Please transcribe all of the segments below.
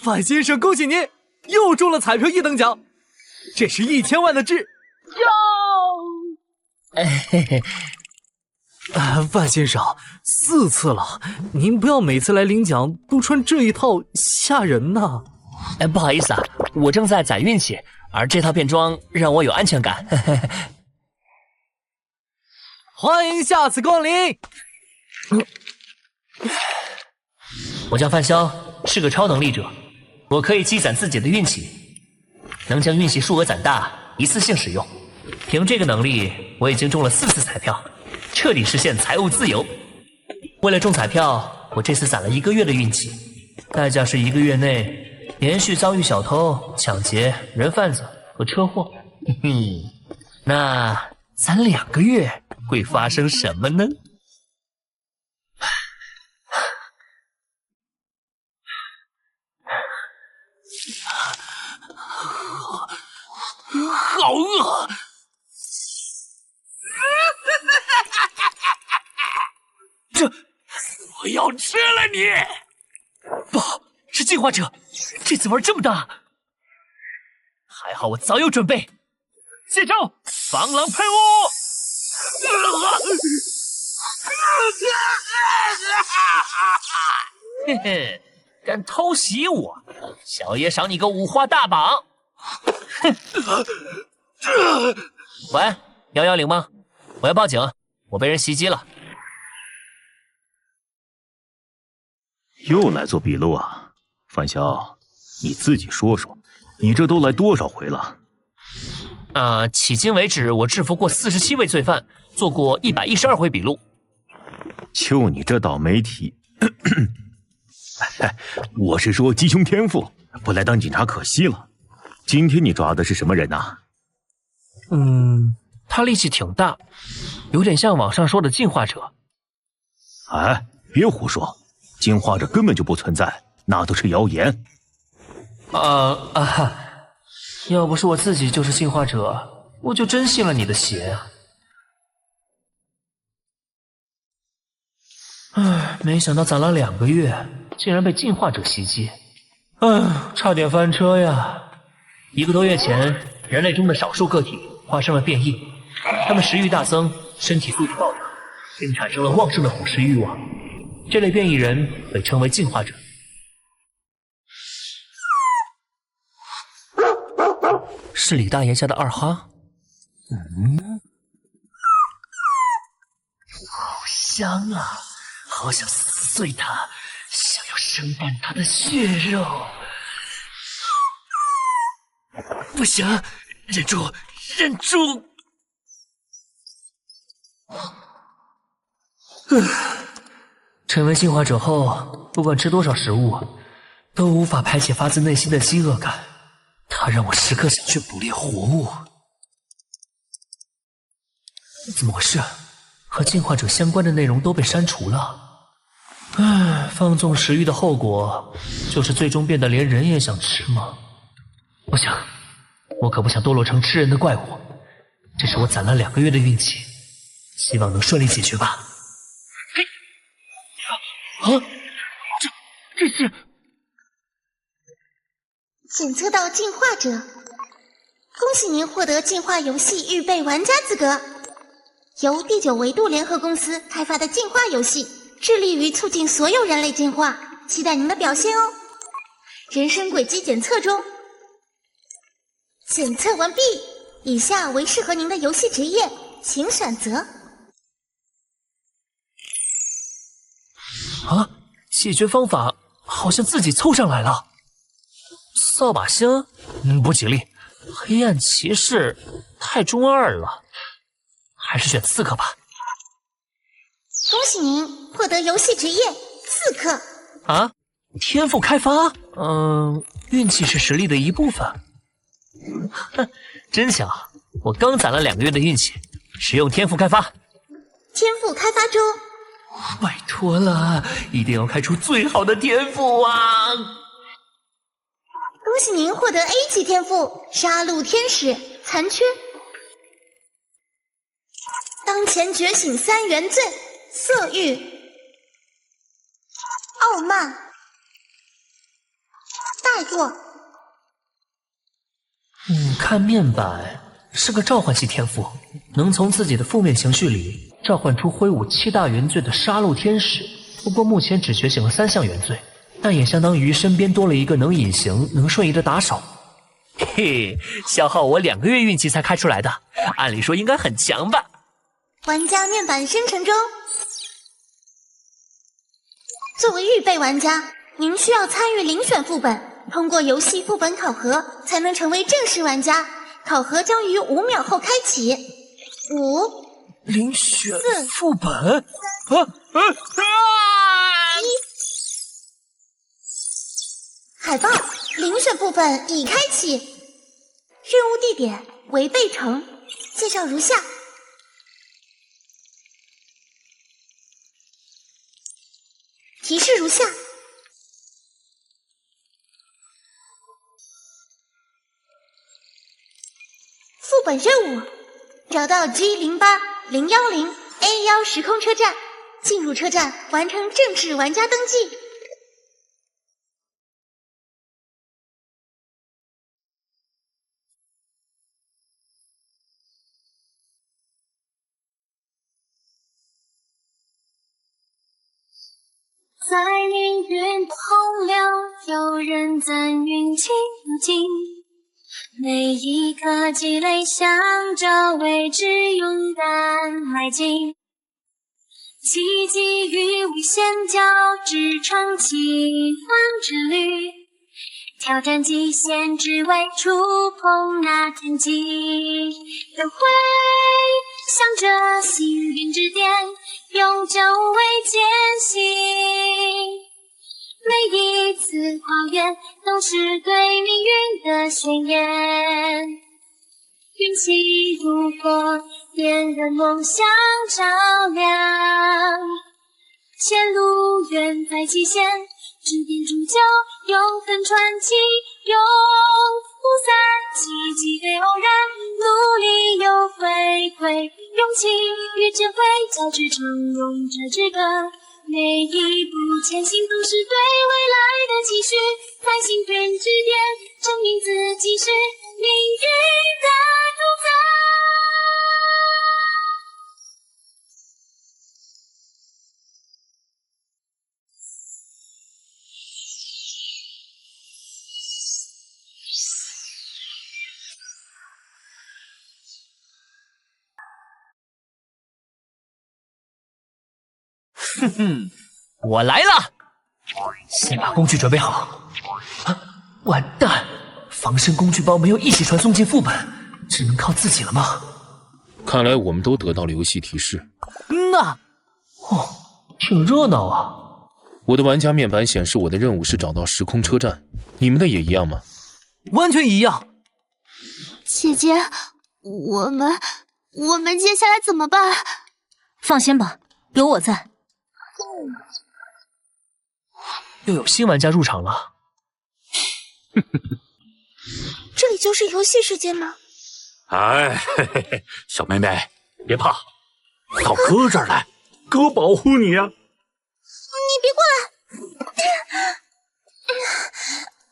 范先生，恭喜您又中了彩票1等奖，这是1000万的智。哟！嘿嘿。范先生，4次了，您不要每次来领奖都穿这一套，吓人呐。不好意思啊，我正在攒运气，而这套便装让我有安全感。欢迎下次光临。我叫范潇，是个超能力者，我可以积攒自己的运气，能将运气数额攒大，一次性使用。凭这个能力，我已经中了4次彩票，彻底实现财务自由。为了中彩票，我这次攒了1个月的运气，代价是1个月内连续遭遇小偷、抢劫、人贩子和车祸。那攒2个月会发生什么呢？好饿！我要吃了你！不，是进化者，这次玩这么大，还好我早有准备。接招，防狼喷雾！嘿嘿，敢偷袭我，小爷赏你个五花大绑！哼！喂，110吗？我要报警，我被人袭击了。又来做笔录啊，范潇，你自己说说，你这都来多少回了？迄今为止我制服过47位罪犯，做过112回笔录。就你这倒霉体，我是说鸡胸天赋，不来当警察可惜了。今天你抓的是什么人啊？他力气挺大，有点像网上说的进化者。哎，别胡说，进化者根本就不存在，那都是谣言。要不是我自己就是进化者，我就真信了你的邪啊！没想到攒了2个月，竟然被进化者袭击，差点翻车呀！1个多月前，人类中的少数个体发生了变异，他们食欲大增，身体素质暴涨，并产生了旺盛的捕食欲望。这类变异人被称为进化者。是李大爷家的二哈。好香啊，好想撕碎它，想要生啖它的血肉。不行，忍住，忍住！成为进化者后，不管吃多少食物，都无法排解发自内心的饥饿感。它让我时刻想去捕猎活物。怎么回事？和进化者相关的内容都被删除了。放纵食欲的后果，就是最终变得连人也想吃吗？不行，我可不想堕落成吃人的怪物。这是我攒了2个月的运气，希望能顺利解决吧。这是检测到进化者，恭喜您获得进化游戏预备玩家资格。由第9维度联合公司开发的进化游戏，致力于促进所有人类进化，期待您的表现哦。人生轨迹检测中，检测完毕，以下为适合您的游戏职业，请选择。解决方法好像自己凑上来了。扫把星，不吉利。黑暗骑士太中二了，还是选刺客吧。恭喜您获得游戏职业刺客。天赋开发？运气是实力的一部分。真巧，我刚攒了2个月的运气，使用天赋开发。天赋开发中。拜托了，一定要开出最好的天赋啊！恭喜您获得 A 级天赋杀戮天使残缺。当前觉醒3原罪：色欲、傲慢、大带过。看面板是个召唤系天赋，能从自己的负面情绪里召唤出挥舞7大原罪的杀戮天使。不过目前只觉醒了3项原罪，但也相当于身边多了一个能隐形、能瞬移的打手。嘿，消耗我2个月运气才开出来的，按理说应该很强吧？玩家面板生成中。作为预备玩家，您需要参与遴选副本，通过游戏副本考核才能成为正式玩家。考核将于5秒后开启。5、遴选4、副本海报，遴选部分已开启。任务地点为贝城，介绍如下。提示如下。副本任务：找到 G08010A1 时空车站，进入车站，完成正式玩家登记。在命运的洪流，有人赞运气如镜，每一颗积累向着未知勇敢迈进，奇迹与危险交织成奇幻之旅，挑战极限只为触碰那天际，都会向着幸运之巅永久为艰辛，每一次跨越都是对命运的宣言。运气如火，点燃梦想照亮，前路远在极限，指点铸就永恒传奇，永不散。奇迹对偶然，努力有回馈，勇气与智慧交织成勇者之歌，每一步前行都是对未来的期许，在幸运之巅证明自己是命运的主宰。哼哼，我来了！先把工具准备好。完蛋，防身工具包没有一起传送进副本，只能靠自己了吗？看来我们都得到了游戏提示。挺热闹啊。我的玩家面板显示我的任务是找到时空车站，你们的也一样吗？完全一样。姐姐，我们接下来怎么办？放心吧，有我在。又有新玩家入场了。这里就是游戏世界吗？哎，嘿嘿嘿，小妹妹，别怕，到哥这儿来，哥保护你啊！你别过来！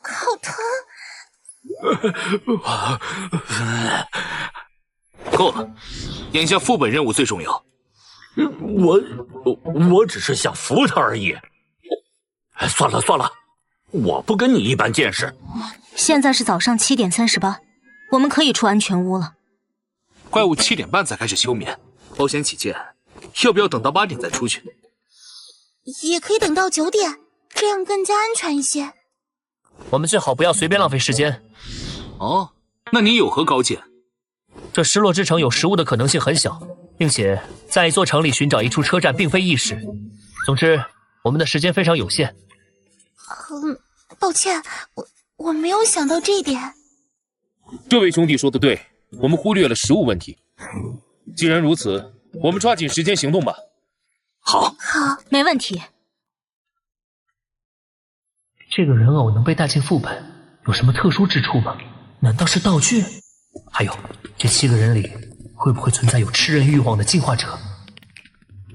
好疼！够了，眼下副本任务最重要。我只是想扶他而已。算了算了，我不跟你一般见识。现在是早上7点38，我们可以出安全屋了。怪物7点半才开始休眠，保险起见，要不要等到8点再出去？也可以等到9点，这样更加安全一些。我们最好不要随便浪费时间。哦，那你有何高见？这失落之城有食物的可能性很小，并且在一座城里寻找一处车站并非易事。总之，我们的时间非常有限。抱歉，我没有想到这一点。这位兄弟说的对，我们忽略了食物问题。既然如此，我们抓紧时间行动吧。好，没问题。这个人偶能被带进副本，有什么特殊之处吗？难道是道具？还有，这7个人里会不会存在有吃人欲望的进化者？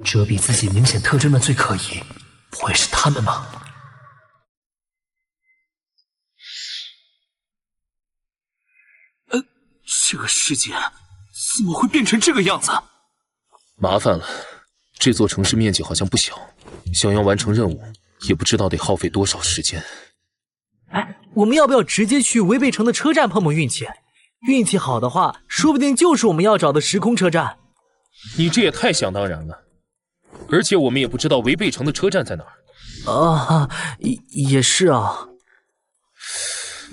遮蔽自己明显特征的最可疑，不会是他们吗？这个世界怎么会变成这个样子？麻烦了，这座城市面积好像不小，想要完成任务，也不知道得耗费多少时间。哎，我们要不要直接去违背城的车站碰碰运气？运气好的话，说不定就是我们要找的时空车站。你这也太想当然了，而且我们也不知道违背城的车站在哪儿。啊，也是啊。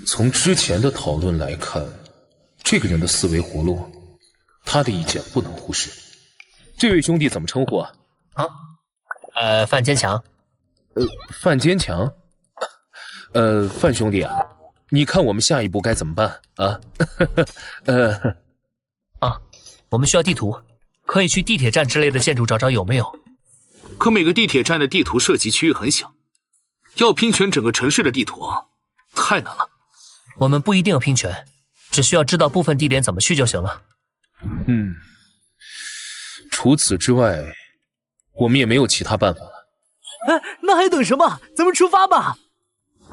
从之前的讨论来看，这个人的思维活络，他的意见不能忽视。这位兄弟怎么称呼啊？范坚强。范坚强。范兄弟啊，你看我们下一步该怎么办啊？我们需要地图，可以去地铁站之类的建筑找找有没有。可每个地铁站的地图涉及区域很小，要拼全整个城市的地图太难了。我们不一定要拼全，只需要知道部分地点怎么去就行了。除此之外，我们也没有其他办法了。哎，那还等什么？咱们出发吧！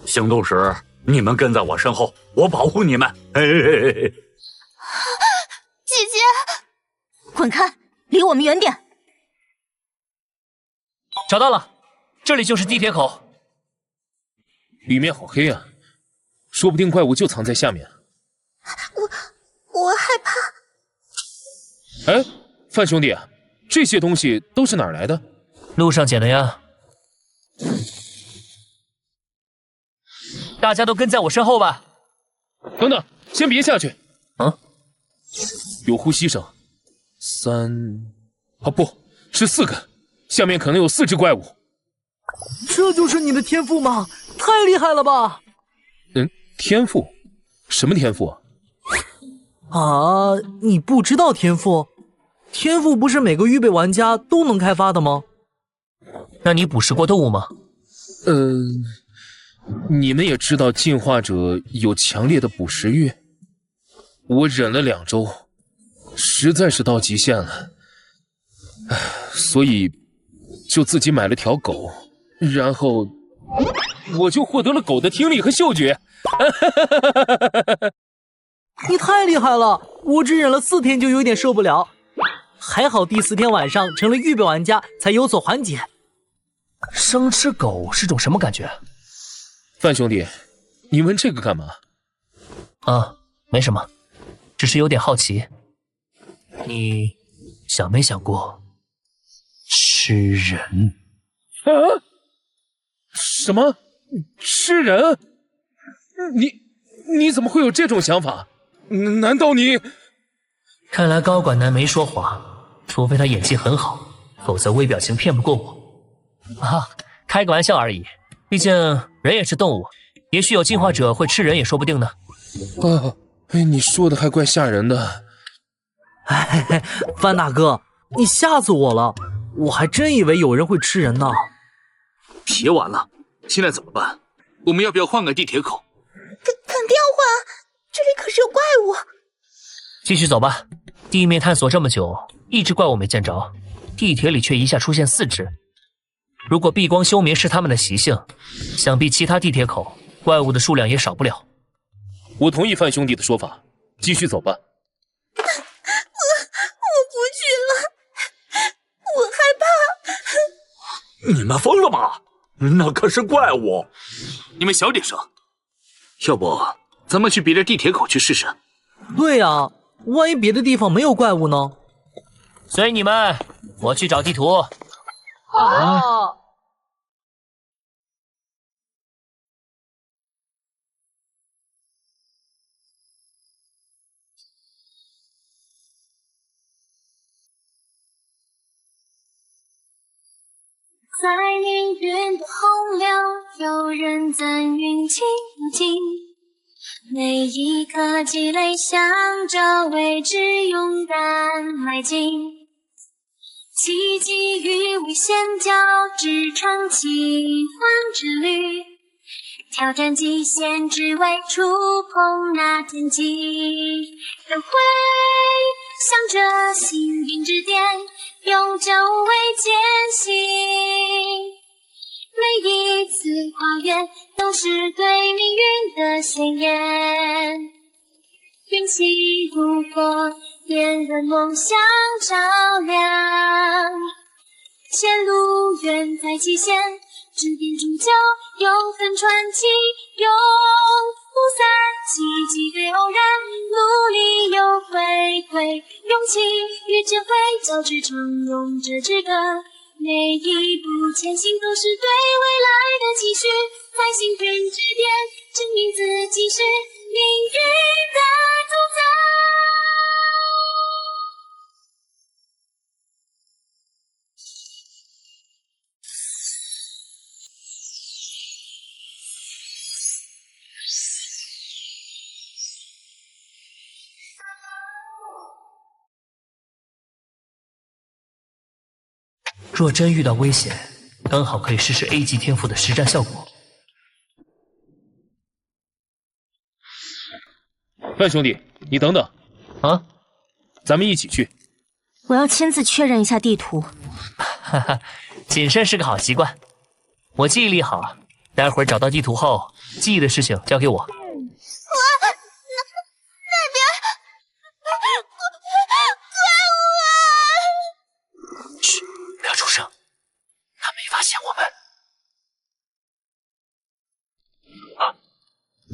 行动时，你们跟在我身后，我保护你们。姐姐，滚开，离我们远点！找到了，这里就是地铁口。里面好黑啊，说不定怪物就藏在下面。我害怕。哎，范兄弟，这些东西都是哪儿来的？路上捡的呀。大家都跟在我身后吧。等等，先别下去。啊？有呼吸声。不是4个，下面可能有4只怪物。这就是你的天赋吗？太厉害了吧！天赋？什么天赋啊？啊，你不知道天赋？天赋不是每个预备玩家都能开发的吗？那你捕食过动物吗？你们也知道进化者有强烈的捕食欲，我忍了2周，实在是到极限了，所以就自己买了条狗，然后我就获得了狗的听力和嗅觉。你太厉害了，我只忍了4天就有点受不了，还好第4天晚上成了预备玩家才有所缓解。生吃狗是种什么感觉？范兄弟，你问这个干嘛？没什么，只是有点好奇。你想没想过吃人？什么？吃人？你怎么会有这种想法？难道你……看来高管男没说谎，除非他演技很好，否则微表情骗不过我。开个玩笑而已，毕竟人也是动物，也许有进化者会吃人也说不定呢。你说的还怪吓人的。范大哥，你吓死我了，我还真以为有人会吃人呢。别玩了，现在怎么办？我们要不要换个地铁口？肯定要换，这里可是有怪物。继续走吧，地面探索这么久，一只怪物没见着，地铁里却一下出现4只。如果避光休眠是他们的习性，想必其他地铁口怪物的数量也少不了。我同意范兄弟的说法，继续走吧。我不去了，我害怕。你们疯了吗？那可是怪物！你们小点声，要不咱们去别的地铁口去试试？对啊，万一别的地方没有怪物呢？随你们，我去找地图。在命运的洪流，有人赞运气如镜，每一颗积累，向着未知勇敢迈进。奇迹与危险交织成奇幻之旅，挑战极限，只为触碰那天际。都会向着幸运之点，永久为艰辛。每一次跨越，都是对命运的检验。运气如火，点燃梦想照亮。前路远在极限，指点铸就永恒传奇，永不散。奇迹对偶然，努力又回归，勇气与智慧交织成勇者之歌。每一步前行都是对未来的期许，在星辰之巅证明自己是命运的主宰。若真遇到危险，刚好可以试试 A 级天赋的实战效果。范兄弟，你等等，啊，咱们一起去。我要亲自确认一下地图。哈哈，谨慎是个好习惯。我记忆力好，待会儿找到地图后，记忆的事情交给我。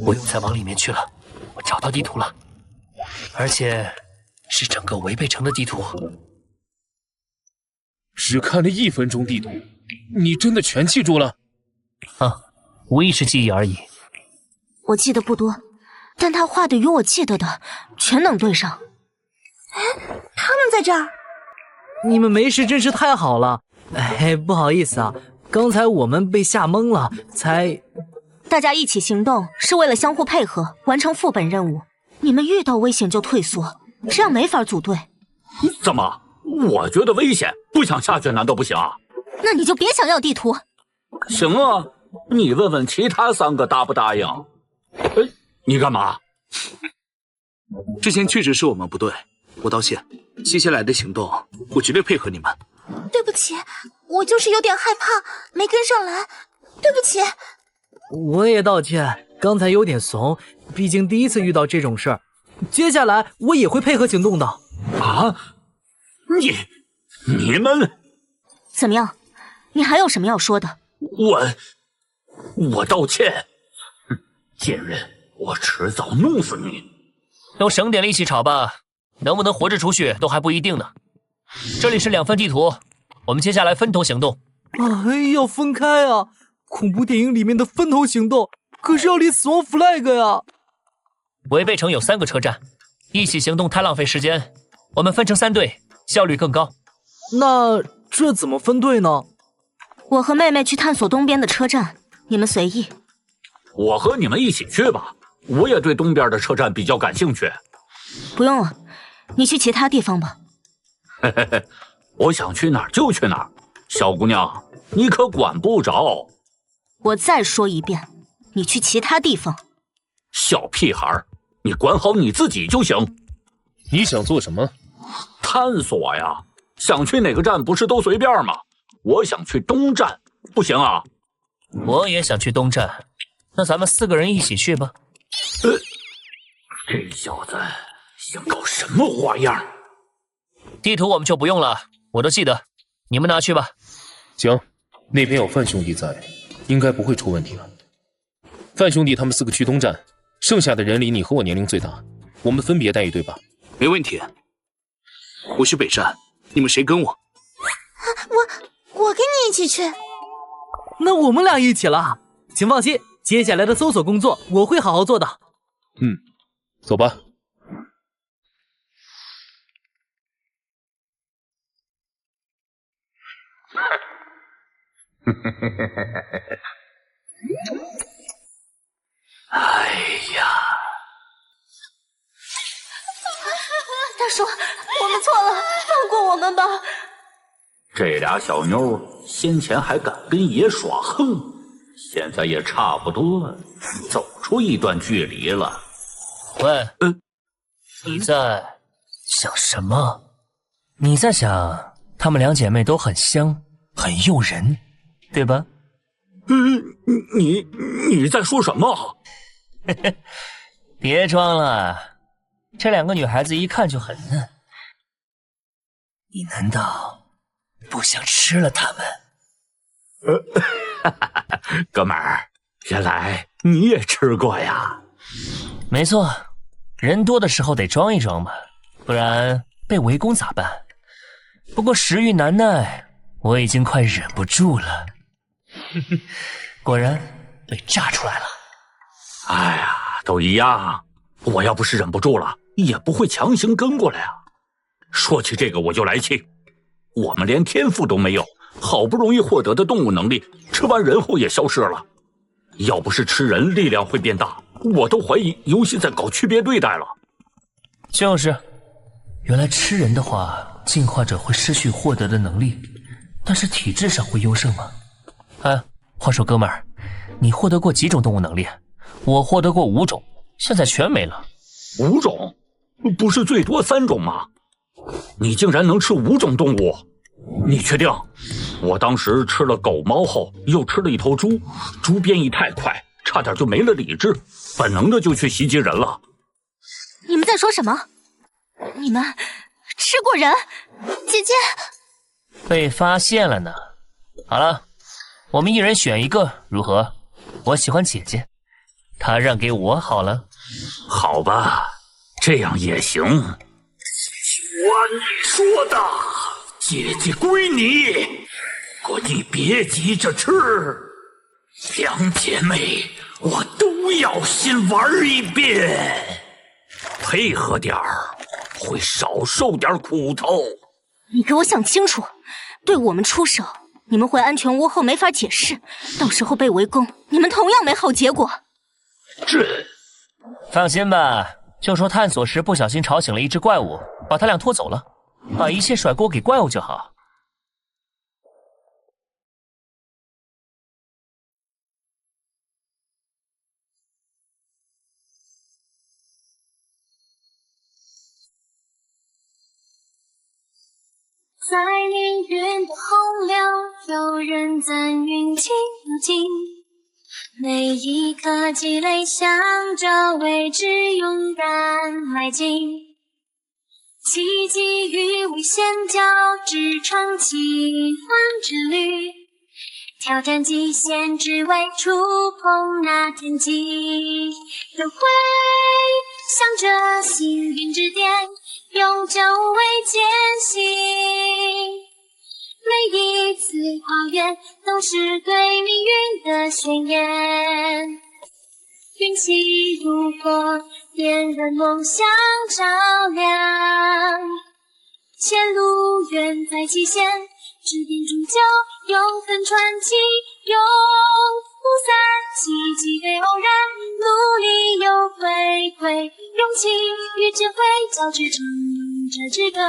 不用再往里面去了，我找到地图了，而且是整个违背城的地图。只看了1分钟地图，你真的全记住了？啊，无意识记忆而已。我记得不多，但他画的与我记得的全能对上。哎，他们在这儿。你们没事真是太好了。哎，不好意思啊，刚才我们被吓懵了，才……大家一起行动是为了相互配合，完成副本任务。你们遇到危险就退缩，这样没法组队。怎么？我觉得危险，不想下去难道不行啊？那你就别想要地图。行啊，你问问其他3个答不答应？你干嘛？之前确实是我们不对，我道歉。接下来的行动，我绝对配合你们。对不起，我就是有点害怕，没跟上来。对不起。我也道歉，刚才有点怂，毕竟第一次遇到这种事儿。接下来我也会配合行动的。啊？你们怎么样？你还有什么要说的？我道歉。贱人，我迟早弄死你。都省点力气吵吧，能不能活着出去都还不一定呢。这里是2份地图，我们接下来分头行动。哎，要分开啊！恐怖电影里面的分头行动，可是要立死亡 flag 呀！违背城有3个车站，一起行动太浪费时间，我们分成3队，效率更高。那这怎么分队呢？我和妹妹去探索东边的车站，你们随意。我和你们一起去吧，我也对东边的车站比较感兴趣。不用了，你去其他地方吧。嘿嘿嘿，我想去哪儿就去哪儿，小姑娘，你可管不着。我再说一遍，你去其他地方。小屁孩，你管好你自己就行。你想做什么？探索呀，想去哪个站不是都随便吗？我想去东站，不行啊？我也想去东站，那咱们4个人一起去吧。这小子想搞什么花样？地图我们就不用了，我都记得，你们拿去吧。行，那边有范兄弟在，应该不会出问题了。范兄弟他们4个去东站，剩下的人里你和我年龄最大，我们分别带一队吧。没问题。我去北站，你们谁跟我？我跟你一起去。那我们俩一起了，请放心，接下来的搜索工作我会好好做的。走吧。哎呀，大叔，我们错了，放过我们吧。这俩小妞先前还敢跟爷耍横，现在也差不多走出一段距离了。喂，你在想什么？你在想她们2姐妹都很香，很诱人，对吧？你在说什么？别装了，这两个女孩子一看就很嫩，你难道不想吃了她们？哥们儿，原来你也吃过呀？没错，人多的时候得装一装嘛，不然被围攻咋办？不过食欲难耐，我已经快忍不住了。果然被炸出来了。哎呀，都一样。我要不是忍不住了，也不会强行跟过来啊。说起这个我就来气，我们连天赋都没有，好不容易获得的动物能力，吃完人后也消失了。要不是吃人力量会变大，我都怀疑游戏在搞区别对待了。就是，原来吃人的话，进化者会失去获得的能力，但是体质上会优胜吗？哎，话说哥们儿，你获得过几种动物能力？我获得过5种，现在全没了。5种？不是最多3种吗？你竟然能吃5种动物？你确定？我当时吃了狗猫后，又吃了一头猪，猪变异太快，差点就没了理智，本能的就去袭击人了。你们在说什么？你们吃过人？姐姐，被发现了呢。好了，我们一人选一个，如何？我喜欢姐姐，她让给我好了。好吧，这样也行。按你说的，姐姐归你，不过你别急着吃，两姐妹我都要先玩一遍，配合点儿，会少受点苦头。你给我想清楚，对我们出手，你们回安全屋后没法解释，到时候被围攻，你们同样没好结果。放心吧，就说探索时不小心吵醒了一只怪物，把他俩拖走了，把一切甩锅给怪物就好。在凌云的洪流，有人赞运气如金，每一颗积累想着为之勇敢迈进，奇迹与危险交织，闯奇幻之旅，挑战极限，只为触碰那天际，都会向着幸运之点，永久为艰辛。每一次跨越都是对命运的宣言，运气如火，点燃梦想照亮，前路远在极限，指点铸就永恒传奇，永不散。奇迹非偶然，努力有回馈，勇气与智慧交织成这支歌。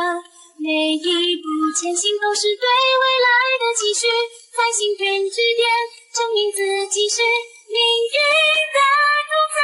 每一步前行都是对未来的期许，在幸运之点证明自己是命运的主宰。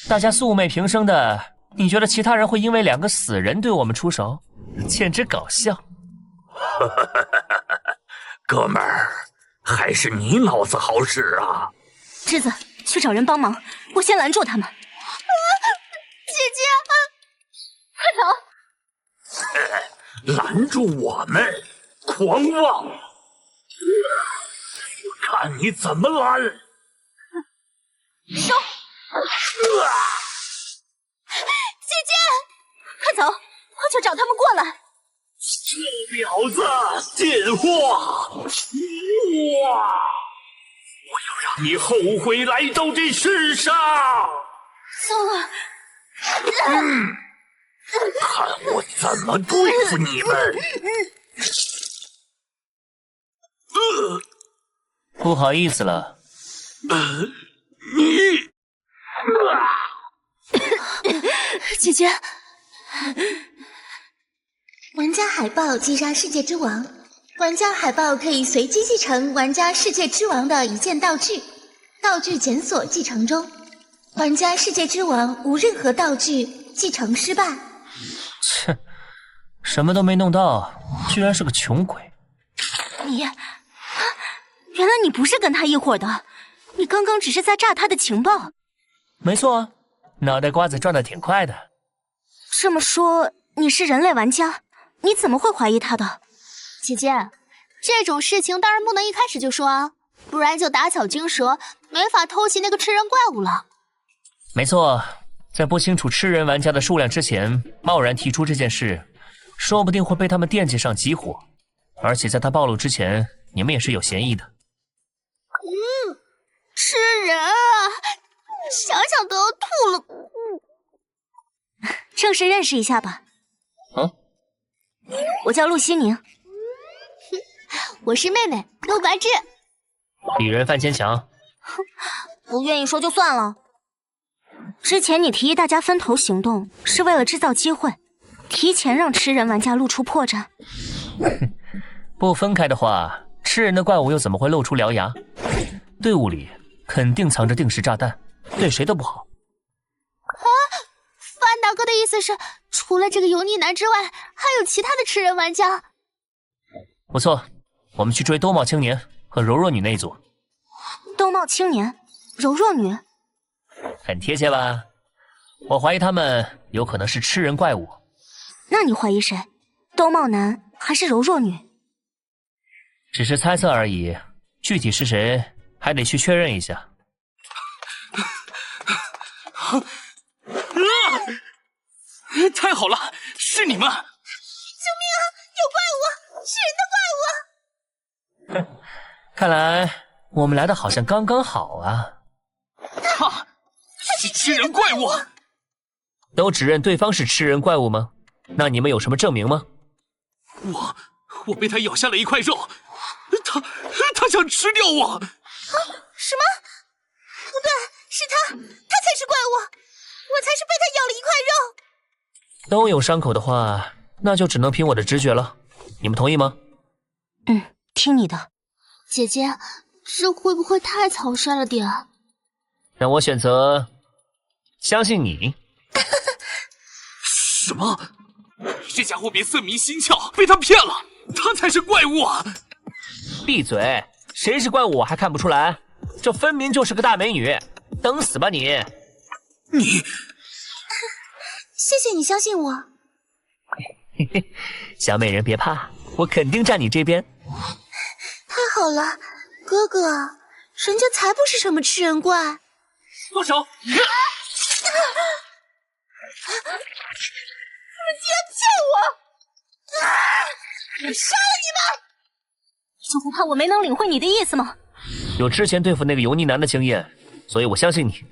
大家素昧平生的，你觉得其他人会因为2个死人对我们出手？简直搞笑！哥们儿，还是你脑子好使啊！栀子，去找人帮忙，我先拦住他们。姐姐，快走！拦住我们，狂妄！看你怎么拦！收！姐姐，快走，快去找他们过来！臭婊子，贱货！我要让你后悔来到这世上！糟了！看我怎么对付你们！不好意思了。你。姐姐，玩家海豹击杀世界之王，玩家海豹可以随机继承玩家世界之王的一件道具，道具检索继承中，玩家世界之王无任何道具，继承失败。切，什么都没弄到，居然是个穷鬼。你，原来你不是跟他一伙的，你刚刚只是在炸他的情报。没错啊，脑袋瓜子转得挺快的。这么说，你是人类玩家，你怎么会怀疑他的？姐姐，这种事情当然不能一开始就说啊，不然就打草惊蛇，没法偷袭那个吃人怪物了。没错，在不清楚吃人玩家的数量之前，贸然提出这件事，说不定会被他们惦记上急火。而且在他暴露之前，你们也是有嫌疑的。吃人啊！想想都要吐了。正式认识一下吧。啊？我叫陆西宁。我是妹妹陆白志。鄙人范坚强。不愿意说就算了。之前你提议大家分头行动，是为了制造机会，提前让吃人玩家露出破绽。不分开的话，吃人的怪物又怎么会露出獠牙？队伍里肯定藏着定时炸弹，对谁都不好。范大哥的意思是，除了这个油腻男之外，还有其他的吃人玩家。不错，我们去追兜帽青年和柔弱女那一组。兜帽青年，柔弱女，很贴切吧？我怀疑他们有可能是吃人怪物。那你怀疑谁？兜帽男还是柔弱女？只是猜测而已，具体是谁还得去确认一下。太好了，是你们！救命啊！有怪物，是人的怪物！看来我们来的好像刚刚好啊。他是吃人怪物！都指认对方是吃人怪物吗？那你们有什么证明吗？我被他咬下了一块肉，他想吃掉我！什么？不对，是他才是怪物，我才是被他咬了一块肉。都有伤口的话，那就只能凭我的直觉了。你们同意吗？听你的。姐姐，这会不会太草率了点？让我选择相信你。什么？这家伙别色迷心窍，被他骗了，他才是怪物啊！闭嘴！谁是怪物我还看不出来？这分明就是个大美女，等死吧你！你，谢谢你相信我。嘿嘿，小美人别怕，我肯定站你这边。太好了，哥哥，人家才不是什么吃人怪。放手！你们竟然骗我！我杀了你们！就不怕我没能领会你的意思吗？有之前对付那个油腻男的经验，所以我相信你。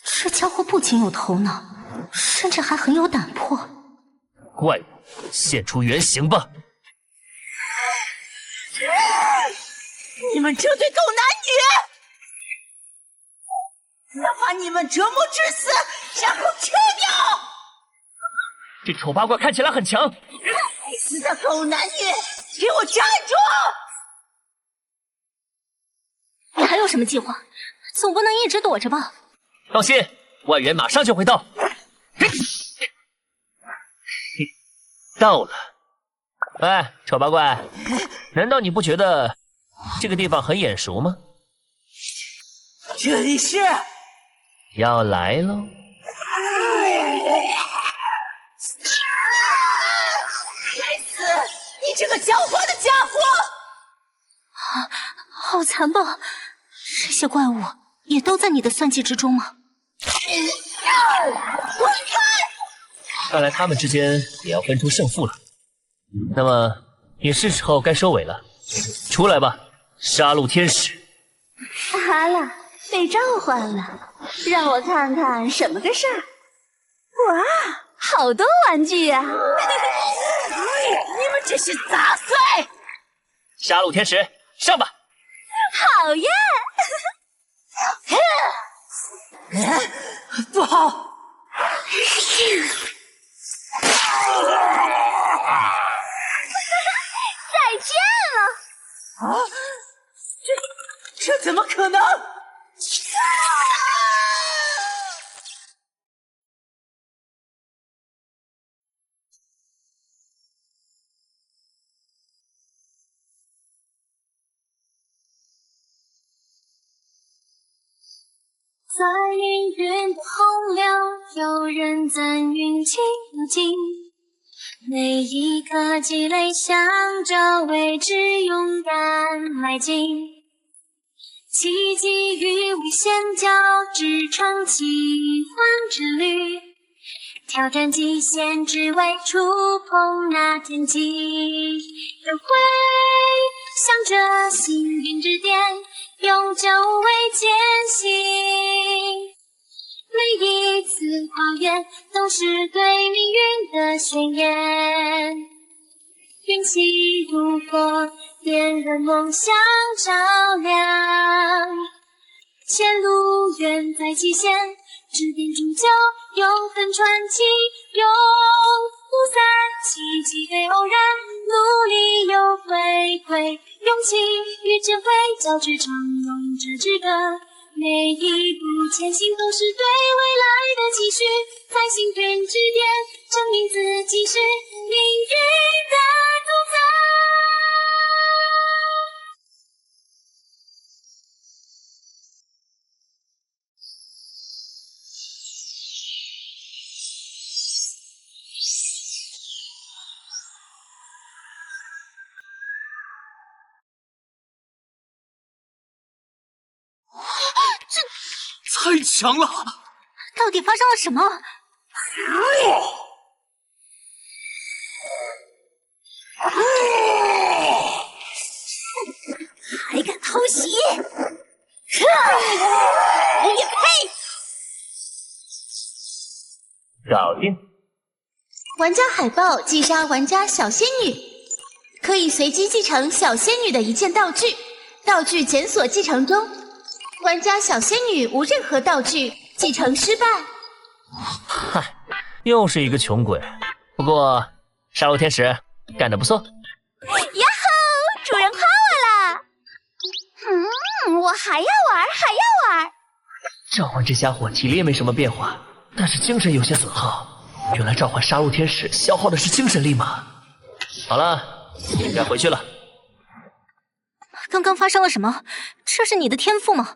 这家伙不仅有头脑，甚至还很有胆魄。怪物，现出原形吧！你们这对狗男女，要把你们折磨致死，然后吃掉！这丑八怪看起来很强。该死的狗男女，给我站住！你还有什么计划？总不能一直躲着吧？放心，外援马上就会到。到了。喂，丑八怪，难道你不觉得这个地方很眼熟吗？这里是要来喽！该死！你这个狡猾的家伙！好残暴！这些怪物也都在你的算计之中吗？滚开！看来他们之间也要分出胜负了。那么，也是时候该收尾了。出来吧，杀戮天使！好了，被召唤了，让我看看什么个事儿。哇，好多玩具啊！你们这些杂碎！杀戮天使，上吧！好耶！不好！再见了！这怎么可能？在命运的洪流，有人赞运气如金。每一颗积累，想着为之勇敢迈进。奇迹与危险交织，创奇幻之旅。挑战极限，只为触碰那天际。都会向着幸运之点，永久为艰辛。每一次跨越，都是对命运的宣言。运气如火，点燃梦想照亮。前路远在极限，指点铸就永恒传奇，永不散。奇迹非偶然，努力有回馈，勇气与智慧交织，唱咏着之歌。每一步前行都是对未来的期许，在幸运之点证明自己是命运的主宰。太强了！到底发生了什么？还敢偷袭？我也配！搞定。玩家海豹击杀玩家小仙女，可以随机继承小仙女的一件道具，道具检索继承中。玩家小仙女无任何道具，继承失败。嗨，又是一个穷鬼。不过杀戮天使干得不错。呀吼！主人夸我啦！我还要玩，还要玩。召唤这家伙体力也没什么变化，但是精神有些损耗。原来召唤杀戮天使消耗的是精神力吗？好了，应该回去了。刚刚发生了什么？这是你的天赋吗？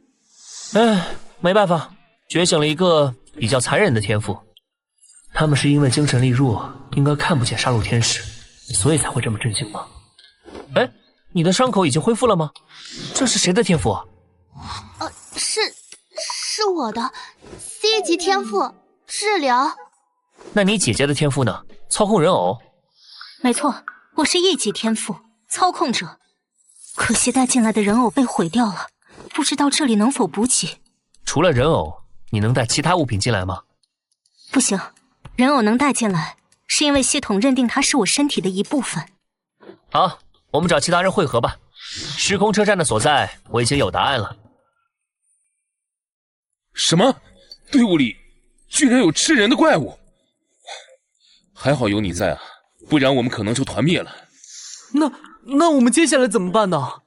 没办法，觉醒了一个比较残忍的天赋。他们是因为精神力弱，应该看不见杀戮天使，所以才会这么震惊吗？你的伤口已经恢复了吗？这是谁的天赋啊？是我的 C 级天赋，治疗。那你姐姐的天赋呢？操控人偶？没错，我是1级天赋，操控者。可惜带进来的人偶被毁掉了，不知道这里能否补给。除了人偶，你能带其他物品进来吗？不行，人偶能带进来，是因为系统认定它是我身体的一部分。好，我们找其他人汇合吧。时空车站的所在我已经有答案了。什么？队伍里居然有吃人的怪物！还好有你在啊，不然我们可能就团灭了。那我们接下来怎么办呢？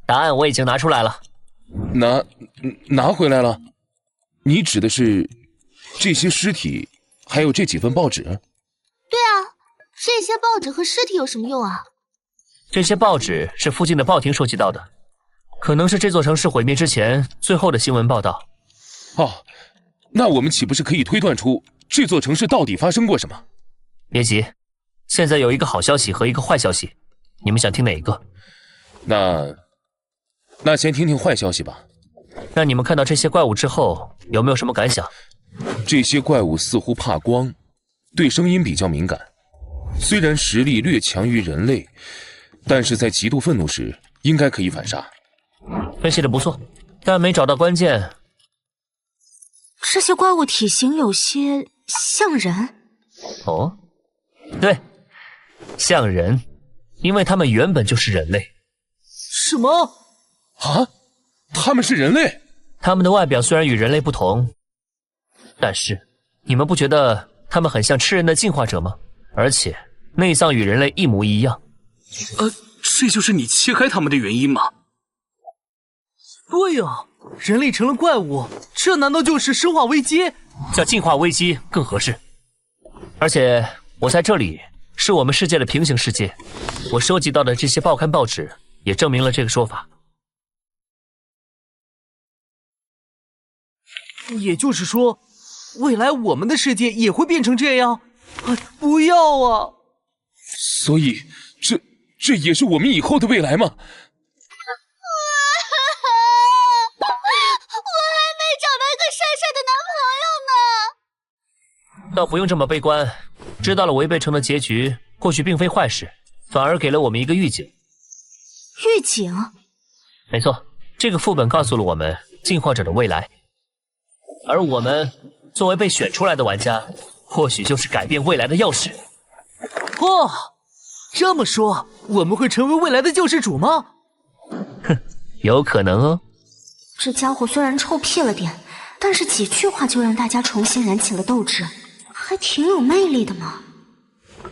答案我已经拿出来了。拿回来了？你指的是这些尸体，还有这几份报纸？对啊，这些报纸和尸体有什么用啊？这些报纸是附近的报亭收集到的，可能是这座城市毁灭之前最后的新闻报道。哦，那我们岂不是可以推断出这座城市到底发生过什么？别急，现在有一个好消息和一个坏消息，你们想听哪一个？那先听听坏消息吧。那你们看到这些怪物之后，有没有什么感想？这些怪物似乎怕光，对声音比较敏感。虽然实力略强于人类，但是在极度愤怒时，应该可以反杀。分析的不错，但没找到关键。这些怪物体型有些像人。哦，对，像人，因为他们原本就是人类。什么？啊？他们是人类？他们的外表虽然与人类不同，但是你们不觉得他们很像吃人的进化者吗？而且内脏与人类一模一样。这就是你切开他们的原因吗？对啊，人类成了怪物，这难道就是生化危机？叫进化危机更合适。而且我在这里是我们世界的平行世界，我收集到的这些报刊报纸也证明了这个说法。也就是说，未来我们的世界也会变成这样？不要啊！所以，这也是我们以后的未来吗？我还没找到一个帅帅的男朋友呢。倒不用这么悲观，知道了违背城的结局，或许并非坏事，反而给了我们一个预警。预警？没错，这个副本告诉了我们进化者的未来，而我们作为被选出来的玩家，或许就是改变未来的钥匙。哦，这么说，我们会成为未来的救世主吗？哼，有可能哦。这家伙虽然臭屁了点，但是几句话就让大家重新燃起了斗志，还挺有魅力的嘛。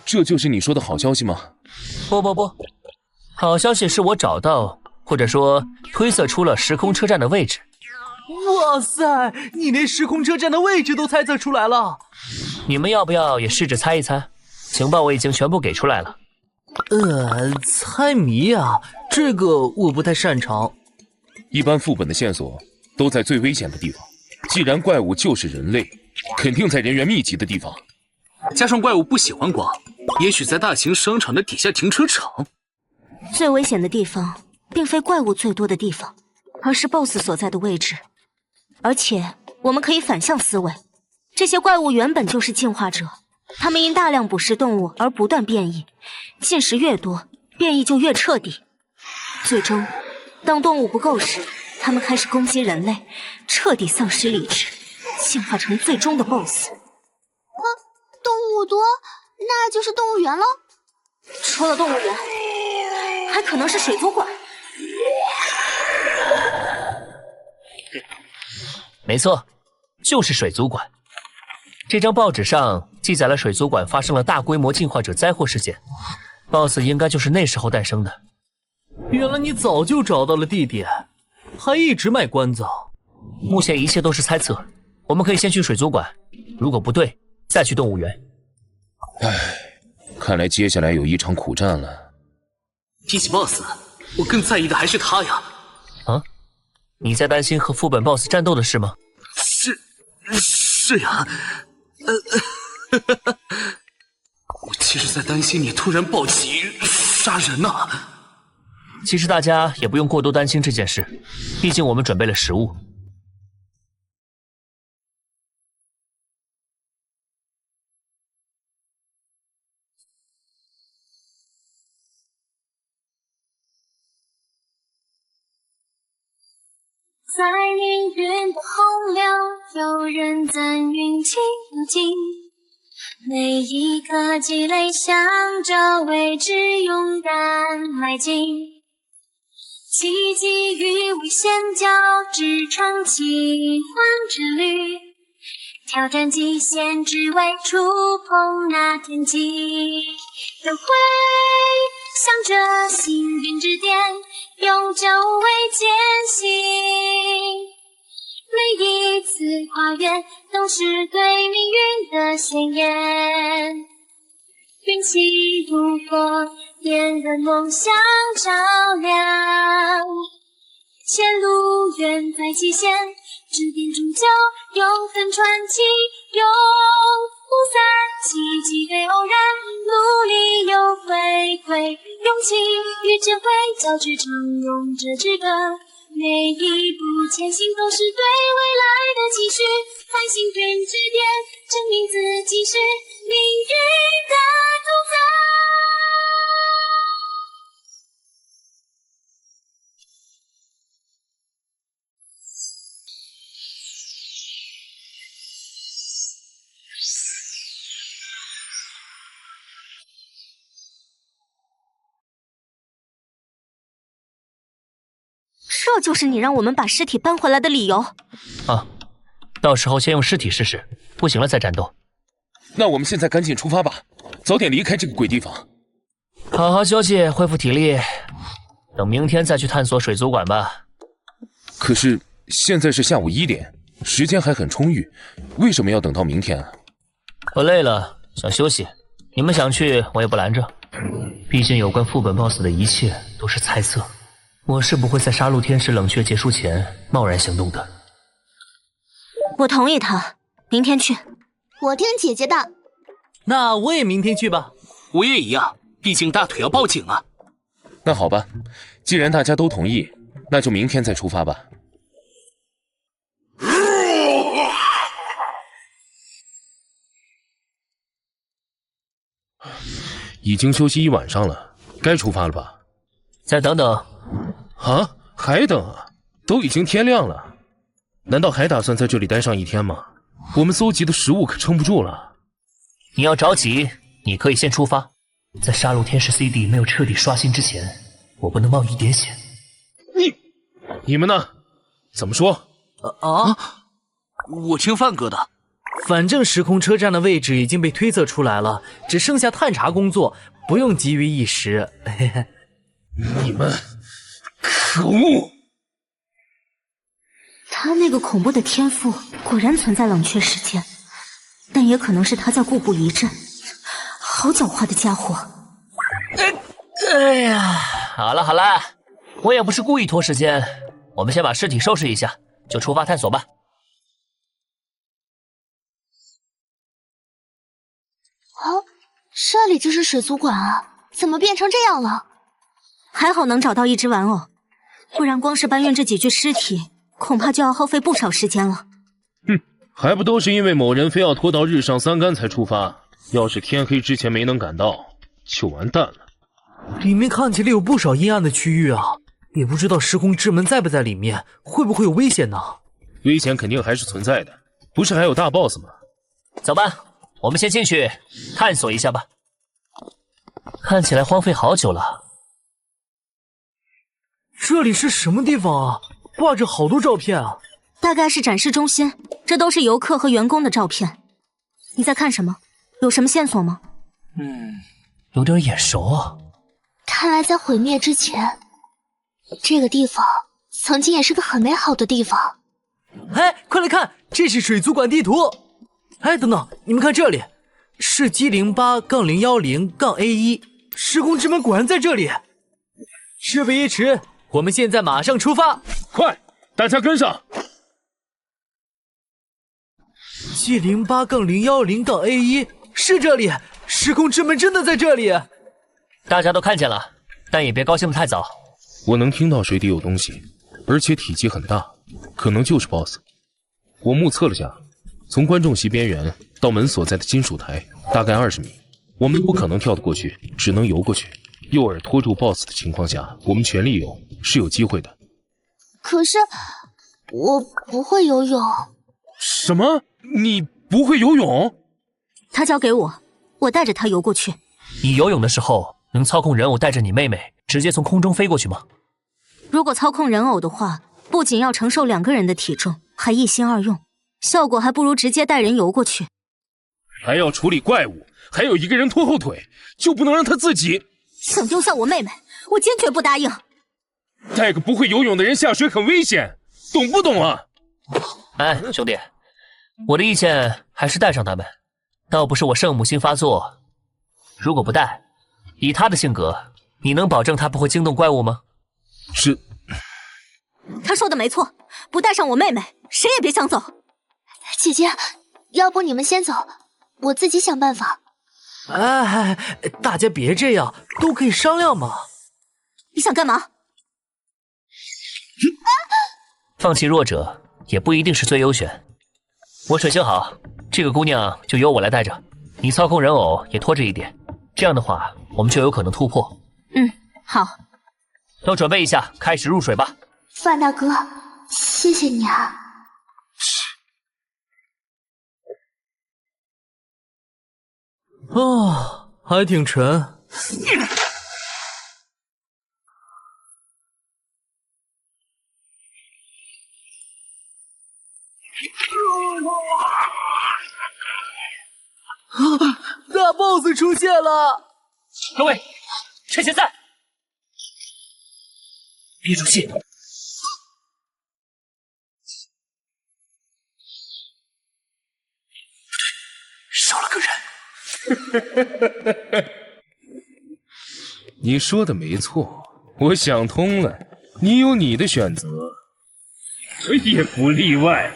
这就是你说的好消息吗？不，好消息是我找到，或者说推测出了时空车站的位置。哇塞，你连时空车站的位置都猜测出来了！你们要不要也试着猜一猜？情报我已经全部给出来了。猜谜啊，这个我不太擅长。一般副本的线索都在最危险的地方，既然怪物就是人类，肯定在人员密集的地方。加上怪物不喜欢光，也许在大型商场的底下停车场。最危险的地方并非怪物最多的地方，而是 BOSS 所在的位置。而且我们可以反向思维，这些怪物原本就是进化者，他们因大量捕食动物而不断变异，进食越多，变异就越彻底。最终，当动物不够时，他们开始攻击人类，彻底丧失理智，进化成最终的 BOSS。动物多，那就是动物园喽。除了动物园，还可能是水族馆。没错，就是水族馆。这张报纸上记载了水族馆发生了大规模进化者灾祸事件，BOSS 应该就是那时候诞生的。原来你早就找到了地点，还一直卖关子。目前一切都是猜测，我们可以先去水族馆，如果不对，再去动物园。看来接下来有一场苦战了。比起 BOSS， 我更在意的还是他呀。啊？你在担心和副本 BOSS 战斗的事吗？是呀。我其实在担心你突然暴起杀人呢。其实大家也不用过多担心这件事，毕竟我们准备了食物。在命运的洪流，有人赞运气如金，每一颗积累向着未知勇敢迈进，奇迹与危险交织成奇幻之旅，挑战极限只为触碰那天际，都会向着幸运之巅永久为艰辛，每一次跨越都是对命运的宣言，运气如火点燃梦想照亮，前路远在极限，指点终究永恒传奇，永不散，奇迹非偶然，努力有回馈，勇气与智慧交织成勇者之歌，每一步前行都是对未来的期许，在幸运之巅证明自己是命运的主宰。这就是你让我们把尸体搬回来的理由啊！到时候先用尸体试试，不行了再战斗。那我们现在赶紧出发吧，早点离开这个鬼地方。好好休息，恢复体力，等明天再去探索水族馆吧。可是现在是下午1点，时间还很充裕，为什么要等到明天啊？我累了，想休息。你们想去，我也不拦着。毕竟有关副本 BOSS 的一切都是猜测。我是不会在杀戮天使冷却结束前贸然行动的。我同意他，明天去。我听姐姐的。那我也明天去吧。我也一样，毕竟大腿要报警啊。那好吧，既然大家都同意，那就明天再出发吧。已经休息一晚上了，该出发了吧？再等等。啊？还等啊？都已经天亮了，难道还打算在这里待上一天吗？我们搜集的食物可撑不住了。你要着急，你可以先出发。在杀戮天使 CD 没有彻底刷新之前，我不能冒一点险。你们呢？怎么说？我听范哥的。反正时空车站的位置已经被推测出来了，只剩下探查工作，不用急于一时。你们，可恶！他那个恐怖的天赋果然存在冷却时间，但也可能是他在故布疑阵。好狡猾的家伙！哎呀，好了好了，我也不是故意拖时间，我们先把尸体收拾一下，就出发探索吧。这里就是水族馆啊，怎么变成这样了？还好能找到一只玩偶，不然光是搬运这几具尸体，恐怕就要耗费不少时间了。哼，还不都是因为某人非要拖到日上三竿才出发？要是天黑之前没能赶到，就完蛋了。里面看起来有不少阴暗的区域啊，也不知道时空之门在不在里面，会不会有危险呢？危险肯定还是存在的，不是还有大 boss 吗？走吧，我们先进去探索一下吧。看起来荒废好久了。这里是什么地方啊？挂着好多照片啊！大概是展示中心，这都是游客和员工的照片。你在看什么？有什么线索吗？有点眼熟啊。看来在毁灭之前，这个地方曾经也是个很美好的地方。哎，快来看，这是水族馆地图。哎，等等，你们看这里，是G08-010-A1，时空之门果然在这里。事不宜迟，我们现在马上出发！快，大家跟上！ G08-010-A1，是这里，时空之门真的在这里。大家都看见了，但也别高兴得太早。我能听到水底有东西，而且体积很大，可能就是 BOSS。我目测了下，从观众席边缘到门所在的金属台，大概20米。我们不可能跳得过去，只能游过去。诱饵拖住 BOSS 的情况下，我们全力游是有机会的。可是我不会游泳。什么？你不会游泳？他交给我，我带着他游过去。你游泳的时候能操控人偶带着你妹妹直接从空中飞过去吗？如果操控人偶的话，不仅要承受2个人的体重，还一心二用，效果还不如直接带人游过去。还要处理怪物，还有一个人拖后腿，就不能让他自己？想丢下我妹妹，我坚决不答应。带个不会游泳的人下水很危险，懂不懂啊？哎，兄弟，我的意见还是带上他们。倒不是我圣母心发作，如果不带，以他的性格，你能保证他不会惊动怪物吗？是。他说的没错，不带上我妹妹，谁也别想走。姐姐，要不你们先走，我自己想办法。哎，大家别这样，都可以商量嘛。你想干嘛？放弃弱者也不一定是最优选。我水星好，这个姑娘就由我来带着，你操控人偶也拖着一点，这样的话我们就有可能突破。好。都准备一下，开始入水吧。范大哥，谢谢你啊。还挺沉。大 boss 出现了！各位，趁现在，憋住气。少了个人。你说的没错，我想通了，你有你的选择，我也不例外。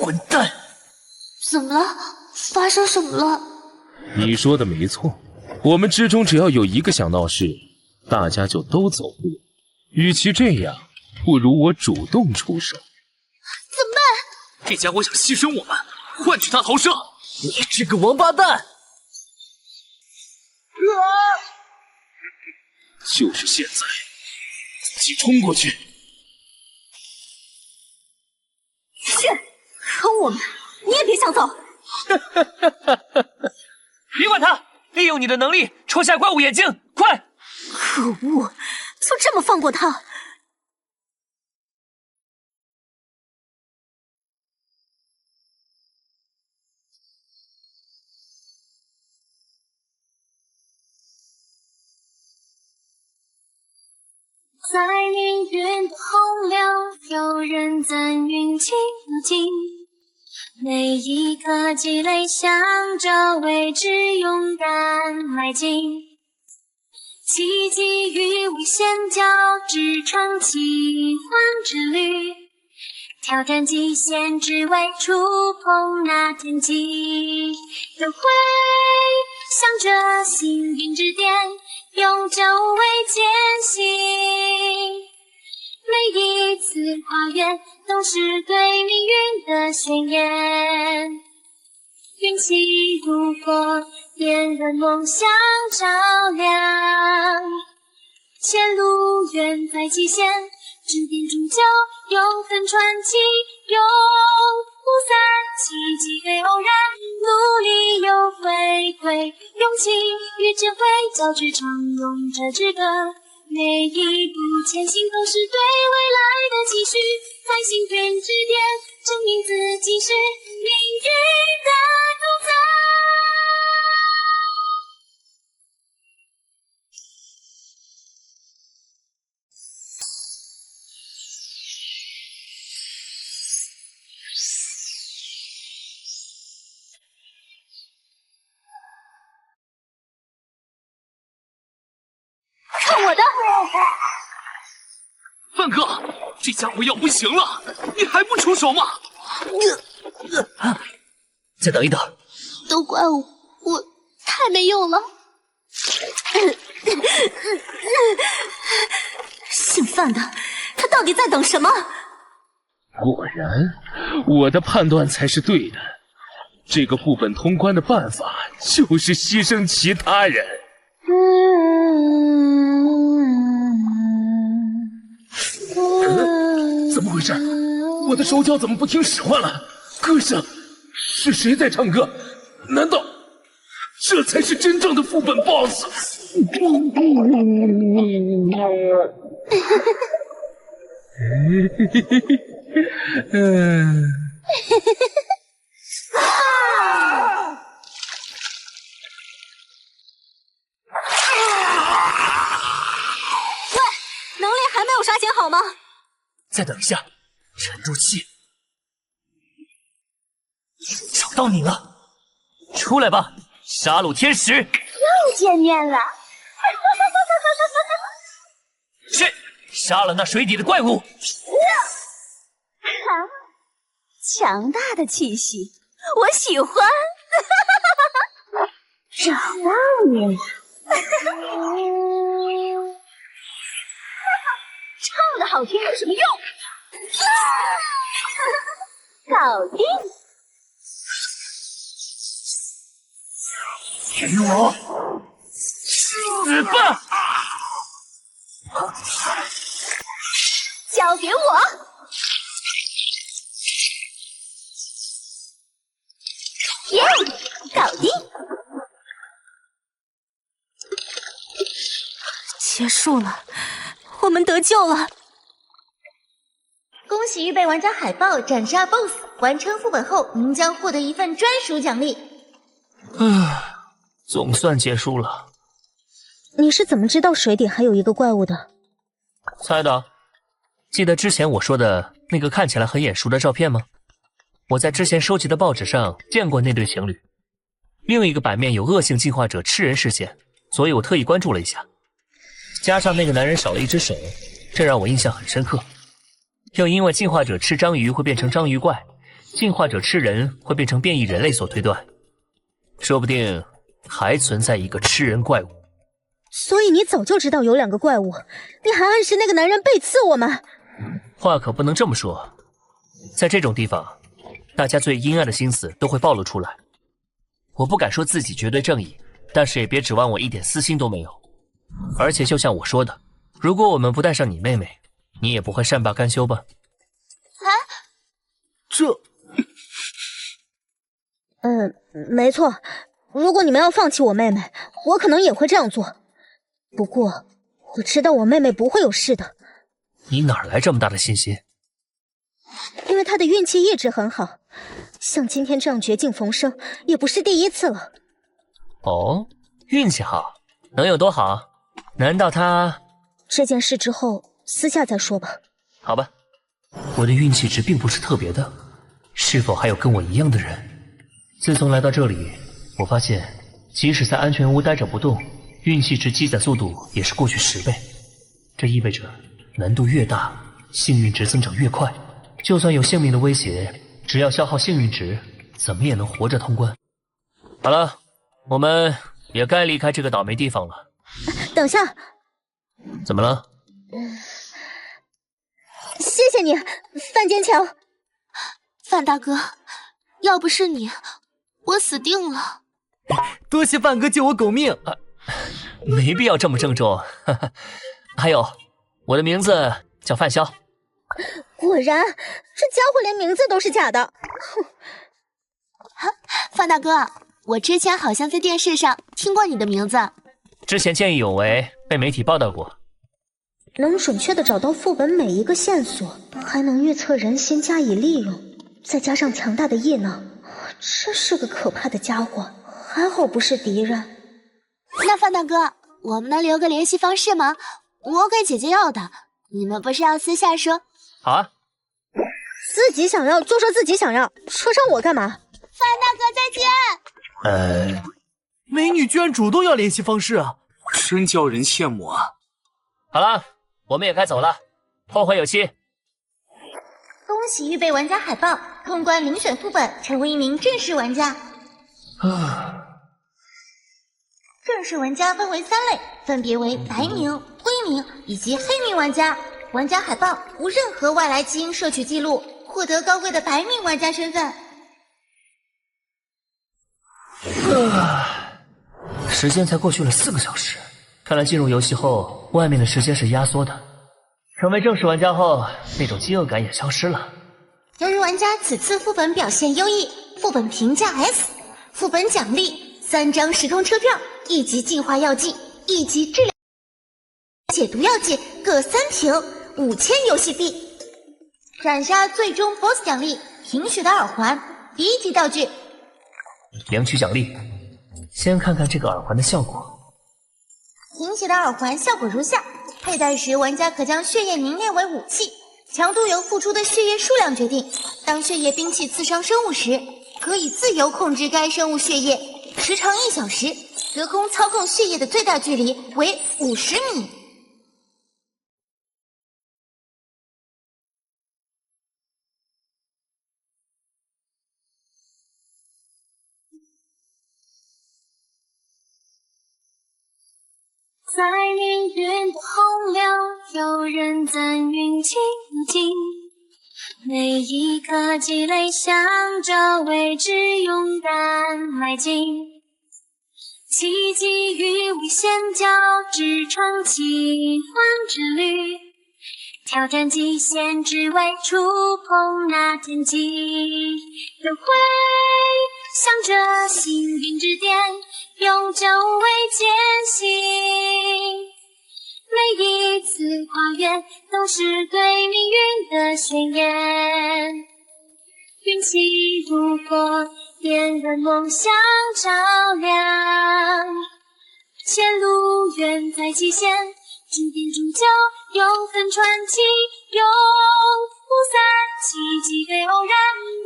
混蛋！怎么了？发生什么了？你说的没错，我们之中只要有一个想闹事，大家就都走不了。与其这样，不如我主动出手。怎么办？这家伙想牺牲我们，换取他投射。你这个王八蛋！就是现在，自己冲过去！是，坑我们，你也别想走！别管他，利用你的能力戳下怪物眼睛，快！可恶，就这么放过他？在命运的洪流，有人赞运气如镜，每一颗积累，向着未知勇敢迈进。奇迹与危险交织成奇幻之旅，挑战极限，只为触碰那天际。都会向着幸运之巅，永久为艰辛。每一次跨越，都是对命运的宣言。运气如火，点燃梦想照亮。前路远在极限，指点终究永恒传奇，永不散。奇迹非偶然，努力有回馈，勇气与智慧交织，唱咏着之歌。每一步前行都是对未来的期许，在幸运之巅证明自己是命运的主宰。看我的！范哥，这家伙要不行了，你还不出手吗？再等一等。都怪我太没用了。姓范的，他到底在等什么？果然，我的判断才是对的。这个副本通关的办法就是牺牲其他人。怎么回事？我的手脚怎么不听使唤了？歌声是谁在唱歌？难道这才是真正的副本 BOSS？ 喂，能力还没有刷新好吗？再等一下，沉住气。找到你了，出来吧，杀戮天使！又见面了。是，杀了那水底的怪物。强大的气息，我喜欢。找到你了。唱的好听有什么用？搞定！给我死吧！交给我。耶，搞定！结束了，我们得救了。恭喜预备玩家海豹斩杀 BOSS， 完成副本后，您将获得一份专属奖励。总算结束了。你是怎么知道水底还有一个怪物的？猜的。记得之前我说的那个看起来很眼熟的照片吗？我在之前收集的报纸上见过那对情侣。另一个版面有恶性进化者吃人事件，所以我特意关注了一下。加上那个男人少了一只手，这让我印象很深刻。又因为进化者吃章鱼会变成章鱼怪，进化者吃人会变成变异人类所推断，说不定还存在一个吃人怪物。所以你早就知道有2个怪物，你还暗示那个男人背刺我们？话可不能这么说，在这种地方，大家最阴暗的心思都会暴露出来。我不敢说自己绝对正义，但是也别指望我一点私心都没有。而且就像我说的，如果我们不带上你妹妹，你也不会善罢甘休吧？这……没错，如果你们要放弃我妹妹，我可能也会这样做。不过，我知道我妹妹不会有事的。你哪来这么大的信心？因为她的运气一直很好，像今天这样绝境逢生，也不是第一次了。哦，运气好，能有多好？难道她……这件事之后私下再说吧。好吧，我的运气值并不是特别的，是否还有跟我一样的人？自从来到这里，我发现即使在安全屋待着不动，运气值积攒速度也是过去10倍。这意味着难度越大，幸运值增长越快。就算有性命的威胁，只要消耗幸运值，怎么也能活着通关。好了，我们也该离开这个倒霉地方了。等下，怎么了？谢谢你，范坚强。范大哥，要不是你，我死定了。多谢范哥救我狗命啊！没必要这么郑重。还有，我的名字叫范潇。果然，这家伙连名字都是假的。范大哥，我之前好像在电视上听过你的名字。之前见义勇为，被媒体报道过。能准确地找到副本每一个线索，还能预测人心加以利用，再加上强大的异能，这是个可怕的家伙。还好不是敌人。那范大哥，我们能留个联系方式吗？我给姐姐要的。你们不是要私下说？好啊。自己想要就说自己想要，说上我干嘛？范大哥再见。美女居然主动要联系方式啊，真叫人羡慕啊！好了，我们也该走了，后会有期。恭喜预备玩家海报通关遴选副本，成为一名正式玩家。正式玩家分为3类，分别为白名、灰名以及黑名玩家。玩家海报无任何外来基因摄取记录，获得高贵的白名玩家身份。时间才过去了4个小时，看来进入游戏后，外面的时间是压缩的。成为正式玩家后，那种饥饿感也消失了。由于玩家此次副本表现优异，副本评价 S， 副本奖励3张时空车票、1级净化药剂、1级治疗解毒药剂各3瓶，5000游戏币。斩杀最终 BOSS 奖励平雪的耳环，第1级道具。领取奖励，先看看这个耳环的效果。平雪的耳环效果如下：佩戴时，玩家可将血液凝练为武器，强度由付出的血液数量决定。当血液兵器刺伤生物时，可以自由控制该生物血液，时长1小时，隔空操控血液的最大距离为50米。在命运的洪流，有人赞运气无尽，每一颗积累向着未知勇敢迈进，奇迹与危险交织成奇幻之旅，挑战极限只为触碰那天际，都会向着幸运之巅永久为艰辛，每一次跨越都是对命运的宣言。运气如火，点燃梦想照亮，前路远在极限，注定铸就永恒传奇，永不散。奇迹对偶然，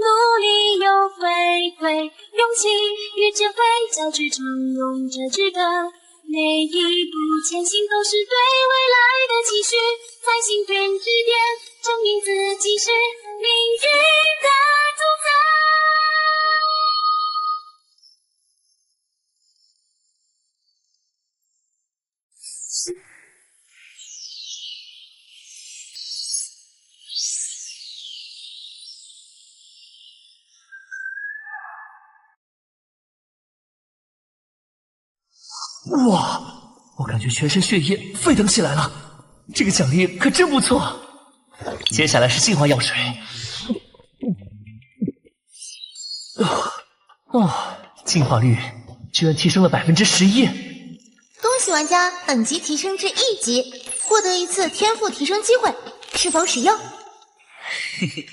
努力又回馈，勇气与智慧交织成勇者之歌。每一步前行都是对未来的期许，在幸运之巅证明自己是命运的主宰。哇，我感觉全身血液沸腾起来了，这个奖励可真不错。接下来是净化药水。净化率居然提升了11%。恭喜玩家等级提升至1级，获得一次天赋提升机会，是否使用？嘿嘿，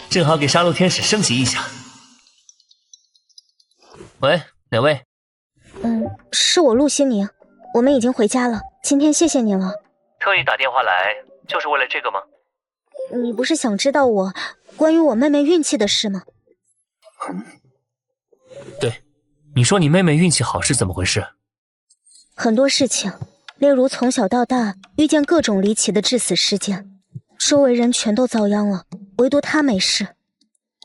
正好给杀戮天使升级一下。喂，哪位？是我陆西宁，我们已经回家了。今天谢谢你了。特意打电话来，就是为了这个吗？你不是想知道关于我妹妹运气的事吗？对，你说你妹妹运气好是怎么回事？很多事情，例如从小到大遇见各种离奇的致死事件，周围人全都遭殃了，唯独她没事。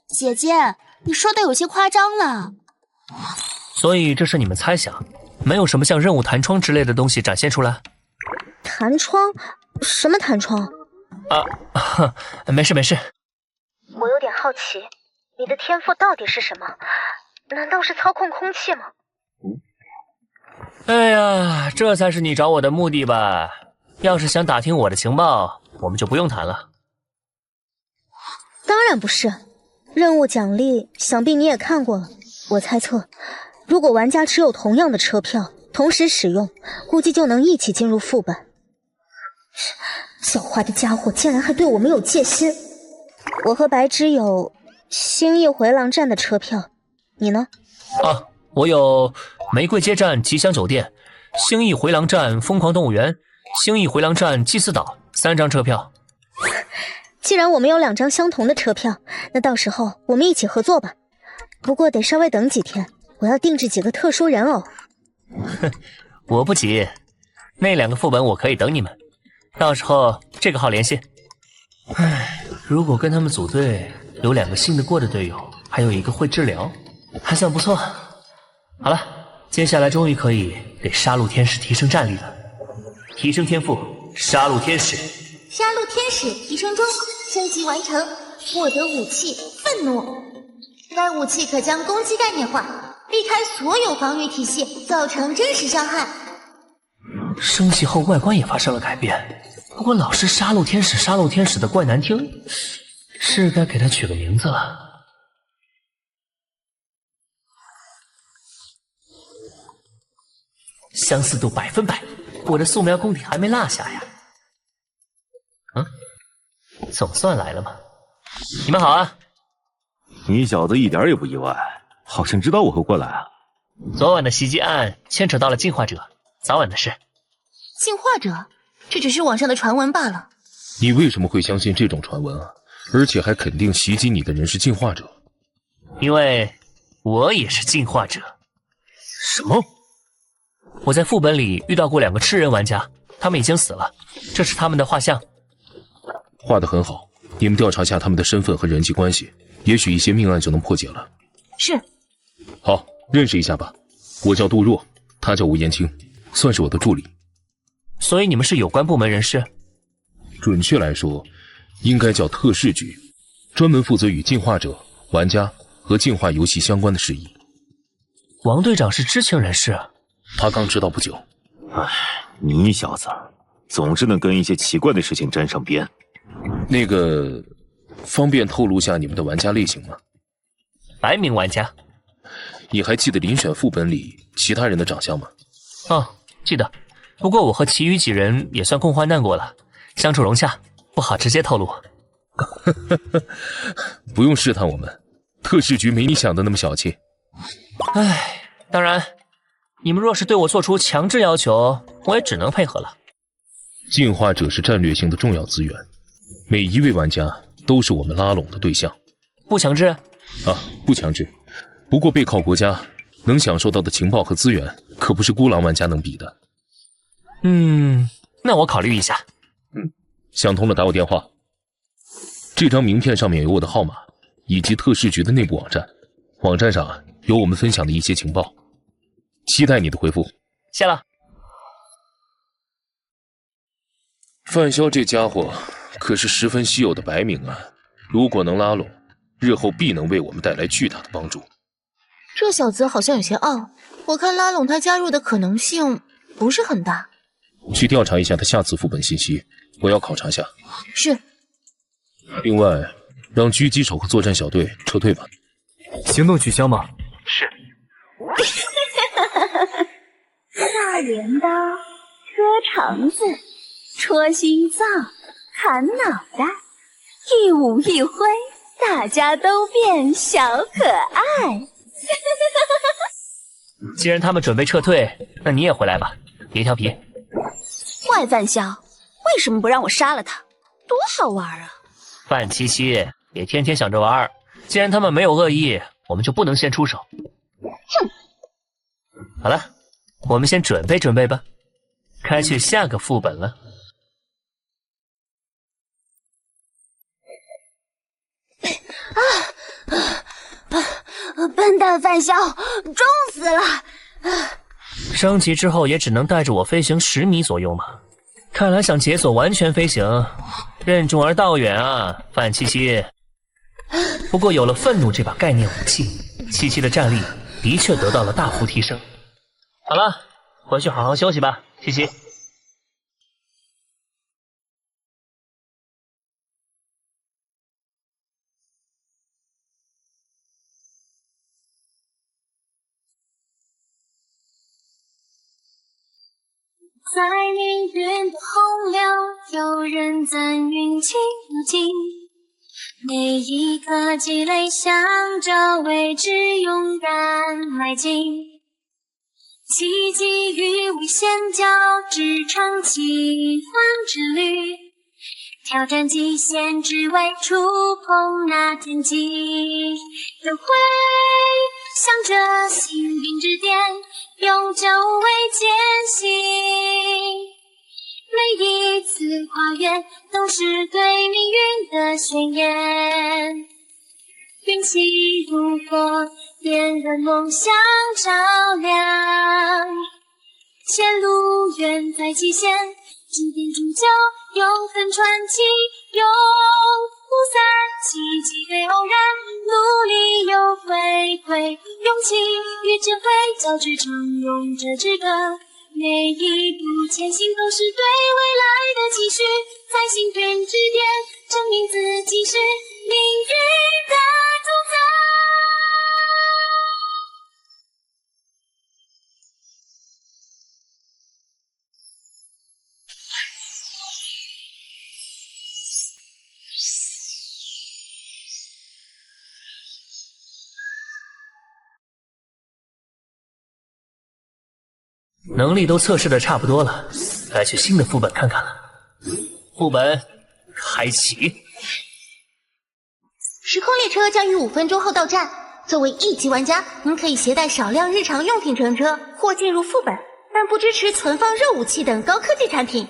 姐姐，你说的有些夸张了。所以这是你们猜想，没有什么像任务弹窗之类的东西展现出来？弹窗？什么弹窗？没事没事。我有点好奇，你的天赋到底是什么？难道是操控空气吗？哎呀，这才是你找我的目的吧？要是想打听我的情报，我们就不用谈了。当然不是，任务奖励想必你也看过了。我猜测，如果玩家持有同样的车票，同时使用，估计就能一起进入副本。狡猾的家伙竟然还对我们有戒心。我和白之有兴义回廊站的车票，你呢？我有玫瑰街站吉祥酒店、兴义回廊站疯狂动物园、兴义回廊站祭祀岛3张车票。既然我们有2张相同的车票，那到时候我们一起合作吧。不过得稍微等几天，我要定制几个特殊人偶。我不急，那2个副本我可以等你们，到时候这个号联系。如果跟他们组队，有2个信得过的队友，还有1个会治疗，还算不错。好了，接下来终于可以给杀戮天使提升战力了。提升天赋，杀戮天使。杀戮天使提升中，升级完成，获得武器愤怒。该武器可将攻击概念化，避开所有防御体系，造成真实伤害。升级后外观也发生了改变，不过老是杀戮天使杀戮天使的怪难听，是该给他取个名字了。相似度100%，我的素描功底还没落下呀。总算来了吗？你们好啊。你小子一点也不意外，好像知道我会过来啊。昨晚的袭击案牵扯到了进化者，早晚的事。进化者？这只是网上的传闻罢了。你为什么会相信这种传闻啊？而且还肯定袭击你的人是进化者？因为我也是进化者。什么？我在副本里遇到过2个吃人玩家，他们已经死了，这是他们的画像。画得很好，你们调查下他们的身份和人际关系，也许一些命案就能破解了。是。好，认识一下吧，我叫杜若，他叫吴延青，算是我的助理。所以你们是有关部门人士？准确来说，应该叫特事局，专门负责与进化者、玩家和进化游戏相关的事宜。王队长是知情人士？他刚知道不久。你小子总是能跟一些奇怪的事情沾上边。那个，方便透露下你们的玩家类型吗？白名玩家。你还记得遴选副本里其他人的长相吗？记得。不过我和其余几人也算共患难过了，相处融洽，不好直接透露。不用试探我们，特事局没你想的那么小气。当然，你们若是对我做出强制要求，我也只能配合了。进化者是战略性的重要资源，每一位玩家都是我们拉拢的对象。不强制？不强制。不过背靠国家，能享受到的情报和资源，可不是孤狼玩家能比的。那我考虑一下。想通了打我电话。这张名片上面有我的号码，以及特事局的内部网站，网站上有我们分享的一些情报。期待你的回复。谢了。范萧这家伙可是十分稀有的白名啊，如果能拉拢，日后必能为我们带来巨大的帮助。这小子好像有些傲，我看拉拢他加入的可能性不是很大。去调查一下他下次副本信息，我要考察下。是。另外，让狙击手和作战小队撤退吧。行动取消吗？是。大镰刀，割肠子，戳心脏，砍脑袋，一舞一挥，大家都变小可爱。既然他们准备撤退，那你也回来吧，别调皮。坏范萧，为什么不让我杀了他？多好玩啊！范七七，别天天想着玩。既然他们没有恶意，我们就不能先出手。哼！好了，我们先准备准备吧，开去下个副本了。笨蛋范萧，重死了！升级之后也只能带着我飞行10米左右嘛。看来想解锁完全飞行，任重而道远啊，范七七。不过有了愤怒这把概念武器，七七的战力的确得到了大幅提升。好了，回去好好休息吧，七七。在命运的洪流，有人赞运气如镜，每一颗积累，向着未知勇敢迈进。奇迹与危险交织成奇幻之旅，挑战极限，只为触碰那天际。都会向着幸运之巅，永久为艰辛。每一次跨越，都是对命运的宣言。运气如火，点燃梦想照亮。前路远在极限，指点铸就永恒传奇，永不散。奇迹非偶然，努力有回馈，勇气与智慧交织成勇者之歌。每一步前行都是对未来的期许，在幸运之巅证明自己是命运的主宰。能力都测试的差不多了，该去新的副本看看了。副本开启。时空列车将于5分钟后到站。作为1级玩家，您可以携带少量日常用品乘车或进入副本，但不支持存放热武器等高科技产品。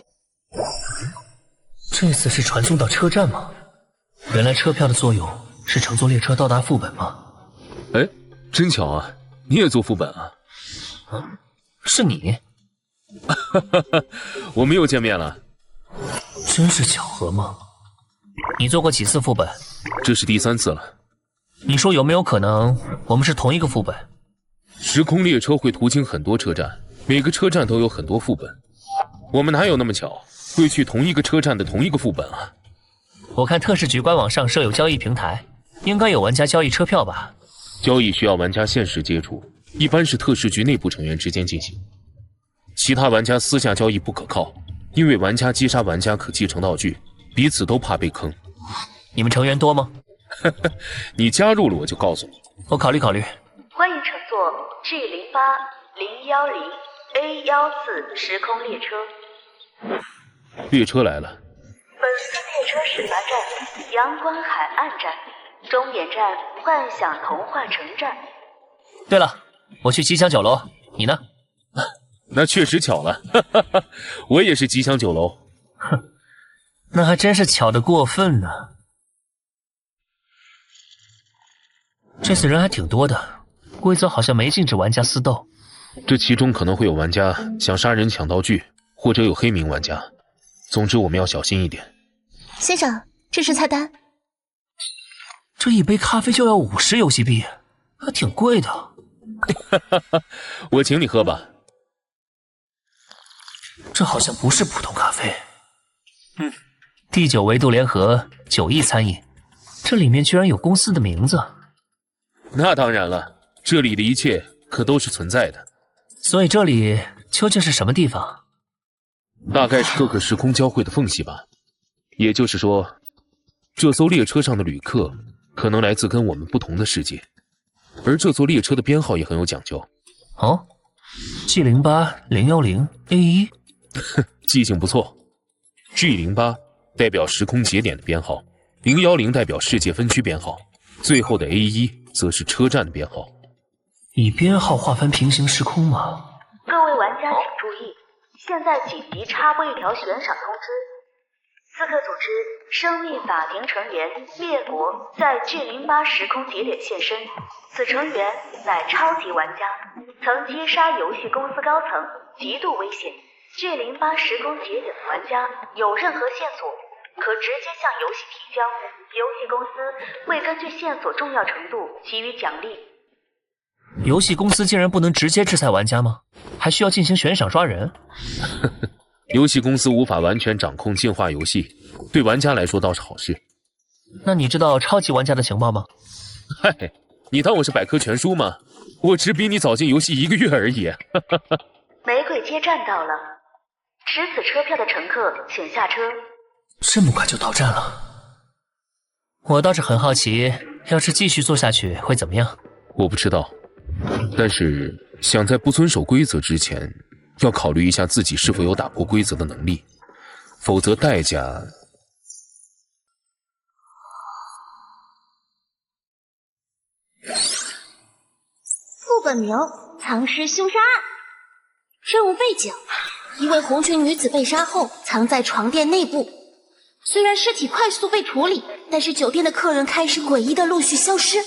这次是传送到车站吗？原来车票的作用是乘坐列车到达副本吗？哎，真巧啊，你也做副本啊？啊，是你？我们又见面了。真是巧合吗？你做过几次副本？这是第3次了。你说有没有可能我们是同一个副本？时空列车会途经很多车站，每个车站都有很多副本。我们哪有那么巧会去同一个车站的同一个副本啊？我看特市局官网上设有交易平台，应该有玩家交易车票吧？交易需要玩家现实接触，一般是特市局内部成员之间进行。其他玩家私下交易不可靠，因为玩家击杀玩家可继承道具，彼此都怕被坑。你们成员多吗？你加入了我就告诉你。我考虑考虑。欢迎乘坐 G08010A14 时空列车。列车来了。本次列车始发站阳光海岸站，终点站幻想童话城站。对了，我去吉祥酒楼，你呢？那确实巧了，我也是吉祥酒楼。哼，那还真是巧得过分呢。这次人还挺多的，规则好像没禁止玩家私斗。这其中可能会有玩家想杀人抢道具，或者有黑名玩家。总之我们要小心一点。先生，这是菜单。这一杯咖啡就要50游戏币，还挺贵的。我请你喝吧。这好像不是普通咖啡。第9维度联合9亿餐饮，这里面居然有公司的名字。那当然了，这里的一切可都是存在的。所以这里究竟是什么地方？大概是各个时空交汇的缝隙吧。也就是说，这艘列车上的旅客可能来自跟我们不同的世界，而这座列车的编号也很有讲究。哦 ，G08 010 A1，记性不错。G08 代表时空节点的编号，010代表世界分区编号，最后的 A1 则是车站的编号。以编号划分平行时空吗？各位玩家请注意，现在紧急插播一条悬赏通知。刺客组织生命法庭成员列国在 G08 时空节点现身，此成员乃超级玩家，曾击杀游戏公司高层，极度危险。G08 时空节点的玩家有任何线索，可直接向游戏提交，游戏公司会根据线索重要程度给予奖励。游戏公司竟然不能直接制裁玩家吗？还需要进行悬赏抓人？游戏公司无法完全掌控进化游戏，对玩家来说倒是好事。那你知道超级玩家的情报吗？嗨，你当我是百科全书吗？我只比你早进游戏1个月而已。玫瑰街站到了，持此车票的乘客请下车。这么快就到站了？我倒是很好奇，要是继续做下去会怎么样？我不知道，但是想在不遵守规则之前，要考虑一下自己是否有打破规则的能力，否则代价……副本名：藏尸凶杀案。任务背景：一位红裙女子被杀后藏在床垫内部。虽然尸体快速被处理，但是酒店的客人开始诡异的陆续消失，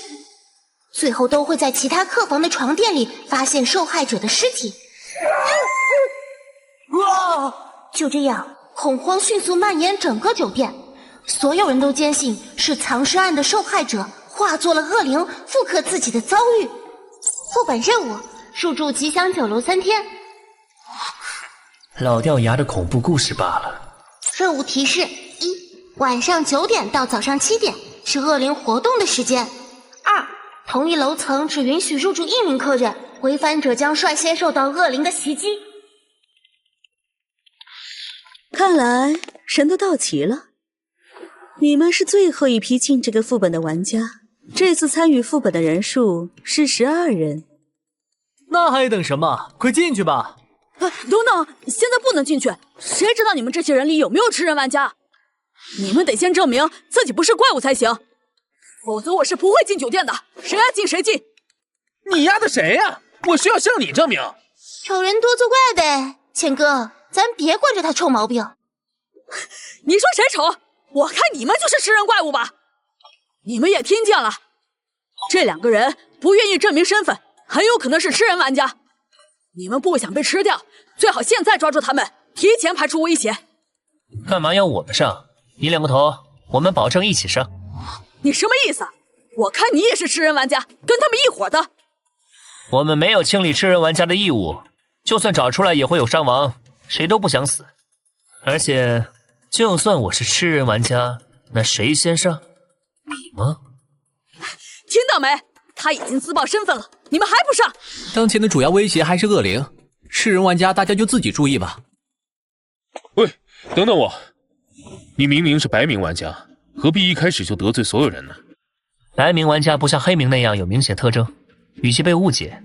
最后都会在其他客房的床垫里发现受害者的尸体。就这样，恐慌迅速蔓延整个酒店，所有人都坚信是藏尸案的受害者化作了恶灵，复刻自己的遭遇。副本任务：入住吉祥酒楼3天。老掉牙的恐怖故事罢了。任务提示： 1. 晚上9点到早上7点是恶灵活动的时间。2. 同一楼层只允许入住1名客人，违反者将率先受到恶灵的袭击。看来人都到齐了，你们是最后一批进这个副本的玩家。这次参与副本的人数是12人。那还等什么？快进去吧！等等，现在不能进去，谁知道你们这些人里有没有吃人玩家？你们得先证明自己不是怪物才行，否则我是不会进酒店的，谁爱进谁进。你丫的谁呀？我需要向你证明。丑人多作怪呗，谦哥，咱别惯着他臭毛病。你说谁丑？我看你们就是吃人怪物吧。你们也听见了，这2个人不愿意证明身份，很有可能是吃人玩家。你们不想被吃掉，最好现在抓住他们，提前排除危险。干嘛要我们上？你2个头，我们保证一起上。你什么意思？我看你也是吃人玩家，跟他们一伙的。我们没有清理吃人玩家的义务，就算找出来也会有伤亡，谁都不想死。而且，就算我是吃人玩家，那谁先上？你吗？听到没？他已经自曝身份了，你们还不上？当前的主要威胁还是恶灵，吃人玩家大家就自己注意吧。喂，等等我，你明明是白名玩家，何必一开始就得罪所有人呢？白名玩家不像黑名那样有明显特征，与其被误解，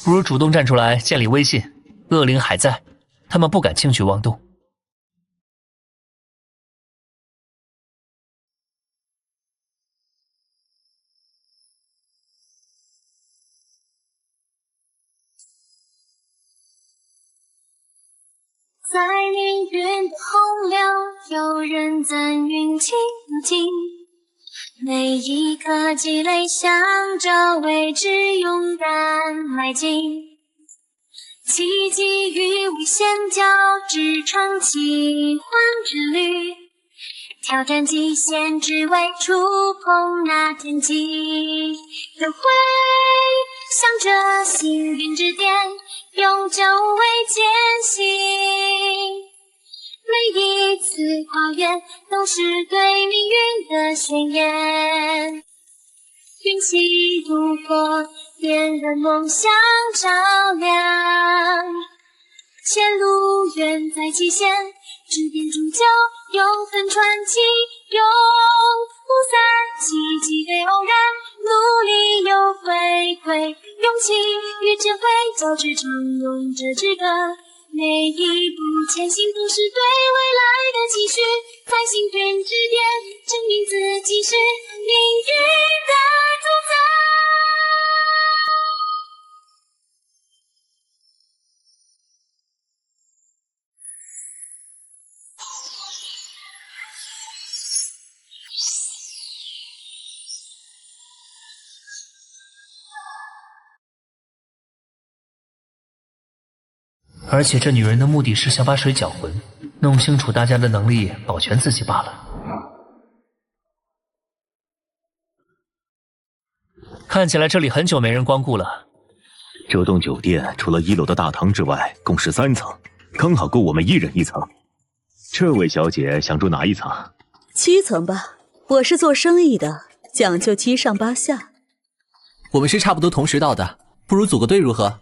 不如主动站出来建立威信。恶灵还在，他们不敢轻举妄动。在命运的洪流，有人赞运气如镜，每一颗积累，向着未知勇敢迈进。奇迹与危险交织成奇幻之旅，挑战极限只为触碰那天际，都会向着幸运之点永久为艰辛。每一次跨越都是对命运的宣言，运气如火，点燃梦想照亮。前路远在极限，指点铸就永恒传奇，永不散。奇迹非偶然，努力有回馈，勇气与智慧交织成勇者之歌。每一步前行都是对未来的期许，在幸运之点证明自己是命运的主宰。而且这女人的目的是想把水搅浑，弄清楚大家的能力，保全自己罢了。看起来这里很久没人光顾了。这栋酒店除了1楼的大堂之外，共13层，刚好够我们1人1层。这位小姐想住哪一层？7层吧，我是做生意的，讲究7上8下。我们是差不多同时到的，不如组个队如何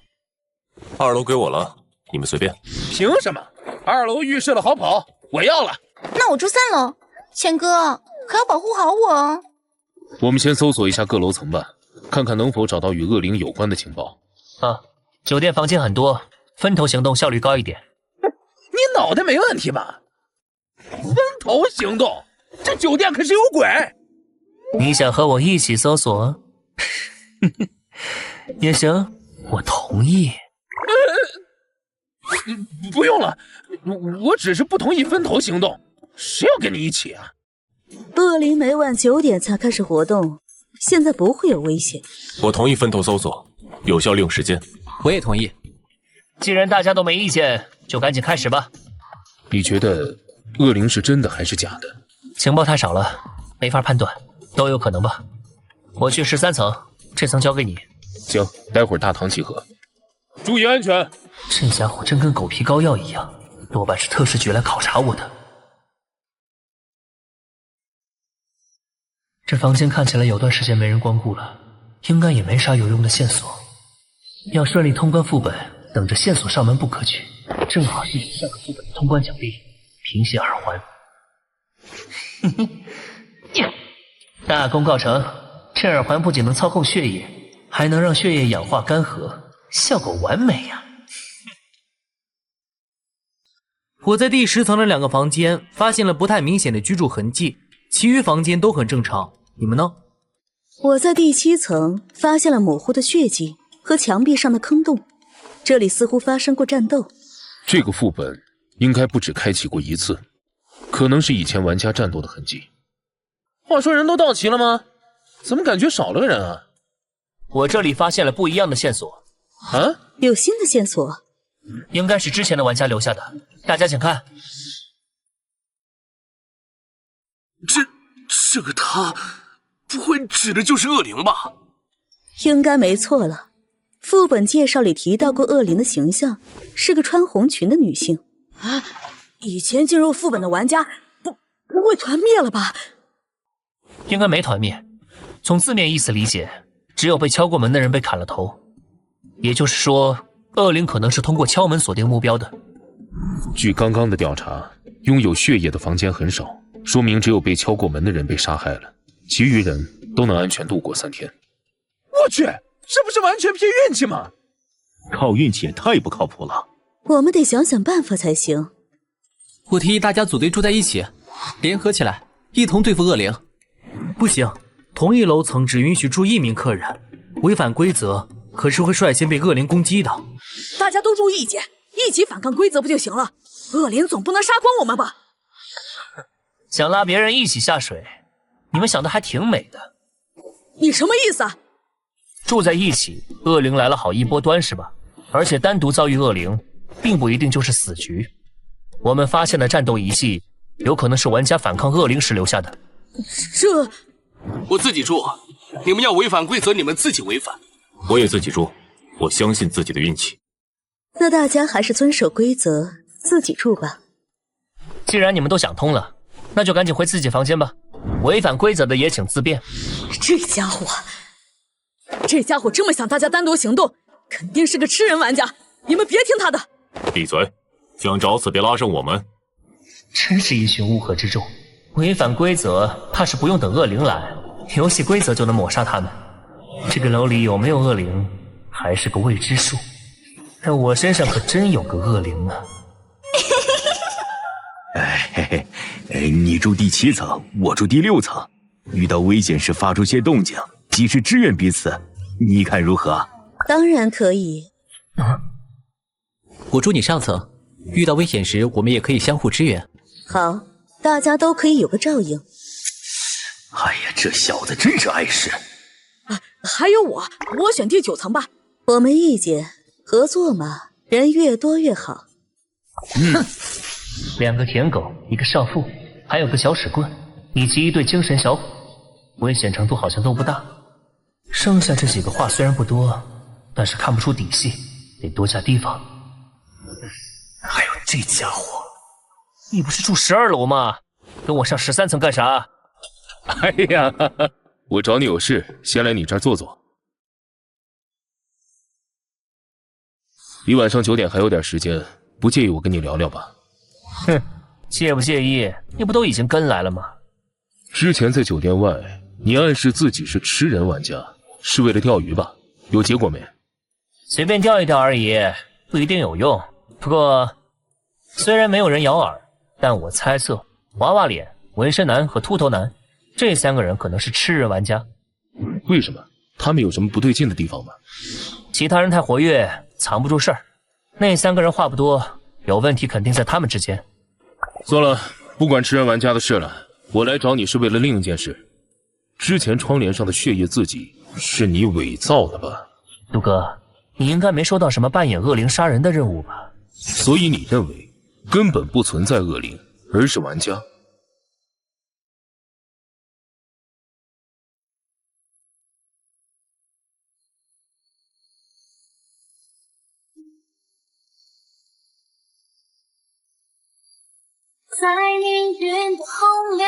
？2楼给我了，你们随便。凭什么？2楼预设的好跑，我要了。那我住3楼，钱哥可要保护好我哦。我们先搜索一下各楼层吧，看看能否找到与恶灵有关的情报。啊，酒店房间很多，分头行动效率高一点。你脑袋没问题吧？分头行动，这酒店可是有鬼。你想和我一起搜索？也行，我同意。不用了，我只是不同意分头行动，谁要跟你一起啊？恶灵每晚9点才开始活动，现在不会有危险。我同意分头搜索，有效利用时间。我也同意。既然大家都没意见，就赶紧开始吧。你觉得恶灵是真的还是假的？情报太少了，没法判断，都有可能吧。我去13层，这层交给你。行，待会儿大堂集合，注意安全。这家伙真跟狗皮膏药一样，多半是特使局来考察我的。这房间看起来有段时间没人光顾了，应该也没啥有用的线索。要顺利通关副本，等着线索上门不可取，正好是以下个副本的通关奖励——平息耳环。大功告成，这耳环不仅能操控血液，还能让血液氧化干涸，效果完美呀！我在第10层的2个房间发现了不太明显的居住痕迹，其余房间都很正常。你们呢？我在第7层发现了模糊的血迹和墙壁上的坑洞，这里似乎发生过战斗。这个副本应该不止开启过1次，可能是以前玩家战斗的痕迹。话说人都到齐了吗？怎么感觉少了个人啊？我这里发现了不一样的线索。啊？有新的线索？应该是之前的玩家留下的，大家请看。这个他不会指的就是恶灵吧？应该没错了。副本介绍里提到过恶灵的形象，是个穿红裙的女性。啊，以前进入副本的玩家不会团灭了吧？应该没团灭。从字面意思理解，只有被敲过门的人被砍了头。也就是说，恶灵可能是通过敲门锁定目标的。据刚刚的调查，拥有血液的房间很少，说明只有被敲过门的人被杀害了，其余人都能安全度过3天。我去，这不是完全凭运气吗？靠运气也太不靠谱了。我们得想想办法才行。我提议大家组队住在一起，联合起来，一同对付恶灵。不行，同一楼层只允许住1名客人，违反规则可是会率先被恶灵攻击的。大家都注意一点，一起反抗规则不就行了？恶灵总不能杀光我们吧？想拉别人一起下水，你们想的还挺美的。你什么意思啊？住在一起，恶灵来了好一波端是吧？而且单独遭遇恶灵，并不一定就是死局。我们发现的战斗遗迹，有可能是玩家反抗恶灵时留下的。这，我自己住，你们要违反规则，你们自己违反。我也自己住，我相信自己的运气。那大家还是遵守规则，自己住吧。既然你们都想通了，那就赶紧回自己房间吧。违反规则的也请自便。这家伙这么想大家单独行动，肯定是个吃人玩家，你们别听他的。闭嘴，想找死别拉上我们。真是一群乌合之众，违反规则怕是不用等恶灵来，游戏规则就能抹杀他们。这个楼里有没有恶灵还是个未知数，但我身上可真有个恶灵呢。你住第7层，我住第6层，遇到危险时发出些动静，及时支援彼此，你看如何？当然可以。我住你上层，遇到危险时我们也可以相互支援。好，大家都可以有个照应。哎呀，这小子真是碍事。还有我选第9层吧。我没意见，合作嘛，人越多越好。2个舔狗，一个少妇，还有个小屎棍，以及一对精神小伙，危险程度好像都不大。剩下这几个话虽然不多，但是看不出底细，得多加提防。还有这家伙，你不是住12楼吗？跟我上13层干啥？哎呀，我找你有事，先来你这儿坐坐。离晚上9点还有点时间，不介意我跟你聊聊吧？哼，介不介意？你不都已经跟来了吗？之前在酒店外，你暗示自己是吃人玩家，是为了钓鱼吧？有结果没？随便钓一钓而已，不一定有用。不过，虽然没有人咬饵，但我猜测娃娃脸、纹身男和秃头男这3个人可能是吃人玩家。为什么？他们有什么不对劲的地方吗？其他人太活跃，藏不住事儿。那3个人话不多，有问题肯定在他们之间。算了，不管吃人玩家的事了，我来找你是为了另一件事。之前窗帘上的血液字迹是你伪造的吧？杜哥，你应该没收到什么扮演恶灵杀人的任务吧？所以你认为根本不存在恶灵，而是玩家？在命运的洪流，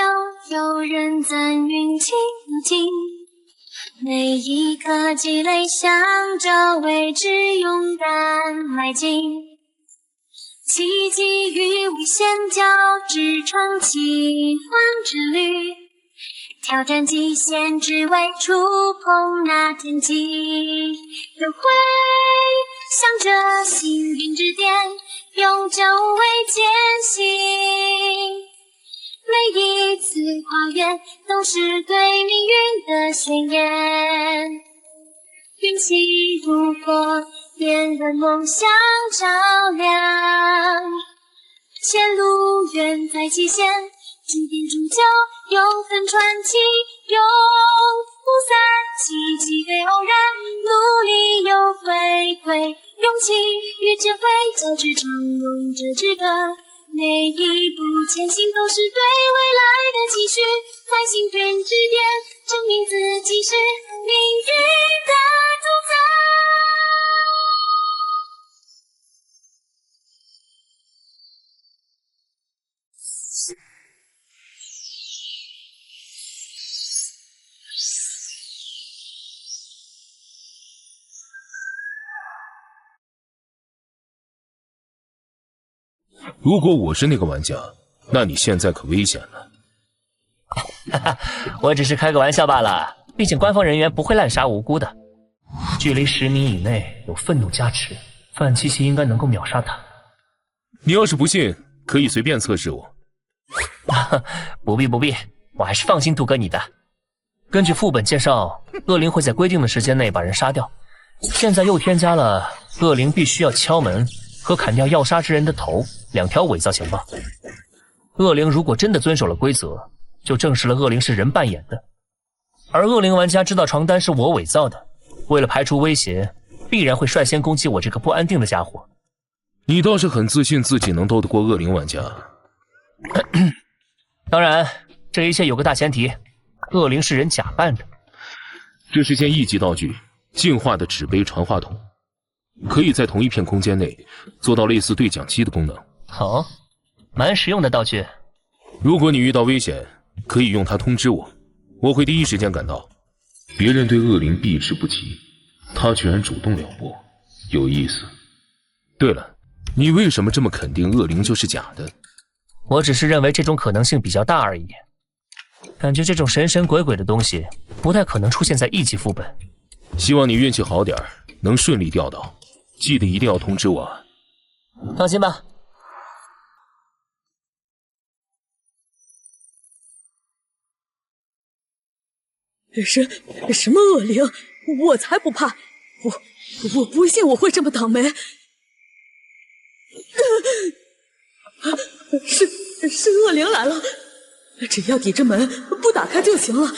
有人赞运气如镜，每一颗积累，向着未知勇敢迈进。奇迹与危险交织成奇幻之旅，挑战极限，只为触碰那天际。都会向着幸运之点，永久为艰辛。每一次跨越，都是对命运的宣言。运气如火，点燃梦想照亮。前路远在极限，注定铸就永恒传奇，永不散。奇迹非偶然，努力有回馈，勇气与智慧交织成勇者之歌。每一步前行都是对未来的期许，在幸运之点证明自己是命运的主宰。如果我是那个玩家，那你现在可危险了。哈哈，我只是开个玩笑罢了，毕竟官方人员不会滥杀无辜的。距离10米以内有愤怒加持，范七七应该能够秒杀他。你要是不信，可以随便测试我。不必，我还是放心杜哥你的。根据副本介绍，恶灵会在规定的时间内把人杀掉，现在又添加了恶灵必须要敲门和砍掉要杀之人的头2条伪造情报。恶灵如果真的遵守了规则，就证实了恶灵是人扮演的。而恶灵玩家知道床单是我伪造的，为了排除威胁，必然会率先攻击我这个不安定的家伙。你倒是很自信自己能斗得过恶灵玩家。当然，这一切有个大前提，恶灵是人假扮的。这是件1级道具，进化的纸杯传话筒，可以在同一片空间内做到类似对讲机的功能。好，蛮实用的道具。如果你遇到危险，可以用它通知我，我会第一时间赶到。别人对恶灵避之不及，他居然主动撩拨，有意思。对了，你为什么这么肯定恶灵就是假的？我只是认为这种可能性比较大而已。感觉这种神神鬼鬼的东西不太可能出现在1级副本。希望你运气好点，能顺利钓到。记得一定要通知我啊。放心吧。什么恶灵？我才不怕！我不信我会这么倒霉。是恶灵来了，只要抵着门不打开就行了。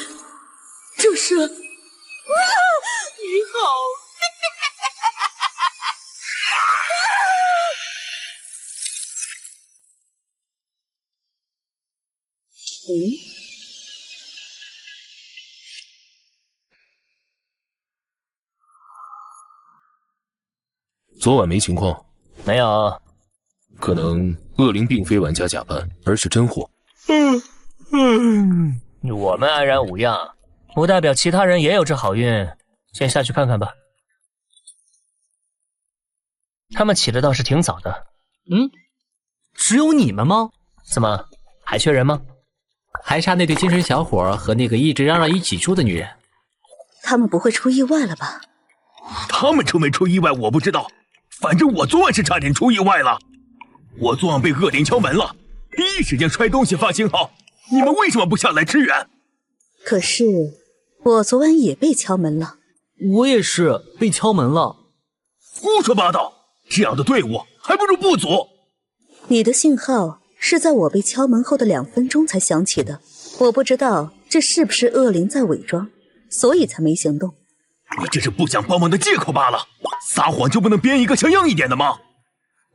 这是你好。昨晚没情况？没有。可能恶灵并非玩家假扮，而是真货。我们安然无恙，不代表其他人也有这好运。先下去看看吧。他们起的倒是挺早的。只有你们吗？怎么还缺人吗？还差那对精神小伙和那个一直嚷嚷一起住的女人。他们不会出意外了吧？他们出没出意外我不知道，反正我昨晚是差点出意外了。我昨晚被恶灵敲门了，第一时间摔东西发信号，你们为什么不下来支援？可是我昨晚也被敲门了。我也是被敲门了。胡说八道，这样的队伍还不如不组。你的信号是在我被敲门后的2分钟才响起的，我不知道这是不是恶灵在伪装，所以才没行动。你这是不想帮忙的借口罢了，撒谎就不能编一个像样一点的吗？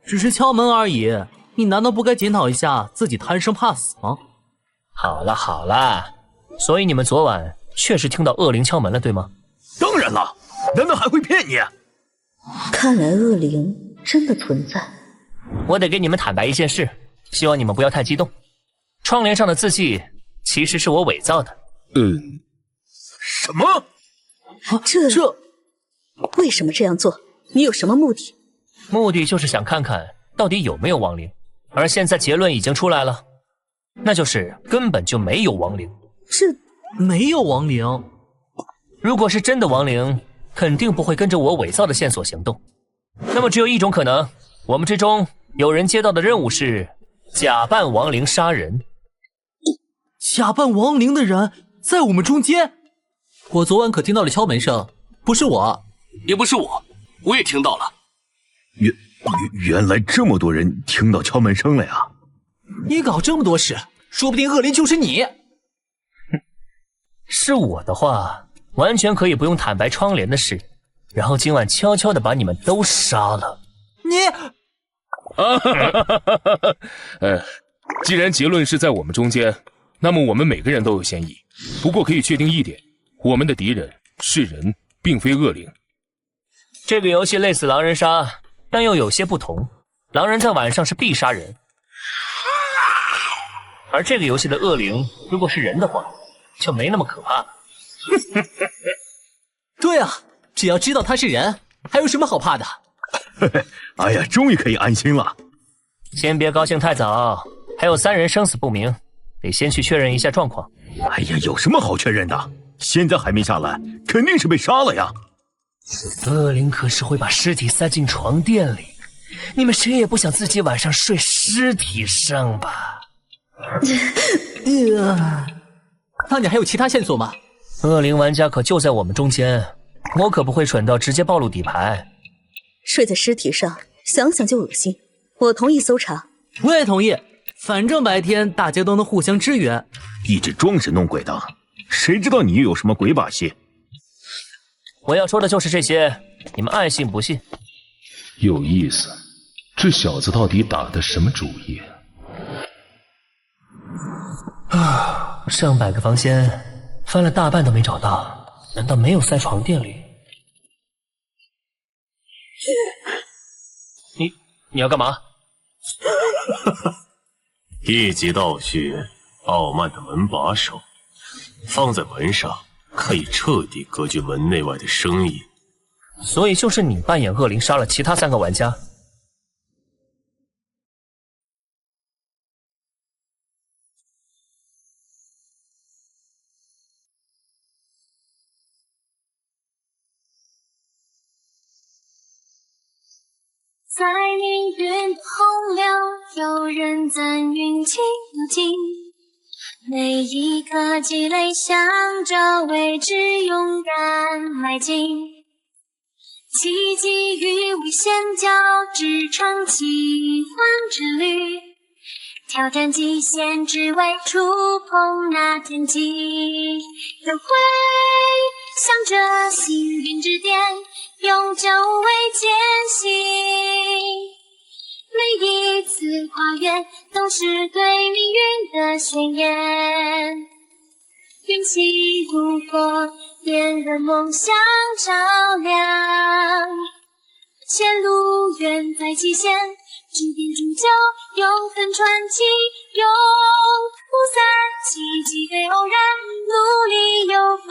只是敲门而已，你难道不该检讨一下自己贪生怕死吗？好了好了，所以你们昨晚确实听到恶灵敲门了，对吗？当然了，难道还会骗你？看来恶灵真的存在。我得给你们坦白一件事，希望你们不要太激动。窗帘上的字迹其实是我伪造的。什么？这为什么这样做？你有什么目的？目的就是想看看到底有没有亡灵，而现在结论已经出来了，那就是根本就没有亡灵。这没有亡灵？如果是真的亡灵，肯定不会跟着我伪造的线索行动。那么只有一种可能，我们之中有人接到的任务是假扮亡灵杀人。假扮亡灵的人在我们中间？我昨晚可听到了敲门声，不是我，也不是我，我也听到了。原来这么多人听到敲门声了呀！你搞这么多事，说不定恶灵就是你。是我的话，完全可以不用坦白窗帘的事，然后今晚悄悄地把你们都杀了。既然结论是在我们中间，那么我们每个人都有嫌疑。不过可以确定一点，我们的敌人是人，并非恶灵。这个游戏类似狼人杀，但又有些不同。狼人在晚上是必杀人，而这个游戏的恶灵如果是人的话，就没那么可怕了。对啊，只要知道他是人，还有什么好怕的？哎呀，终于可以安心了。先别高兴太早，还有3人生死不明，得先去确认一下状况。哎呀，有什么好确认的？现在还没下来，肯定是被杀了呀。恶灵可是会把尸体塞进床垫里，你们谁也不想自己晚上睡尸体上吧？那你还有其他线索吗？恶灵玩家可就在我们中间，我可不会蠢到直接暴露底牌。睡在尸体上，想想就恶心。我同意搜查。我也同意，反正白天大家都能互相支援。一直装神弄鬼的，谁知道你又有什么鬼把戏？我要说的就是这些，你们爱信不信。有意思，这小子到底打的什么主意？啊，上百个房间翻了大半都没找到，难道没有塞床垫里？你要干嘛？一级道具，傲慢的门把手，放在门上可以彻底隔绝门内外的声音。所以就是你扮演恶灵杀了其他3个玩家。在命运的洪流，有人赞运气有劲，每一颗积累向着未知勇敢迈进，奇迹与危险交织成奇幻之旅，挑战极限只为触碰那天际，都会向着幸运之巅永久为艰辛，每一次跨越都是对命运的宣言，运气如火点燃梦想照亮，前路远在极限，指点铸就永恒传奇，永不散，奇迹对偶然，努力有回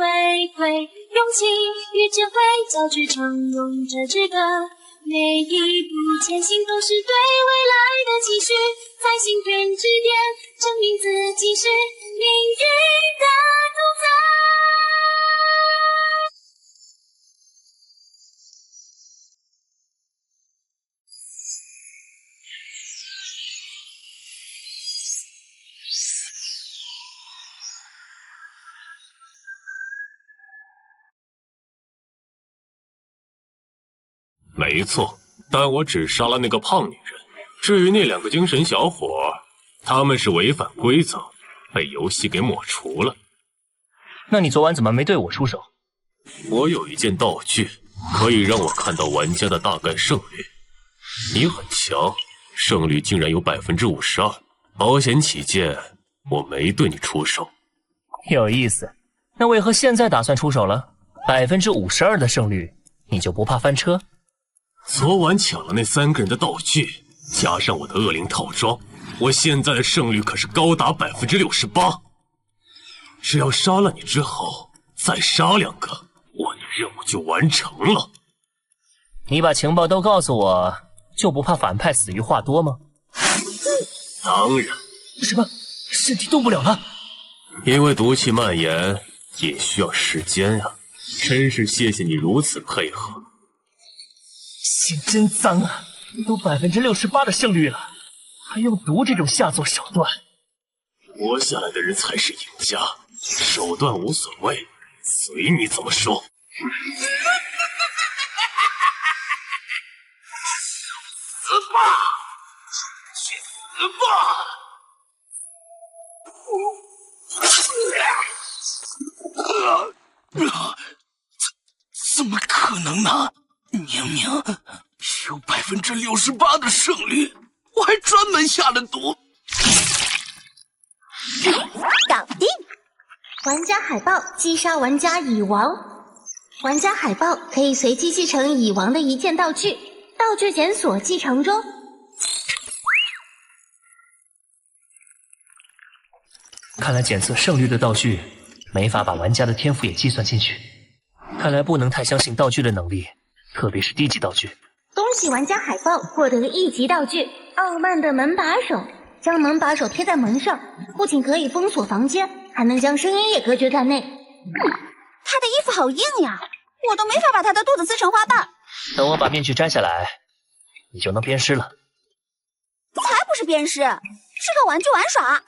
馈，勇气与智慧交织成勇者之歌，每一步前行都是对未来的期许，在幸运之巅证明自己是命运的主宰。没错，但我只杀了那个胖女人。至于那2个精神小伙，他们是违反规则，被游戏给抹除了。那你昨晚怎么没对我出手？我有一件道具，可以让我看到玩家的大概胜率。你很强，胜率竟然有52%。保险起见，我没对你出手。有意思，那为何现在打算出手了？52%的胜率，你就不怕翻车？昨晚抢了那3个人的道具，加上我的恶灵套装，我现在的胜率可是高达68%。只要杀了你之后，再杀2个，我的任务就完成了。你把情报都告诉我，就不怕反派死于话多吗？当然。什么？身体动不了了？因为毒气蔓延也需要时间啊。真是谢谢你如此配合。心真脏啊！都68%的胜率了，还用毒这种下作手段？活下来的人才是赢家，手段无所谓，随你怎么说。死吧！去死吧！怎么可能呢？明明有68%的胜率，我还专门下了毒。搞定！玩家海报击杀玩家蚁王。玩家海报可以随机继承蚁王的一件道具，道具检索继承中。看来检测胜率的道具没法把玩家的天赋也计算进去，看来不能太相信道具的能力，特别是低级道具。恭喜玩家海豹获得1级道具傲慢的门把手，将门把手贴在门上，不仅可以封锁房间，还能将声音也隔绝在内。他的衣服好硬呀，我都没法把他的肚子撕成花瓣。等我把面具摘下来，你就能鞭尸了。才不是鞭尸，是个玩具玩耍。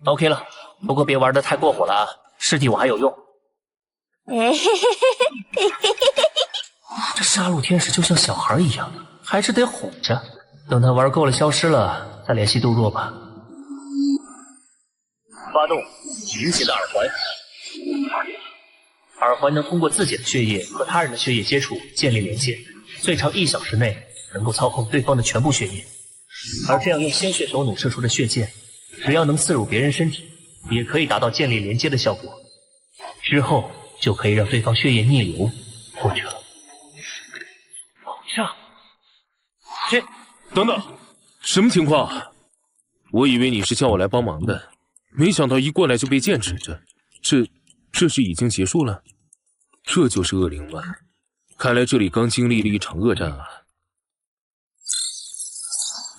OK 了，不过别玩得太过火了啊，尸体我还有用。这杀戮天使就像小孩一样，还是得哄着，等他玩够了消失了，再联系杜若吧。发动极限的耳环，耳环能通过自己的血液和他人的血液接触建立连接，最长1小时内能够操控对方的全部血液。而这样用鲜血手弩射出的血箭，只要能刺入别人身体，也可以达到建立连接的效果。之后就可以让对方血液逆流，或者爆炸。等等，什么情况？我以为你是叫我来帮忙的，没想到一过来就被剑指着。这是已经结束了？这就是恶灵湾，看来这里刚经历了一场恶战啊！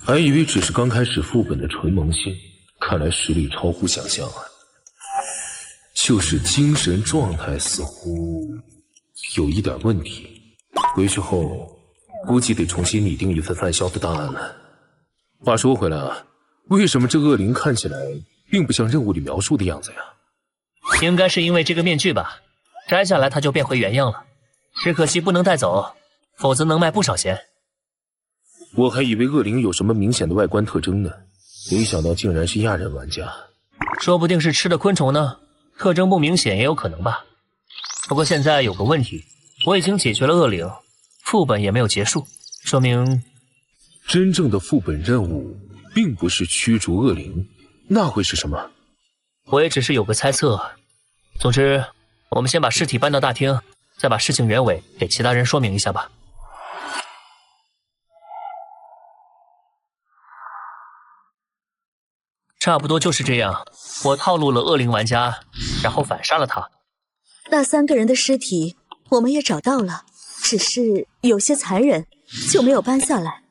还以为只是刚开始副本的纯萌新，看来实力超乎想象啊！就是精神状态似乎有一点问题，回去后估计得重新拟定一份饭销的档案了。话说回来啊，为什么这恶灵看起来并不像任务里描述的样子呀？应该是因为这个面具吧，摘下来它就变回原样了。只可惜不能带走，否则能卖不少钱。我还以为恶灵有什么明显的外观特征呢，没想到竟然是亚人玩家。说不定是吃的昆虫呢，特征不明显也有可能吧。不过现在有个问题，我已经解决了恶灵，副本也没有结束，说明真正的副本任务并不是驱逐恶灵，那会是什么？我也只是有个猜测。总之，我们先把尸体搬到大厅，再把事情原委给其他人说明一下吧。差不多就是这样，我套路了恶灵玩家，然后反杀了他。那3个人的尸体我们也找到了，只是有些残忍，就没有搬下来。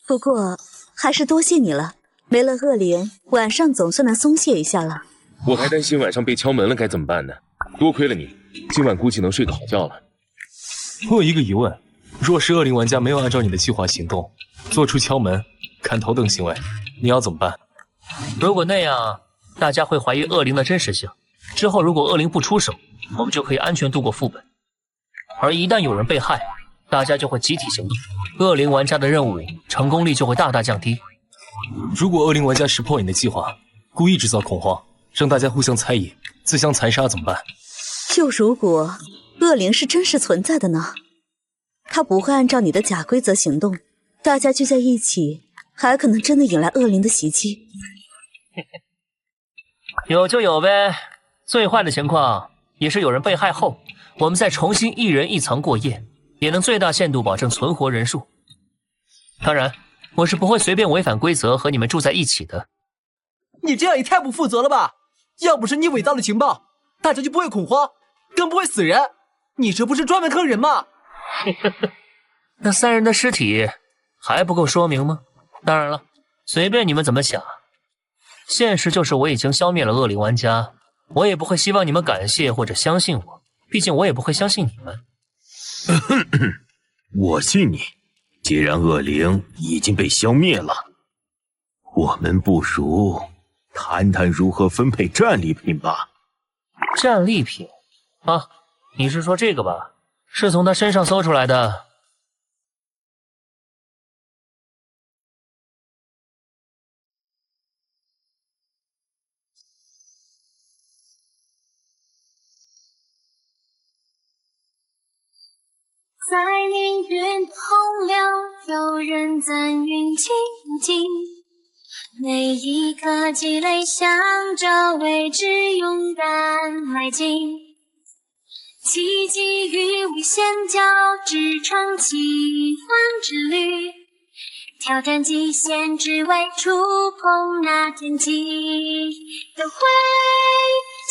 不过还是多谢你了，没了恶灵，晚上总算能松懈一下了。我还担心晚上被敲门了该怎么办呢，多亏了你，今晚估计能睡个好觉了。我有一个疑问，若是恶灵玩家没有按照你的计划行动，做出敲门、砍头等行为，你要怎么办？如果那样，大家会怀疑恶灵的真实性。之后如果恶灵不出手，我们就可以安全度过副本。而一旦有人被害，大家就会集体行动，恶灵玩家的任务成功率就会大大降低。如果恶灵玩家识破你的计划，故意制造恐慌，让大家互相猜疑，自相残杀怎么办？就如果恶灵是真实存在的呢？他不会按照你的假规则行动，大家聚在一起，还可能真的引来恶灵的袭击。有就有呗，最坏的情况也是有人被害后，我们再重新一人一层过夜，也能最大限度保证存活人数。当然，我是不会随便违反规则和你们住在一起的。你这样也太不负责了吧！要不是你伪造的情报，大家就不会恐慌，更不会死人。你这不是专门坑人吗？那3人的尸体还不够说明吗？当然了，随便你们怎么想。现实就是我已经消灭了恶灵玩家，我也不会希望你们感谢或者相信我，毕竟我也不会相信你们。我信你，既然恶灵已经被消灭了，我们不如谈谈如何分配战利品吧。战利品？啊，你是说这个吧？是从他身上搜出来的。在命运的洪流，有人赞运气无尽，每一颗积累向着未知勇敢迈进，奇迹与危险交织成奇幻之旅，挑战极限只为触碰那天际，都会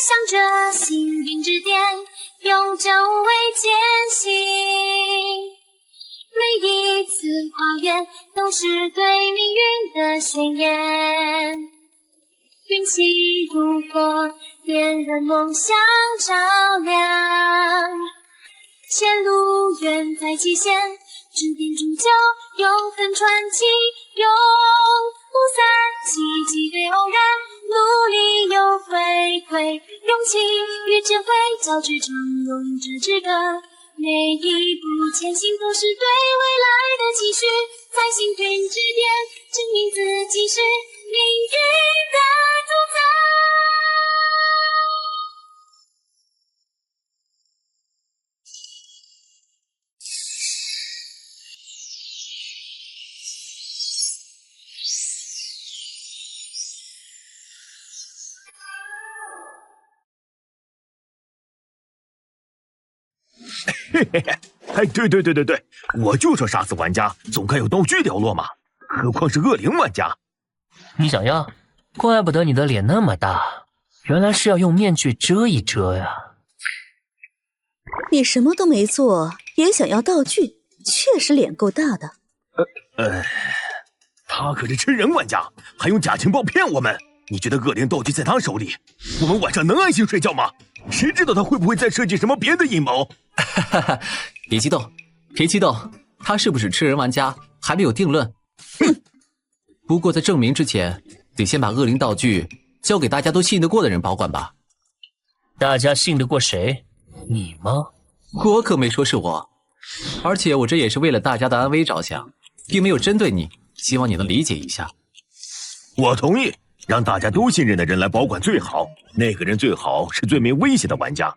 向着幸运之巅永久为艰辛，每一次跨越都是对命运的宣言，运气如火点燃梦想照亮，前路远在极限，指点铸就永恒传奇，永不散，奇迹对偶然，努力有回馈，勇气与智慧交织成勇者之歌，每一步前行都是对未来的期许，在幸运之巅证明自己是命运的主宰。嘿嘿嘿，哎，对，我就说杀死玩家总该有道具掉落嘛，何况是恶灵玩家。你想要？怪不得你的脸那么大，原来是要用面具遮一遮呀。你什么都没做，也想要道具，确实脸够大的。他可是吃人玩家，还用假情报骗我们。你觉得恶灵道具在他手里，我们晚上能安心睡觉吗？谁知道他会不会再设计什么别的阴谋？别激动，他是不是吃人玩家还没有定论。不过在证明之前，得先把恶灵道具交给大家都信得过的人保管吧。大家信得过谁？你吗？我可没说是我，而且我这也是为了大家的安危着想，并没有针对你，希望你能理解一下。我同意，让大家都信任的人来保管最好，那个人最好是最没威胁的玩家。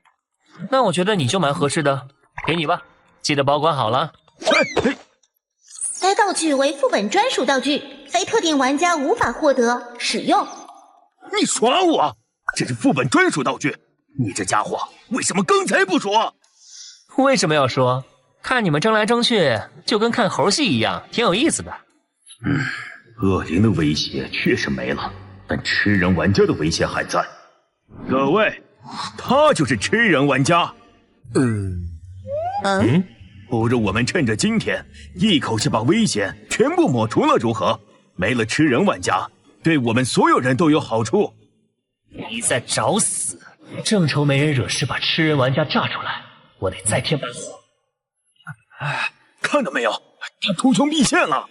那我觉得你就蛮合适的，给你吧，记得保管好了。该道具为副本专属道具，非特定玩家无法获得使用。你耍我？这是副本专属道具，你这家伙为什么刚才不说？为什么要说？看你们争来争去，就跟看猴戏一样，挺有意思的。恶灵的威胁确实没了，但吃人玩家的威胁还在。各位，他就是吃人玩家。不如我们趁着今天，一口气把危险全部抹除了，如何？没了吃人玩家，对我们所有人都有好处。你在找死！正愁没人惹事把吃人玩家炸出来，我得再添把火。看到没有，他图穷匕现了，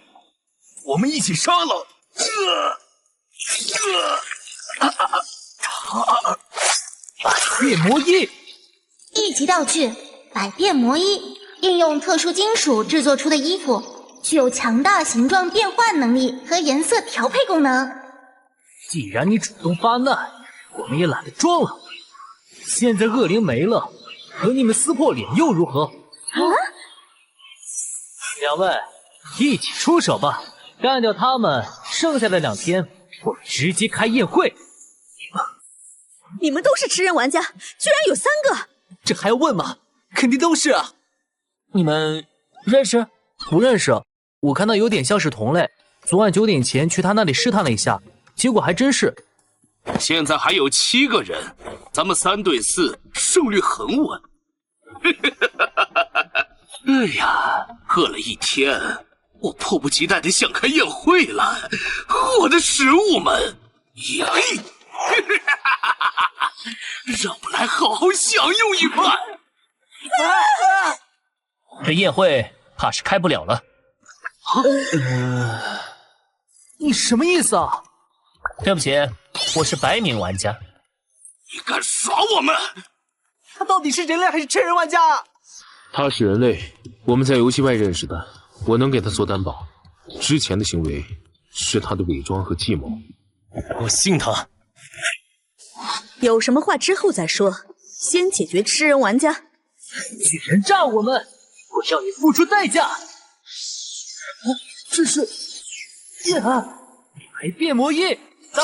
我们一起杀了。百变魔衣，一级道具百变魔衣，运用特殊金属制作出的衣服，具有强大形状变换能力和颜色调配功能。既然你主动发难，我们也懒得装了。现在恶灵没了，和你们撕破脸又如何？两位，一起出手吧，干掉他们，剩下的2天，我们直接开宴会。你们都是吃人玩家，居然有3个！这还要问吗？肯定都是啊。你们认识？不认识。我看到有点像是同类，昨晚9点前去他那里试探了一下，结果还真是。现在还有7个人，咱们3对4，胜率很稳。哎呀，饿了一天，我迫不及待的想开宴会了。我的食物们，呀嘿！让我来好好享用一番。这宴会怕是开不了了。你什么意思啊？对不起，我是白名玩家。你敢耍我们？他到底是人类还是吃人玩家啊？他是人类，我们在游戏外认识的，我能给他做担保。之前的行为是他的伪装和计谋。我信他。有什么话之后再说，先解决吃人玩家。巨人炸我们，我要你付出代价。这是百变魔衣，走！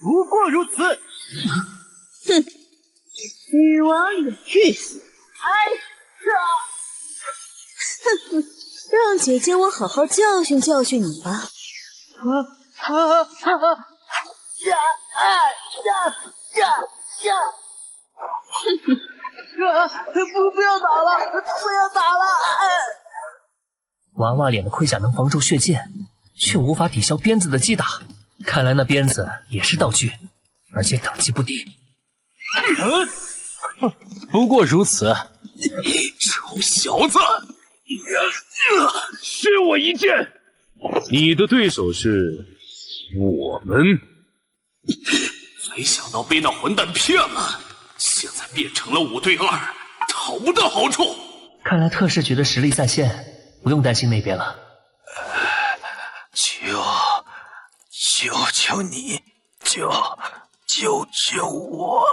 不过如此。哼，女王也去死！哼哼，让姐姐我好好教训教训你吧。不要打了，不要打了！娃娃脸的盔甲能防住血剑，却无法抵消鞭子的击打。看来那鞭子也是道具，而且等级不低。不过如此。臭小子，削我一剑！你的对手是我们。没想到被那混蛋骗了，现在变成了5对2，讨不到好处。看来特事局的实力在线，不用担心那边了。求求你，救救我！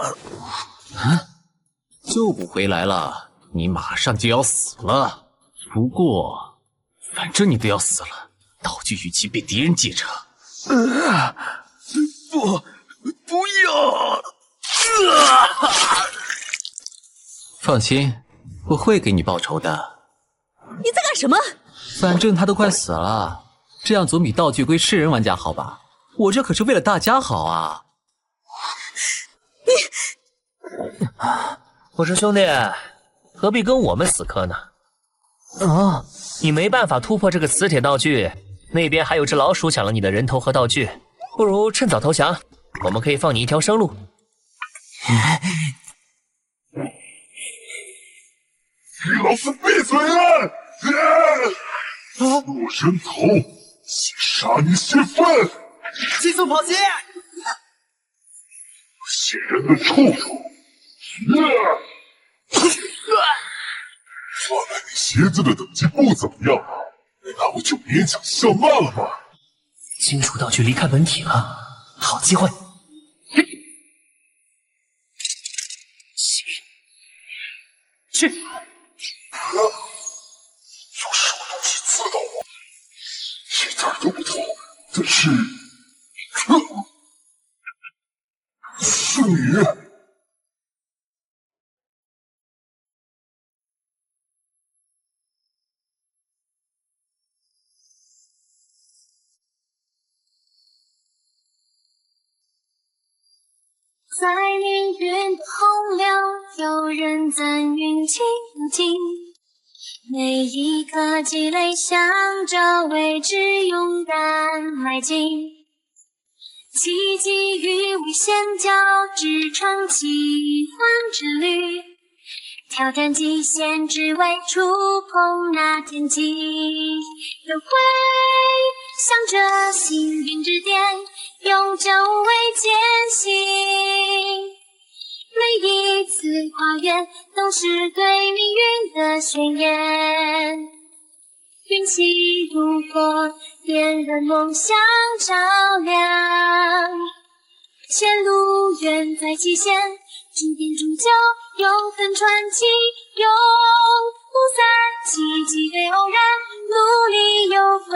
救不回来了，你马上就要死了。不过，反正你都要死了，道具与其被敌人继承。不要！放心，我会给你报仇的。你在干什么？反正他都快死了，这样总比道具归赤人玩家好吧？我这可是为了大家好啊！我说兄弟，何必跟我们死磕呢？哦，你没办法突破这个磁铁道具，那边还有只老鼠抢了你的人头和道具，不如趁早投降，我们可以放你一条生路。给老子闭嘴啊！落人头，先杀你泄愤！轻松跑鞋！显人的臭虫！看来你鞋子的等级不怎么样，那我就勉强笑纳了吧。金属道具离开本体了，好机会！去！有什么东西刺到我？一点都不痛，但是，是你。在命运的洪流，有人赞运气无尽。每一颗积累，向着未知勇敢迈进。奇迹与危险交织成奇幻之旅，挑战极限，只为触碰那天际。轮回，向着幸运之巅，永久为艰辛。每一次跨越，都是对命运的宣言。运气如火，点燃梦想照亮。前路远在极限，终点终究永恒传奇，永不散。奇迹非偶然，努力有回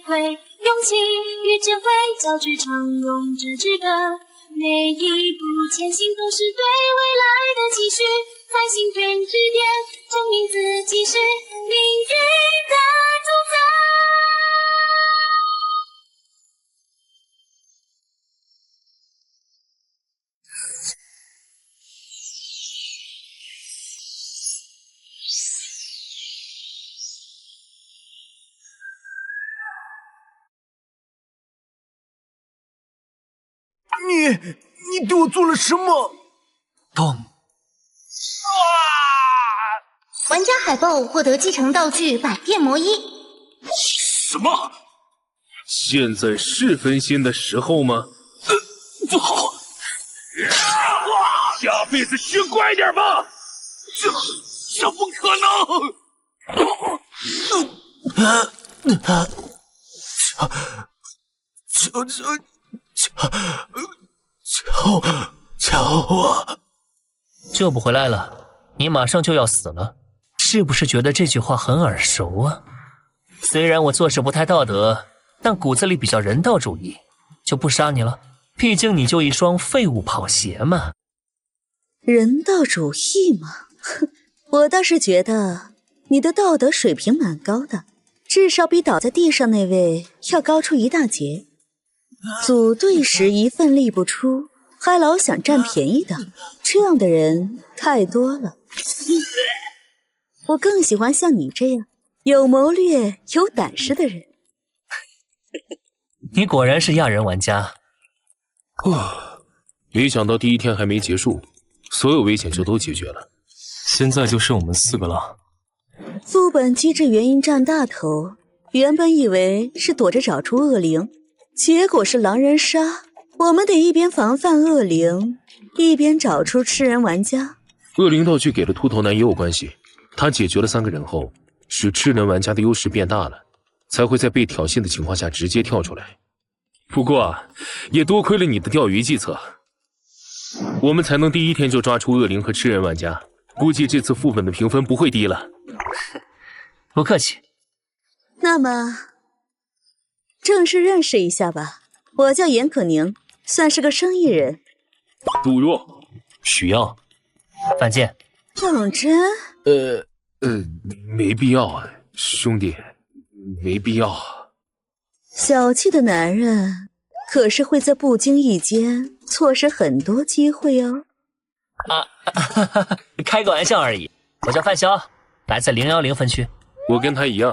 馈，勇气与智慧交织，唱咏着之歌。每一步前行都是对未来的期许，在幸运之巅证明自己是命运的主宰。你对我做了什么？咚！玩家海报获得继承道具百变魔衣。什么？现在是分心的时候吗？不好！下辈子学乖点吧！这不可能！求我！救不回来了，你马上就要死了，是不是觉得这句话很耳熟啊？虽然我做事不太道德，但骨子里比较人道主义，就不杀你了。毕竟你就一双废物跑鞋嘛。人道主义嘛，哼，我倒是觉得你的道德水平蛮高的，至少比倒在地上那位要高出一大截。组队时一份力不出，还老想占便宜的，这样的人太多了。我更喜欢像你这样有谋略、有胆识的人。你果然是亚人玩家。没想到第一天还没结束，所有危险就都解决了。现在就剩我们4个了。副本机制原因占大头，原本以为是躲着找出恶灵，结果是狼人杀。我们得一边防范恶灵，一边找出吃人玩家。恶灵道具给了秃头男也有关系，他解决了3个人后，使吃人玩家的优势变大了，才会在被挑衅的情况下直接跳出来。不过也多亏了你的钓鱼计策，我们才能第一天就抓出恶灵和吃人玩家，估计这次副本的评分不会低了。不客气。那么正式认识一下吧，我叫严可宁，算是个生意人。杜若，许耀，范建，当真？没必要啊，兄弟，没必要。小气的男人可是会在不经意间错失很多机会哦。开个玩笑而已。我叫范潇，来自010分区。我跟他一样。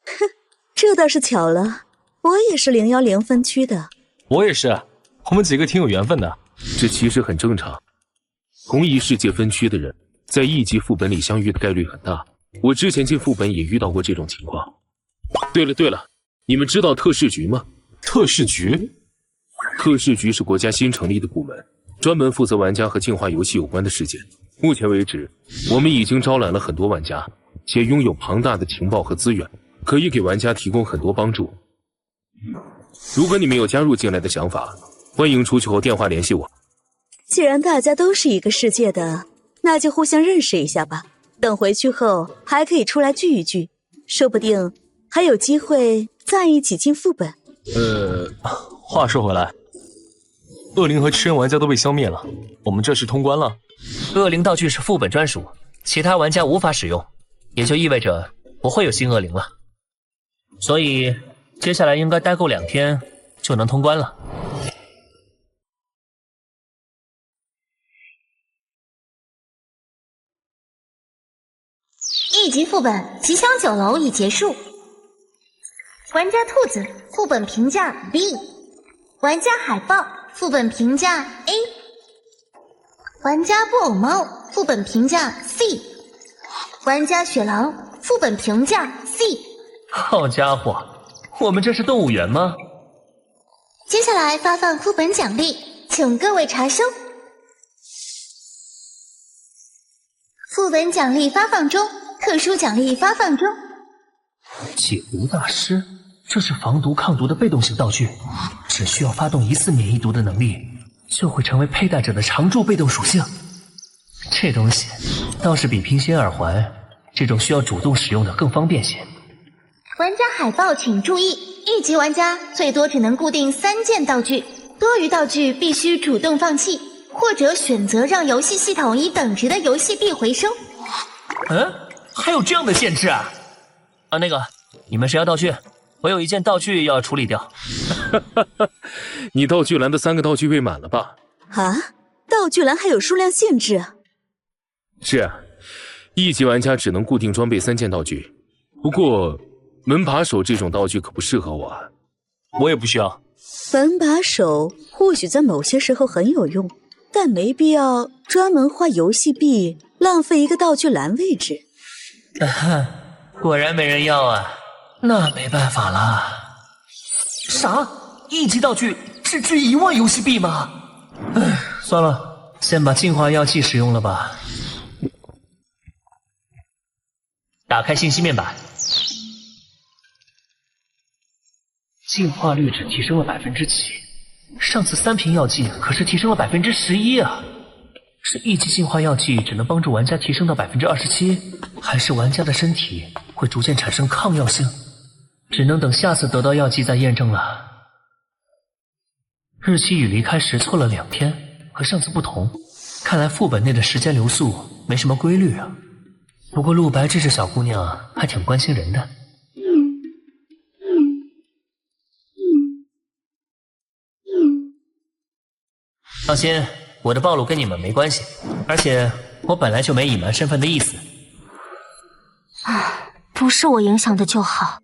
哼，这倒是巧了，我也是010分区的。我也是，我们几个挺有缘分的。这其实很正常，同一世界分区的人在一级副本里相遇的概率很大。我之前进副本也遇到过这种情况。对了，你们知道特事局吗？特事局？特事局是国家新成立的部门，专门负责玩家和竞化游戏有关的事件。目前为止，我们已经招揽了很多玩家，且拥有庞大的情报和资源，可以给玩家提供很多帮助。如果你们有加入进来的想法，欢迎出去后电话联系我。既然大家都是一个世界的，那就互相认识一下吧。等回去后还可以出来聚一聚，说不定还有机会再一起进副本。话说回来，恶灵和吃人玩家都被消灭了，我们这是通关了。恶灵道具是副本专属，其他玩家无法使用，也就意味着不会有新恶灵了。所以接下来应该待够2天就能通关了。一级副本吉祥酒楼已结束。玩家兔子副本评价 B， 玩家海豹副本评价 A， 玩家布偶猫副本评价 C， 玩家雪狼副本评价 C。 好家伙，我们这是动物园吗？接下来发放副本奖励，请各位查收。副本奖励发放中，特殊奖励发放中。解毒大师，这是防毒抗毒的被动型道具，只需要发动1次免疫毒的能力，就会成为佩戴者的常驻被动属性。这东西倒是比平行耳环这种需要主动使用的更方便些。玩家海报请注意，一级玩家最多只能固定3件道具，多余道具必须主动放弃，或者选择让游戏系统以等值的游戏币回收。还有这样的限制啊？那个，你们谁要道具？我有1件道具要处理掉。你道具栏的3个道具被满了吧？啊，道具栏还有数量限制啊？是啊，一级玩家只能固定装备3件道具。不过门把手这种道具可不适合我啊。我也不需要。门把手或许在某些时候很有用，但没必要专门花游戏币浪费一个道具栏位置。果然没人要啊，那没办法了。啥？1级道具只值1万游戏币吗？算了，先把净化药剂使用了吧。打开信息面板，净化率只提升了7%，上次3瓶药剂可是提升了11%啊！是1级净化药剂只能帮助玩家提升到27%，还是玩家的身体会逐渐产生抗药性？只能等下次得到药剂再验证了。日期与离开时错了2天，和上次不同，看来副本内的时间流速没什么规律啊。不过陆白这只小姑娘还挺关心人的。放心，我的暴露跟你们没关系，而且我本来就没隐瞒身份的意思。不是我影响的就好。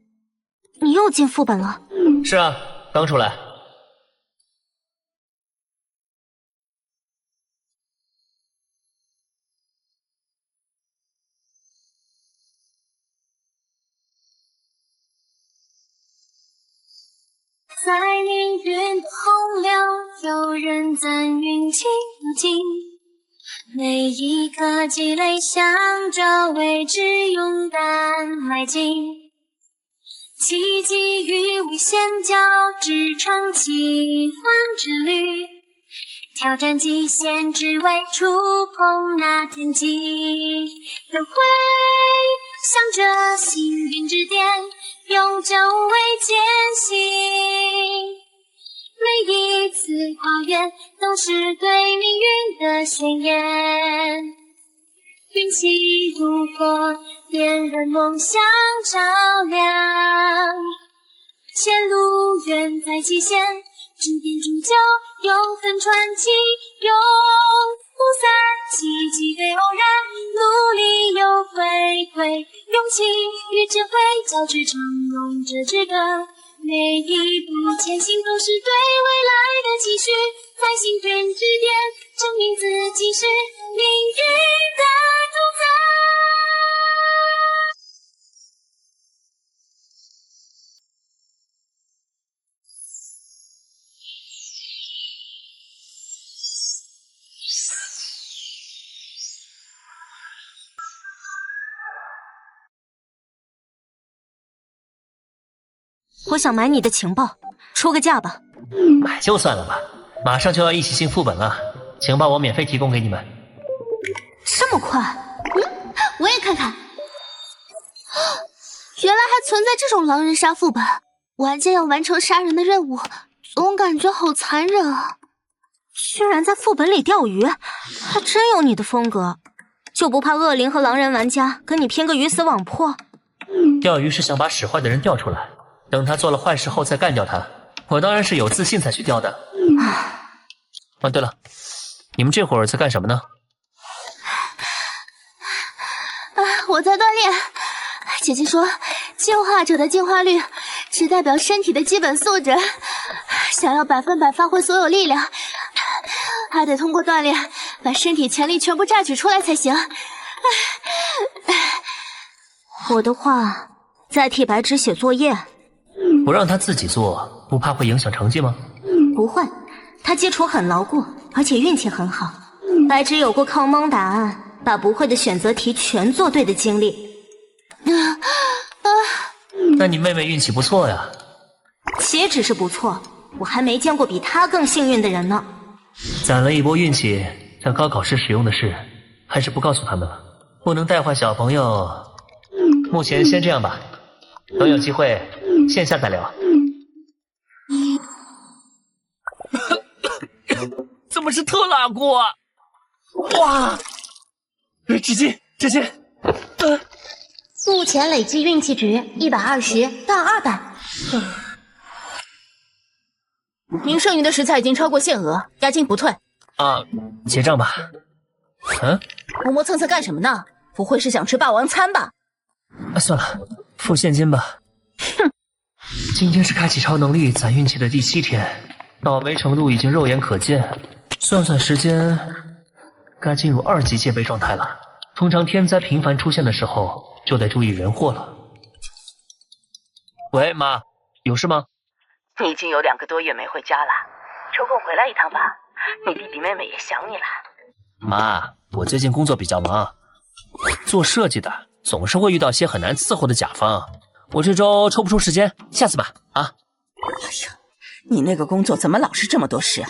你又进副本了？是啊，刚出来。在命运的洪流，有人赞运气如镜，每一个积累，向着未知勇敢迈进。奇迹与危险交织成奇幻之旅，挑战极限，只为触碰那天际。都会向着幸运之巅，永久为艰辛。每一次跨越，都是对命运的宣言。运气如火，点燃梦想照亮。前路远在极限，指点铸就永恒传奇，永不散。奇迹非偶然，努力又回馈，勇气与智慧交织，唱咏着之歌。每一步前行都是对未来的期许，在心间指点，证明自己是命运的主宰。我想买你的情报，出个价吧。买就算了吧，马上就要一起进副本了，情报我免费提供给你们。这么快？我也看看。原来还存在这种狼人杀副本，玩家要完成杀人的任务，总感觉好残忍啊！居然在副本里钓鱼，还真有你的风格，就不怕恶灵和狼人玩家跟你拼个鱼死网破？钓鱼是想把使坏的人钓出来，等他做了坏事后再干掉他。我当然是有自信才去钓的。哦，对了，你们这会儿在干什么呢？我在锻炼。姐姐说，进化者的进化率只代表身体的基本素质，想要100%发挥所有力量，还得通过锻炼把身体潜力全部榨取出来才行。我的话，在替白纸写作业。不让他自己做，不怕会影响成绩吗？不会，他基础很牢固，而且运气很好。白纸有过靠蒙答案，把不会的选择题全做对的经历。那你妹妹运气不错呀。岂止是不错，我还没见过比她更幸运的人呢。攒了一波运气，在高考时使用的事，还是不告诉他们了，不能带坏小朋友。目前先这样吧，等有机会线下再聊。怎么是特拉锅啊？哇！纸巾，目前累计运气值120到200。您剩余的食材已经超过限额，押金不退。啊，结账吧。磨磨蹭蹭干什么呢？不会是想吃霸王餐吧？算了，付现金吧。哼，今天是开启超能力攒运气的第7天，倒霉程度已经肉眼可见。算算时间，该进入2级戒备状态了。通常天灾频繁出现的时候，就得注意人祸了。喂，妈，有事吗？你已经有2个多月没回家了，抽空回来一趟吧，你弟弟妹妹也想你了。妈，我最近工作比较忙，做设计的总是会遇到些很难伺候的甲方，我这周抽不出时间，下次吧。啊！哎呀，你那个工作怎么老是这么多事？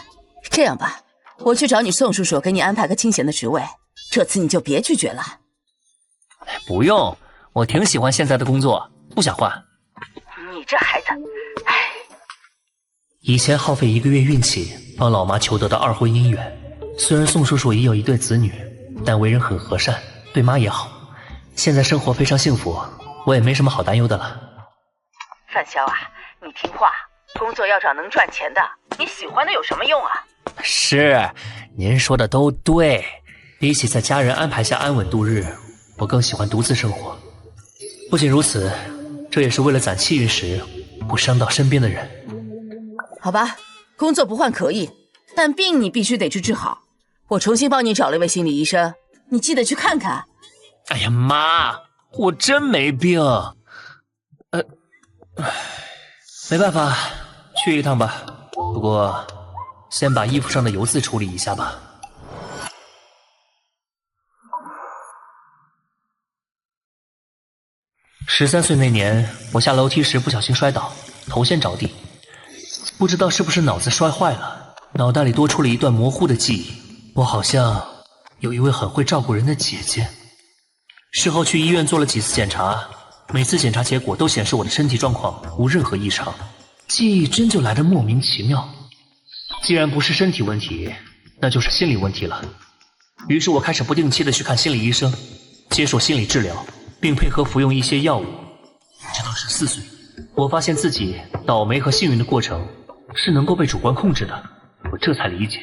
这样吧，我去找你宋叔叔，给你安排个清闲的职位，这次你就别拒绝了。不用，我挺喜欢现在的工作，不想换。你这孩子，唉。以前耗费1个月运气帮老妈求得的2婚姻缘，虽然宋叔叔已有1对子女，但为人很和善，对妈也好。现在生活非常幸福，我也没什么好担忧的了。范潇啊，你听话，工作要找能赚钱的，你喜欢的有什么用啊？是，您说的都对。比起在家人安排下安稳度日，我更喜欢独自生活。不仅如此，这也是为了攒气运时不伤到身边的人。好吧，工作不换可以，但病你必须得去治好。我重新帮你找了一位心理医生，你记得去看看。哎呀妈，我真没病。没办法，去一趟吧。不过，先把衣服上的油渍处理一下吧。13岁那年，我下楼梯时不小心摔倒，头先着地。不知道是不是脑子摔坏了，脑袋里多出了一段模糊的记忆。我好像有一位很会照顾人的姐姐。事后去医院做了几次检查，每次检查结果都显示我的身体状况无任何异常，记忆真就来得莫名其妙。既然不是身体问题，那就是心理问题了。于是我开始不定期的去看心理医生，接受心理治疗，并配合服用一些药物。直到14岁，我发现自己倒霉和幸运的过程是能够被主观控制的。我这才理解，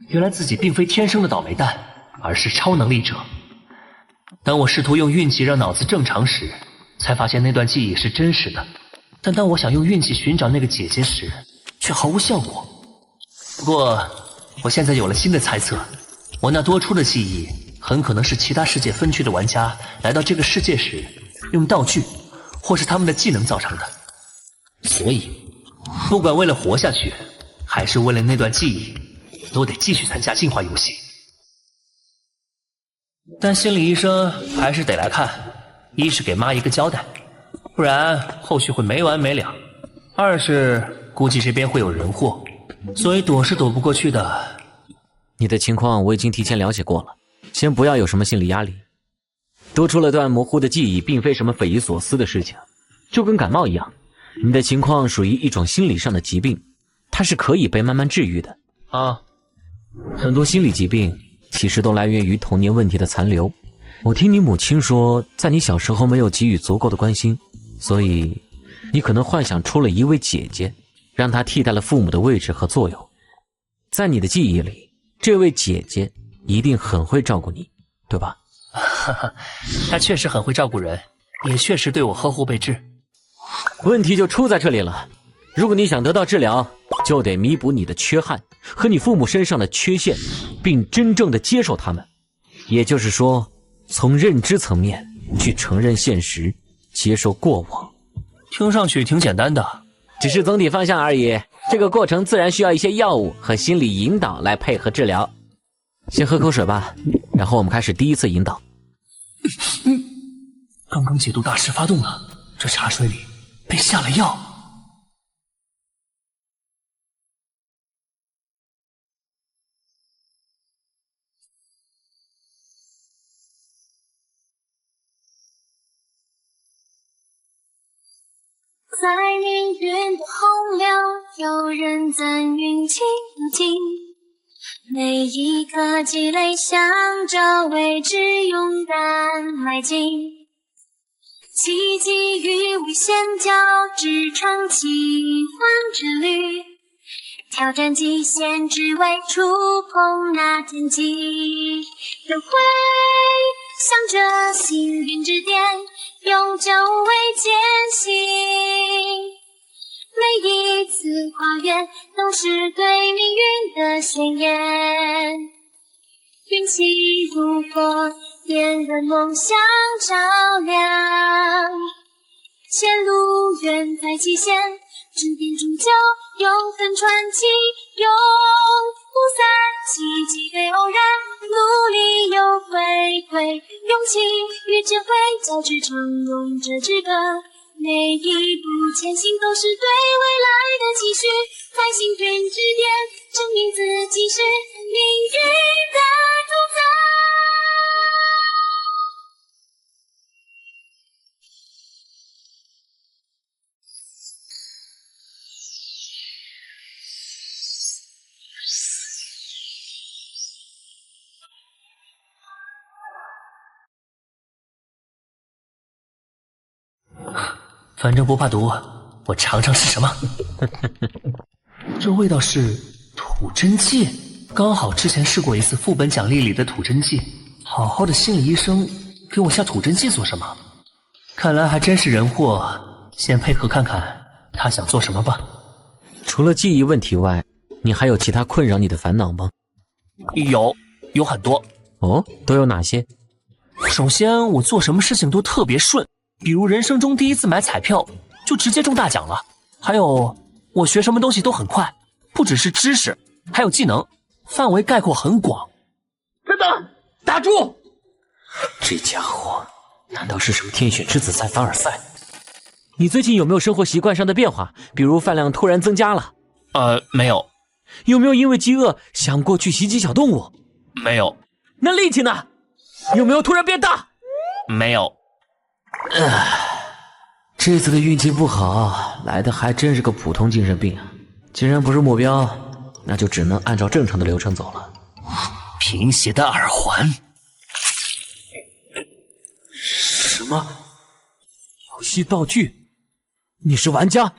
原来自己并非天生的倒霉蛋，而是超能力者。当我试图用运气让脑子正常时，才发现那段记忆是真实的。但当我想用运气寻找那个姐姐时，却毫无效果。不过，我现在有了新的猜测，我那多出的记忆很可能是其他世界分区的玩家来到这个世界时用道具或是他们的技能造成的。所以，不管为了活下去，还是为了那段记忆，都得继续参加进化游戏。但心理医生还是得来看，一是给妈一个交代，不然后续会没完没了；二是估计这边会有人祸，所以躲是躲不过去的。你的情况我已经提前了解过了，先不要有什么心理压力。多出了段模糊的记忆，并非什么匪夷所思的事情，就跟感冒一样，你的情况属于一种心理上的疾病，它是可以被慢慢治愈的。很多心理疾病其实都来源于童年问题的残留。我听你母亲说，在你小时候没有给予足够的关心，所以你可能幻想出了一位姐姐，让她替代了父母的位置和作用。在你的记忆里，这位姐姐一定很会照顾你，对吧？她确实很会照顾人，也确实对我呵护备至。问题就出在这里了，如果你想得到治疗，就得弥补你的缺憾和你父母身上的缺陷，并真正的接受他们。也就是说，从认知层面去承认现实，接受过往。听上去挺简单的，只是总体方向而已。这个过程自然需要一些药物和心理引导来配合治疗。先喝口水吧，然后我们开始第一次引导。刚刚解毒大师发动了，这茶水里被下了药。在命运的洪流，有人赞运气如镜，每一颗积累向着未知勇敢迈进，奇迹与危险交织成奇幻之旅，挑战极限只为触碰那天际，都会向着幸运之巅永久为艰辛，每一次跨越都是对命运的宣言。运气如火，点燃梦想照亮，前路远在极限，指点终究永恒传奇，永不散。奇迹对偶然，努力有回馈，勇气与智慧交织成勇者之歌。每一步前行都是对未来的期许，在幸运之巅证明自己是命运的主宰。反正不怕毒，我尝尝是什么。这味道是土真剂，刚好之前试过一次副本奖励里的土真剂。好好的心理医生给我下土真剂做什么？看来还真是人祸，先配合看看他想做什么吧。除了记忆问题外，你还有其他困扰你的烦恼吗？有很多。哦，都有哪些？首先，我做什么事情都特别顺，比如人生中第一次买彩票就直接中大奖了。还有，我学什么东西都很快，不只是知识，还有技能，范围概括很广。等等，打住！这家伙难道是什么天选之子在凡尔赛？你最近有没有生活习惯上的变化？比如饭量突然增加了？没有。有没有因为饥饿想过去袭击小动物？没有。那力气呢？有没有突然变大？没有。这次的运气不好，来的还真是个普通精神病啊！既然不是目标，那就只能按照正常的流程走了。贫血的耳环，什么？游戏道具？你是玩家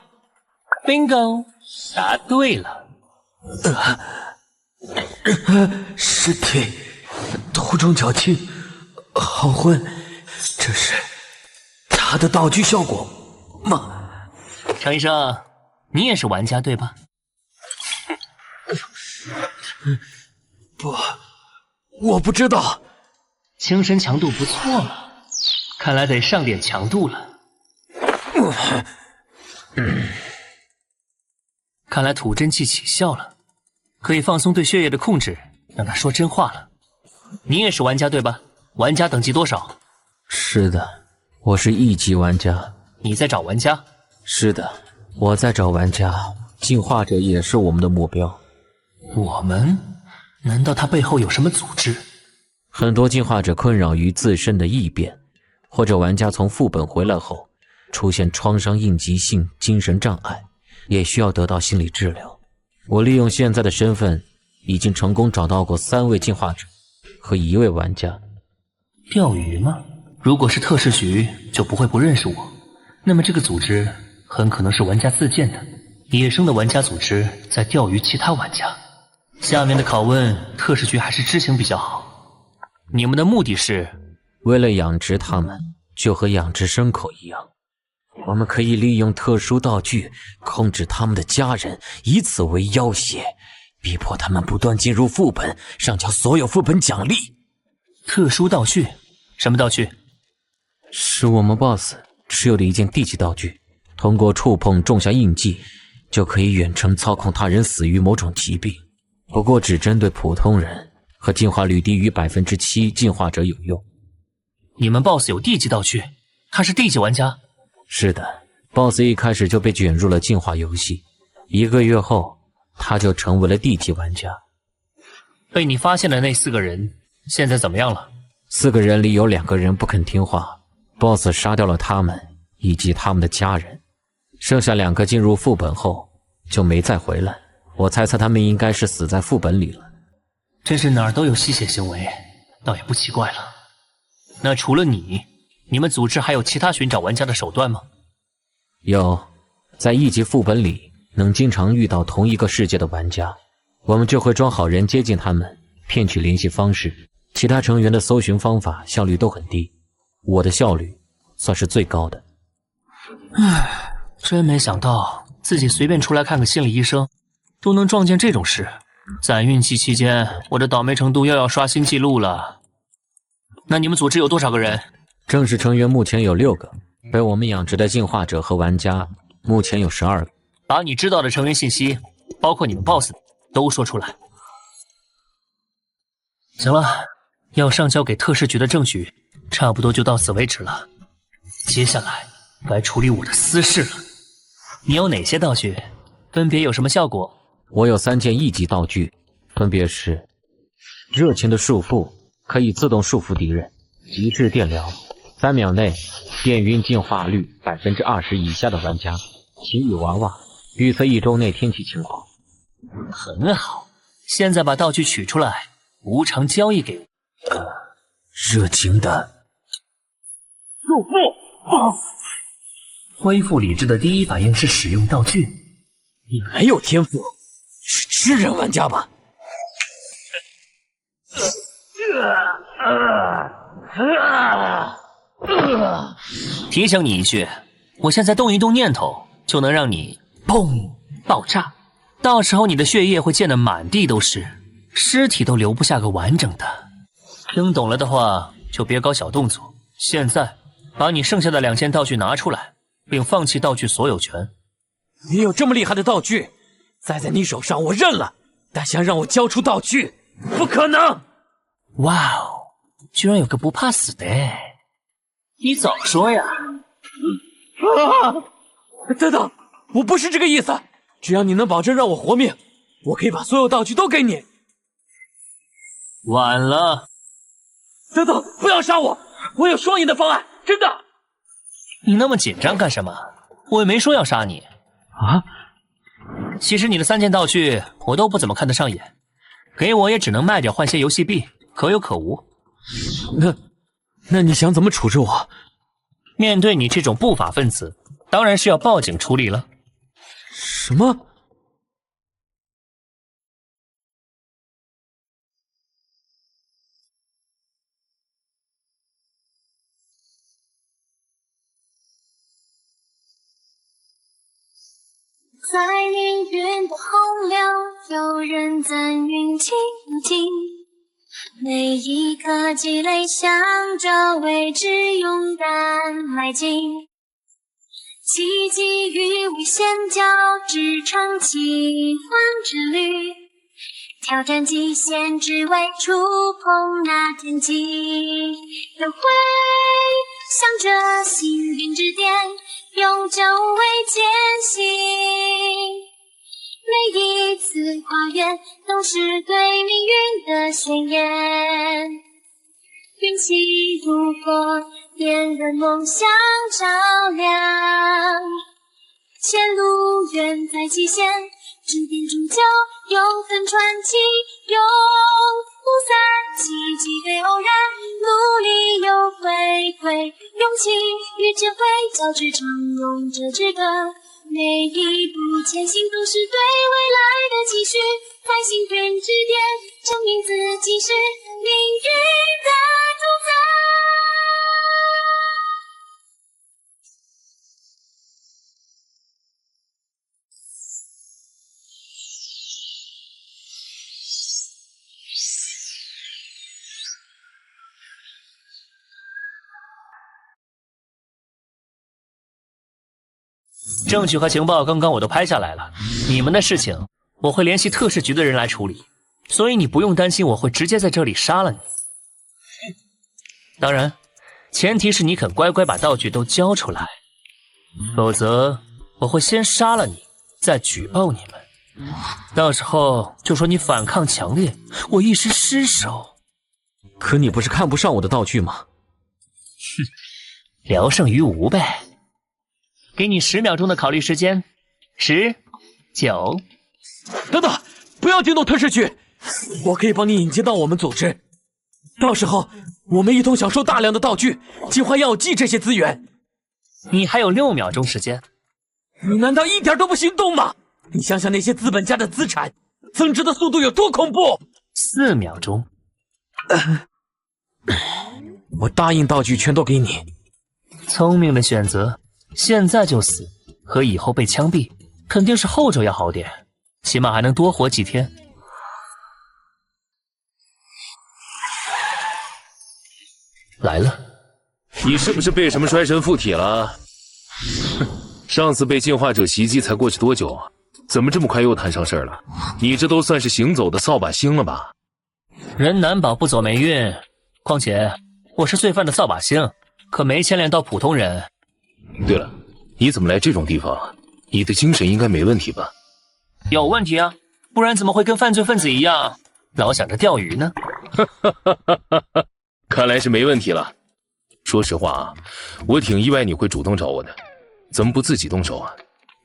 ？Bingo， 答对了。尸体，头重脚轻，好混，这是他的道具效果吗？程医生，你也是玩家对吧？不，我不知道。精神强度不错嘛，看来得上点强度了。看来吐真气起效了，可以放松对血液的控制，让他说真话了。你也是玩家对吧？玩家等级多少？是的，我是1级玩家。你在找玩家？是的，我在找玩家。进化者也是我们的目标。我们？难道他背后有什么组织？很多进化者困扰于自身的异变，或者玩家从副本回来后出现创伤应激性精神障碍，也需要得到心理治疗。我利用现在的身份，已经成功找到过3位进化者和1位玩家。钓鱼吗？如果是特事局，就不会不认识我。那么这个组织很可能是玩家自建的，野生的玩家组织在钓鱼其他玩家。下面的拷问，特事局还是知情比较好。你们的目的是？为了养殖它们，就和养殖牲口一样。我们可以利用特殊道具控制他们的家人，以此为要挟，逼迫他们不断进入副本，上交所有副本奖励。特殊道具？什么道具？是我们 BOSS 持有的一件地级道具，通过触碰种下印记，就可以远程操控他人死于某种疾病。不过只针对普通人和进化率低于 7% 进化者有用。你们 BOSS 有地级道具？他是地级玩家？是的， BOSS 一开始就被卷入了进化游戏，1个月后他就成为了地级玩家。被你发现的那4个人现在怎么样了？4个人里有2个人不肯听话， BOSS 杀掉了他们以及他们的家人，剩下2个进入副本后就没再回来。我猜测他们应该是死在副本里了。真是哪儿都有吸血行为，倒也不奇怪了。那除了你们组织还有其他寻找玩家的手段吗？有，在1级副本里能经常遇到同一个世界的玩家，我们就会装好人接近他们，骗取联系方式。其他成员的搜寻方法效率都很低，我的效率算是最高的。唉，真没想到自己随便出来看个心理医生都能撞见这种事。攒运气期间，我的倒霉程度又要刷新记录了。那你们组织有多少个人？正式成员目前有6个，被我们养殖的进化者和玩家目前有12个。把你知道的成员信息，包括你们 BOSS 都说出来。行了，要上交给特事局的证据差不多就到此为止了。接下来该处理我的私事了。你有哪些道具？分别有什么效果？我有3件1级道具，分别是热情的束缚，可以自动束缚敌人；极致电疗，3秒内电晕进化率 20% 以下的玩家；晴雨娃娃，预测1周内天气情况。很好，现在把道具取出来，无偿交易给我。热情的束缚。恢复理智的第一反应是使用道具。你没有天赋，是吃人玩家吧？提醒你一句，我现在动一动念头，就能让你砰爆炸，到时候你的血液会溅得满地都是，尸体都留不下个完整的。听懂了的话，就别搞小动作。现在把你剩下的2件道具拿出来，并放弃道具所有权。你有这么厉害的道具，栽在你手上我认了，但想让我交出道具，不可能！哇哦，居然有个不怕死的，你早说呀！等等，我不是这个意思，只要你能保证让我活命，我可以把所有道具都给你。晚了。等等，不要杀我，我有双赢的方案，真的。你那么紧张干什么？我也没说要杀你。啊？其实你的3件道具我都不怎么看得上眼，给我也只能卖掉换些游戏币，可有可无。那你想怎么处置我？面对你这种不法分子，当然是要报警处理了。什么？在凌云的洪流，有人赞运气无尽，每一颗积累向着未知勇敢迈进，奇迹与危险交织成奇幻之旅，挑战极限只为触碰那天际，都会向着幸运之巅永久为前行，每一次跨越都是对命运的宣言，运气如火点燃梦想照亮，前路远在极限，指点终究永恒传奇，永不散，奇迹对偶然，努力有回馈，勇气与智慧交织成勇者之歌，每一步前行都是对未来的期许，在幸运之巅证明自己是命运的主宰。证据和情报刚刚我都拍下来了，你们的事情我会联系特事局的人来处理，所以你不用担心我会直接在这里杀了你。当然，前提是你肯乖乖把道具都交出来，否则我会先杀了你，再举报你们。到时候就说你反抗强烈，我一时失手。可你不是看不上我的道具吗？哼，聊胜于无呗。给你10秒钟的考虑时间，10、9。等等，不要惊动特事局，我可以帮你引荐到我们组织，到时候我们一同享受大量的道具，计划要记这些资源。你还有6秒钟时间，你难道一点都不心动吗？你想想那些资本家的资产增值的速度有多恐怖！4秒钟，我答应道具全都给你。聪明的选择。现在就死和以后被枪毙，肯定是后者要好点，起码还能多活几天。来了，你是不是被什么衰神附体了？哼，上次被进化者袭击才过去多久啊？怎么这么快又摊上事儿了？你这都算是行走的扫把星了吧？人难保不走霉运，况且我是罪犯的扫把星，可没牵连到普通人。对了，你怎么来这种地方？你的精神应该没问题吧？有问题啊，不然怎么会跟犯罪分子一样，老想着钓鱼呢？看来是没问题了。说实话啊，我挺意外你会主动找我的，怎么不自己动手啊？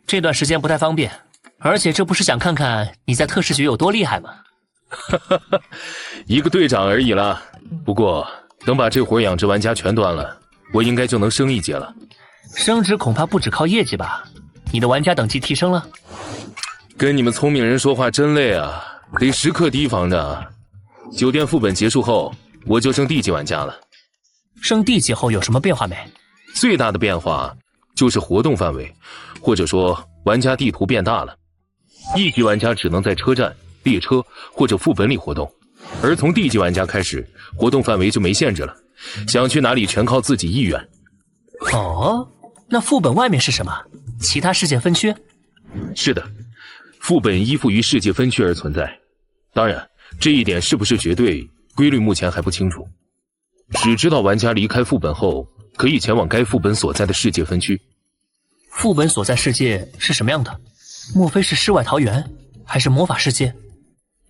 这段时间不太方便，而且这不是想看看你在特事局有多厉害吗？一个队长而已啦。不过等把这伙养殖玩家全端了，我应该就能升一阶了。升职恐怕不只靠业绩吧？你的玩家等级提升了？跟你们聪明人说话真累啊，得时刻提防着。酒店副本结束后，我就升地级玩家了。升地级后有什么变化没？最大的变化就是活动范围，或者说玩家地图变大了。一级玩家只能在车站、列车或者副本里活动，而从地级玩家开始，活动范围就没限制了，想去哪里全靠自己意愿。哦，那副本外面是什么？其他世界分区？是的，副本依附于世界分区而存在。当然，这一点是不是绝对，规律目前还不清楚。只知道玩家离开副本后，可以前往该副本所在的世界分区。副本所在世界是什么样的？莫非是世外桃源，还是魔法世界？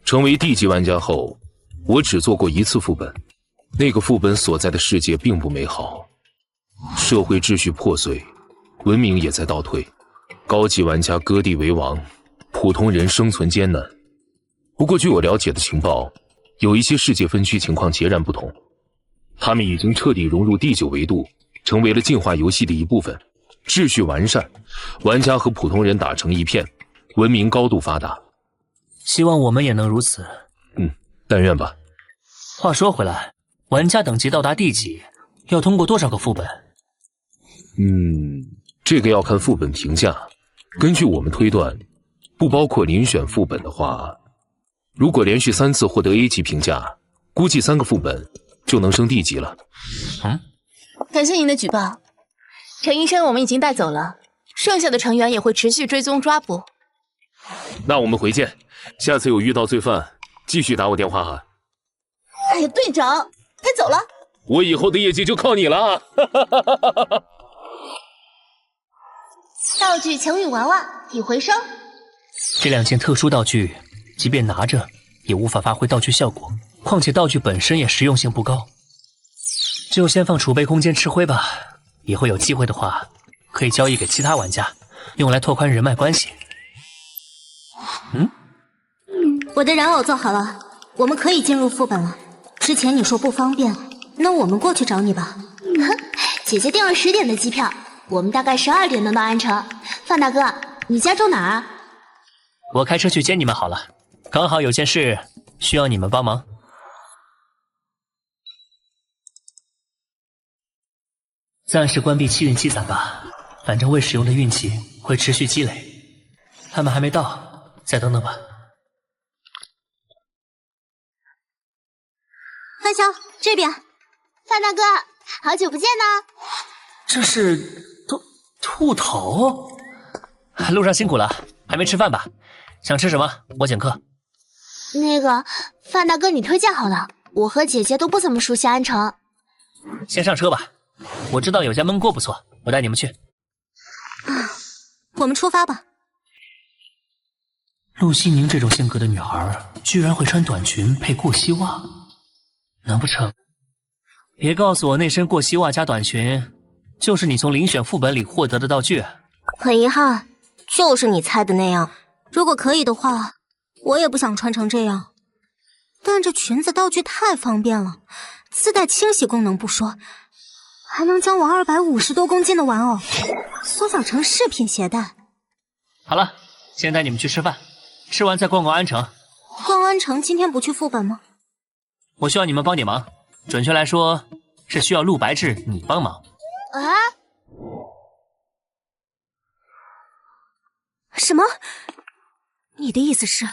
成为地级玩家后，我只做过1次副本，那个副本所在的世界并不美好。社会秩序破碎，文明也在倒退，高级玩家割地为王，普通人生存艰难。不过据我了解的情报，有一些世界分区情况截然不同，他们已经彻底融入第9维度，成为了进化游戏的一部分，秩序完善，玩家和普通人打成一片，文明高度发达。希望我们也能如此。但愿吧。话说回来，玩家等级到达第几，要通过多少个副本？这个要看副本评价。根据我们推断，不包括遴选副本的话，如果连续3次获得 A 级评价，估计3个副本就能升D级了。感谢您的举报，陈医生我们已经带走了，剩下的成员也会持续追踪抓捕。那我们回见，下次有遇到罪犯，继续打我电话哈。哎呀，队长，该走了。我以后的业绩就靠你了啊！道具求雨娃娃已回收。这2件特殊道具，即便拿着也无法发挥道具效果，况且道具本身也实用性不高，就先放储备空间吃灰吧。以后有机会的话，可以交易给其他玩家，用来拓宽人脉关系。我的人偶做好了，我们可以进入副本了。之前你说不方便，那我们过去找你吧。姐姐订了10点的机票，我们大概12点能到安城。范大哥，你家住哪儿啊？我开车去接你们好了，刚好有件事需要你们帮忙。暂时关闭气运积攒吧，反正未使用的运气会持续积累。他们还没到，再等等吧。范潇，这边。范大哥，好久不见呢。这是兔头。路上辛苦了，还没吃饭吧？想吃什么？我请客。那个，范大哥你推荐好了，我和姐姐都不怎么熟悉安城。先上车吧，我知道有家焖锅不错，我带你们去。我们出发吧。陆西宁这种性格的女孩，居然会穿短裙配过膝袜，难不成？别告诉我那身过膝袜加短裙，就是你从遴选副本里获得的道具。很遗憾，就是你猜的那样。如果可以的话，我也不想穿成这样。但这裙子道具太方便了，自带清洗功能不说，还能将我250多公斤的玩偶缩小成饰品携带。好了，先带你们去吃饭，吃完再逛逛安城。逛安城今天不去副本吗？我需要你们帮点忙，准确来说是需要陆白志你帮忙。什么？你的意思是，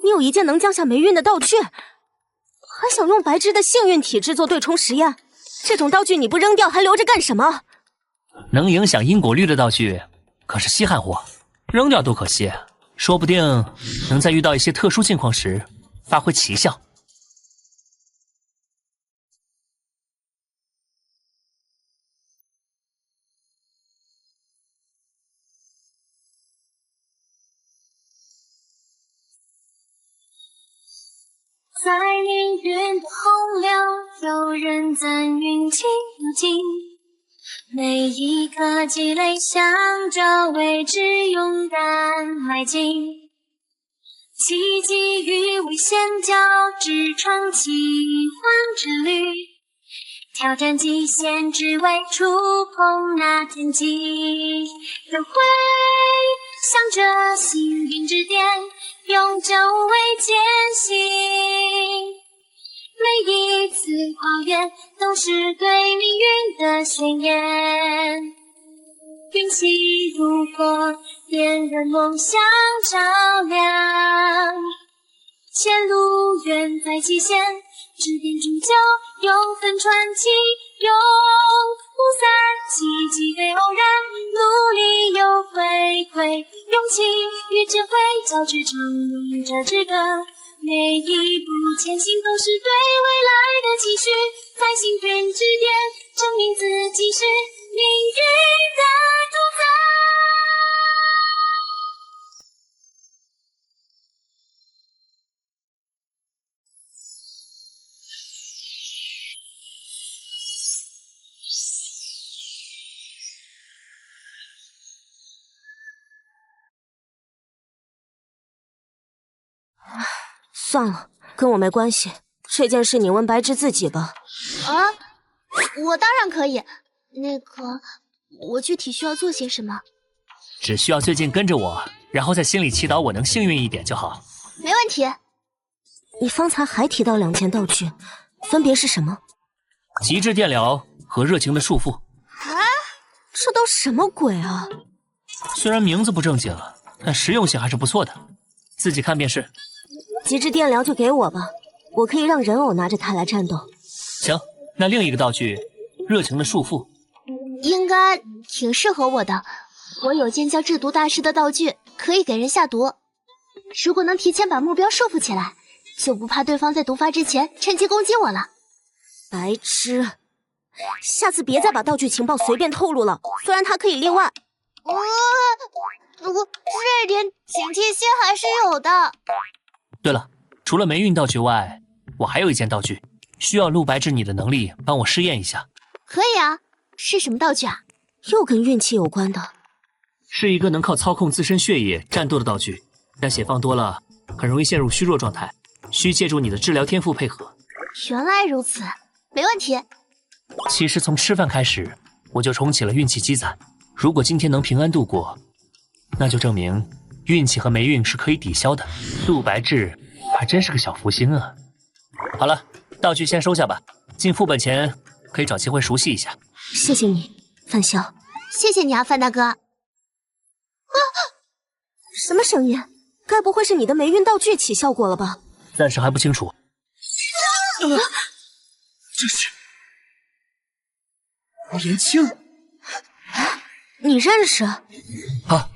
你有一件能降下霉运的道具，还想用白芝的幸运体制作对冲实验？这种道具你不扔掉还留着干什么？能影响因果律的道具可是稀罕货，扔掉多可惜，说不定能在遇到一些特殊境况时发挥奇效。在命运的洪流，有人赞运气如镜，每一颗积累，向着未知勇敢迈进。奇迹与危险交织，创奇幻之旅，挑战极限，只为触碰那天际。都会向着幸运之点，永久为艰辛。每一次跨越，都是对命运的宣言。运气如火，点燃梦想照亮。前路远在极限，指点主角，永恒传奇，永不散。奇迹非偶然，努力有回馈，勇气与智慧交织成为这支歌。每一步前行都是对未来的期许，在幸运之点证明自己是命运的主宰。算了，跟我没关系。这件事你问白芝自己吧。啊，我当然可以。那个，我具体需要做些什么？只需要最近跟着我，然后在心里祈祷我能幸运一点就好。没问题。你方才还提到2件道具，分别是什么？极致电疗和热情的束缚。啊，这都什么鬼啊！虽然名字不正经，但实用性还是不错的，自己看便是。极致电疗就给我吧，我可以让人偶拿着它来战斗。行，那另一个道具，热情的束缚，应该挺适合我的。我有件叫制毒大师的道具，可以给人下毒。如果能提前把目标束缚起来，就不怕对方在毒发之前趁机攻击我了。白痴，下次别再把道具情报随便透露了，虽然它可以例外。我这点警惕心还是有的。对了，除了霉运道具外，我还有一件道具，需要陆白芝你的能力帮我试验一下。可以啊，是什么道具啊？又跟运气有关的。是一个能靠操控自身血液战斗的道具，但血放多了很容易陷入虚弱状态，需借助你的治疗天赋配合。原来如此，没问题。其实从吃饭开始，我就重启了运气积攒。如果今天能平安度过，那就证明运气和霉运是可以抵消的。陆白志还真是个小福星啊！好了，道具先收下吧，进副本前可以找机会熟悉一下。谢谢你，范潇。谢谢你啊，范大哥。什么声音？该不会是你的霉运道具起效果了吧？暂时还不清楚。这是颜青，你认识？啊，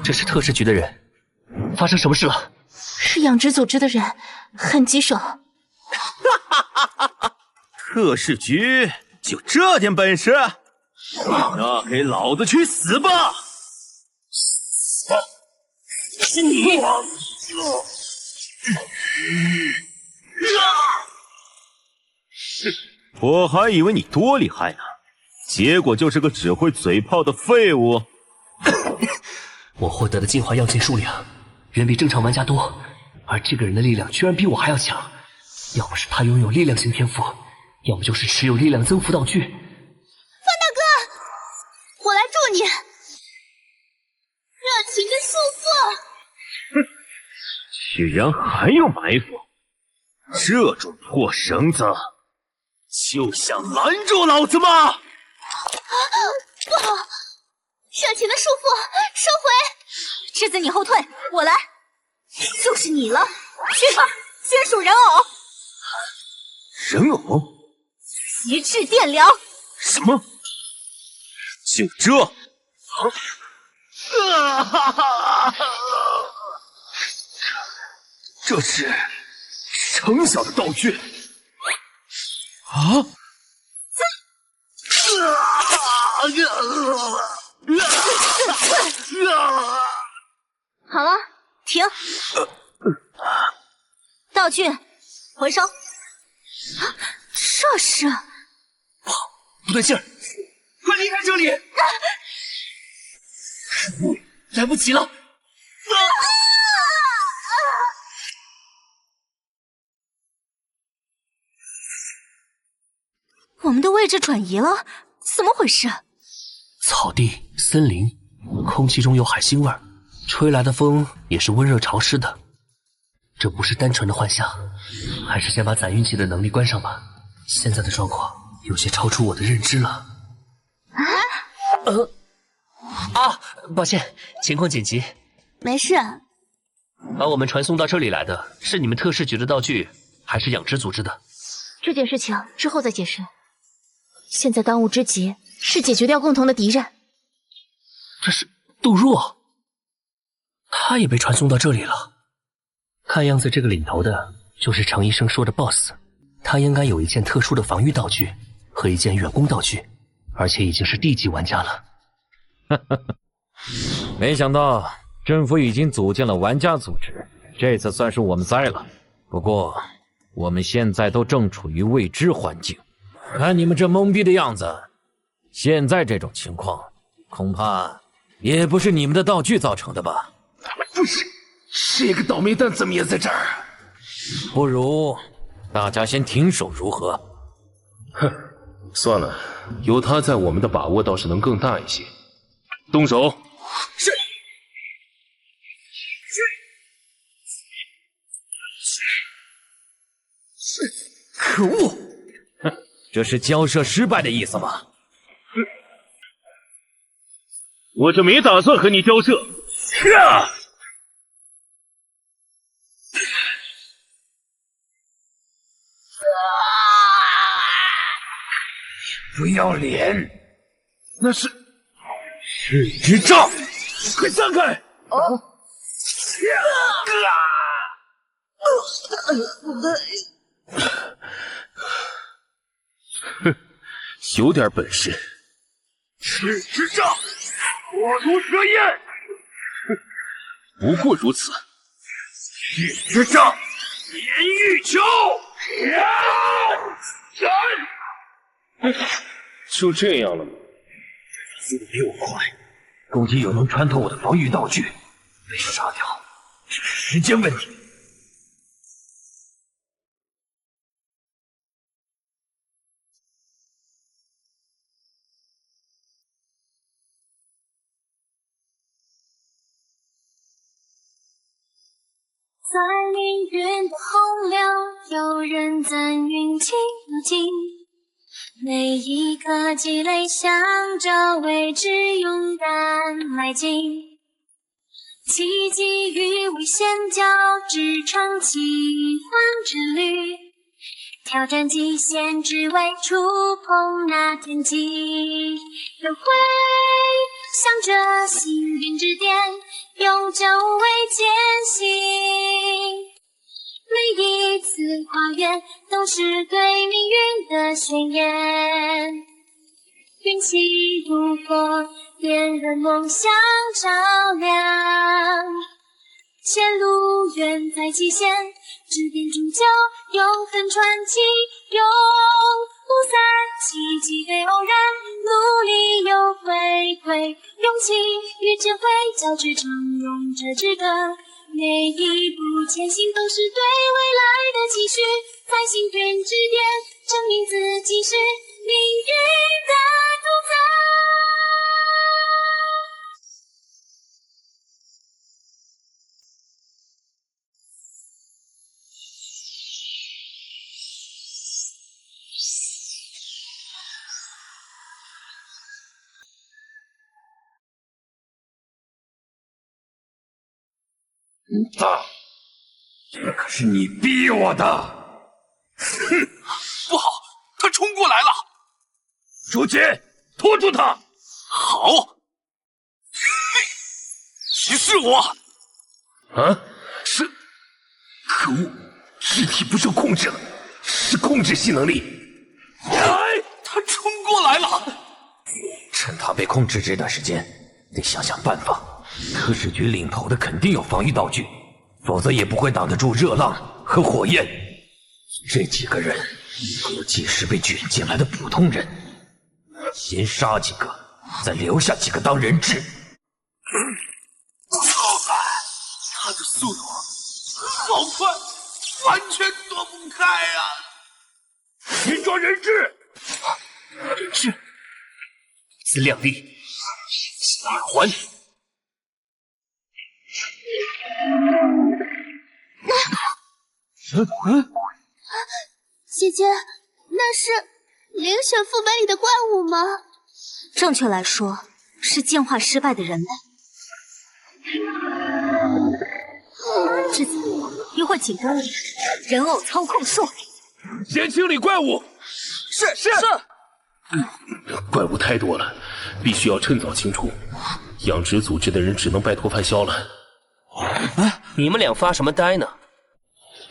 这是特事局的人。发生什么事了？是养殖组织的人，很棘手。特事局就这点本事？那给老子去死吧！是你！我还以为你多厉害呢，结果就是个只会嘴炮的废物。我获得的进化药剂数量远比正常玩家多，而这个人的力量居然比我还要强。要不是他拥有力量型天赋，要么就是持有力量增幅道具。范大哥，我来助你。热情的束缚。居然还有埋伏！这种破绳子，就想拦住老子吗？不好！热情的束缚，收回！世子，你后退，我来。就是你了，去吧，金属人偶。人偶？极致电疗？什么？就这？这是程小的道具啊！好了，停。道具回收。这是……不对劲儿，快离开这里！来不及了！我们的位置转移了，怎么回事？草地、森林，空气中有海腥味儿，吹来的风也是温热潮湿的。这不是单纯的幻象，还是先把攒运气的能力关上吧。现在的状况有些超出我的认知了。抱歉，情况紧急。没事。把我们传送到这里来的是你们特事局的道具，还是养殖组织的？这件事情之后再解释。现在当务之急是解决掉共同的敌人。这是杜若，他也被传送到这里了。看样子这个领头的就是程医生说的 BOSS， 他应该有一件特殊的防御道具和一件远攻道具，而且已经是地级玩家了。没想到政府已经组建了玩家组织，这次算是我们栽了。不过我们现在都正处于未知环境，看你们这懵逼的样子，现在这种情况恐怕也不是你们的道具造成的吧？不是，这个倒霉蛋怎么也在这儿？不如大家先停手如何？哼，算了，有他在，我们的把握倒是能更大一些。动手！是。可恶！哼，这是交涉失败的意思吗？我就没打算和你交涉。不要脸！那是之杖，快散开！哼，有点本事。赤之杖，火毒蛇焰。不过如此。赤之杖，炎玉球。就这样了吗？速度比我快，攻击又能穿透我的防御道具，被杀掉只是时间问题。在凌云的洪流，有人赞运气如镜。每一颗积累，向着未知勇敢迈进。奇迹与危险交织成奇幻之旅，挑战极限，只为触碰那天际。又会向着幸运之巅，永久为艰辛。每一次跨越都是对命运的宣言，运气如火，点燃梦想照亮。前路远在极限，指点终究永恒传奇，永不散。奇迹对偶然，努力又回馈，勇气与智慧交织成勇者之歌。每一步前行都是对未来的期许，在幸运之巅证明自己是命运的主宰。这可是你逼我的！哼，不好，他冲过来了！朱杰，拖住他！好。歧视我！啊？是，可恶，肢体不受控制了，是控制系能力。哎，他冲过来了！趁他被控制这段时间，得想想办法。特使局领头的肯定有防御道具，否则也不会挡得住热浪和火焰。这几个人估计是被卷进来的普通人，先杀几个，再留下几个当人质。他的速度好快，完全躲不开啊！先抓人质！人质，自量力，耳环。姐姐，那是灵选副本里的怪物吗？正确来说，是进化失败的人类。质子，一会儿紧跟我，人偶操控术。先清理怪物。是。怪物太多了，必须要趁早清除。养殖组织的人只能拜托范萧了。你们俩发什么呆呢？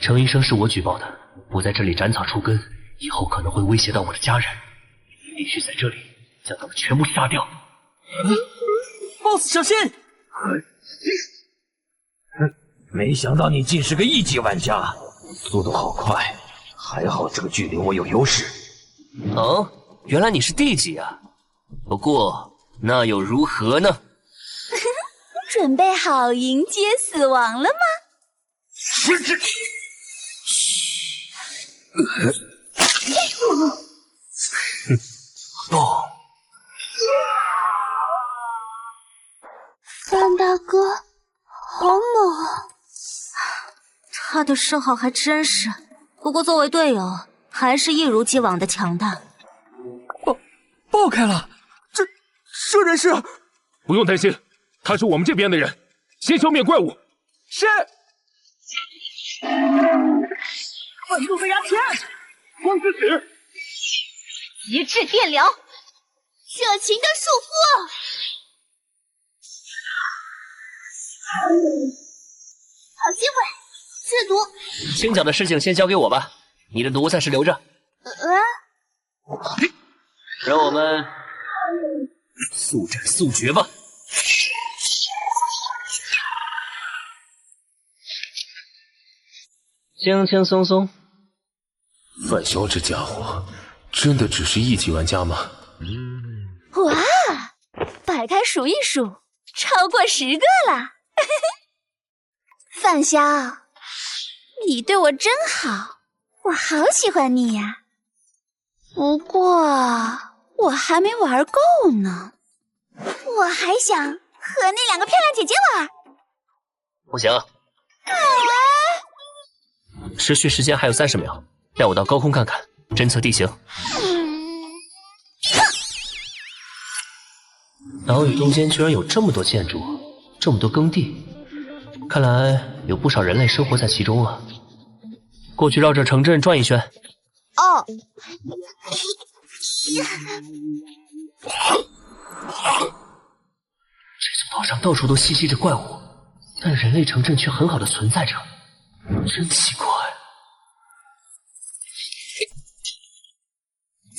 程医生是我举报的，不在这里斩草除根，以后可能会威胁到我的家人。必须在这里将他们全部杀掉。BOSS 小心！没想到你竟是个1级玩家，速度好快，还好这个距离我有优势。哦，原来你是D级啊！不过那又如何呢？准备好迎接死亡了吗？失职！不，范大哥，好猛啊！他的嗜好还真是，不过作为队友，还是一如既往的强大。爆开了！这人是……不用担心，他是我们这边的人，先消灭怪物。是。愤怒飞牙天，光之指，极致电疗，热情的束缚。好机会，制毒。清剿的事情先交给我吧，你的毒暂时留着。让我们速战速决吧。轻轻松松。范萧这家伙真的只是1级玩家吗？哇，摆开数一数，超过10个了。范萧，你对我真好，我好喜欢你呀。不过我还没玩够呢，我还想和那2个漂亮姐姐玩。不行，持续时间还有30秒，带我到高空看看，侦测地形。岛屿中间居然有这么多建筑，这么多耕地，看来有不少人类生活在其中啊。过去绕着城镇转一圈。哦。这座岛上到处都栖息着怪物，但人类城镇却很好的存在着，真奇怪。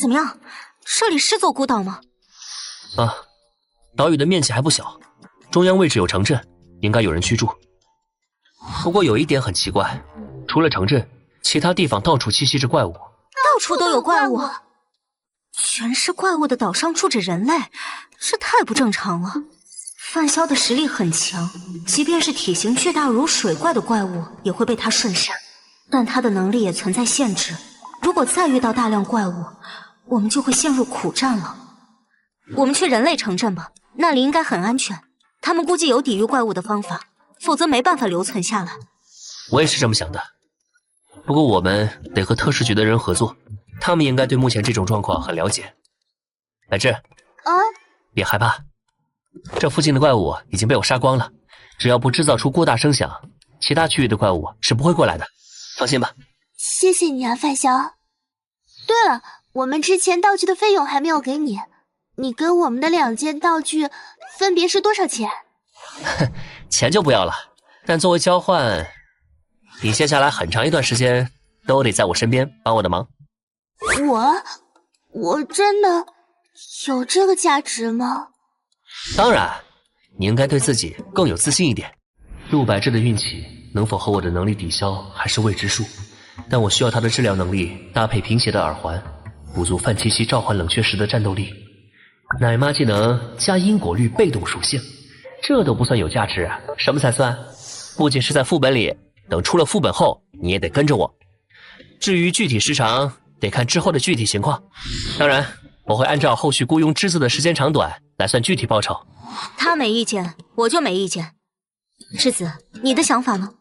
怎么样？这里是座孤岛吗？啊，岛屿的面积还不小，中央位置有城镇，应该有人居住。不过有一点很奇怪，除了城镇，其他地方到处栖息着怪物。到处都有怪物？全是怪物的岛上住着人类，这太不正常了。范萧的实力很强，即便是体型巨大如水怪的怪物也会被他瞬杀，但他的能力也存在限制。如果再遇到大量怪物，我们就会陷入苦战了。我们去人类城镇吧，那里应该很安全。他们估计有抵御怪物的方法，否则没办法留存下来。我也是这么想的。不过我们得和特使局的人合作，他们应该对目前这种状况很了解。乃至，别害怕，这附近的怪物已经被我杀光了，只要不制造出过大声响，其他区域的怪物是不会过来的。放心吧。谢谢你啊，范萧。对了，我们之前道具的费用还没有给你，你跟我们的2件道具分别是多少钱？钱就不要了，但作为交换，你接下来很长一段时间都得在我身边帮我的忙。我真的有这个价值吗？当然，你应该对自己更有自信一点。陆百志的运气能否和我的能力抵消还是未知数，但我需要他的治疗能力搭配贫血的耳环，补足范七夕召唤冷却时的战斗力。奶妈技能加因果律被动属性，这都不算有价值啊，什么才算？不仅是在副本里，等出了副本后你也得跟着我。至于具体时长，得看之后的具体情况。当然，我会按照后续雇佣之子的时间长短来算具体报酬。他没意见，我就没意见。之子，你的想法呢？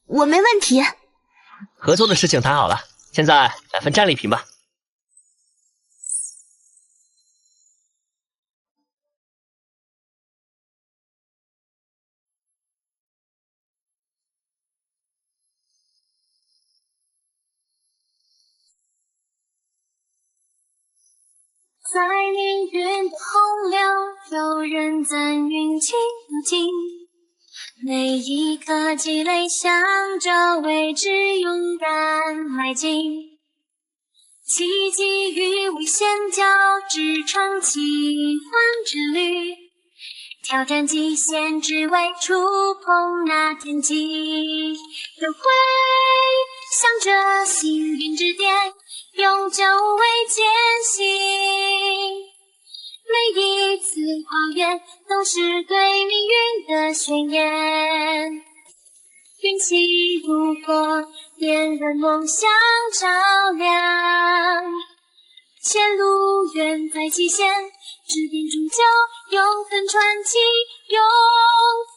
我没问题。合作的事情谈好了，现在来分战利品吧。在命运的洪流，有人赞运气如镜，每一颗积累，向着未知勇敢迈进。奇迹与危险交织成奇幻之旅，挑战极限，只为触碰那天际。都会向着幸运之点，永久为艰辛。每一次跨越都是对命运的宣言。运运气如火，点燃梦想照亮。前路远在极限，指点铸就永恒传奇，永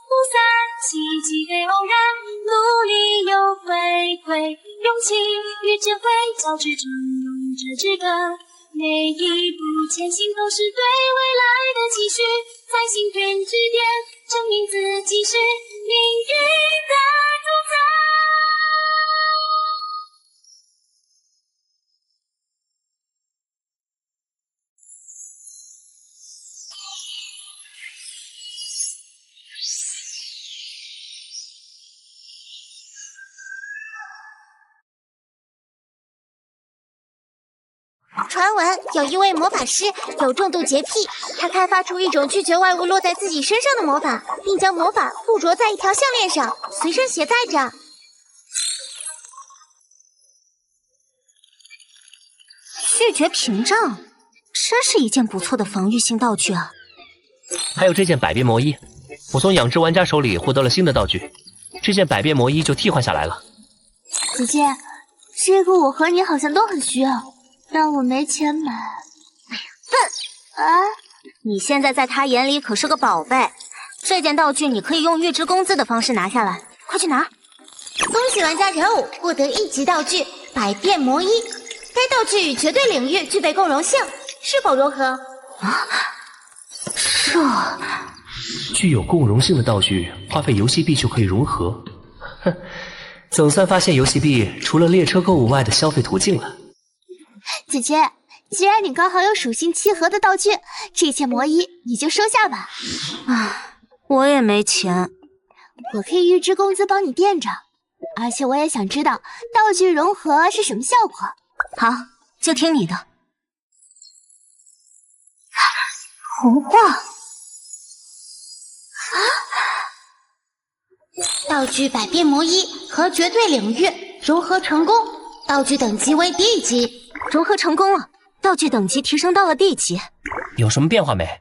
不散。奇迹非偶然，努力有回馈，勇气与智慧交织成勇者之歌。每一步前行都是对未来的期许，在幸运之巅证明自己是命运的主宰。传闻有一位魔法师有重度洁癖，他开发出一种拒绝外物落在自己身上的魔法，并将魔法附着在一条项链上，随身携带着。拒绝屏障，真是一件不错的防御性道具啊！还有这件百变魔衣，我从养殖玩家手里获得了新的道具，这件百变魔衣就替换下来了。姐姐，这个我和你好像都很需要，但我没钱买。笨啊！你现在在他眼里可是个宝贝，这件道具你可以用预支工资的方式拿下来，快去拿！恭喜玩家人物获得1级道具百变魔衣，该道具与绝对领域具备共融性，是否融合？这具有共融性的道具，花费游戏币就可以融合。哼，总算发现游戏币除了列车购物外的消费途径了。姐姐，既然你刚好有属性契合的道具，这件魔衣你就收下吧。我也没钱，我可以预支工资帮你垫着，而且我也想知道道具融合是什么效果。好，就听你的。童话道具百变魔衣和绝对领域融合成功，道具等级为D级，融合成功了，道具等级提升到了D级。有什么变化没？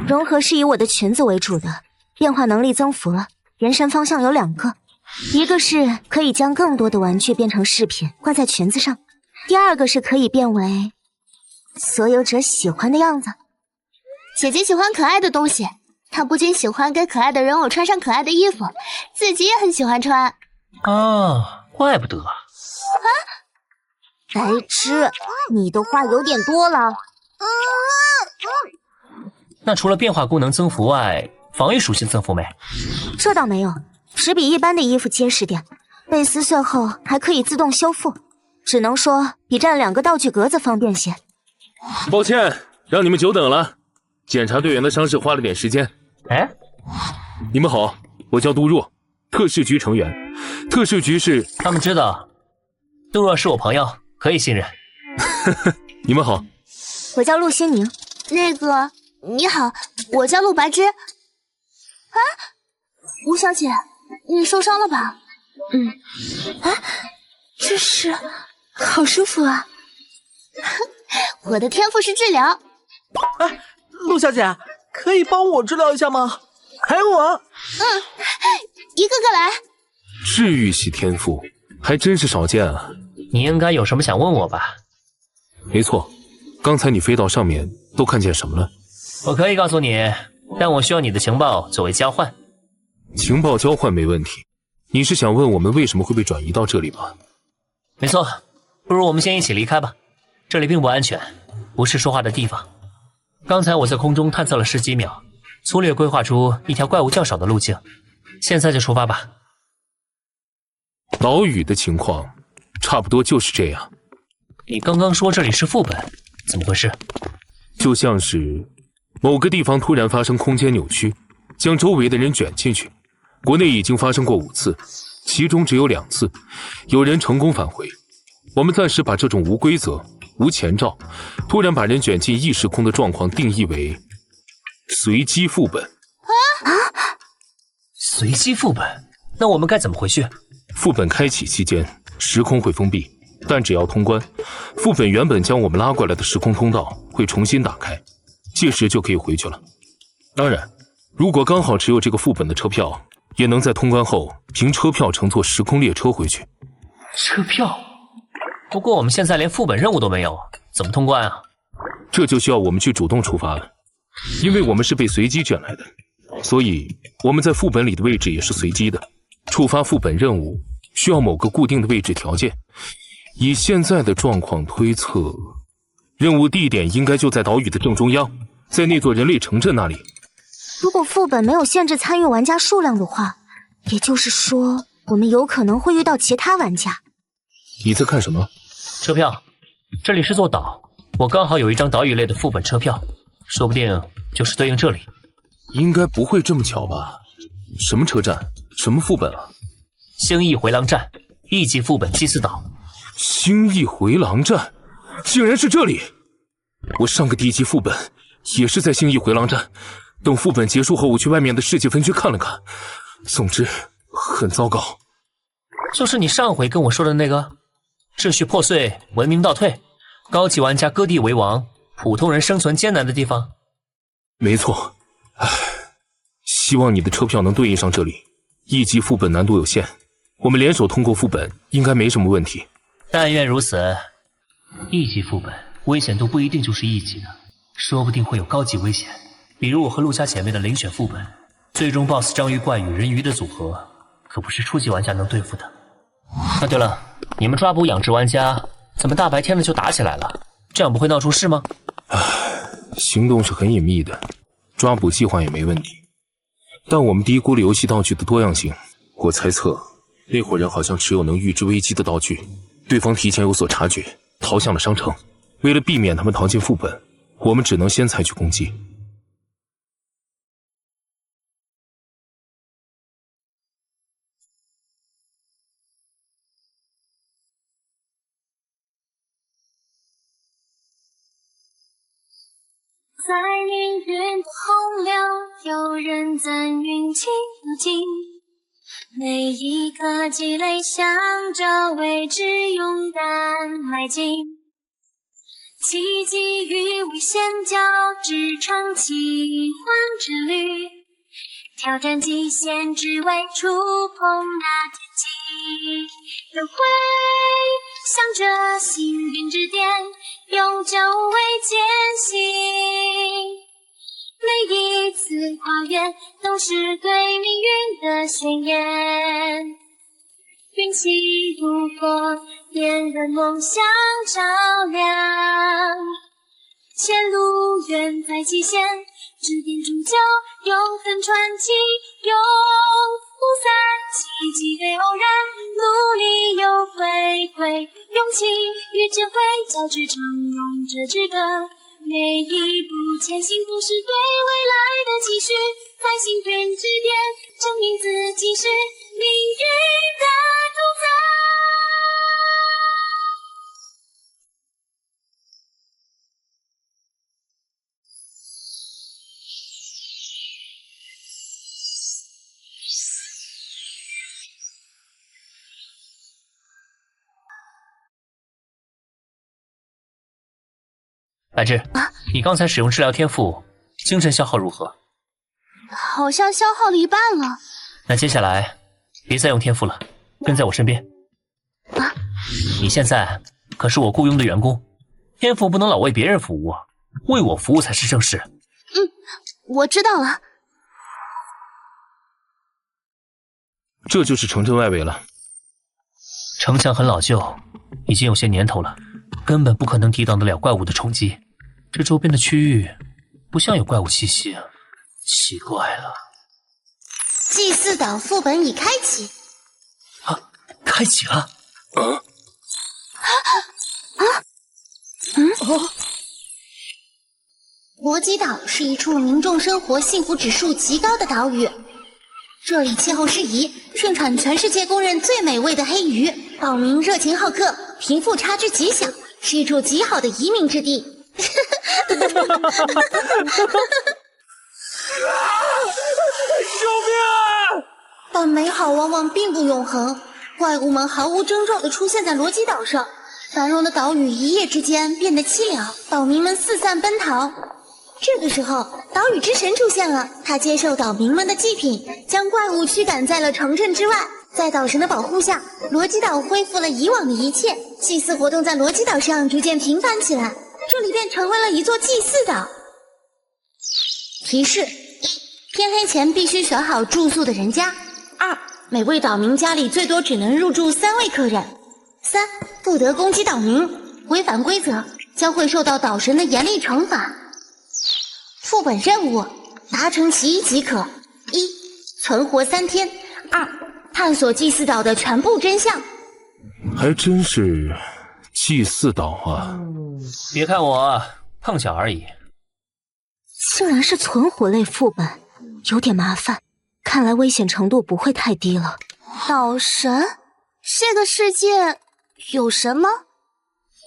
融合是以我的裙子为主的，变化能力增幅了。延伸方向有2个，一个是可以将更多的玩具变成饰品挂在裙子上，第2个是可以变为所有者喜欢的样子。姐姐喜欢可爱的东西，她不仅喜欢给可爱的人偶穿上可爱的衣服，自己也很喜欢穿。啊，怪不得。白痴，你的话有点多了。那除了变化功能增幅外，防御属性增幅没？这倒没有，只比一般的衣服结实点，被撕碎后还可以自动修复，只能说比占2个道具格子方便些。抱歉，让你们久等了。检查队员的伤势花了点时间。哎，你们好，我叫杜若，特事局成员。特事局是……他们知道，杜若是我朋友，可以信任。你们好，我叫陆心宁。你好，我叫陆白芝。吴小姐，你受伤了吧？这是好舒服啊！我的天赋是治疗。哎，陆小姐，可以帮我治疗一下吗？还有我。一个个来。治愈系天赋还真是少见啊。你应该有什么想问我吧？没错，刚才你飞到上面都看见什么了？我可以告诉你，但我需要你的情报作为交换。情报交换没问题。你是想问我们为什么会被转移到这里吧？没错，不如我们先一起离开吧，这里并不安全，不是说话的地方。刚才我在空中探测了10几秒，粗略规划出一条怪物较少的路径，现在就出发吧。岛屿的情况差不多就是这样。你刚刚说这里是副本，怎么回事？就像是某个地方突然发生空间扭曲，将周围的人卷进去。国内已经发生过5次，其中只有2次有人成功返回。我们暂时把这种无规则、无前兆、突然把人卷进异时空的状况定义为随机副本。随机副本？那我们该怎么回去？副本开启期间，时空会封闭，但只要通关，副本原本将我们拉过来的时空通道会重新打开，届时就可以回去了。当然，如果刚好持有这个副本的车票，也能在通关后凭车票乘坐时空列车回去。车票？不过我们现在连副本任务都没有，怎么通关啊？这就需要我们去主动出发了，因为我们是被随机卷来的，所以我们在副本里的位置也是随机的。触发副本任务需要某个固定的位置条件，以现在的状况推测，任务地点应该就在岛屿的正中央，在那座人类城镇那里。如果副本没有限制参与玩家数量的话，也就是说，我们有可能会遇到其他玩家。你在看什么？车票，这里是座岛，我刚好有一张岛屿类的副本车票，说不定就是对应这里。应该不会这么巧吧？什么车站？什么副本啊？星翼回廊站，1级副本祭祀岛。星翼回廊站，竟然是这里！我上个第1级副本也是在星翼回廊站。等副本结束后，我去外面的世界分区看了看，总之很糟糕。就是你上回跟我说的那个，秩序破碎，文明倒退，高级玩家割地为王，普通人生存艰难的地方。没错，唉，希望你的车票能对应上这里。1级副本难度有限，我们联手通过副本应该没什么问题。但愿如此。1级副本危险度不一定就是1级的，说不定会有高级危险。比如我和陆家姐妹的遴选副本，最终 BOSS 章鱼怪与人鱼的组合，可不是初级玩家能对付的。啊，对了，你们抓捕养殖玩家，怎么大白天的就打起来了？这样不会闹出事吗？行动是很隐秘的，抓捕计划也没问题，但我们低估了游戏道具的多样性。我猜测，那伙人好像持有能预知危机的道具，对方提前有所察觉，逃向了商城。为了避免他们逃进副本，我们只能先采取攻击。在命运的洪流，有人赞运气如镜，每一颗积累，向着未知勇敢迈进。奇迹与危险交织成奇幻之旅，挑战极限，只为触碰那天际。轮回向着幸运之巅，永久为艰辛。每一次跨越都是对命运的宣言，运气如火，点燃梦想照亮。前路远在极限，指点铸就永恒传奇，永不散。奇迹非偶然，努力有回馈，勇气与智慧交织成勇者之歌。每一步前行都是对未来的期许，在幸运之巅证明自己是命运的主宰。白芝，你刚才使用治疗天赋，精神消耗如何？好像消耗了一半了。那接下来别再用天赋了，跟在我身边。你现在可是我雇佣的员工，天赋不能老为别人服务，为我服务才是正事。我知道了。这就是城镇外围了。城墙很老旧，已经有些年头了，根本不可能抵挡得了怪物的冲击。这周边的区域不像有怪物气息啊，奇怪了。祭祀岛副本已开启。开启了。罗基岛是一处民众生活幸福指数极高的岛屿，这里气候适宜，盛产全世界公认最美味的黑鱼，岛民热情好客，贫富差距极小，是一处极好的移民之地。救命！但美好往往并不永恒，怪物们毫无征兆地出现在罗基岛上，繁荣的岛屿一夜之间变得凄凉，岛民们四散奔逃。这个时候，岛屿之神出现了，他接受岛民们的祭品，将怪物驱赶在了城镇之外。在岛神的保护下，罗基岛恢复了以往的一切，祭祀活动在罗基岛上逐渐频繁起来，这里便成为了一座祭祀岛。提示：一、天黑前必须选好住宿的人家；二、每位岛民家里最多只能入住3位客人；三、不得攻击岛民，违反规则将会受到岛神的严厉惩罚。副本任务：达成其一即可。一、存活3天；二、探索祭祀岛的全部真相。还真是祭祀岛啊！别看我碰巧而已。竟然是存活类副本，有点麻烦。看来危险程度不会太低了。岛神？这个世界有神吗？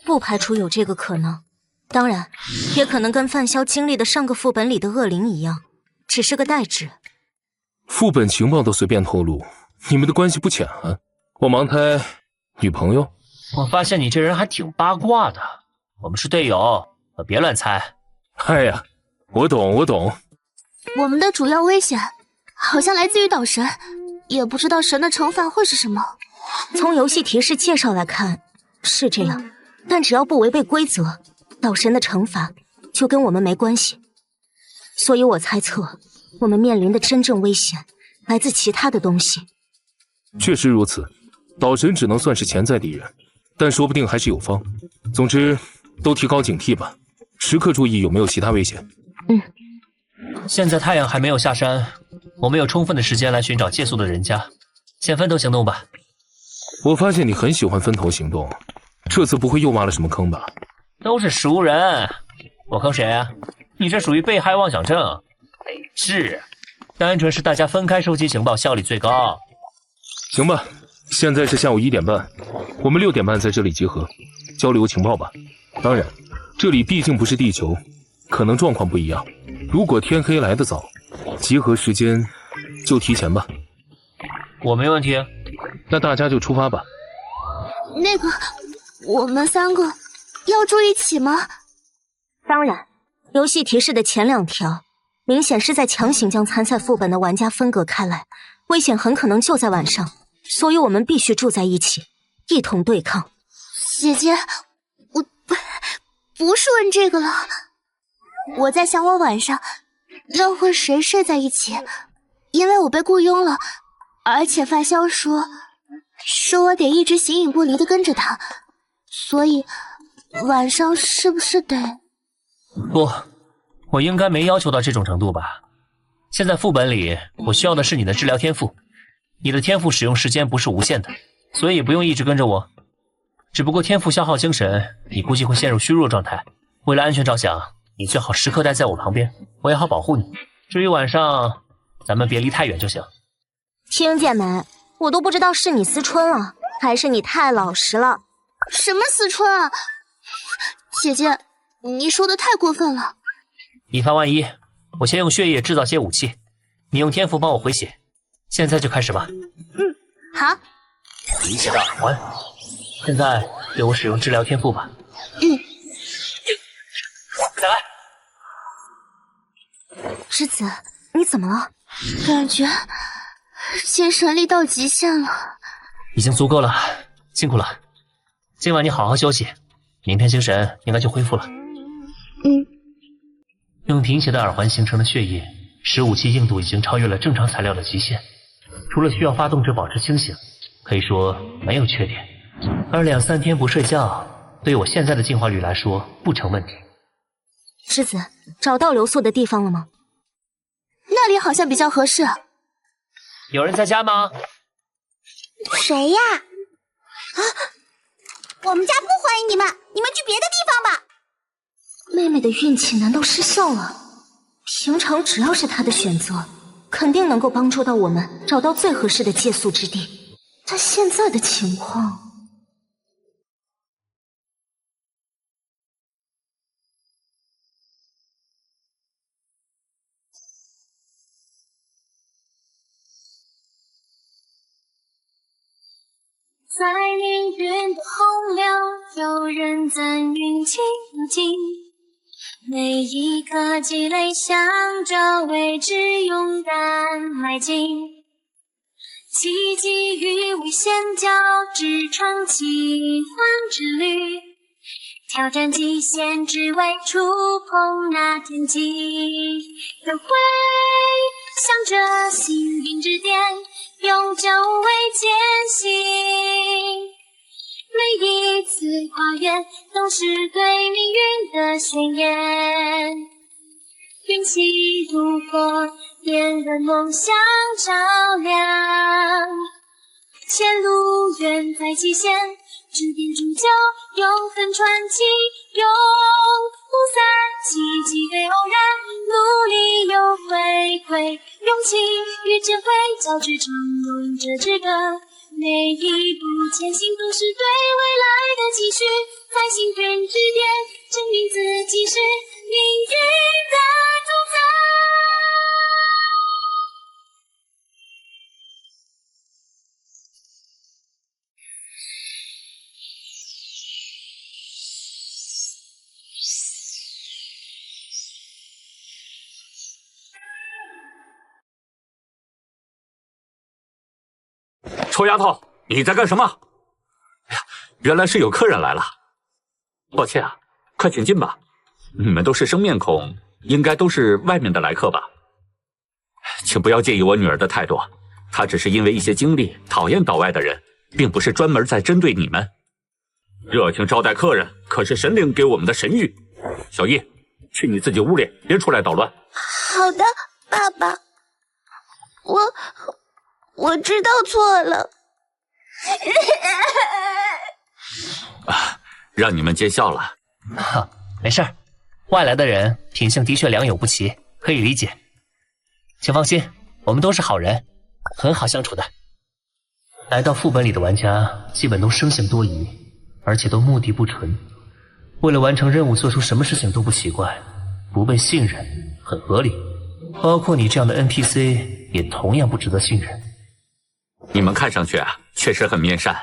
不排除有这个可能。当然，也可能跟范潇经历的上个副本里的恶灵一样，只是个代指。副本情报都随便透露，你们的关系不浅啊！我盲猜，女朋友？我发现你这人还挺八卦的。我们是队友，可别乱猜。哎呀，我懂，我懂。我们的主要危险好像来自于岛神，也不知道神的惩罚会是什么。从游戏提示介绍来看，是这样，但只要不违背规则，岛神的惩罚就跟我们没关系。所以我猜测，我们面临的真正危险来自其他的东西。确实如此，岛神只能算是潜在敌人，但说不定还是有方。总之，都提高警惕吧，时刻注意有没有其他危险。现在太阳还没有下山，我们有充分的时间来寻找借宿的人家，先分头行动吧。我发现你很喜欢分头行动，这次不会又挖了什么坑吧？都是熟人，我坑谁啊？你这属于被害妄想症，没治。单纯是大家分开收集情报，效率最高。行吧，现在是下午1点半，我们6点半在这里集合，交流情报吧。当然，这里毕竟不是地球，可能状况不一样。如果天黑来得早，集合时间就提前吧。我没问题。那大家就出发吧。那个，我们3个要住一起吗？当然，游戏提示的前2条，明显是在强行将参赛副本的玩家分隔开来，危险很可能就在晚上，所以我们必须住在一起，一同对抗。姐姐，我不是问这个了，我在想我晚上要和谁睡在一起，因为我被雇佣了，而且范潇说我得一直形影不离的跟着他，所以晚上是不是得……不，我应该没要求到这种程度吧。现在副本里我需要的是你的治疗天赋，你的天赋使用时间不是无限的，所以不用一直跟着我。只不过天赋消耗精神，你估计会陷入虚弱状态。为了安全着想，你最好时刻待在我旁边，我也好保护你。至于晚上，咱们别离太远就行。听见没？我都不知道是你思春了，还是你太老实了。什么思春啊？姐姐，你说的太过分了。以防万一，我先用血液制造些武器，你用天赋帮我回血。现在就开始吧。好。理血的耳环，现在给我使用治疗天赋吧。再来。栀子，你怎么了？感觉精神力到极限了。已经足够了，辛苦了。今晚你好好休息，明天精神应该就恢复了。用贫血的耳环形成的血液，使武器硬度已经超越了正常材料的极限。除了需要发动者保持清醒，可以说没有缺点。而2-3天不睡觉，对于我现在的进化率来说不成问题。栀子，找到留宿的地方了吗？那里好像比较合适。有人在家吗？谁呀？啊！我们家不欢迎你们，你们去别的地方吧。妹妹的运气难道失效了？平常只要是她的选择，肯定能够帮助到我们找到最合适的借宿之地。但现在的情况……在命运的洪流，有人赞运气无尽，每一颗积累向着未知勇敢迈进，奇迹与危险交织，闯奇幻之旅，挑战极限，只为触碰那天际。都会向着幸运之点，永久为艰辛。每一次跨越都是对命运的宣言，运气如火，点燃梦想照亮。前路远在极限，指点铸就永恒传奇，永不散。奇迹非偶然，努力有回馈，勇气与智慧交织成勇者之歌。每一步前行都是对未来的期许，在幸运之点证明自己是命运的主宰。臭丫头，你在干什么？哎呀，原来是有客人来了。抱歉啊，快请进吧。你们都是生面孔，应该都是外面的来客吧？请不要介意我女儿的态度，她只是因为一些经历讨厌岛外的人，并不是专门在针对你们。热情招待客人可是神灵给我们的神谕。小易，去你自己屋里，别出来捣乱。好的，爸爸，我知道错了。让你们见笑了。没事儿，外来的人品性的确良莠不齐，可以理解。请放心，我们都是好人，很好相处的。来到副本里的玩家基本都生性多疑，而且都目的不纯，为了完成任务做出什么事情都不奇怪，不被信任很合理。包括你这样的 NPC 也同样不值得信任。你们看上去啊，确实很面善。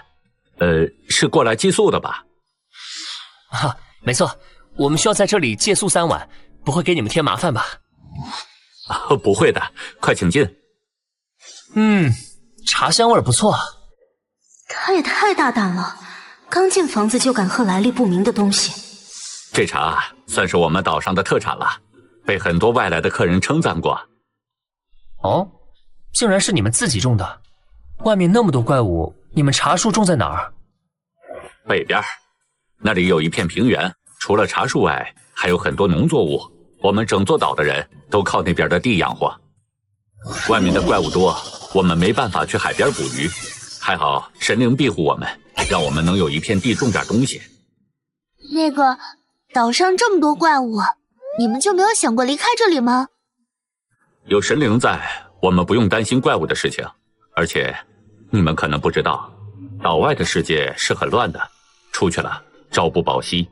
是过来寄宿的吧？没错，我们需要在这里借宿3晚，不会给你们添麻烦吧？不会的，快请进。茶香味不错。他也太大胆了，刚进房子就敢喝来历不明的东西。这茶算是我们岛上的特产了，被很多外来的客人称赞过。哦，竟然是你们自己种的？外面那么多怪物，你们茶树种在哪儿？北边，那里有一片平原，除了茶树外，还有很多农作物。我们整座岛的人都靠那边的地养活。外面的怪物多，我们没办法去海边捕鱼。还好神灵庇护我们，让我们能有一片地种点东西。那个，岛上这么多怪物，你们就没有想过离开这里吗？有神灵在，我们不用担心怪物的事情。而且，你们可能不知道，岛外的世界是很乱的，出去了朝不保夕。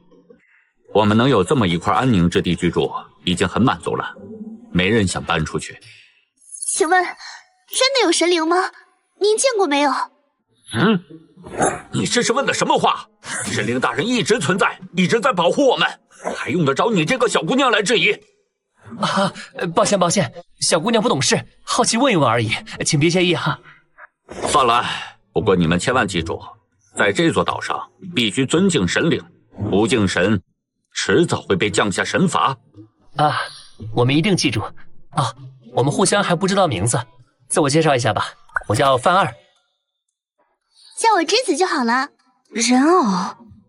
我们能有这么一块安宁之地居住，已经很满足了，没人想搬出去。请问，真的有神灵吗？您见过没有？你这是问的什么话？神灵大人一直存在，一直在保护我们，还用得着你这个小姑娘来质疑？抱歉，小姑娘不懂事，好奇问一问而已，请别介意哈。算了，不过你们千万记住，在这座岛上必须尊敬神灵，不敬神，迟早会被降下神罚。我们一定记住。我们互相还不知道名字，自我介绍一下吧，我叫范二。叫我之子就好了。人偶。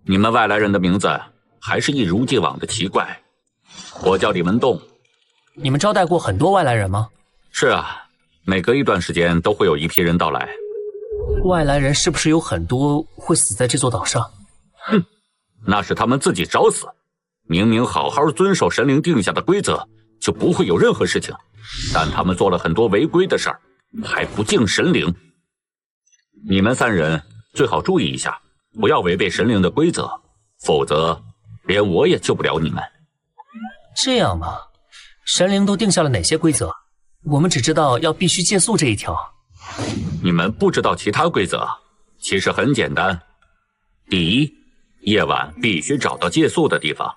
你们外来人的名字还是一如既往的奇怪。我叫李文栋。你们招待过很多外来人吗？是啊，每隔一段时间都会有一批人到来。外来人是不是有很多会死在这座岛上？那是他们自己找死。明明好好遵守神灵定下的规则，就不会有任何事情，但他们做了很多违规的事儿，还不敬神灵。你们3人最好注意一下，不要违背神灵的规则，否则连我也救不了你们。这样吗？神灵都定下了哪些规则？我们只知道要必须借宿这一条。你们不知道其他规则？其实很简单。第一，夜晚必须找到借宿的地方。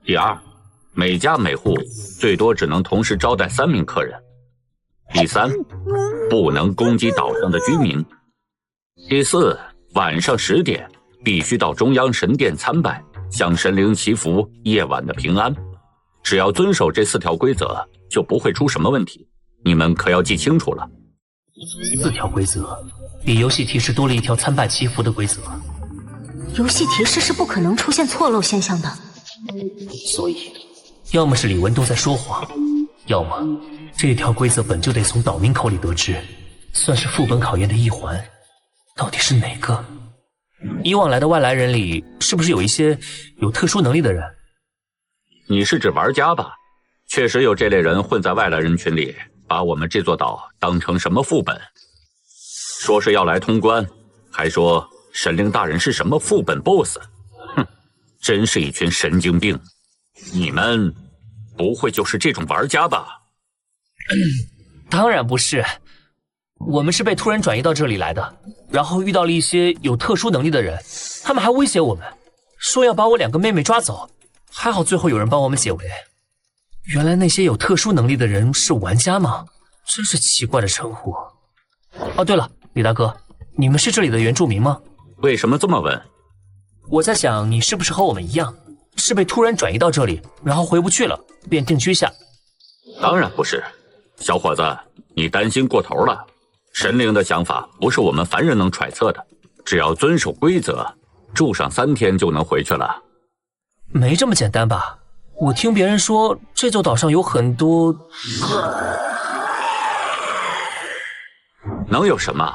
第二，每家每户最多只能同时招待3名客人。第3，不能攻击岛上的居民。第4，晚上10点必须到中央神殿参拜，向神灵祈福夜晚的平安。只要遵守这4条规则，就不会出什么问题。你们可要记清楚了。4条规则，比游戏提示多了1条参拜祈福的规则。游戏提示是不可能出现错漏现象的，所以，要么是李文东在说谎，要么这条规则本就得从岛民口里得知，算是副本考验的一环。到底是哪个？以往来的外来人里，是不是有一些有特殊能力的人？你是指玩家吧？确实有这类人混在外来人群里，把我们这座岛当成什么副本，说是要来通关，还说神灵大人是什么副本 BOSS。 哼，真是一群神经病。你们不会就是这种玩家吧？当然不是，我们是被突然转移到这里来的，然后遇到了一些有特殊能力的人，他们还威胁我们，说要把我2个妹妹抓走，还好最后有人帮我们解围。原来那些有特殊能力的人是玩家吗？真是奇怪的称呼。哦，对了，李大哥，你们是这里的原住民吗？为什么这么问？我在想，你是不是和我们一样，是被突然转移到这里，然后回不去了，便定居下？当然不是，小伙子，你担心过头了。神灵的想法不是我们凡人能揣测的，只要遵守规则，住上3天就能回去了。没这么简单吧？我听别人说，这座岛上有很多……能有什么？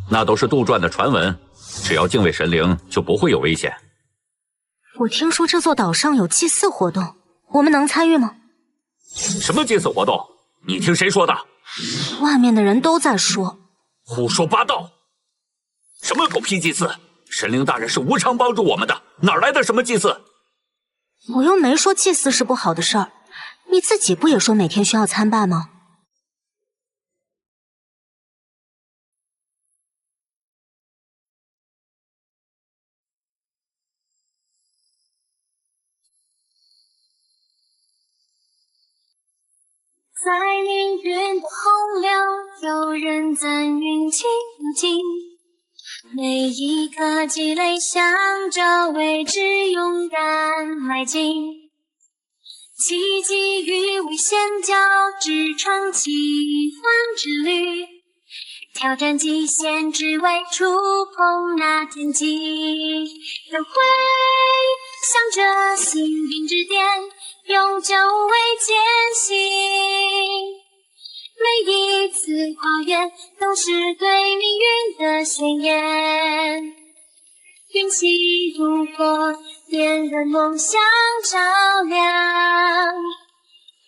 那都是杜撰的传闻。只要敬畏神灵，就不会有危险。我听说这座岛上有祭祀活动，我们能参与吗？什么祭祀活动？你听谁说的？外面的人都在说。胡说八道！什么狗屁祭祀？神灵大人是无偿帮助我们的，哪来的什么祭祀？我又没说祭祀是不好的事儿，你自己不也说每天需要参拜吗？在命运的洪流，有人赞运气如镜，每一颗积累向着未知勇敢迈进，奇迹与危险交织，创奇幻之旅，挑战极限，只为触碰那天际，都会向着幸运之巅，永久为艰辛。每一次跨越都是对命运的宣言，运气如火，点燃梦想照亮，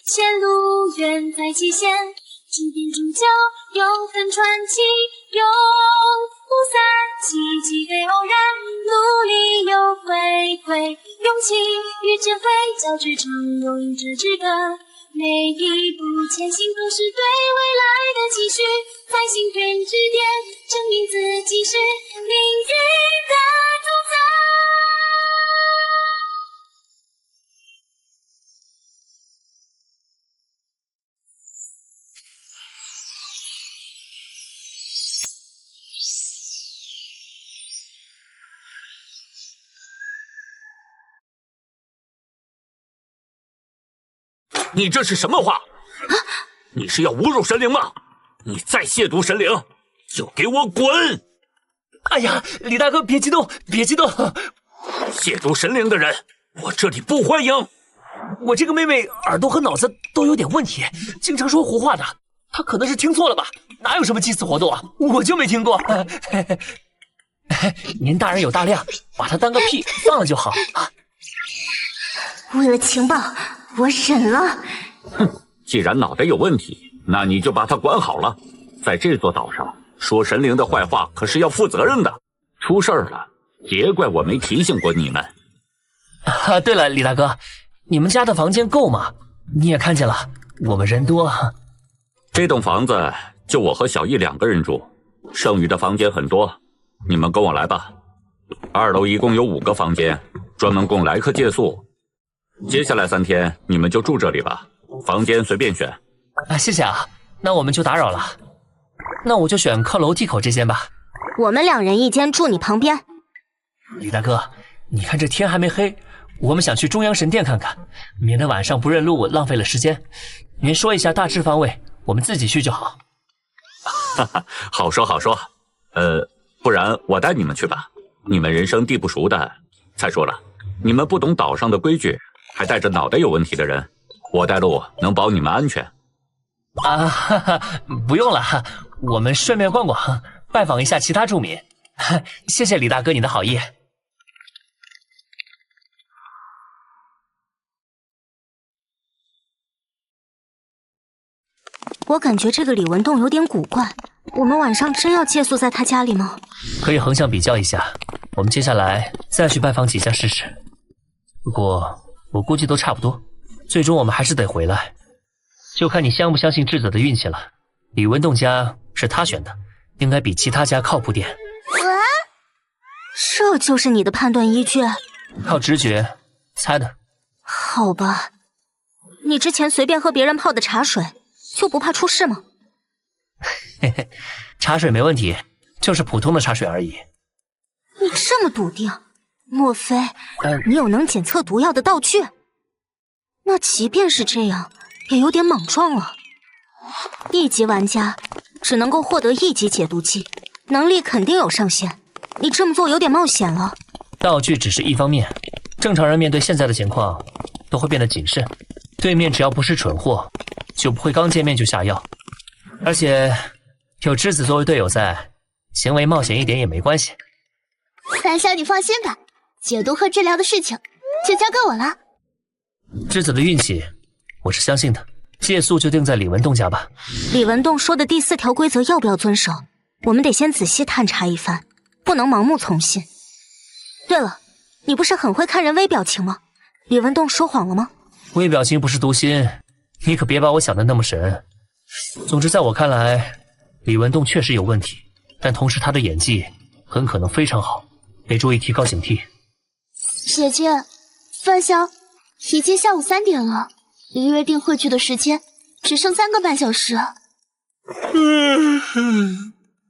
前路远在极限，指点铸就永恒传奇，永不散，奇迹对偶然，努力有回馈，勇气与智慧交织成勇者之歌，每一步前行都是对未来的期许，在幸运之巅证明自己是命运的主宰。你这是什么话？你是要侮辱神灵吗？你再亵渎神灵，就给我滚！哎呀，李大哥，别激动，别激动。亵渎神灵的人，我这里不欢迎。我这个妹妹耳朵和脑子都有点问题，经常说胡话的，她可能是听错了吧？哪有什么祭祀活动啊？我就没听过。您大人有大量，把她当个屁放了就好。为了情报，我忍了。哼，既然脑袋有问题，那你就把他管好了。在这座岛上说神灵的坏话可是要负责任的，出事儿了别怪我没提醒过你们。啊，对了，李大哥，你们家的房间够吗？你也看见了，我们人多。这栋房子就我和小易2个人住，剩余的房间很多，你们跟我来吧。2楼一共有5个房间，专门供来客借宿。接下来3天你们就住这里吧，房间随便选。谢谢啊，那我们就打扰了。那我就选靠楼梯口这间吧。我们2人一间，住你旁边。李大哥，你看这天还没黑，我们想去中央神殿看看，免得晚上不认路浪费了时间。您说一下大致方位，我们自己去就好。哈哈，好说好说。不然我带你们去吧，你们人生地不熟的。再说了，你们不懂岛上的规矩，还带着脑袋有问题的人，我带路能保你们安全。哈哈，不用了，我们顺便逛逛，拜访一下其他住民。谢谢李大哥你的好意。我感觉这个李文栋有点古怪，我们晚上真要借宿在他家里吗？可以横向比较一下，我们接下来再去拜访几家试试。不过我估计都差不多，最终我们还是得回来，就看你相不相信智子的运气了。李文栋家是他选的，应该比其他家靠谱点。这就是你的判断依据？靠直觉猜的。好吧，你之前随便喝别人泡的茶水，就不怕出事吗？嘿嘿，茶水没问题，就是普通的茶水而已。你这么笃定，莫非你有能检测毒药的道具？那即便是这样，也有点莽撞了。1级玩家只能够获得1级解毒剂，能力肯定有上限。你这么做有点冒险了。道具只是一方面，正常人面对现在的情况都会变得谨慎。对面只要不是蠢货，就不会刚见面就下药。而且有栀子作为队友在，行为冒险一点也没关系。三小，你放心吧，解毒和治疗的事情就交给我了。栀子的运气，我是相信的。借宿就定在李文栋家吧。李文栋说的第4条规则要不要遵守？我们得先仔细探查一番，不能盲目从信。对了，你不是很会看人微表情吗？李文栋说谎了吗？微表情不是读心，你可别把我想的那么神。总之，在我看来，李文栋确实有问题，但同时他的演技很可能非常好，得注意提高警惕。姐姐，范潇，已经下午3点了，离约定汇聚的时间只剩3个半小时。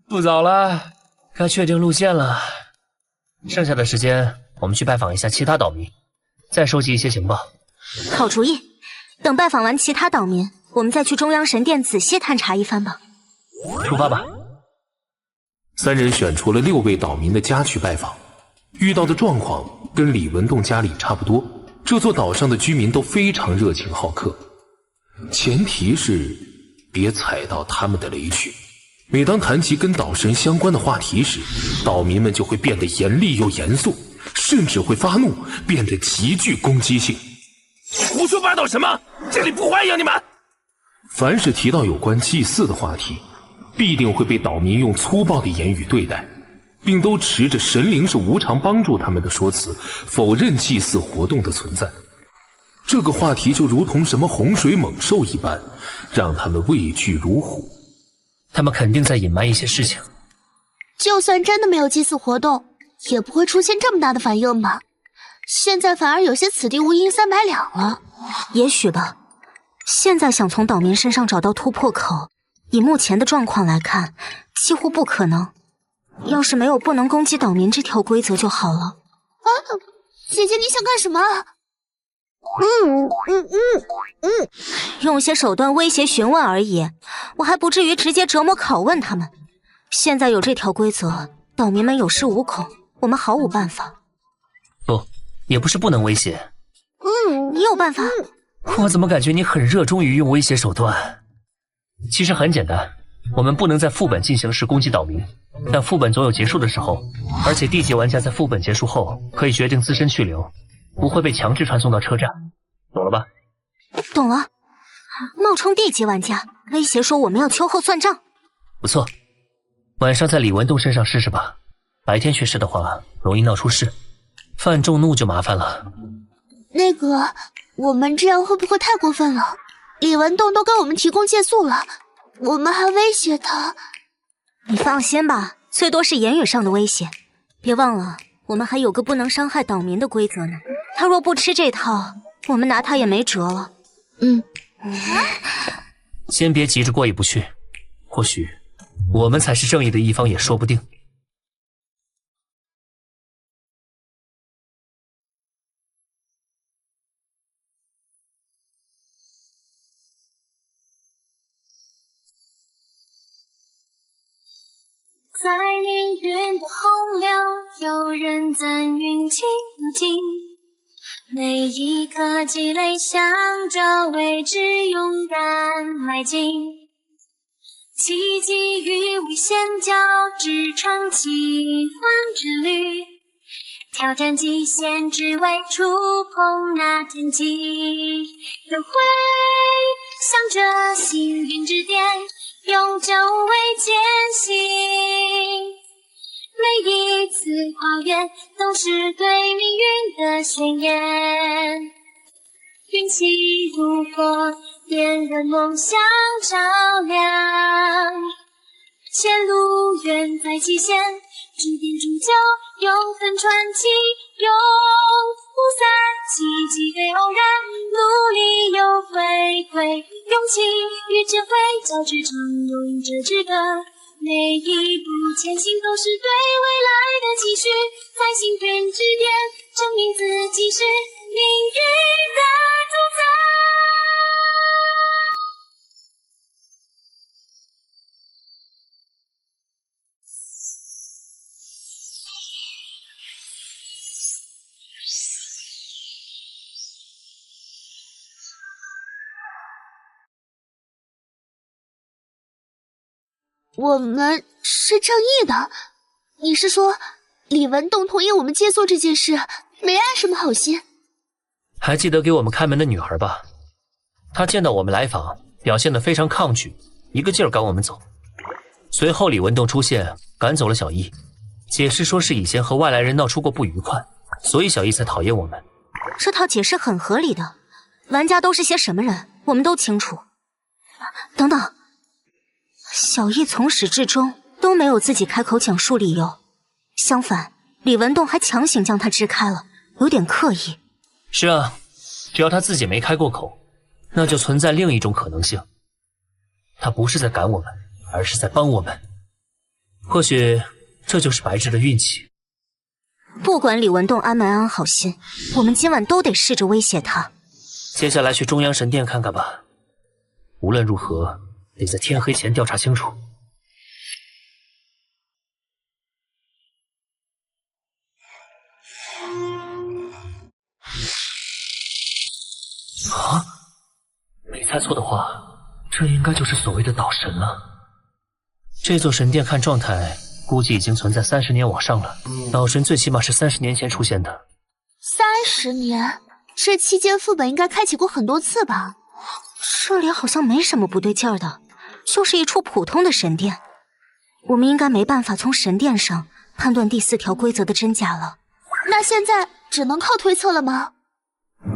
不早了，该确定路线了。剩下的时间，我们去拜访一下其他岛民，再收集一些情报。好主意，等拜访完其他岛民，我们再去中央神殿仔细探查一番吧。出发吧。 3人选出了6位岛民的家去拜访，遇到的状况跟李文栋家里差不多。这座岛上的居民都非常热情好客，前提是别踩到他们的雷区。每当谈及跟岛神相关的话题时，岛民们就会变得严厉又严肃，甚至会发怒，变得极具攻击性。胡说八道什么？这里不欢迎你们！凡是提到有关祭祀的话题，必定会被岛民用粗暴的言语对待，并都持着神灵是无偿帮助他们的说辞，否认祭祀活动的存在。这个话题就如同什么洪水猛兽一般，让他们畏惧如虎。他们肯定在隐瞒一些事情。就算真的没有祭祀活动，也不会出现这么大的反应吧？现在反而有些此地无银三百两了。也许吧。现在想从岛民身上找到突破口，以目前的状况来看，几乎不可能。要是没有不能攻击岛民这条规则就好了。啊，姐姐你想干什么？用些手段威胁询问而已，我还不至于直接折磨拷问他们。现在有这条规则，岛民们有恃无恐，我们毫无办法。不，也不是不能威胁。你有办法？我怎么感觉你很热衷于用威胁手段？其实很简单，我们不能在副本进行时攻击岛民，但副本总有结束的时候，而且地级玩家在副本结束后可以决定自身去留，不会被强制传送到车站，懂了吧？懂了。冒充地级玩家，威胁说我们要秋后算账。不错，晚上在李文栋身上试试吧，白天去试的话容易闹出事，犯众怒就麻烦了。那个，我们这样会不会太过分了？李文栋都给我们提供借宿了，我们还威胁他。你放心吧，最多是言语上的威胁。别忘了，我们还有个不能伤害岛民的规则呢。他若不吃这套，我们拿他也没辙了。先别急着过意不去，或许我们才是正义的一方也说不定。在凌云的洪流，有人赞运气如镜，每一颗积累，向着未知勇敢迈进。奇迹与危险交织成奇幻之旅，挑战极限，只为触碰那天际。都会向着幸运之巅，永久为艰辛。每一次跨越都是对命运的宣言。运气如火，点燃梦想照亮。前路远在极限，指点铸就永恒传奇，永不散。奇迹非偶然，努力有回馈，勇气与智慧交织成勇者之歌。每一步前行都是对未来的期许，在幸运之巅证明自己是命运的主宰。我们是正义的，你是说李文栋同意我们借宿这件事，没安什么好心？还记得给我们开门的女孩吧？她见到我们来访，表现得非常抗拒，一个劲儿赶我们走。随后李文栋出现，赶走了小易，解释说是以前和外来人闹出过不愉快，所以小易才讨厌我们。这套解释很合理的，玩家都是些什么人，我们都清楚。等等。小易从始至终都没有自己开口讲述理由，相反，李文栋还强行将他支开了，有点刻意。是啊，只要他自己没开过口，那就存在另一种可能性，他不是在赶我们，而是在帮我们。或许这就是白芝的运气。不管李文栋安没安好心，我们今晚都得试着威胁他。接下来去中央神殿看看吧，无论如何得在天黑前调查清楚。啊，没猜错的话，这应该就是所谓的岛神了。这座神殿看状态，估计已经存在30年往上了。岛神最起码是30年前出现的。30年，这期间副本应该开启过很多次吧？这里好像没什么不对劲儿的。就是一处普通的神殿，我们应该没办法从神殿上判断第4条规则的真假了。那现在只能靠推测了吗？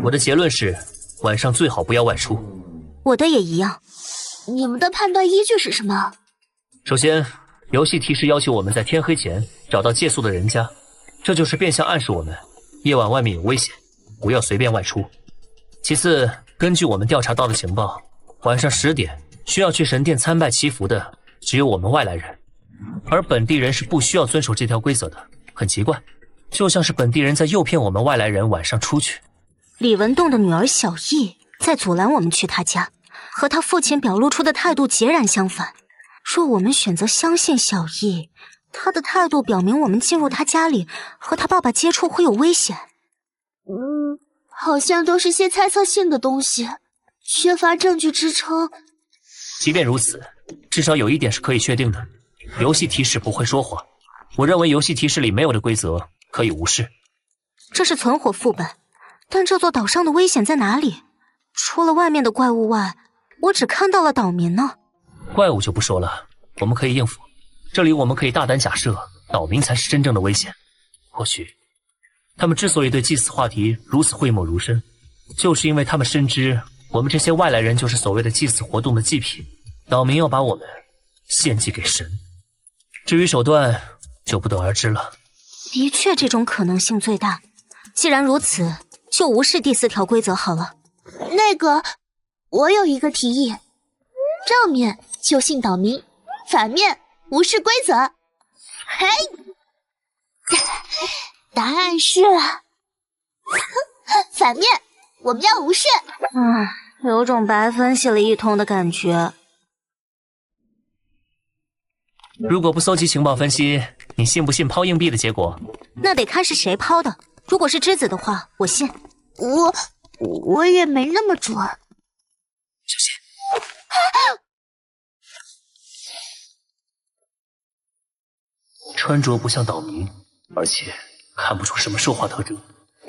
我的结论是，晚上最好不要外出。我的也一样。你们的判断依据是什么？首先，游戏提示要求我们在天黑前找到借宿的人家，这就是变相暗示我们夜晚外面有危险，不要随便外出。其次，根据我们调查到的情报，晚上10点需要去神殿参拜祈福的只有我们外来人，而本地人是不需要遵守这条规则的。很奇怪，就像是本地人在诱骗我们外来人晚上出去。李文栋的女儿小易在阻拦我们去他家，和他父亲表露出的态度截然相反。若我们选择相信小易，他的态度表明我们进入他家里和他爸爸接触会有危险。好像都是些猜测性的东西，缺乏证据支撑。即便如此，至少有一点是可以确定的，游戏提示不会说谎。我认为游戏提示里没有的规则可以无视。这是存活副本，但这座岛上的危险在哪里？除了外面的怪物外，我只看到了岛民呢。怪物就不说了，我们可以应付。这里我们可以大胆假设，岛民才是真正的危险。或许他们之所以对祭祀话题如此讳莫如深，就是因为他们深知我们这些外来人就是所谓的祭祀活动的祭品，岛民要把我们献祭给神。至于手段，就不得而知了。的确，这种可能性最大。既然如此，就无视第4条规则好了。那个，我有一个提议：正面就信岛民，反面无视规则。嘿，答案是反面，我们要无视。有种白分析了一通的感觉。如果不搜集情报分析，你信不信抛硬币的结果？那得看是谁抛的。如果是栀子的话，我信。我也没那么准。小心！穿着不像岛民，而且看不出什么兽化特征，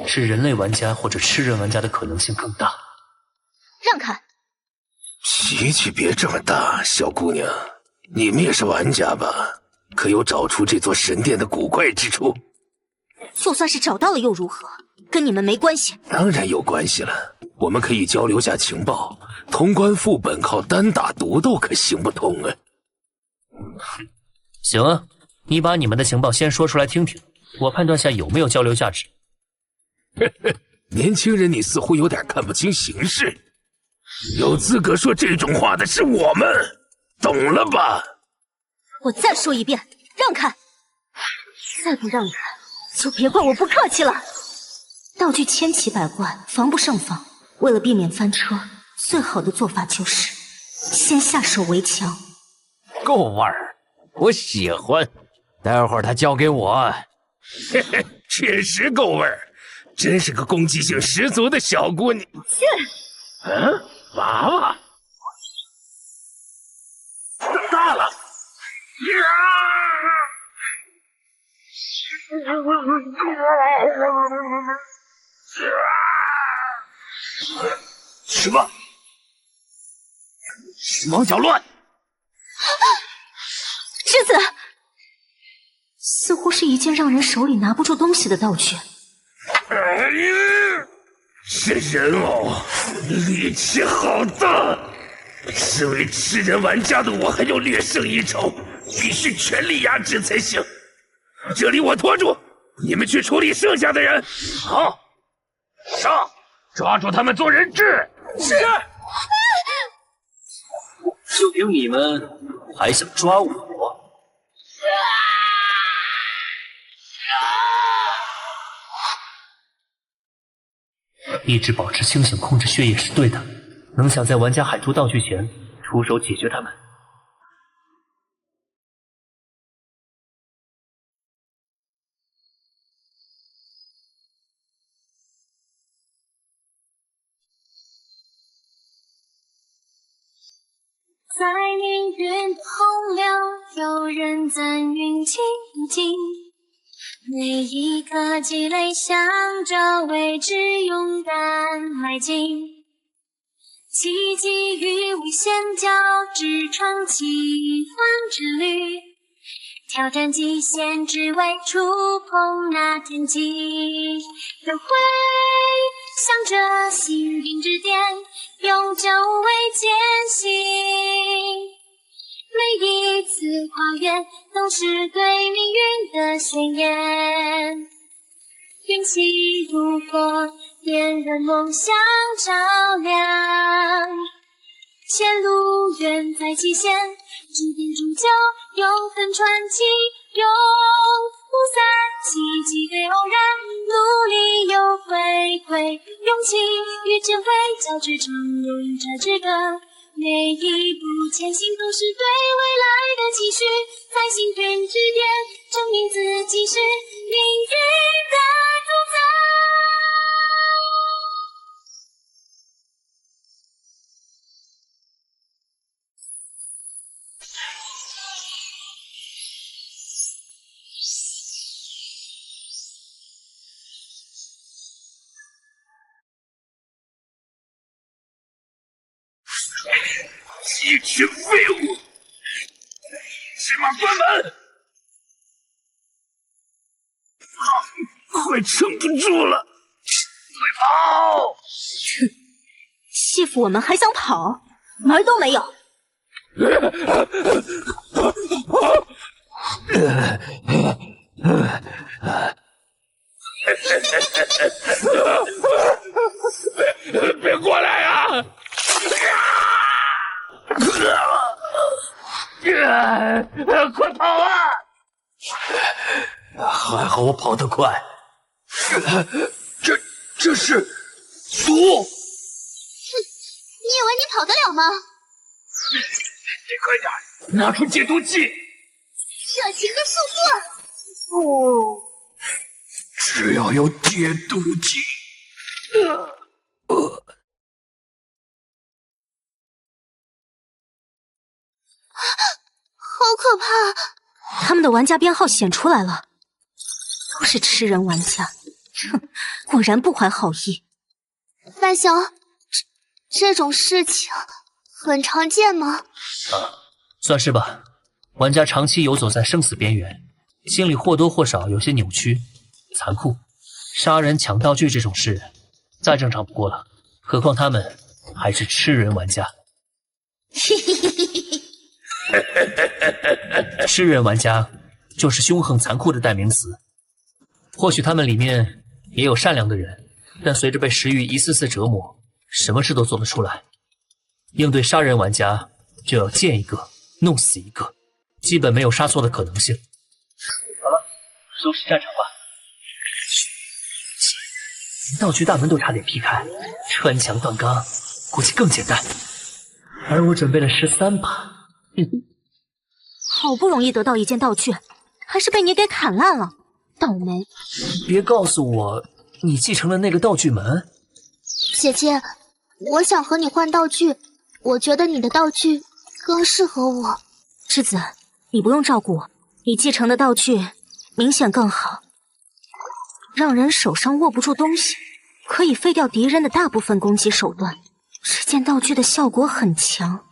是人类玩家或者吃人玩家的可能性更大。让开！脾气别这么大，小姑娘，你们也是玩家吧？可有找出这座神殿的古怪之处？就算是找到了又如何？跟你们没关系。当然有关系了，我们可以交流下情报。潼关副本靠单打独斗可行不通啊！行啊，你把你们的情报先说出来听听，我判断下有没有交流价值。年轻人，你似乎有点看不清形势。有资格说这种话的是我们，懂了吧？我再说一遍，让开！再不让开，就别怪我不客气了。道具千奇百怪，防不胜防。为了避免翻车，最好的做法就是先下手为强。够味儿，我喜欢。待会儿他交给我。嘿嘿，确实够味儿，真是个攻击性十足的小姑娘。娃娃，长大了。什么？时髦搅乱！栀子，似乎是一件让人手里拿不住东西的道具。是人偶，力气好大。身为吃人玩家的我还要略胜一筹，必须全力压制才行。这里我拖住，你们去处理剩下的人。好，上，抓住他们做人质。是。就凭你们还想抓我？一直保持清醒控制血液是对的，能想在玩家喊出道具前出手解决他们。在命运的洪流，有人赞运气无尽，每一颗积累，向着未知勇敢迈进。奇迹与危险交织成奇幻之旅，挑战极限，只为触碰那天际。都会向着幸运之巅，永久为艰辛。每一次跨越，都是对命运的宣言。运气如火，点燃梦想照亮。前路远在极限，指点终究永恒传奇，永不散。奇迹对偶然，努力又回馈，勇气与智慧交织成勇者之歌。每一步前行都是对未来的期许，在幸运之巅证明自己是命运的主宰。一群废物！芝麻关门！快撑不住了，快跑！欺负我们还想跑，门都没有！快跑啊！还好我跑得快。这是毒！你以为你跑得了吗？你快点拿出解毒剂！热情的速度！不，只要有解毒剂。好可怕！他们的玩家编号显出来了，都是吃人玩家。哼，果然不怀好意。范潇，这种事情很常见吗？算是吧。玩家长期游走在生死边缘，心里或多或少有些扭曲、残酷。杀人、抢道具这种事，再正常不过了。何况他们还是吃人玩家。吃人玩家就是凶狠残酷的代名词。或许他们里面也有善良的人，但随着被食欲一次次折磨，什么事都做得出来。应对杀人玩家，就要见一个弄死一个，基本没有杀错的可能性。好了，收拾战场吧。道具大门都差点劈开，穿墙断钢，估计更简单。而我准备了13把。好不容易得到一件道具，还是被你给砍烂了，倒霉！别告诉我你继承了那个道具门。姐姐，我想和你换道具，我觉得你的道具更适合我。栀子，你不用照顾我，你继承的道具明显更好，让人手上握不住东西，可以废掉敌人的大部分攻击手段。这件道具的效果很强。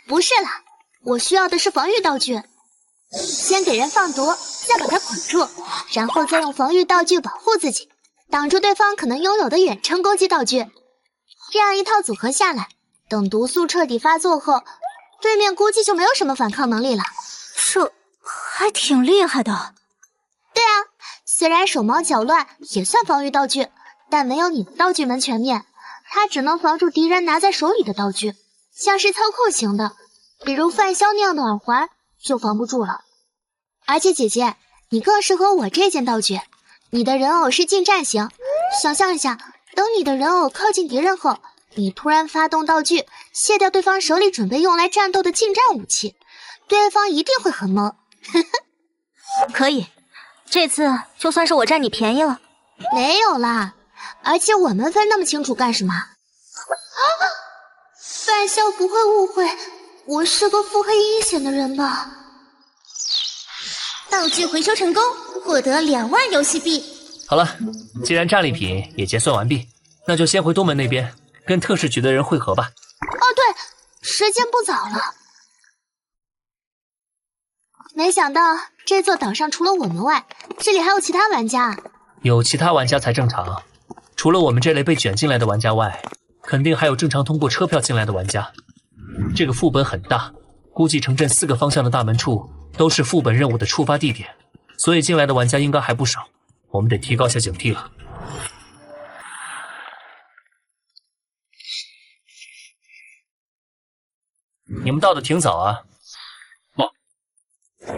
不是啦，我需要的是防御道具。先给人放毒，再把他捆住，然后再用防御道具保护自己，挡住对方可能拥有的远程攻击道具。这样一套组合下来，等毒素彻底发作后，对面估计就没有什么反抗能力了。这还挺厉害的。对啊，虽然手忙脚乱也算防御道具，但没有你的道具门全面，它只能防住敌人拿在手里的道具，像是操控型的，比如范潇那样的耳环就防不住了。而且姐姐，你更适合我这件道具，你的人偶是近战型，想象一下，等你的人偶靠近敌人后，你突然发动道具，卸掉对方手里准备用来战斗的近战武器，对方一定会很懵。可以，这次就算是我占你便宜了。没有啦，而且我们分那么清楚干什么？范潇不会误会我是个腹黑阴险的人吧？道具回收成功，获得2万游戏币。好了，既然战利品也结算完毕，那就先回东门那边跟特使局的人会合吧。哦对，时间不早了。没想到这座岛上除了我们外，这里还有其他玩家。有其他玩家才正常，除了我们这类被卷进来的玩家外，肯定还有正常通过车票进来的玩家。这个副本很大，估计城镇4个方向的大门处都是副本任务的触发地点，所以进来的玩家应该还不少，我们得提高下警惕了。你们到的挺早啊。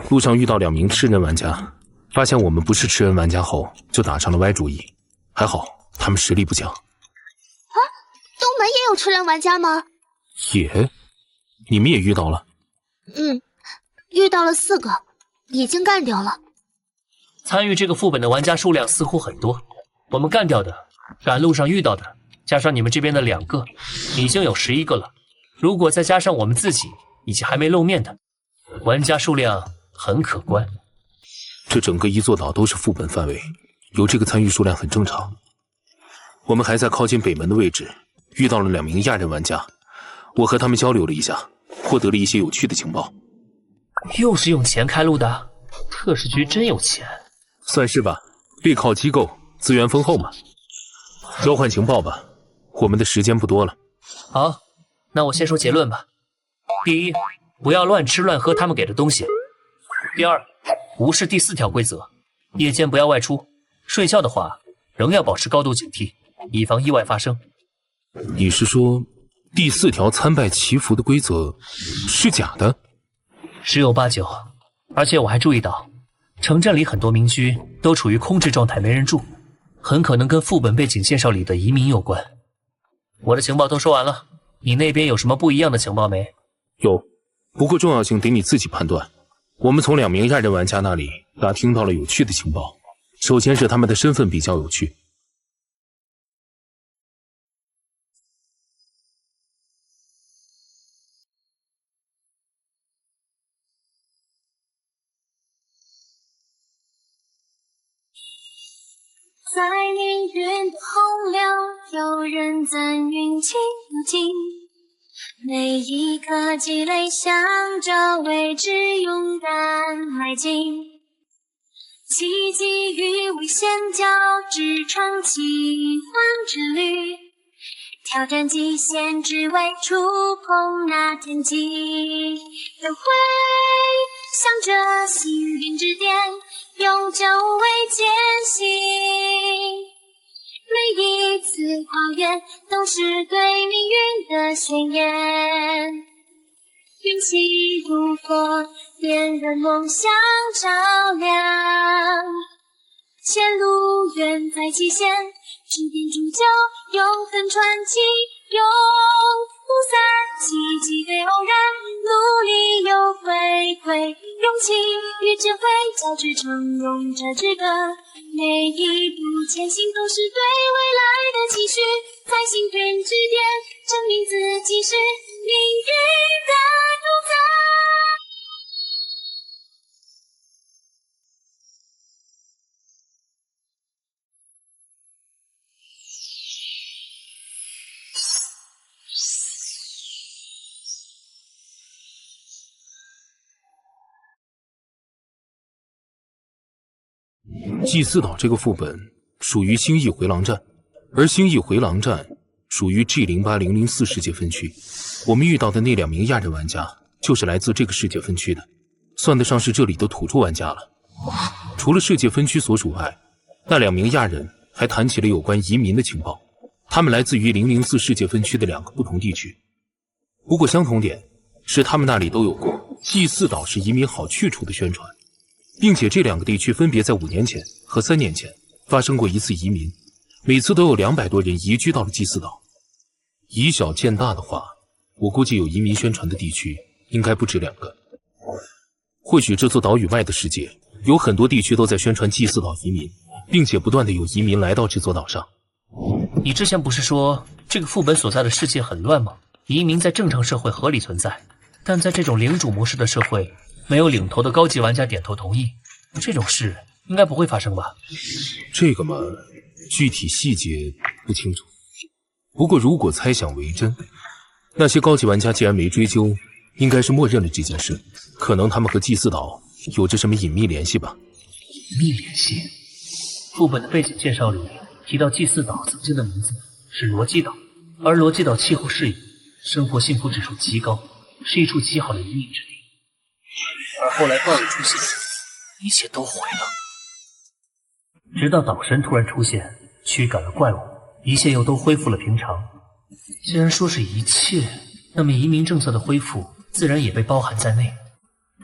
路上遇到2名吃人玩家，发现我们不是吃人玩家后，就打上了歪主意。还好他们实力不强。啊，东门也有吃人玩家吗？你们也遇到了？遇到了4个，已经干掉了。参与这个副本的玩家数量似乎很多，我们干掉的、赶路上遇到的，加上你们这边的2个，已经有11个了。如果再加上我们自己以及还没露面的，玩家数量很可观。这整个一座岛都是副本范围，有这个参与数量很正常。我们还在靠近北门的位置遇到了2名亚人玩家，我和他们交流了一下，获得了一些有趣的情报。又是用钱开路的？特使局真有钱。算是吧，背靠机构，资源丰厚嘛。交换情报吧，我们的时间不多了。好，那我先说结论吧。第一，不要乱吃乱喝他们给的东西。第二，无视第4条规则，夜间不要外出，睡觉的话仍要保持高度警惕，以防意外发生。你是说第4条参拜祈福的规则是假的？十有八九。而且我还注意到，城镇里很多民居都处于空置状态，没人住，很可能跟副本背景介绍里的移民有关。我的情报都说完了，你那边有什么不一样的情报没？有，不过重要性得你自己判断。我们从2名亚人玩家那里打听到了有趣的情报，首先是他们的身份比较有趣。在命运的洪流，有人赞运气无尽，每一颗积累向着未知勇敢迈进，奇迹与危险交织成奇幻之旅，挑战极限只为触碰那天际，都会向着幸运之巅永久为艰辛，每一次跨越都是对命运的宣言，运气如火点燃梦想照亮，前路远在极限，指点铸就永恒传奇，永不散，奇迹对偶然，努力有回馈，勇气与智慧交织成勇者之歌，每一步前行都是对未来的期许，在幸运之巅证明自己是命运的主宰。祭祀岛这个副本属于星翼回廊站，而星翼回廊站属于 G08004 世界分区。我们遇到的那2名亚人玩家就是来自这个世界分区的，算得上是这里的土著玩家了。除了世界分区所属外，那2名亚人还谈起了有关移民的情报，他们来自于004世界分区的2个不同地区。不过相同点是他们那里都有过祭祀岛是移民好去处的宣传，并且这2个地区分别在5年前和3年前发生过一次移民，每次都有200多人移居到了祭祀岛。以小见大的话，我估计有移民宣传的地区应该不止2个。或许这座岛屿外的世界有很多地区都在宣传祭祀岛移民，并且不断的有移民来到这座岛上。你之前不是说这个副本所在的世界很乱吗？移民在正常社会合理存在，但在这种领主模式的社会，没有领头的高级玩家点头同意，这种事应该不会发生吧？这个嘛，具体细节不清楚。不过如果猜想为真，那些高级玩家既然没追究，应该是默认了这件事，可能他们和祭祀岛有着什么隐秘联系吧。隐秘联系？副本的背景介绍里提到祭祀岛曾经的名字是罗基岛，而罗基岛气候适宜，生活幸福指数极高，是一处极好的移民之地。而后来怪物出现，一切都毁了。直到岛神突然出现，驱赶了怪物，一切又都恢复了平常。既然说是一切，那么移民政策的恢复自然也被包含在内。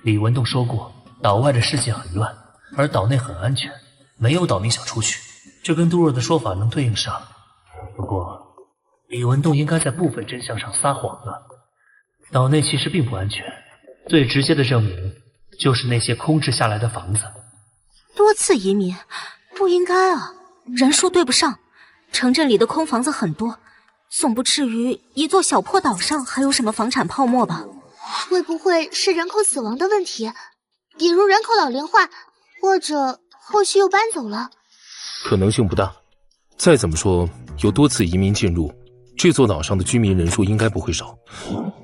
李文栋说过，岛外的世界很乱，而岛内很安全，没有岛民想出去，这跟杜若的说法能对应上。不过，李文栋应该在部分真相上撒谎了。岛内其实并不安全，最直接的证明就是那些空置下来的房子。多次移民，不应该啊，人数对不上。城镇里的空房子很多，总不至于一座小破岛上还有什么房产泡沫吧？会不会是人口死亡的问题？比如人口老龄化，或者后续又搬走了？可能性不大。再怎么说，有多次移民进入，这座岛上的居民人数应该不会少，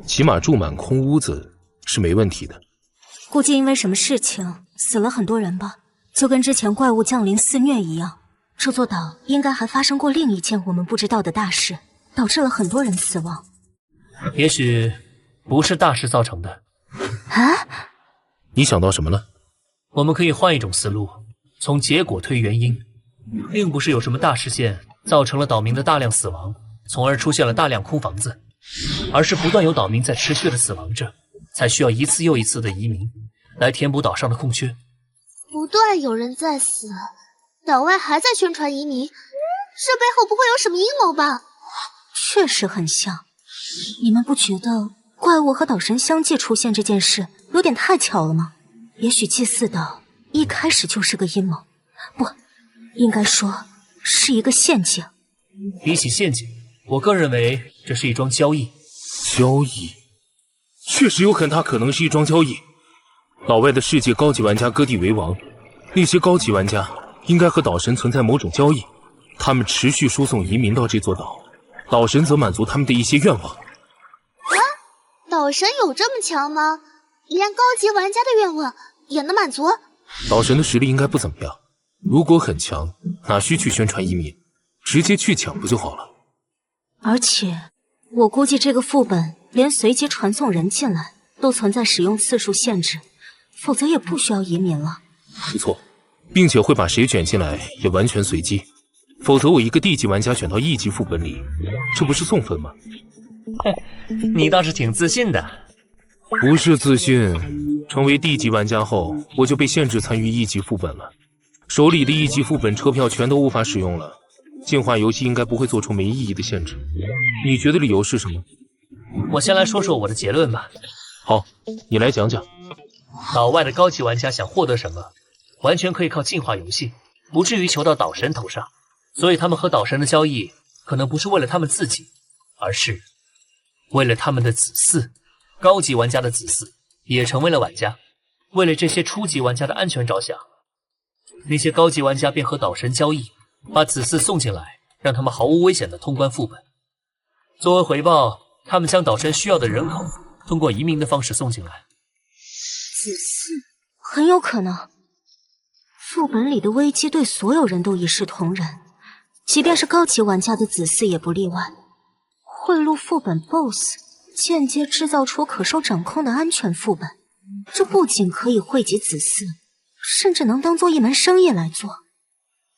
起码住满空屋子是没问题的。估计因为什么事情死了很多人吧，就跟之前怪物降临肆虐一样。这座岛应该还发生过另一件我们不知道的大事，导致了很多人死亡。也许不是大事造成的。啊？你想到什么了？我们可以换一种思路，从结果推原因，并不是有什么大事件造成了岛民的大量死亡，从而出现了大量空房子，而是不断有岛民在持续的死亡着，才需要一次又一次的移民来填补岛上的空缺。不断有人在死，岛外还在宣传移民，这背后不会有什么阴谋吧？确实很像。你们不觉得怪物和岛神相继出现这件事有点太巧了吗？也许祭祀岛一开始就是个阴谋，不，应该说是一个陷阱。比起陷阱，我更认为这是一桩交易。交易，确实有很大可能是一桩交易。岛外的世界高级玩家割地为王，那些高级玩家应该和岛神存在某种交易，他们持续输送移民到这座岛，岛神则满足他们的一些愿望。啊，岛神有这么强吗？连高级玩家的愿望也能满足？岛神的实力应该不怎么样，如果很强，哪需去宣传移民，直接去抢不就好了？而且我估计这个副本连随机传送人进来都存在使用次数限制，否则也不需要移民了。不错，并且会把谁卷进来也完全随机，否则我一个地级玩家卷到1级副本里，这不是送分吗？你倒是挺自信的。不是自信，成为地级玩家后，我就被限制参与1级副本了，手里的1级副本车票全都无法使用了。进化游戏应该不会做出没意义的限制，你觉得理由是什么？我先来说说我的结论吧。好，你来讲讲。岛外的高级玩家想获得什么，完全可以靠进化游戏，不至于求到岛神头上。所以他们和岛神的交易，可能不是为了他们自己，而是为了他们的子嗣。高级玩家的子嗣也成为了玩家，为了这些初级玩家的安全着想，那些高级玩家便和岛神交易，把子嗣送进来，让他们毫无危险的通关副本。作为回报，他们将岛神需要的人口通过移民的方式送进来。子嗣很有可能，副本里的危机对所有人都一视同仁，即便是高级玩家的子嗣也不例外。贿赂副本 BOSS， 间接制造出可受掌控的安全副本，这不仅可以惠及子嗣，甚至能当做一门生意来做。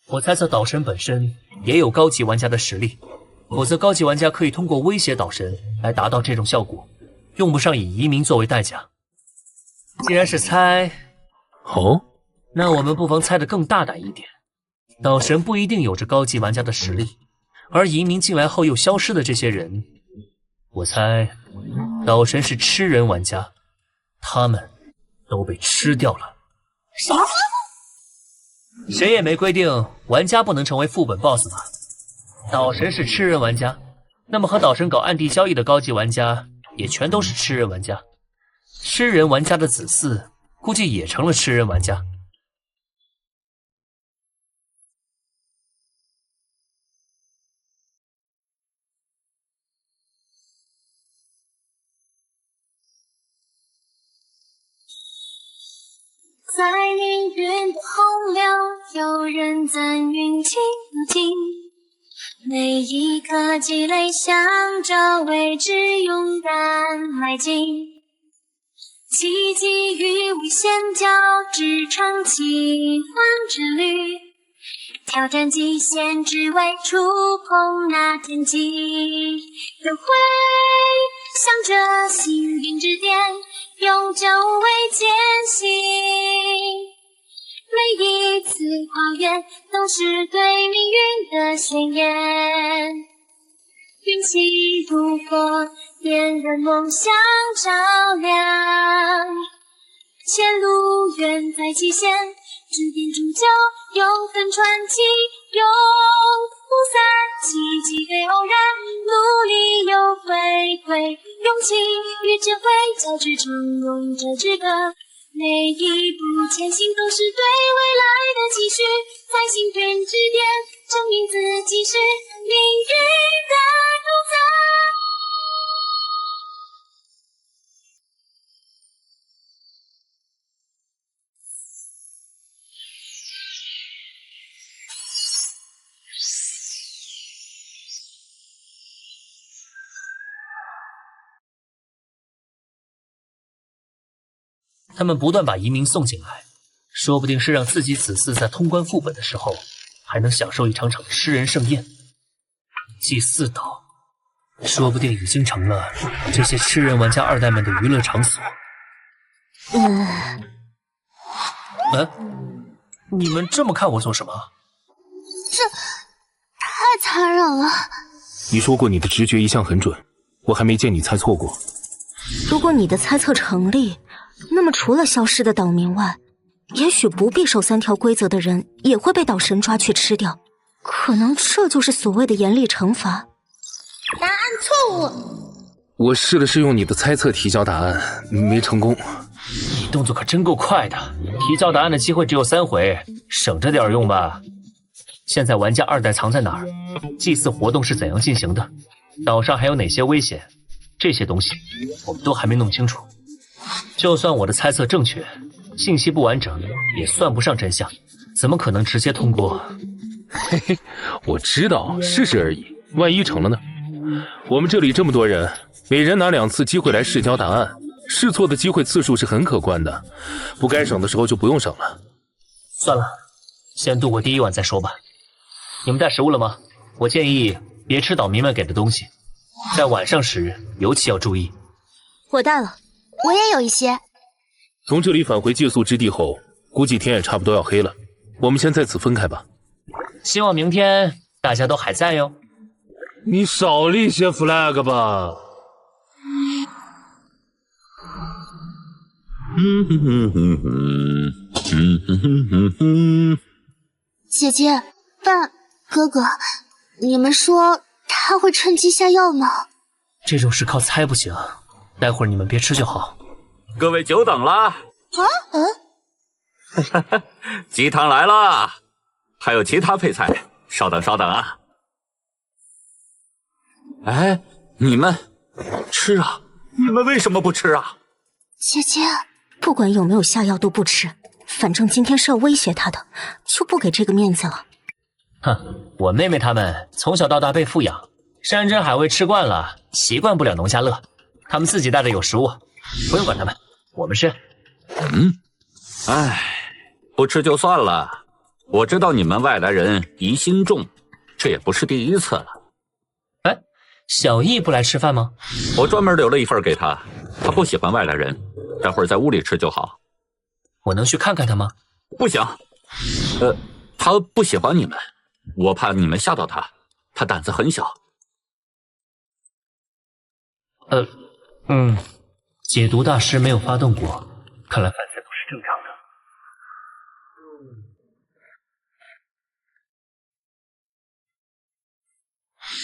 我猜测岛神本身也有高级玩家的实力，否则高级玩家可以通过威胁岛神来达到这种效果，用不上以移民作为代价。既然是猜，那我们不妨猜得更大胆一点。岛神不一定有着高级玩家的实力，而移民进来后又消失的这些人，我猜岛神是吃人玩家，他们都被吃掉了。什么？谁也没规定玩家不能成为副本 BOSS 吧？岛神是吃人玩家，那么和岛神搞暗地交易的高级玩家也全都是吃人玩家。吃人玩家的子嗣估计也成了吃人玩家。在凌云的洪流，有人赞运气如镜，每一颗积累向着未知勇敢迈进。奇迹与危险交织成奇幻之旅，挑战极限只为触碰那天际，都会向着幸运之巅永久为艰辛。每一次跨越都是对命运的宣言，运气如火点燃梦想照亮，前路远在极限，指点铸就永恒传奇，永不散。奇迹非偶然，努力有回馈，勇气与智慧交织成勇者之歌。每一步前行都是对未来的期许，在幸运之巅证明自己是命运的主宰。他们不断把移民送进来，说不定是让自己子嗣在通关副本的时候，还能享受一场场吃人盛宴。祭祀岛，说不定已经成了这些吃人玩家二代们的娱乐场所。你们这么看我做什么？这太残忍了。你说过你的直觉一向很准，我还没见你猜错过。如果你的猜测成立，那么除了消失的岛民外，也许不必守3条规则的人也会被岛神抓去吃掉。可能这就是所谓的严厉惩罚。答案错误。我试了试用你的猜测提交答案，没成功。你动作可真够快的，提交答案的机会只有3回，省着点用吧。现在玩家2代藏在哪儿？祭祀活动是怎样进行的？岛上还有哪些危险？这些东西我们都还没弄清楚。就算我的猜测正确，信息不完整也算不上真相，怎么可能直接通过？嘿嘿，我知道，试试而已，万一成了呢？我们这里这么多人，每人拿2次机会来试交答案，试错的机会次数是很可观的，不该省的时候就不用省了。算了，先度过第1晚再说吧。你们带食物了吗？我建议别吃岛民们给的东西，在晚上时尤其要注意。我带了，我也有一些。从这里返回借宿之地后，估计天也差不多要黑了，我们先在此分开吧。希望明天大家都还在哟。你少立些 flag 吧。姐姐、爸、哥哥，你们说他会趁机下药吗？这种事靠猜不行，待会儿你们别吃就好。各位久等了。鸡汤来了，还有其他配菜，稍等稍等啊。哎，你们吃啊？你们为什么不吃啊？姐姐，不管有没有下药都不吃，反正今天是要威胁他的，就不给这个面子了。哼，我妹妹她们从小到大被富养，山珍海味吃惯了，习惯不了农家乐，他们自己带着有食物，不用管他们，我们吃。哎，不吃就算了，我知道你们外来人疑心重，这也不是第1次了。哎，小易不来吃饭吗？我专门留了一份给他，他不喜欢外来人，待会儿在屋里吃就好。我能去看看他吗？不行，他不喜欢你们，我怕你们吓到他，他胆子很小。解毒大师没有发动过，看来犯罪不是正常的。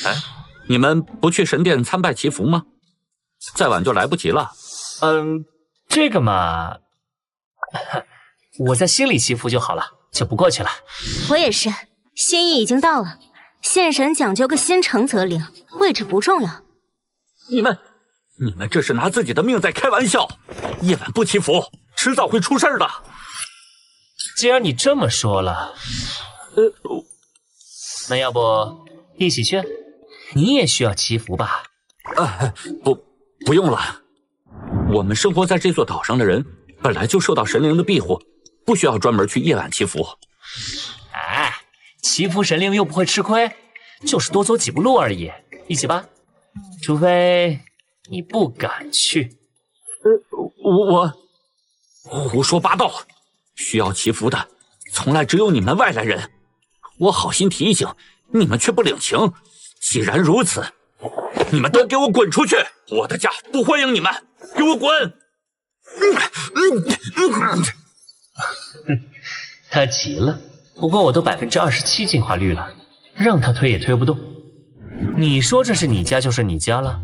哎，你们不去神殿参拜祈福吗？再晚就来不及了。这个嘛，我在心里祈福就好了，就不过去了。我也是，心意已经到了。献神讲究个心诚则灵，位置不重要。你们这是拿自己的命在开玩笑！夜晚不祈福，迟早会出事的。既然你这么说了，那要不一起去？你也需要祈福吧？不用了。我们生活在这座岛上的人，本来就受到神灵的庇护，不需要专门去夜晚祈福。哎，祈福神灵又不会吃亏，就是多走几步路而已。一起吧，除非你不敢去。我胡说八道！需要祈福的从来只有你们外来人，我好心提醒你们却不领情。既然如此，你们都给我滚出去！我的家不欢迎你们，给我滚！他急了，不过我都27%进化率了，让他推也推不动。你说这是你家就是你家了，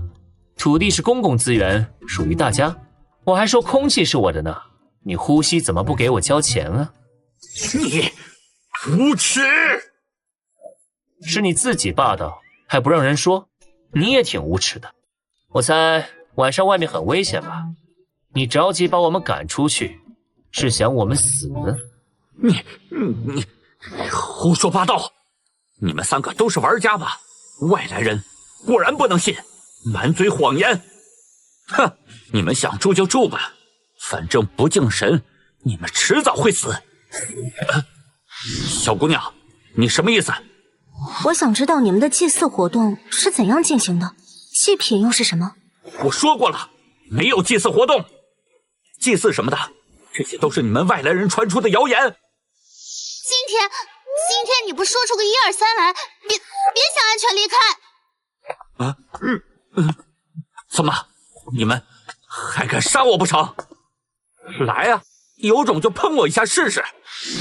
土地是公共资源，属于大家。我还说空气是我的呢，你呼吸怎么不给我交钱啊？你无耻！是你自己霸道，还不让人说，你也挺无耻的。我猜晚上外面很危险吧？你着急把我们赶出去，是想我们死？你胡说八道！你们3个都是玩家吧？外来人果然不能信，满嘴谎言！哼，你们想住就住吧，反正不敬神，你们迟早会死。小姑娘，你什么意思？我想知道你们的祭祀活动是怎样进行的，祭品又是什么？我说过了，没有祭祀活动，祭祀什么的这些都是你们外来人传出的谣言。今天你不说出个1、2、3来，别想安全离开！怎么，你们还敢杀我不成？来啊，有种就碰我一下试试！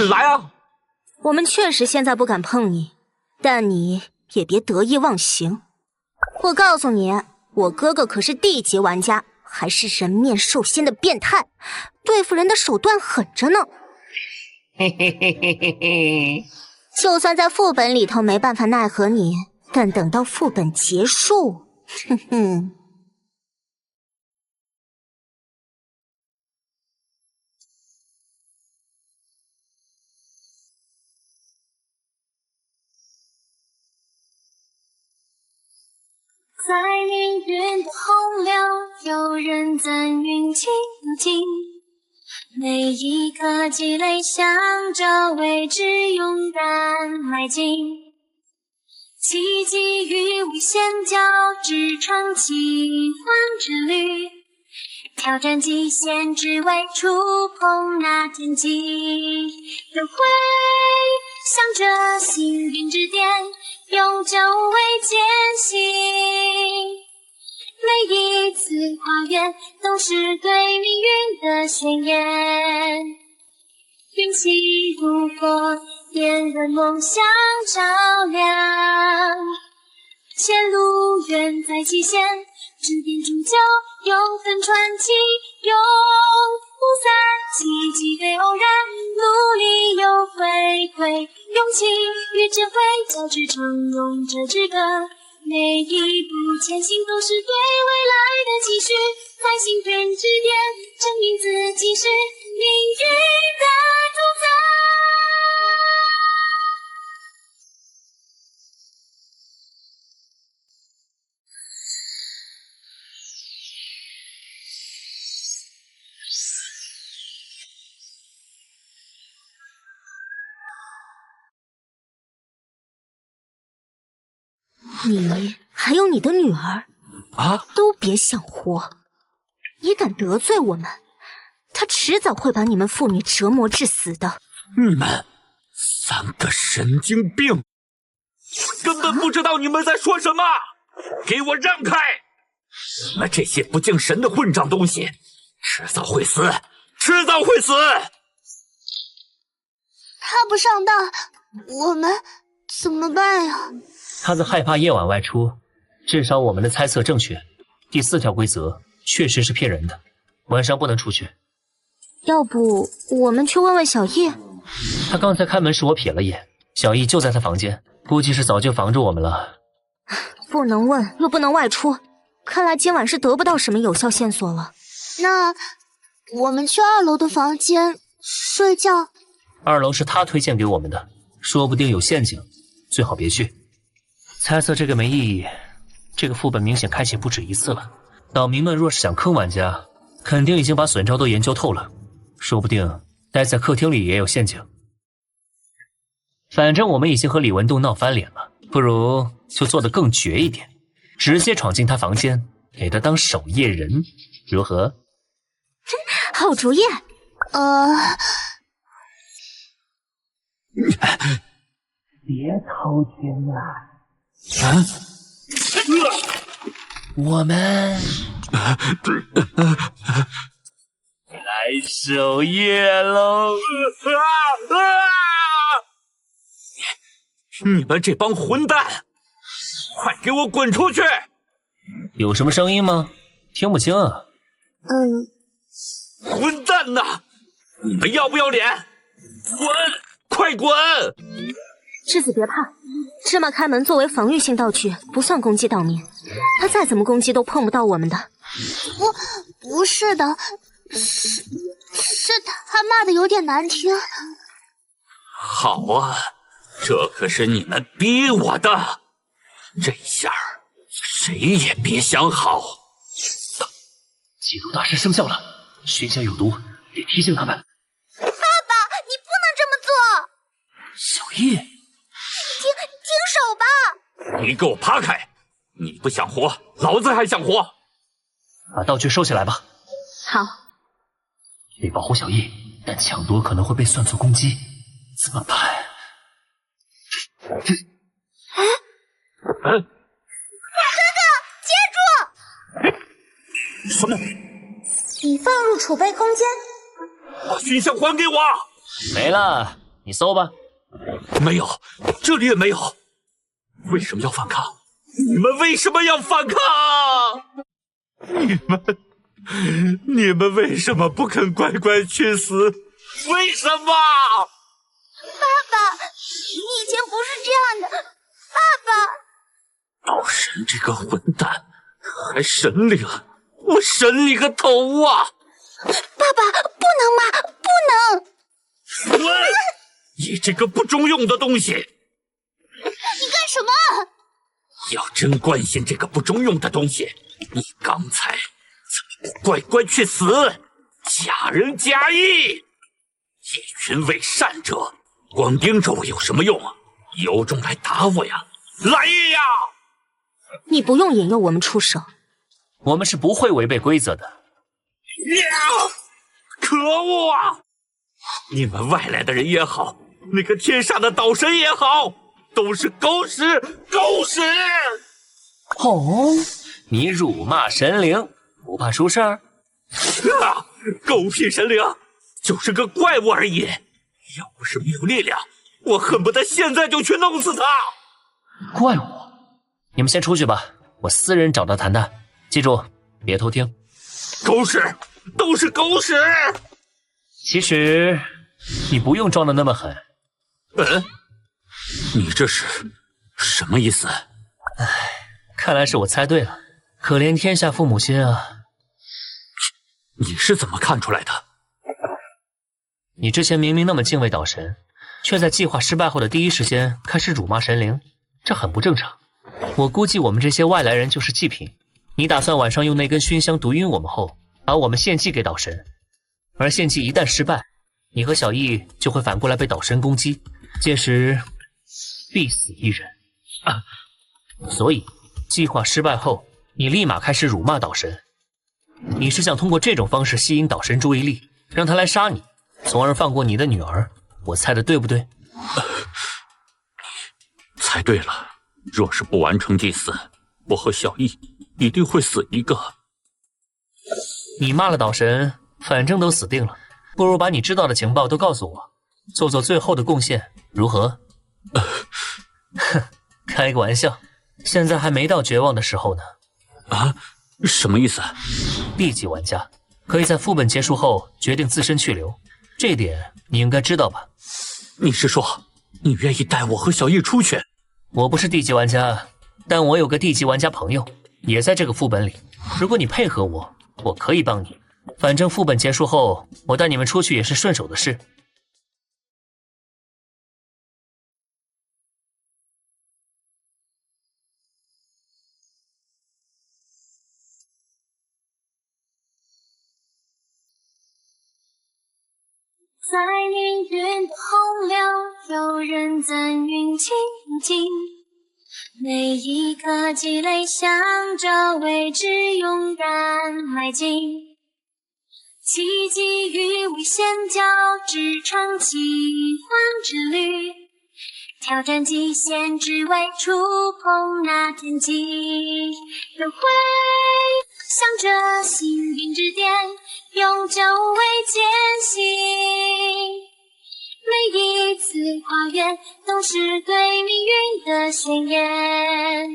来啊！我们确实现在不敢碰你，但你也别得意忘形。我告诉你，我哥哥可是地级玩家，还是人面兽心的变态，对付人的手段狠着呢。嘿嘿嘿嘿嘿嘿。就算在副本里头没办法奈何你，但等到副本结束，哼哼。在命运的洪流，有人赞运气如镜，每一颗积累，向着未知勇敢迈进。奇迹与危险交织成奇幻之旅，挑战极限，只为触碰那天际。都会向着幸运之巅，永久为艰辛。每一次跨越都是对命运的宣言，运气如火，点燃梦想照亮。前路远在极限，指点铸就永恒传奇，永不散。奇迹非偶然，努力有回馈，勇气与智慧交织成勇者之歌。每一步前行都是对未来的期许，在幸运之巅证明自己是命运的主宰。你还有你的女儿啊，都别想活！你敢得罪我们，他迟早会把你们父女折磨致死的。你们3个神经病，根本不知道你们在说什么！给我让开！你们这些不敬神的混账东西，迟早会死，迟早会死！他不上当，我们怎么办呀？他在害怕夜晚外出，至少我们的猜测正确。第4条规则确实是骗人的，晚上不能出去。要不我们去问问小易？他刚才开门时我瞥了眼，小易就在他房间，估计是早就防着我们了。不能问，又不能外出，看来今晚是得不到什么有效线索了。那我们去2楼的房间睡觉。2楼是他推荐给我们的，说不定有陷阱，最好别去。猜测这个没意义，这个副本明显开启不止1次了。岛民们若是想坑玩家，肯定已经把损招都研究透了，说不定待在客厅里也有陷阱。反正我们已经和李文栋闹翻脸了，不如就做得更绝一点，直接闯进他房间，给他当守夜人，如何？好主意。别偷听了。我们来守夜喽！你们这帮混蛋，快给我滚出去！有什么声音吗？听不清啊。混蛋呐！你们要不要脸？滚！快滚！世子别怕，芝麻开门作为防御性道具，不算攻击岛民。他再怎么攻击都碰不到我们的。不是的，是他骂的有点难听。好啊，这可是你们逼我的，这下谁也别想好。缉毒大师生效了，熏香有毒，得提醒他们。爸爸，你不能这么做！小易，停手吧！你给我趴开！你不想活，老子还想活！把道具收起来吧。好。得保护小易。但抢夺可能会被算作攻击，怎么办？接住！什么？已放入储备空间。把熏香还给我！没了，你搜吧。没有，这里也没有。为什么要反抗？你们为什么要反抗？你们为什么不肯乖乖去死？为什么？爸爸，你以前不是这样的，爸爸。道神这个混蛋，还神灵，我神你个头啊！爸爸，不能骂，不能！滚！你这个不中用的东西！你干什么？要真关心这个不中用的东西，你刚才怎么不乖乖去死？假仁假义，一群伪善者，光盯着我有什么用啊？有种来打我呀！来呀！你不用引诱我们出手，我们是不会违背规则的。呀！可恶啊！你们外来的人也好，那个天上的岛神也好，都是狗屎！狗屎！哦，你辱骂神灵，不怕出事儿？啊！狗屁神灵，就是个怪物而已。要不是没有力量，我恨不得现在就去弄死他。怪物，你们先出去吧，我私人找他谈谈。记住，别偷听。狗屎，都是狗屎！其实你不用装的那么狠。你这是什么意思？看来是我猜对了，可怜天下父母心啊！你是怎么看出来的？你之前明明那么敬畏岛神，却在计划失败后的第一时间开始辱骂神灵，这很不正常。我估计我们这些外来人就是祭品，你打算晚上用那根熏香毒晕我们后，把我们献祭给岛神，而献祭一旦失败，你和小易就会反过来被岛神攻击，届时必死一人。所以计划失败后，你立马开始辱骂岛神。你是想通过这种方式吸引岛神注意力，让他来杀你，从而放过你的女儿。我猜的对不对？猜对了。若是不完成祭祀，我和小易一定会死一个。你骂了岛神，反正都死定了，不如把你知道的情报都告诉我，做做最后的贡献，如何？哼，开个玩笑，现在还没到绝望的时候呢。啊？什么意思？B 级玩家可以在副本结束后决定自身去留，这一点你应该知道吧？你是说你愿意带我和小易出去？我不是 D 级玩家，但我有个 D 级玩家朋友，也在这个副本里。如果你配合我，我可以帮你。反正副本结束后，我带你们出去也是顺手的事。在命运的洪流，有人赞运气如镜，每一颗积累，向着未知勇敢迈进。奇迹与危险交织成奇幻之旅，挑战极限，只为触碰那天际。都会向着幸运之巅，永久为艰辛。每一次跨越，都是对命运的宣言。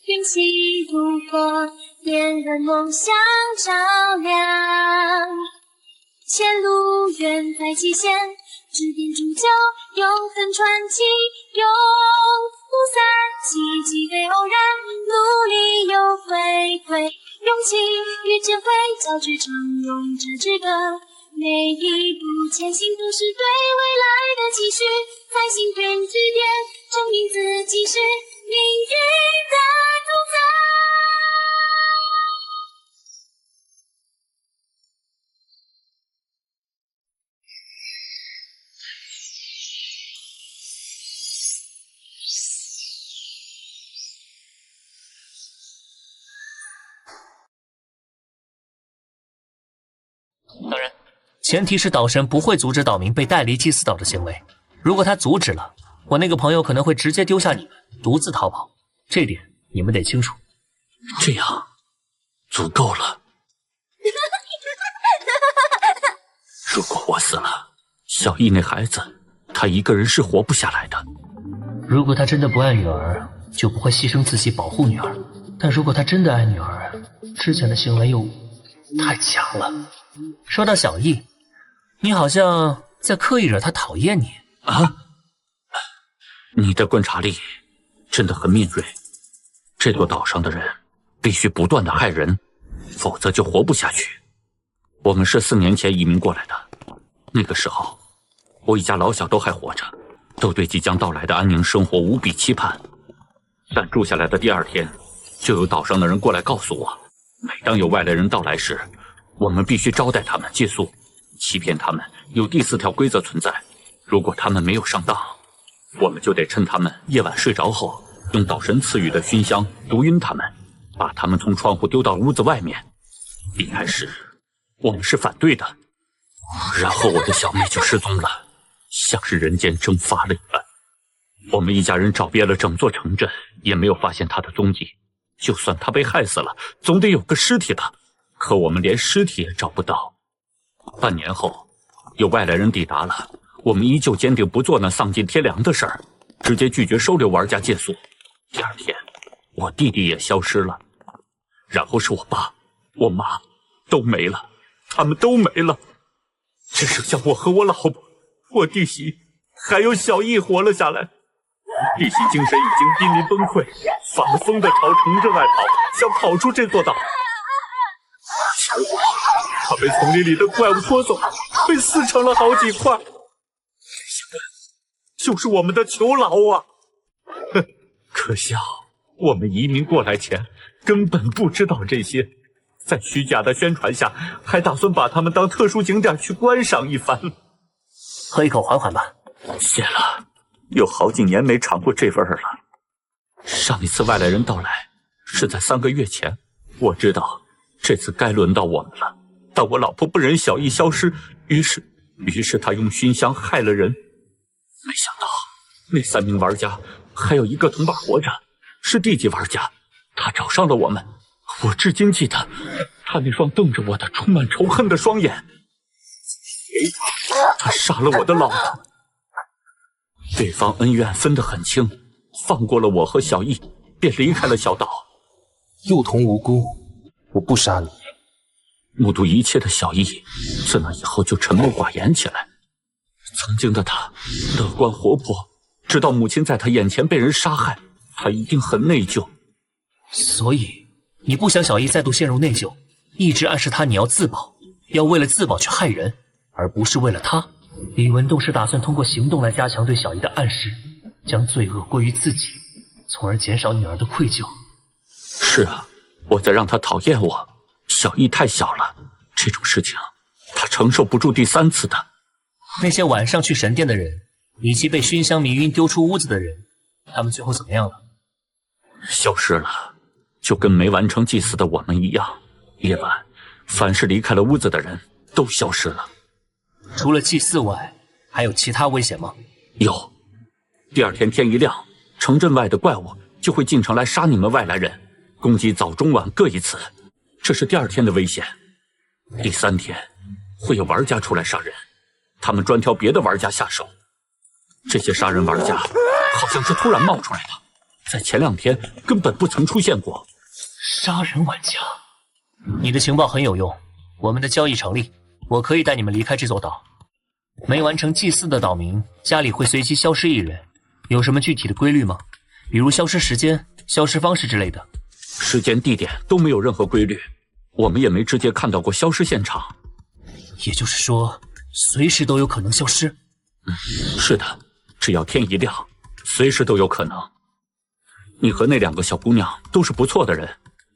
运气如火，点燃梦想照亮。前路远在极限，指点铸就永恒传奇。永不散，奇迹非偶然，努力有回馈。勇气与智慧交织成勇者之歌，每一步前行都是对未来的期许，在幸运之巅证明自己是命运的主宰。当然，前提是岛神不会阻止岛民被带离祭祀岛的行为。如果他阻止了，我那个朋友可能会直接丢下你们，独自逃跑。这点你们得清楚。这样足够了。如果我死了，小易那孩子，他一个人是活不下来的。如果他真的不爱女儿，就不会牺牲自己保护女儿。但如果他真的爱女儿，之前的行为又太强了。说到小易，你好像在刻意惹他讨厌你啊！你的观察力真的很敏锐。这座岛上的人必须不断的害人，否则就活不下去。我们是4年前移民过来的，那个时候我一家老小都还活着，都对即将到来的安宁生活无比期盼。但住下来的第2天，就有岛上的人过来告诉我，每当有外来人到来时，我们必须招待他们借宿，欺骗他们有第4条规则存在，如果他们没有上当，我们就得趁他们夜晚睡着后，用岛神赐予的熏香毒晕他们，把他们从窗户丢到屋子外面。一开始我们是反对的，然后我的小妹就失踪了，像是人间蒸发了一般。我们一家人找遍了整座城镇，也没有发现她的踪迹。就算她被害死了，总得有个尸体吧，可我们连尸体也找不到。半年后，有外来人抵达了，我们依旧坚定不做那丧尽天良的事儿，直接拒绝收留玩家借宿。第2天，我弟弟也消失了，然后是我爸、我妈都没了，他们都没了，只剩下我和我老婆、我弟媳还有小易活了下来。弟媳精神已经濒临崩溃，发疯的朝城镇外跑，想跑出这座岛。结果他被丛林里的怪物拖走，被撕成了好几块。这些人就是我们的囚牢啊！哼，可笑，我们移民过来前根本不知道这些，在虚假的宣传下，还打算把他们当特殊景点去观赏一番。喝一口缓缓吧。谢了，有好几年没尝过这味儿了。上一次外来人到来是在3个月前，我知道这次该轮到我们了。但我老婆不忍小易消失，于是她用熏香害了人。没想到那3名玩家还有1个同伴活着，是地级玩家，他找上了我们。我至今记得他那双瞪着我的充满仇恨的双眼。他杀了我的老婆，对方恩怨分得很清，放过了我和小易，便离开了小岛。幼童无辜，我不杀你。目睹一切的小易，自那以后就沉默寡言起来。曾经的他乐观活泼，直到母亲在他眼前被人杀害，他一定很内疚。所以你不想小易再度陷入内疚，一直暗示他你要自保，要为了自保去害人，而不是为了他。李文栋是打算通过行动来加强对小易的暗示，将罪恶归于自己，从而减少女儿的愧疚。是啊，我在让他讨厌我。小易太小了，这种事情他承受不住第3次的。那些晚上去神殿的人，以及被熏香迷晕丢出屋子的人，他们最后怎么样了？消失了，就跟没完成祭祀的我们一样。夜晚，凡是离开了屋子的人都消失了。除了祭祀外，还有其他危险吗？有。第2天天一亮，城镇外的怪物就会进城来杀你们外来人，攻击早中晚各一次，这是第2天的危险。第3天会有玩家出来杀人，他们专挑别的玩家下手。这些杀人玩家好像是突然冒出来的，在前2天根本不曾出现过。杀人玩家，你的情报很有用，我们的交易成立，我可以带你们离开这座岛。没完成祭祀的岛民家里会随机消失1人，有什么具体的规律吗？比如消失时间、消失方式之类的。时间、地点都没有任何规律，我们也没直接看到过消失现场。也就是说，随时都有可能消失？是的，只要天一亮，随时都有可能。你和那2个小姑娘都是不错的人，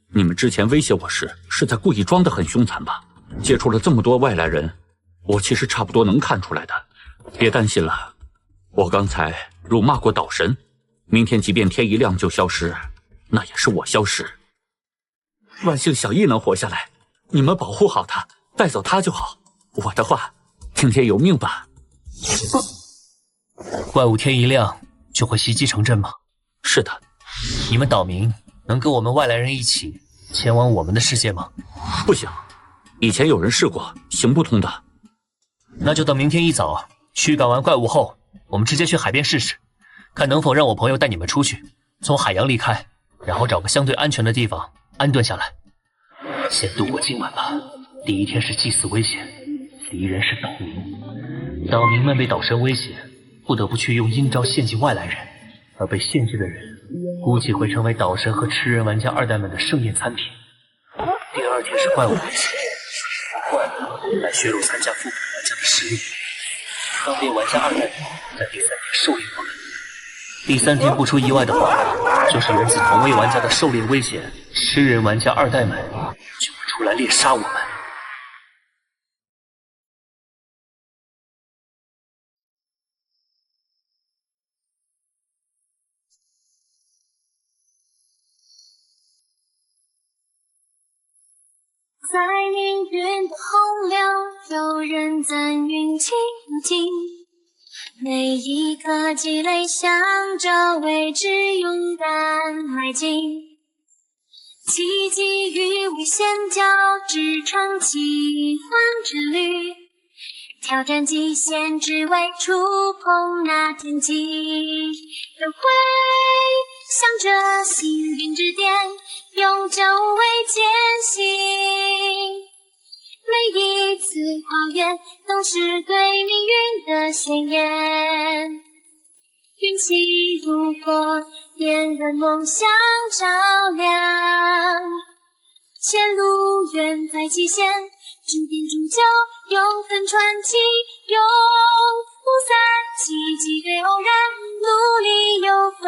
你们之前威胁我时是在故意装得很凶残吧？接触了这么多外来人，我其实差不多能看出来的。别担心了，我刚才辱骂过岛神，明天即便天一亮就消失，那也是我消失。万幸小易能活下来，你们保护好他，带走他就好。我的话听天由命吧。怪物天一亮就会袭击城镇吗？是的。你们岛民能跟我们外来人一起前往我们的世界吗？不行，以前有人试过，行不通的。那就等明天一早驱赶完怪物后，我们直接去海边试试，看能否让我朋友带你们出去，从海洋离开，然后找个相对安全的地方安顿下来。先度过今晚吧。第一天是祭祀危险，敌人是岛民，岛民们被岛神威胁，不得不去用阴招献祭外来人，而被献祭的人估计会成为岛神和吃人玩家2代们的盛宴餐品。第二天是怪物危险，怪物来削弱参加副本玩家的实力，方便玩家2代们在第3天狩猎我们。第3天不出意外的话，就是源自同为玩家的狩猎危险，吃人玩家2代们就会出来猎杀我们。在命运的洪流，有人赞运气如镜，每一颗积累向着未知勇敢迈进，奇迹与危险交织成奇幻之旅，挑战极限只为触碰那天际，都会向着幸运之点永久为艰辛，每一次跨越都是对命运的宣言，运气如火点燃梦想照亮，前路远在极限，注定铸就永恒传奇，永不散，奇迹对偶然，努力有回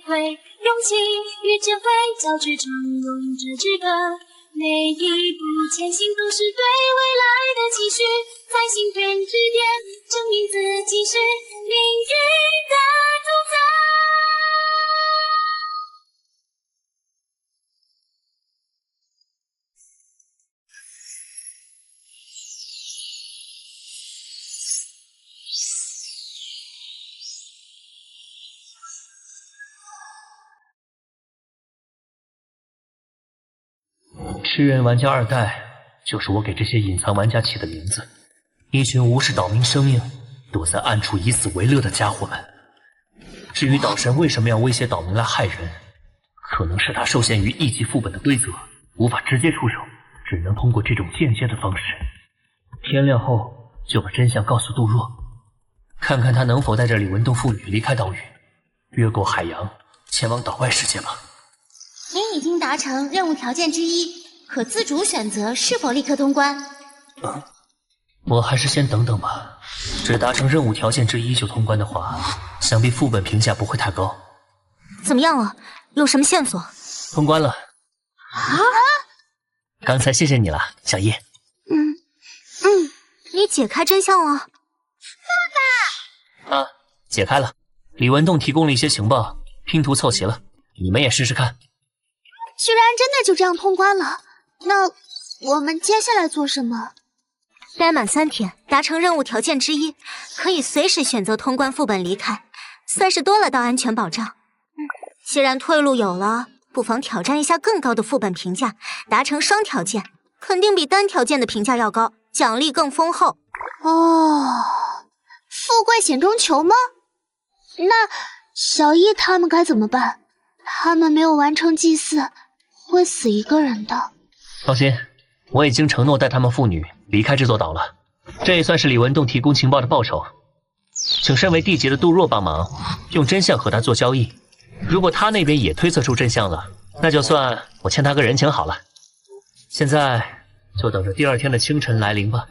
馈，勇气与智慧交织成勇者之歌，每一步前行都是对未来的期许，在幸运之点证明自己是命运的主宰。吃人玩家2代就是我给这些隐藏玩家起的名字，一群无视岛民生命，躲在暗处以死为乐的家伙们。至于岛神为什么要威胁岛民来害人，可能是他受限于1级副本的规则，无法直接出手，只能通过这种间接的方式。天亮后就把真相告诉杜若，看看他能否带着李文栋父女离开岛屿，越过海洋，前往岛外世界吧。您已经达成任务条件之一，可自主选择是否立刻通关。我还是先等等吧。只达成任务条件之一就通关的话，想必副本评价不会太高。怎么样了？有什么线索？通关了。刚才谢谢你了，小叶。你解开真相了。爸爸。解开了。李文栋提供了一些情报，拼图凑齐了，你们也试试看。居然真的就这样通关了，那我们接下来做什么？待满3天，达成任务条件之一，可以随时选择通关副本离开，算是多了道安全保障。既然退路有了，不妨挑战一下更高的副本评价，达成双条件，肯定比单条件的评价要高，奖励更丰厚。富贵险中求吗？那小易他们该怎么办？他们没有完成祭祀，会死一个人的。放心，我已经承诺带他们父女离开这座岛了，这也算是李文栋提供情报的报酬。请身为地级的杜若帮忙，用真相和他做交易。如果他那边也推测出真相了，那就算我欠他个人情好了。现在就等着第2天的清晨来临吧。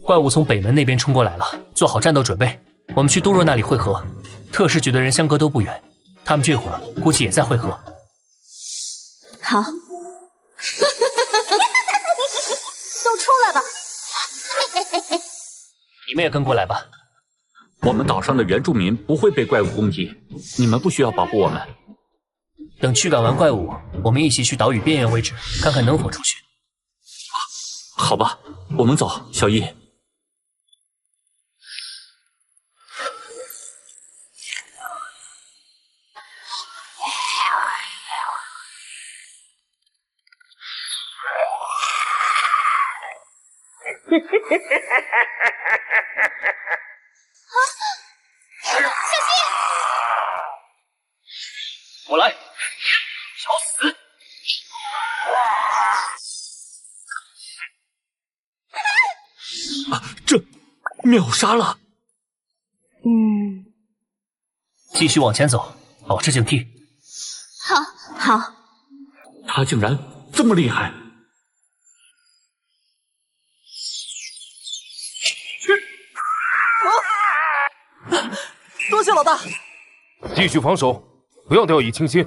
怪物从北门那边冲过来了，做好战斗准备。我们去杜若那里会合，特使局的人相隔都不远，他们这会儿估计也在会合。好。你们也跟过来吧。我们岛上的原住民不会被怪物攻击，你们不需要保护我们。等驱赶完怪物，我们一起去岛屿边缘位置，看看能否出去。好吧，我们走，小易。小心！我来，找死！这秒杀了！继续往前走，保持警惕。好。他竟然这么厉害！多谢老大。继续防守，不要掉以轻心。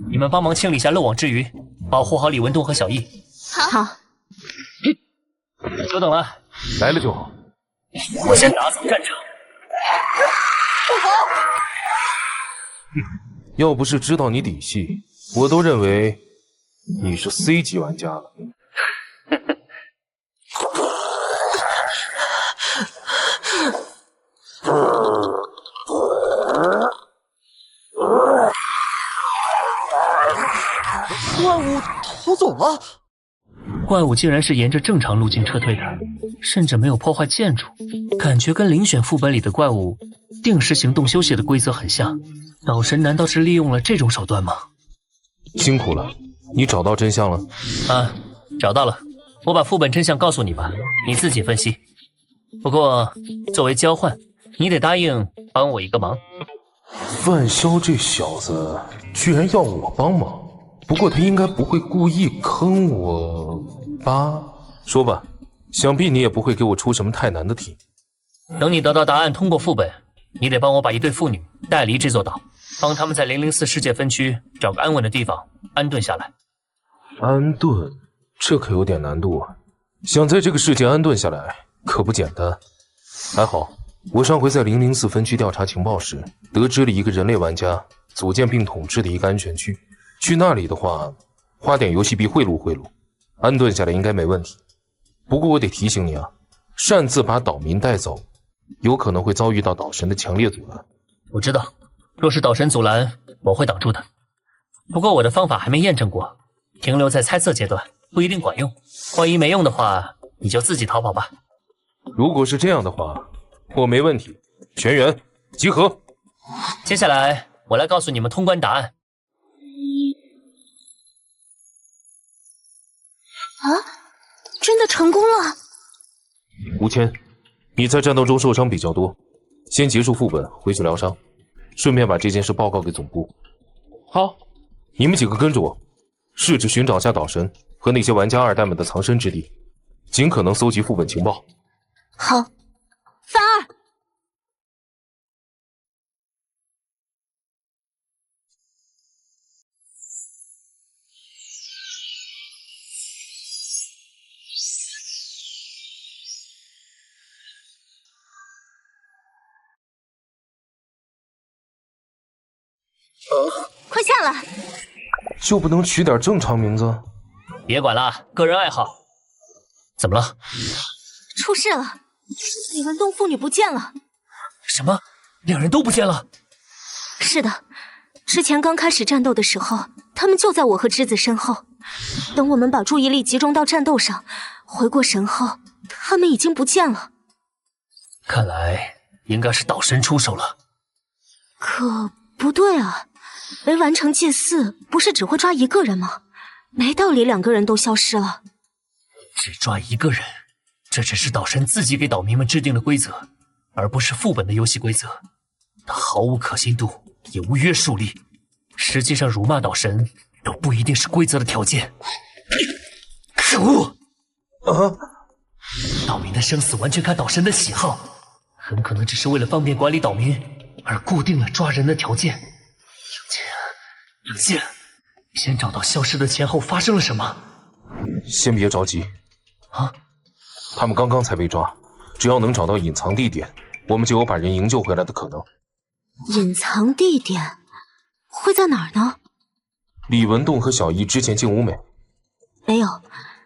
你们帮忙清理下漏网之鱼，保护好李文东和小易。好。久等了，来了就好。我先打扫战场。不好！要不是知道你底细，我都认为你是 C 级玩家了。怪物逃走了。怪物竟然是沿着正常路径撤退的，甚至没有破坏建筑，感觉跟遴选副本里的怪物定时行动休息的规则很像。岛神难道是利用了这种手段吗？辛苦了，你找到真相了？啊，找到了。我把副本真相告诉你吧，你自己分析。不过作为交换，你得答应帮我一个忙。范潇这小子居然要我帮忙，不过他应该不会故意坑我吧？说吧，想必你也不会给我出什么太难的题。等你得到答案，通过副本，你得帮我把一对妇女带离这座岛，帮他们在004世界分区找个安稳的地方安顿下来。安顿，这可有点难度啊！想在这个世界安顿下来，可不简单。还好，我上回在004分区调查情报时，得知了一个人类玩家组建并统治的一个安全区。去那里的话，花点游戏币贿赂贿赂，安顿下来应该没问题。不过我得提醒你啊，擅自把岛民带走，有可能会遭遇到岛神的强烈阻拦。我知道，若是岛神阻拦，我会挡住的。不过我的方法还没验证过，停留在猜测阶段，不一定管用。万一没用的话，你就自己逃跑吧。如果是这样的话，我没问题。全员集合。接下来我来告诉你们通关答案。啊，真的成功了！吴谦，你在战斗中受伤比较多，先结束副本，回去疗伤，顺便把这件事报告给总部。好，你们几个跟着我，试着寻找下岛神和那些玩家二代们的藏身之地，尽可能搜集副本情报。好，范儿。快下来！就不能取点正常名字？别管了，个人爱好。怎么了？出事了！李文东父女不见了。什么？两人都不见了？是的，之前刚开始战斗的时候，他们就在我和之子身后。等我们把注意力集中到战斗上，回过神后，他们已经不见了。看来应该是岛神出手了。可不对啊，没完成祭祀不是只会抓一个人吗？没道理两个人都消失了。只抓一个人，这只是岛神自己给岛民们制定的规则，而不是副本的游戏规则。它毫无可信度，也无约束力。实际上，辱骂岛神都不一定是规则的条件。可恶！岛民的生死完全看岛神的喜好，很可能只是为了方便管理岛民而固定了抓人的条件。冷静，先找到消失的前后发生了什么，先别着急。啊，他们刚刚才被抓，只要能找到隐藏地点，我们就有把人营救回来的可能。隐藏地点会在哪儿呢？李文栋和小姨之前进舞美，没有，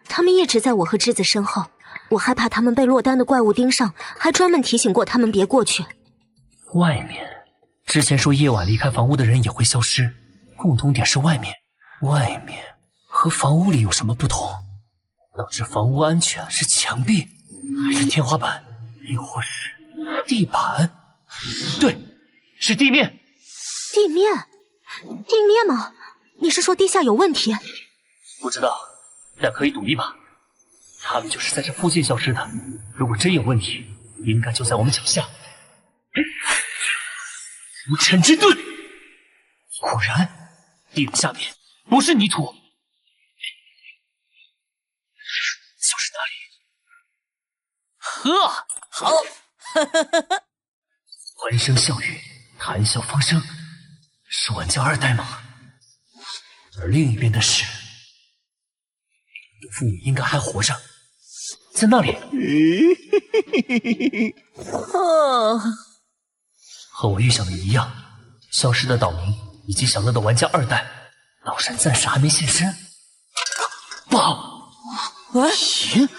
他们一直在我和栀子身后。我害怕他们被落单的怪物盯上，还专门提醒过他们别过去。外面，之前说夜晚离开房屋的人也会消失，共同点是外面。外面和房屋里有什么不同？导致房屋安全是墙壁，还是天花板，又或是地板？对，是地面。地面？地面吗？你是说地下有问题？不知道，但可以赌一把，他们就是在这附近消失的。如果真有问题，应该就在我们脚下。无尘之盾，果然，地的下面不是泥土，就是那里。呵，好，欢声笑语，谈笑风生，是玩家2代吗？而另一边的是，父母应该还活着，在那里。和我预想的一样，消失的岛民以及享乐的玩家2代，岛神暂时还没现身。不好！咦，被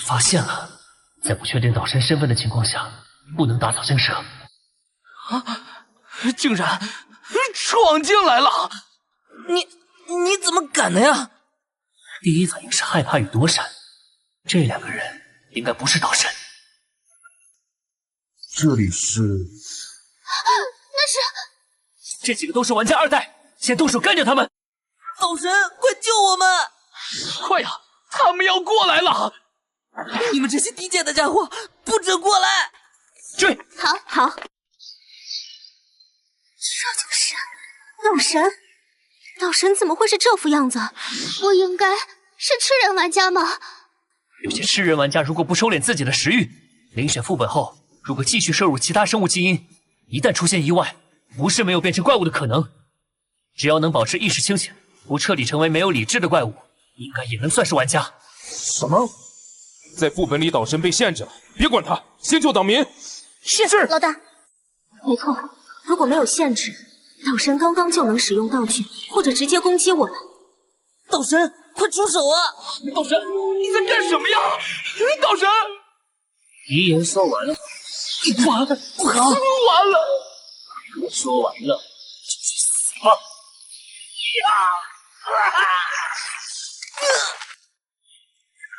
发现了！在不确定岛神身份的情况下，不能打草惊蛇。竟然闯进来了！你怎么敢的呀？第一反应是害怕与躲闪，这2个人应该不是岛神。这里是？那是这几个都是玩家2代，先动手干掉他们！岛神，快救我们！快呀，他们要过来了！你们这些低贱的家伙，不准过来！追！好。这就是岛神。岛神怎么会是这副样子？不应该是吃人玩家吗？有些吃人玩家如果不收敛自己的食欲，遴选副本后，如果继续摄入其他生物基因，一旦出现意外，不是没有变成怪物的可能。只要能保持意识清醒，不彻底成为没有理智的怪物，应该也能算是玩家。什么？在副本里岛神被限制了，别管他，先救岛民。是老大。没错，如果没有限制，岛神刚刚就能使用道具，或者直接攻击我们。岛神，快出手啊！岛神，你在干什么呀？岛神，遗言说完了。完了，不好，完了！说完了，就去死吧！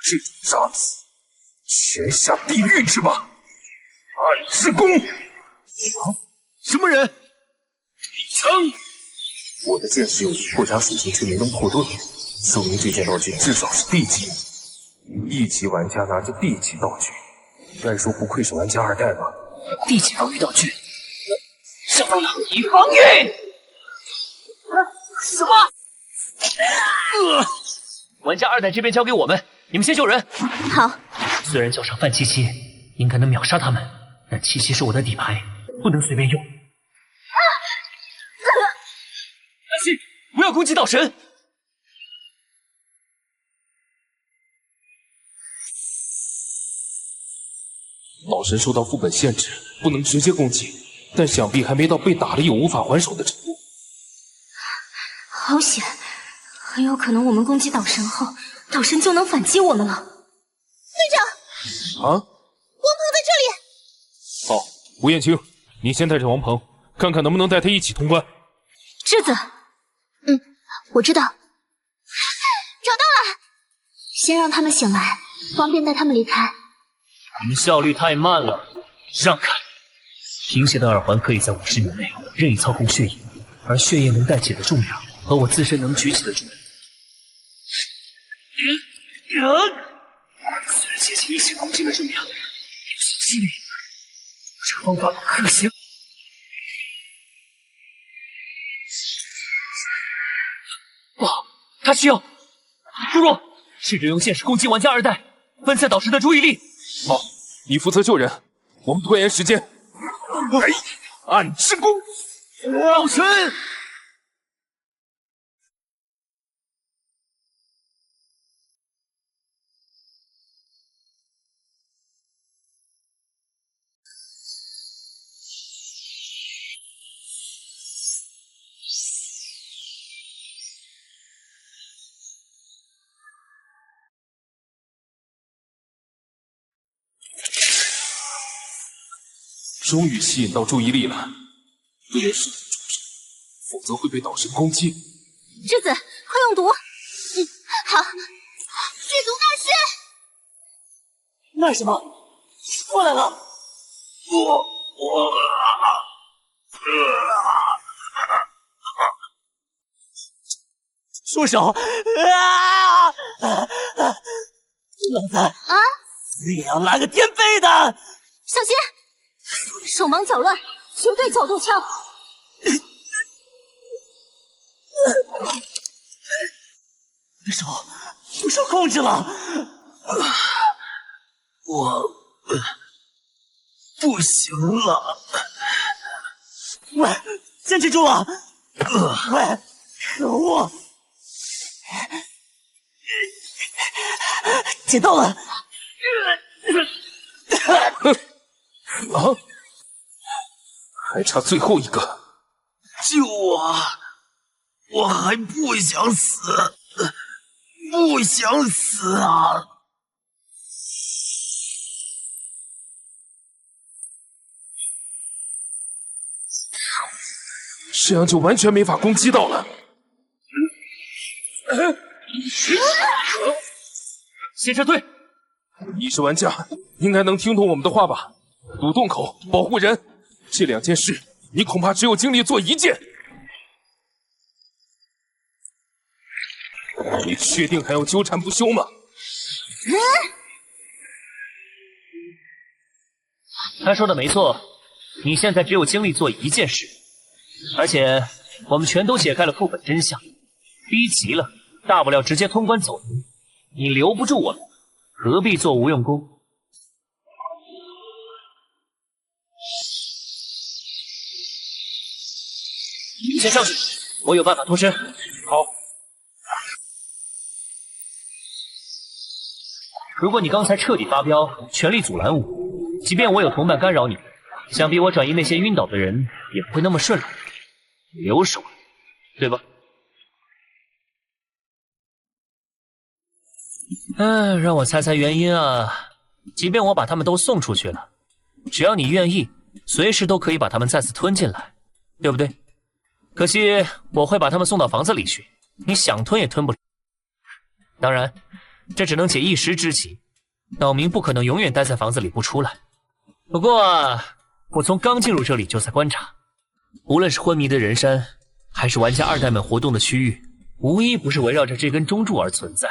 这种渣子，全下地狱去吧！暗之弓，什么人？李强，我的剑士用破甲属性却没能破盾，说明这件道具至少是地级。1级玩家拿着地级道具，该说不愧是玩家2代吧？地级防御道具，上方能以防御。什么？玩家2代这边交给我们，你们先救人。好。虽然叫上范七七，应该能秒杀他们，但七七是我的底牌，不能随便用。安心，不要攻击岛神。岛神受到副本限制，不能直接攻击，但想必还没到被打了又无法还手的程度。好险，很有可能我们攻击岛神后，岛神就能反击我们了。队长，啊？王鹏在这里。好，吴彦青，你先带着王鹏，看看能不能带他一起通关。栀子，我知道，找到了，先让他们醒来，方便带他们离开。你们效率太慢了，让开！平血的耳环可以在50秒内任意操控血液，而血液能带起的重量和我自身能举起的重量。虽然接近1000公斤的重量，有些吃力，这个方法不可行。不好，他需要朱若试着用现实攻击玩家2代，分散岛神的注意力。好，你负责救人，我们拖延时间。暗之弓，岛神。终于吸引到注意力了，不能使他重伤，否则会被岛神攻击。质子，快用毒！好，剧毒大师。那是什么？过来了！住手！老三啊！死也要来个颠飞的！小心！手忙脚乱，绝对角度枪。不受控制了！我不行了！喂，坚持住啊！喂，可恶！捡到了！啊！还差最后一个！救我！我还不想死，不想死啊！这样就完全没法攻击到了。先撤退！你是玩家，应该能听懂我们的话吧？堵洞口，保护人，这2件事，你恐怕只有精力做1件。你确定还要纠缠不休吗？他说的没错，你现在只有精力做1件事，而且我们全都解开了副本真相，逼急了，大不了直接通关走人。你留不住我们，何必做无用功？先上去，我有办法脱身。好。如果你刚才彻底发飙，全力阻拦我，即便我有同伴干扰你，想必我转移那些晕倒的人也不会那么顺利。留手，对吧？让我猜猜原因啊。即便我把他们都送出去了，只要你愿意，随时都可以把他们再次吞进来，对不对？可惜我会把他们送到房子里去，你想吞也吞不了。当然，这只能解一时之急，岛民不可能永远待在房子里不出来。不过我从刚进入这里就在观察，无论是昏迷的人山，还是玩家2代们活动的区域，无一不是围绕着这根中柱而存在。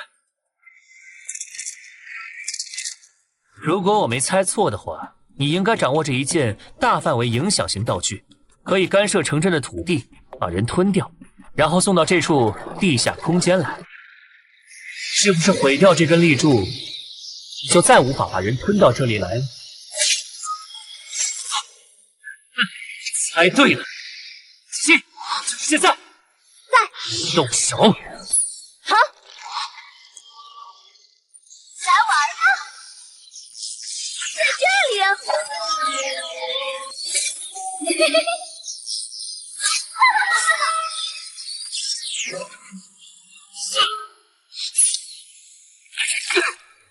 如果我没猜错的话，你应该掌握着一件大范围影响型道具，可以干涉城镇的土地，把人吞掉，然后送到这处地下空间来。是不是毁掉这根立柱，就再无法把人吞到这里来了？猜对了，信，就是现在，在动手。好，来玩吧，在这里啊！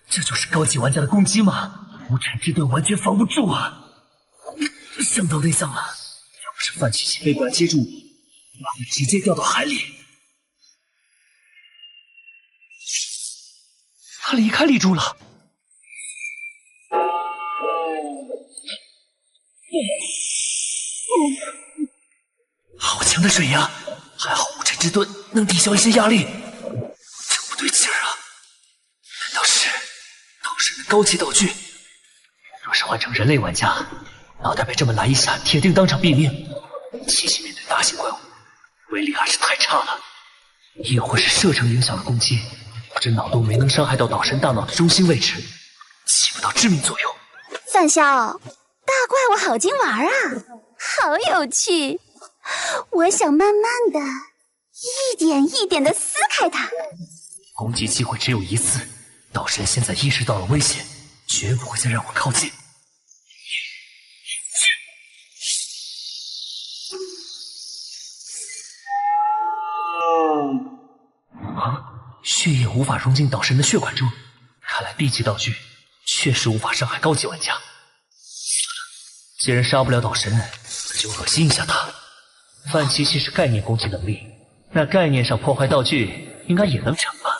这就是高级玩家的攻击吗？无产之盾完全防不住啊！想到对象了，要不是范琪琪飞过来接住我，我会直接掉到海里。他离开立柱了。好强的水压，还好无产之盾能抵消一些压力。这不对劲儿啊！难道是岛神的高级道具？若是换成人类玩家，脑袋被这么来一下，铁定当场毙命。琪琪面对大型怪物，威力还是太差了。亦或是射程影响了攻击，这脑洞没能伤害到岛神大脑的中心位置，起不到致命作用。范萧，大怪物好精玩啊，好有趣。我想慢慢的、一点一点的撕开它。攻击机会只有一次，岛神现在意识到了危险，绝不会再让我靠近。血液无法融进岛神的血管中，看来 B 级道具确实无法伤害高级玩家。既然杀不了岛神，就恶心一下他。范琪琪是概念攻击能力，那概念上破坏道具应该也能成吧？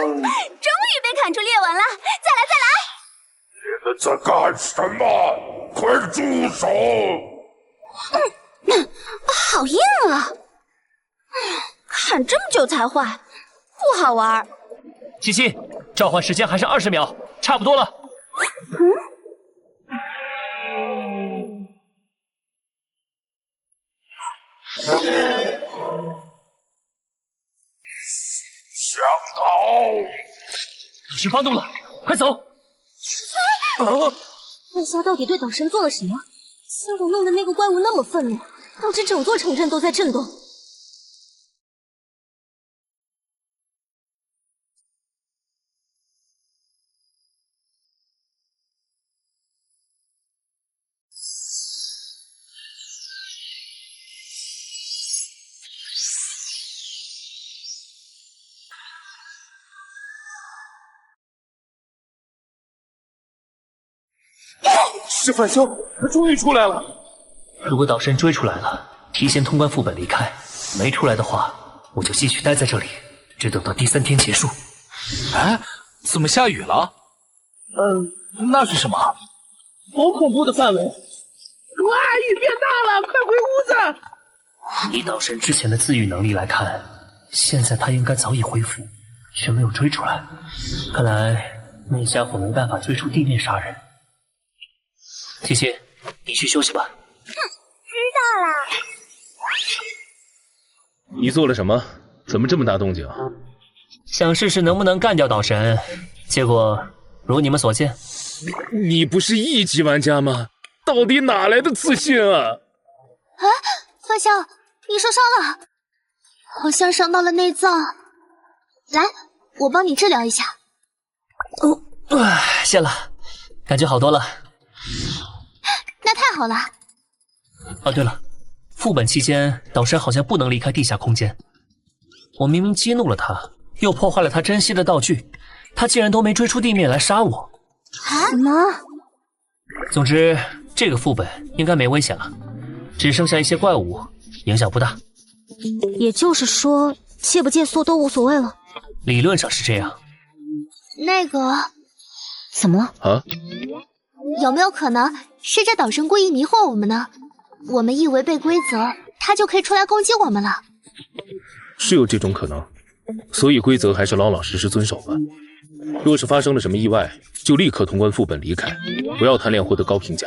终于被砍出裂纹了，再来再来！你们在干什么？快住手！好硬啊！砍这么久才坏，不好玩。琪琪，召唤时间还剩20秒，差不多了。想逃！岛神发动了，快走！那虾到底对岛神做了什么？像我弄的那个怪物那么愤怒，导致整座城镇都在震动。是范萧，他终于出来了。如果岛神追出来了，提前通关副本离开；没出来的话，我就继续待在这里，直等到第3天结束。哎，怎么下雨了？那是什么？好恐怖的范围！哇，雨变大了，快回屋子！以岛神之前的自愈能力来看，现在他应该早已恢复，却没有追出来。看来那家伙没办法追出地面杀人。琪琪，你去休息吧。知道了。你做了什么？怎么这么大动静啊？想试试能不能干掉岛神，结果如你们所见。你不是1级玩家吗？到底哪来的自信啊？啊，范萧，你受伤了，好像伤到了内脏。来，我帮你治疗一下。谢了，感觉好多了。那太好了。哦，对了，副本期间岛神好像不能离开地下空间。我明明激怒了他，又破坏了他珍惜的道具，他竟然都没追出地面来杀我。什么？总之，这个副本应该没危险了，只剩下一些怪物，影响不大。也就是说，戒不戒缩都无所谓了。理论上是这样。那个，怎么了？啊？有没有可能是这岛神故意迷惑我们呢？我们一违背规则，他就可以出来攻击我们了。是有这种可能，所以规则还是老老实实遵守吧。若是发生了什么意外，就立刻通关副本离开，不要贪恋获得高评价。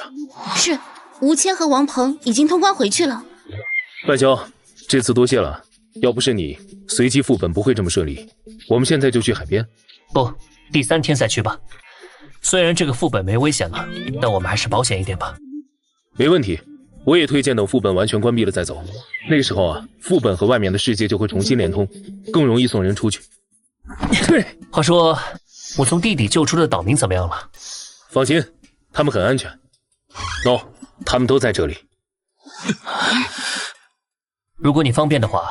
是，吴谦和王鹏已经通关回去了。范萧，这次多谢了，要不是你，随机副本不会这么顺利。我们现在就去海边。不，第3天再去吧。虽然这个副本没危险了，但我们还是保险一点吧。没问题，我也推荐等副本完全关闭了再走。那时候啊，副本和外面的世界就会重新连通，更容易送人出去。话说，我从地底救出的岛民怎么样了？放心，他们很安全。喏，他们都在这里。如果你方便的话，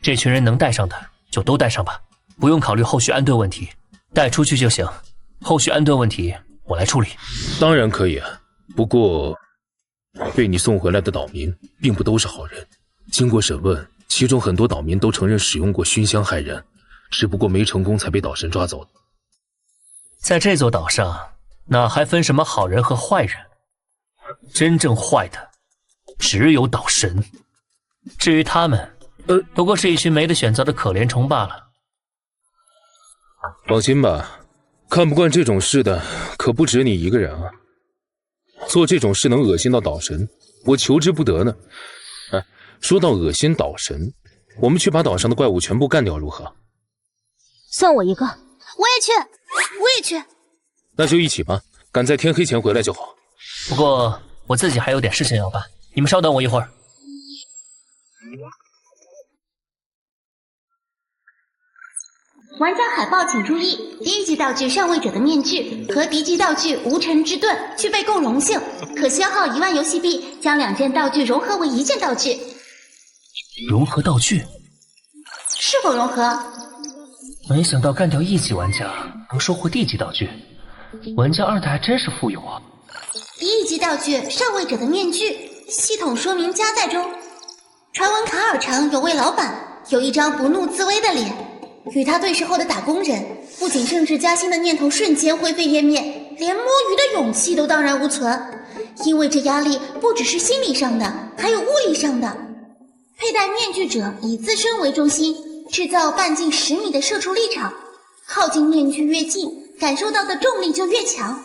这群人能带上的就都带上吧，不用考虑后续安顿问题，带出去就行。后续安顿问题我来处理。当然可以啊，不过被你送回来的岛民并不都是好人。经过审问，其中很多岛民都承认使用过熏香害人，只不过没成功才被岛神抓走的。在这座岛上，哪还分什么好人和坏人？真正坏的只有岛神。至于他们，不过是一群没得选择的可怜虫罢了。放心吧，看不惯这种事的可不止你一个人啊！做这种事能恶心到岛神，我求之不得呢。哎，说到恶心岛神，我们去把岛上的怪物全部干掉如何？算我一个。我也去，我也去。那就一起吧，赶在天黑前回来就好。不过我自己还有点事情要办，你们稍等我一会儿。玩家海报请注意，第1级道具上位者的面具和敌级道具无尘之盾具备共融性，可消耗1万游戏币将2件道具融合为1件道具。融合道具？是否融合？没想到干掉1级玩家能收获地级道具，玩家2代还真是富有啊。1级道具上位者的面具，系统说明加载中。传闻卡尔城有位老板，有一张不怒自威的脸，与他对视后的打工人，不仅升职加薪的念头瞬间灰飞烟灭，连摸鱼的勇气都荡然无存。因为这压力不只是心理上的，还有物理上的。佩戴面具者以自身为中心，制造半径10米的射出力场，靠近面具越近，感受到的重力就越强。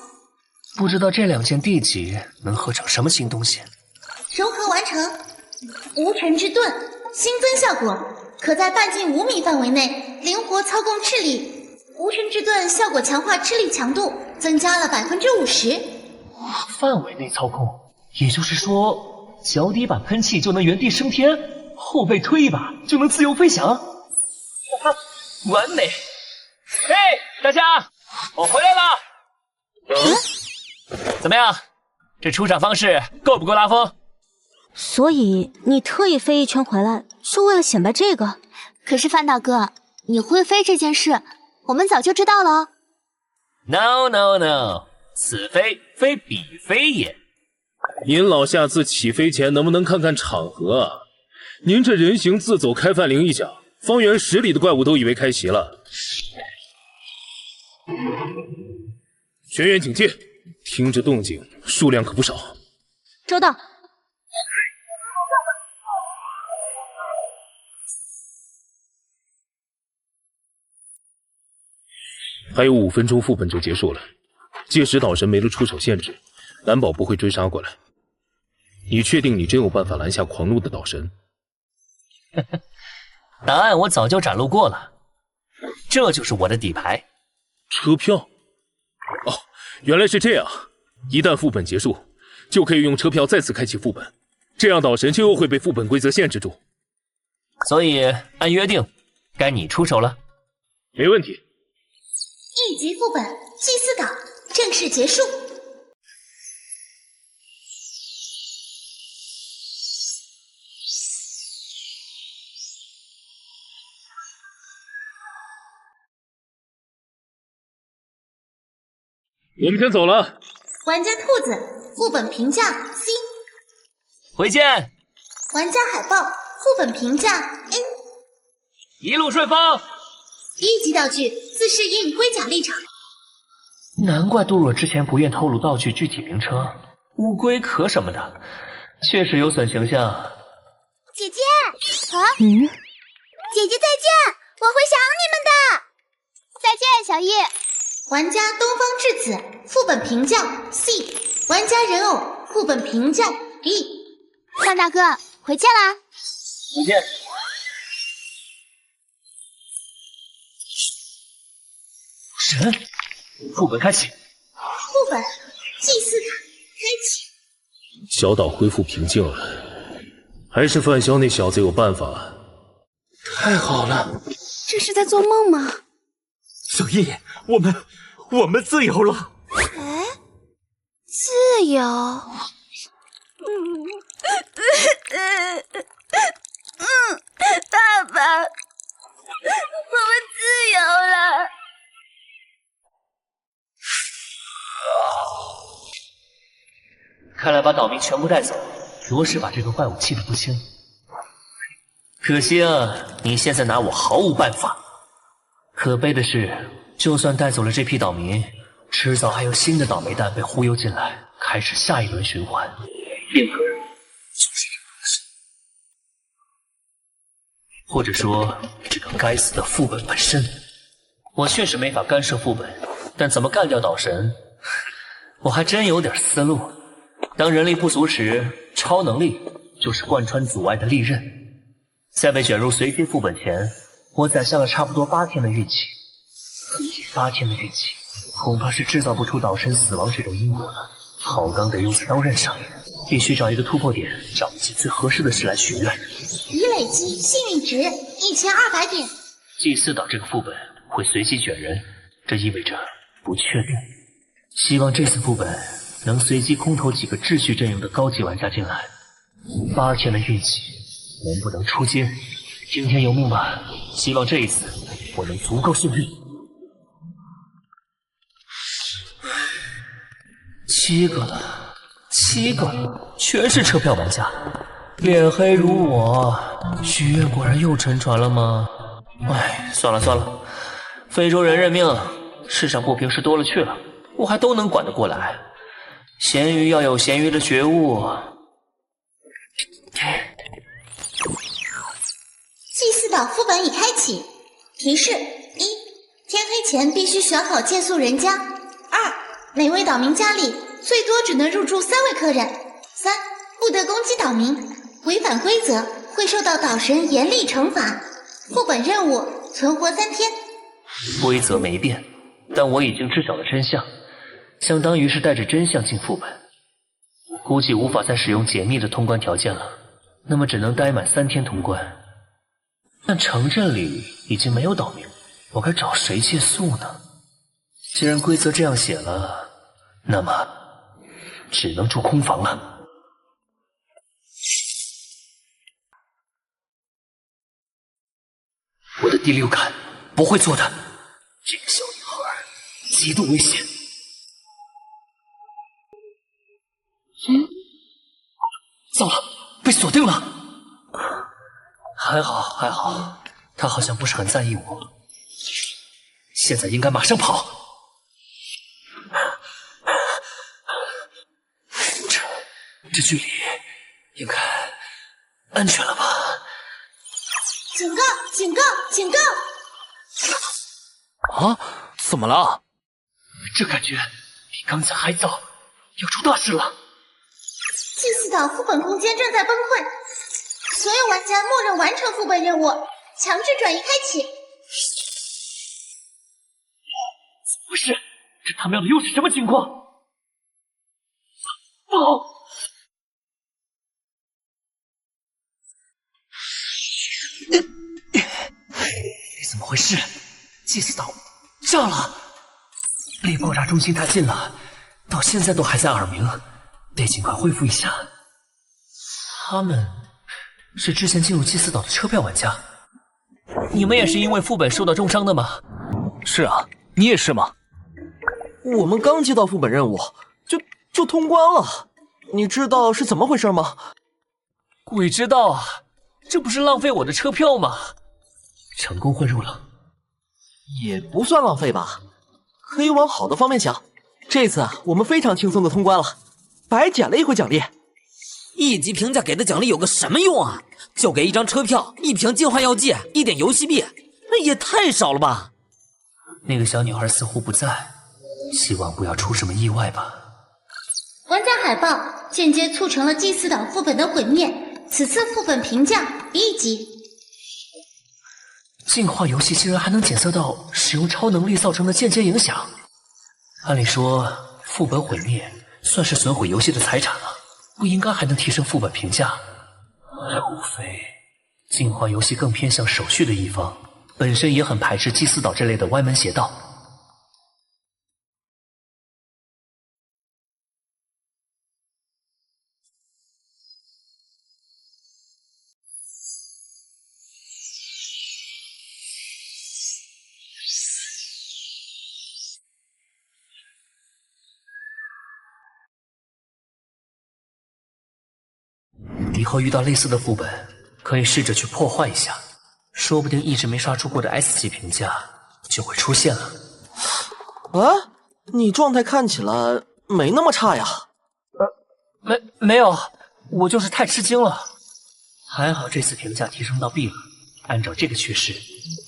不知道这2件地级能合成什么新东西？融合完成。无尘之盾，新增效果，可在半径5米范围内灵活操控斥力。无尘之盾效果强化斥力强度，增加了50%。范围内操控，也就是说，脚底板喷气就能原地升天，后背推一把就能自由飞翔。完美！嘿，大家，我回来了。怎么样？这出场方式够不够拉风？所以你特意飞一圈回来，是为了显摆这个？可是范大哥，你会飞这件事，我们早就知道了。No， 此非非彼非也。您老下次起飞前能不能看看场合啊？您这人形自走开饭铃一响，方圆10里的怪物都以为开席了。全员警戒，听着动静，数量可不少。收到。还有5分钟副本就结束了，届时岛神没了出手限制，难保不会追杀过来。你确定你真有办法拦下狂怒的岛神？答案我早就展露过了，这就是我的底牌。车票？哦，原来是这样。一旦副本结束，就可以用车票再次开启副本，这样岛神就又会被副本规则限制住。所以按约定，该你出手了。没问题。1级副本祭祀岛正式结束。我们先走了。玩家兔子副本评价 C， 回见。玩家海豹副本评价 A， 一路顺风。1级道具自适应龟甲立场。难怪杜若之前不愿透露道具具体名称，乌龟壳什么的，确实有损形象。姐姐，啊，姐姐再见，我会想你们的。再见，小易。玩家东方智子副本评价 C， 玩家人偶副本评价 B。范大哥，回见啦。回见。神，副本开启。副本祭祀塔开启。小岛恢复平静了，还是范萧那小子有办法。太好了，这是在做梦吗？小易，我们自由了。哎，自由。爸爸，我们自由了。看来把岛民全部带走，着实把这个怪物气得不轻。可惜啊，你现在拿我毫无办法。可悲的是，就算带走了这批岛民，迟早还有新的倒霉蛋被忽悠进来，开始下一轮循环。或者说，这个该死的副本本身。我确实没法干涉副本，但怎么干掉岛神，我还真有点思路。当人力不足时，超能力就是贯穿阻碍的利刃。在被卷入随机副本前，我攒下了差不多8天的运气。8天的运气，恐怕是制造不出岛神死亡这种因果的。好钢得用刀刃上，必须找一个突破点，找一件最合适的事来许愿。已累积幸运值1200点。祭祀岛这个副本会随机卷人，这意味着不确定。希望这次副本能随机空投几个秩序阵营的高级玩家进来。8天的运气，能不能出街？听天由命吧。希望这一次我能足够幸运。7个了，7个了，全是车票玩家，脸黑如我，许愿果然又沉船了吗？哎，算了算了，非洲人认命，世上不平事多了去了，我还都能管得过来。咸鱼要有咸鱼的觉悟。祭祀岛副本已开启。提示： 1. 天黑前必须选好借宿人家。2. 每位岛民家里最多只能入住3位客人。3. 不得攻击岛民，违反规则会受到岛神严厉惩罚。副本任务：存活3天。规则没变，但我已经知晓了真相，相当于是带着真相进副本。估计无法再使用解密的通关条件了，那么只能待满3天通关。但城镇里已经没有岛民，我该找谁借宿呢？既然规则这样写了，那么只能住空房了。我的第6感不会错的，这个小女孩极度危险。糟了，被锁定了。还好还好，她好像不是很在意我。现在应该马上跑。这距离应该安全了吧？警告！警告！警告！啊？怎么了？这感觉比刚才还早，要出大事了。祭祀岛副本空间正在崩溃，所有玩家默认完成副本任务，强制转移开启。怎么回事？这他喵的又是什么情况？不！怎么回事？祭祀岛炸了！离爆炸中心太近了，到现在都还在耳鸣，得尽快恢复一下。他们是之前进入祭祀岛的车票玩家，你们也是因为副本受到重伤的吗？是啊，你也是吗？我们刚接到副本任务，就通关了。你知道是怎么回事吗？鬼知道啊，这不是浪费我的车票吗？成功混入了，也不算浪费吧，可以往好的方面想。这次我们非常轻松的通关了，白捡了一回奖励。1级评价给的奖励有个什么用啊？就给1张车票、1瓶净化药剂、1点游戏币，那也太少了吧？那个小女孩似乎不在，希望不要出什么意外吧。玩家海报间接促成了祭祀岛副本的毁灭，此次副本评价1级。净化游戏竟然还能检测到使用超能力造成的间接影响，按理说副本毁灭算是损毁游戏的财产了，不应该还能提升副本评价。除非净化游戏更偏向手续的一方本身也很排斥祭祀岛这类的歪门邪道。以后遇到类似的副本，可以试着去破坏一下，说不定一直没刷出过的 S 级评价就会出现了。啊，你状态看起来没那么差呀。没有，我就是太吃惊了。还好这次评价提升到 B 了，按照这个趋势，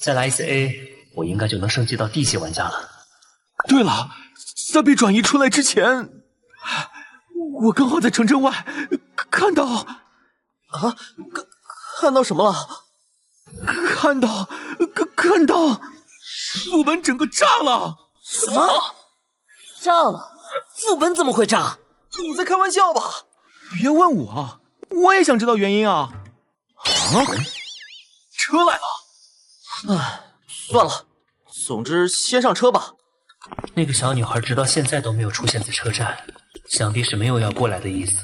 再来一次 A， 我应该就能升级到 D 级玩家了。对了，在被转移出来之前，我刚好在城镇外看到。啊，看到什么了？看到，副本整个炸了！什么？炸了？副本怎么会炸？你在开玩笑吧？别问我，我也想知道原因啊！啊，车来了！唉，算了，总之先上车吧。那个小女孩直到现在都没有出现在车站，想必是没有要过来的意思，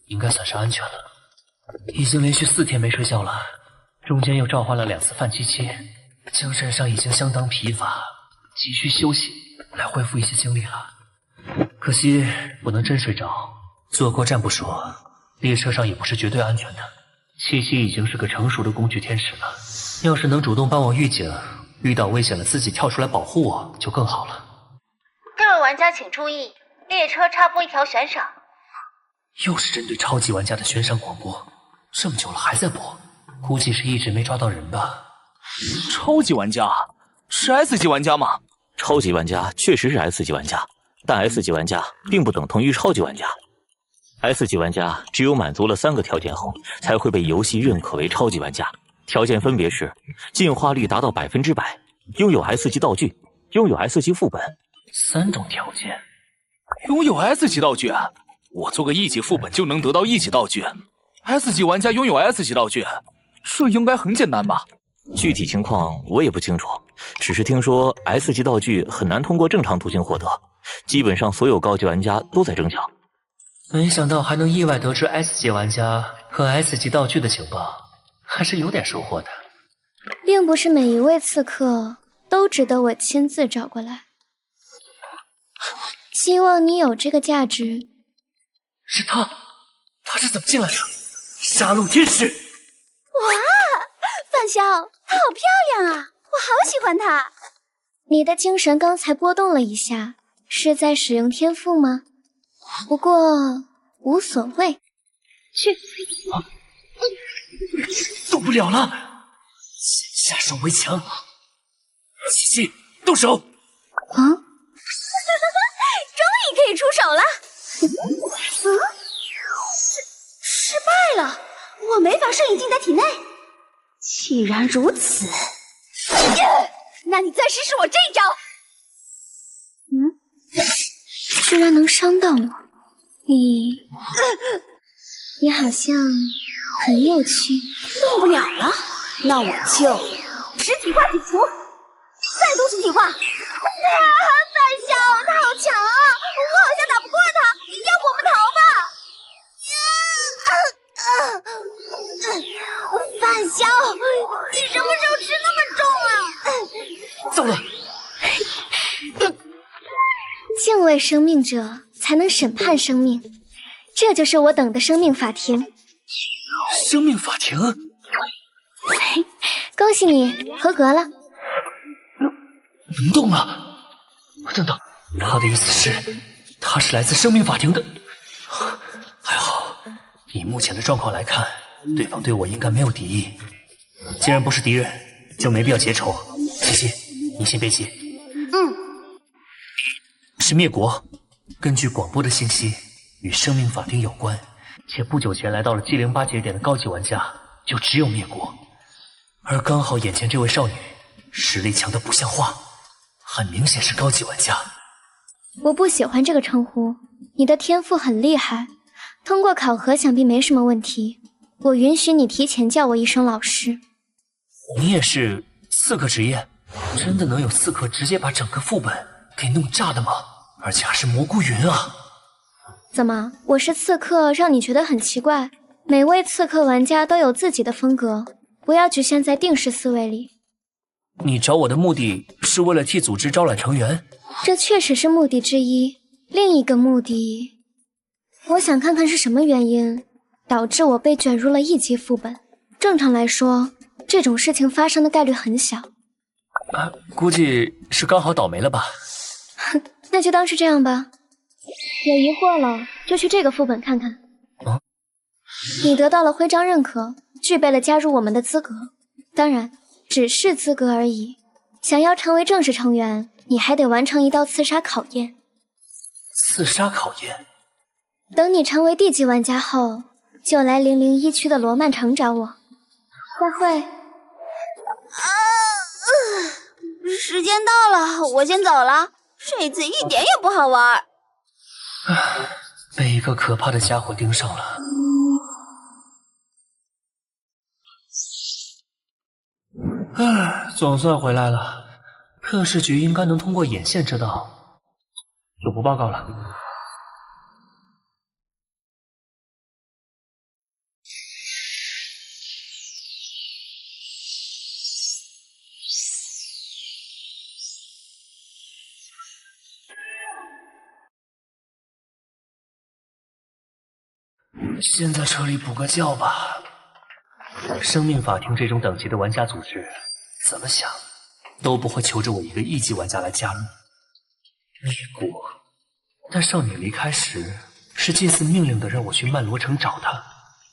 应该算是安全了。已经连续4天没睡觉了，中间又召唤了2次饭机器，精神上已经相当疲乏，急需休息来恢复一些精力了。可惜不能真睡着。坐过站不说，列车上也不是绝对安全的。七七已经是个成熟的工具天使了，要是能主动帮我预警，遇到危险了自己跳出来保护我，就更好了。各位玩家请注意，列车插播一条悬赏。又是针对超级玩家的悬赏广播，这么久了还在播，估计是一直没抓到人吧。超级玩家是 S 级玩家吗？超级玩家确实是 S 级玩家，但 S 级玩家并不等同于超级玩家。S 级玩家只有满足了3个条件后，才会被游戏认可为超级玩家。条件分别是：进化率达到100%，拥有 S 级道具，拥有 S 级副本。3种条件。拥有 S 级道具，我做个 E 级副本就能得到 E 级道具。S 级玩家拥有 S 级道具，这应该很简单吧？具体情况我也不清楚，只是听说 S 级道具很难通过正常途径获得，基本上所有高级玩家都在争抢。没想到还能意外得知 S 级玩家和 S 级道具的情报，还是有点收获的。并不是每一位刺客都值得我亲自找过来。希望你有这个价值。是他是怎么进来的？杀戮天使！哇，范潇，她好漂亮啊，我好喜欢她。你的精神刚才波动了一下，是在使用天赋吗？不过无所谓。去。动不了了，先下手为强。七七，动手！啊！终于可以出手了。失败了，我没法摄影进他体内。既然如此，那你再试试我这一招。居然能伤到我，你好像很有趣。动不了了，那我就实体化解除，再度实体化。范潇，他好强啊，我好像打不过他，要不我们逃吧？范潇，你什么时候吃那么重啊？糟了！敬畏生命者才能审判生命，这就是我等的生命法庭。生命法庭？恭喜你合格了。能动了！等等，他的意思是，他是来自生命法庭的。还好，以目前的状况来看，对方对我应该没有敌意。既然不是敌人，就没必要结仇。七七，你先别急。是灭国。根据广播的信息，与生命法庭有关，且不久前来到了G08节点的高级玩家就只有灭国，而刚好眼前这位少女实力强得不像话，很明显是高级玩家。我不喜欢这个称呼，你的天赋很厉害，通过考核想必没什么问题，我允许你提前叫我一声老师。你也是刺客职业？真的能有刺客直接把整个副本给弄炸的吗？而且还是蘑菇云啊！怎么，我是刺客让你觉得很奇怪？每位刺客玩家都有自己的风格，不要局限在定式思维里。你找我的目的是为了替组织招揽成员？这确实是目的之一，另一个目的，我想看看是什么原因导致我被卷入了1级副本。正常来说，这种事情发生的概率很小。估计是刚好倒霉了吧。那就当是这样吧。有疑惑了，就去这个副本看看。你得到了徽章认可，具备了加入我们的资格，当然只是资格而已。想要成为正式成员，你还得完成一道刺杀考验。刺杀考验？等你成为D级玩家后，就来001区的罗曼城找我。再会。时间到了，我先走了。这次一点也不好玩。被一个可怕的家伙盯上了。总算回来了。特事局应该能通过眼线知道，就不报告了。先在车里补个觉吧。生命法庭这种等级的玩家组织，怎么想都不会求着我一个1级玩家来加入。灭国，但少女离开时是祭司命令的，让我去曼罗城找她。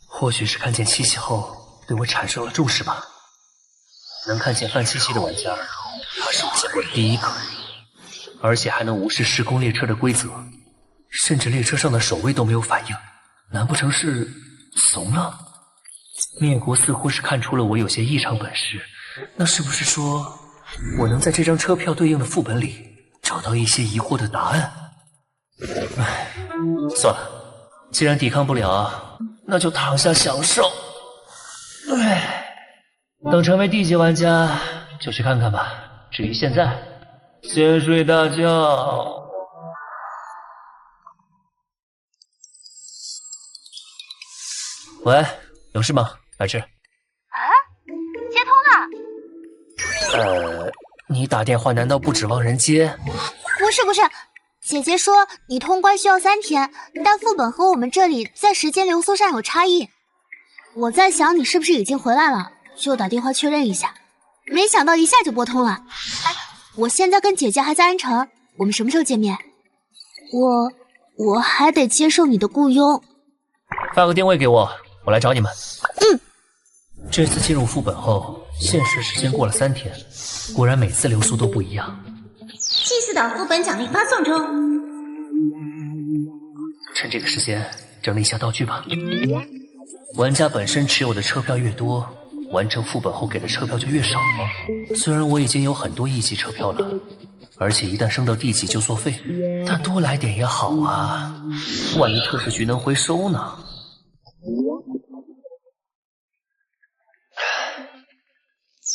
或许是看见七夕后对我产生了重视吧。能看见范七夕的玩家，他是我见过的第一个，而且还能无视时空列车的规则，甚至列车上的守卫都没有反应。难不成是怂了？灭国似乎是看出了我有些异常本事，那是不是说我能在这张车票对应的副本里找到一些疑惑的答案？唉，算了，既然抵抗不了，那就躺下享受。唉，等成为D级玩家就去看看吧。至于现在，先睡大觉。喂，有事吗，白痴？接通了。你打电话难道不指望人接？不是，姐姐说你通关需要3天，但副本和我们这里在时间流速上有差异。我在想你是不是已经回来了，就打电话确认一下。没想到一下就拨通了。哎，我现在跟姐姐还在安城，我们什么时候见面？我还得接受你的雇佣。发个定位给我，我来找你们。这次进入副本后，现实时间过了3天，果然每次流速都不一样。祭祀岛副本奖励发送中。趁这个时间整理一下道具吧。玩家本身持有的车票越多，完成副本后给的车票就越少。虽然我已经有很多1级车票了，而且一旦升到D级就作废，但多来点也好啊，万一特使局能回收呢？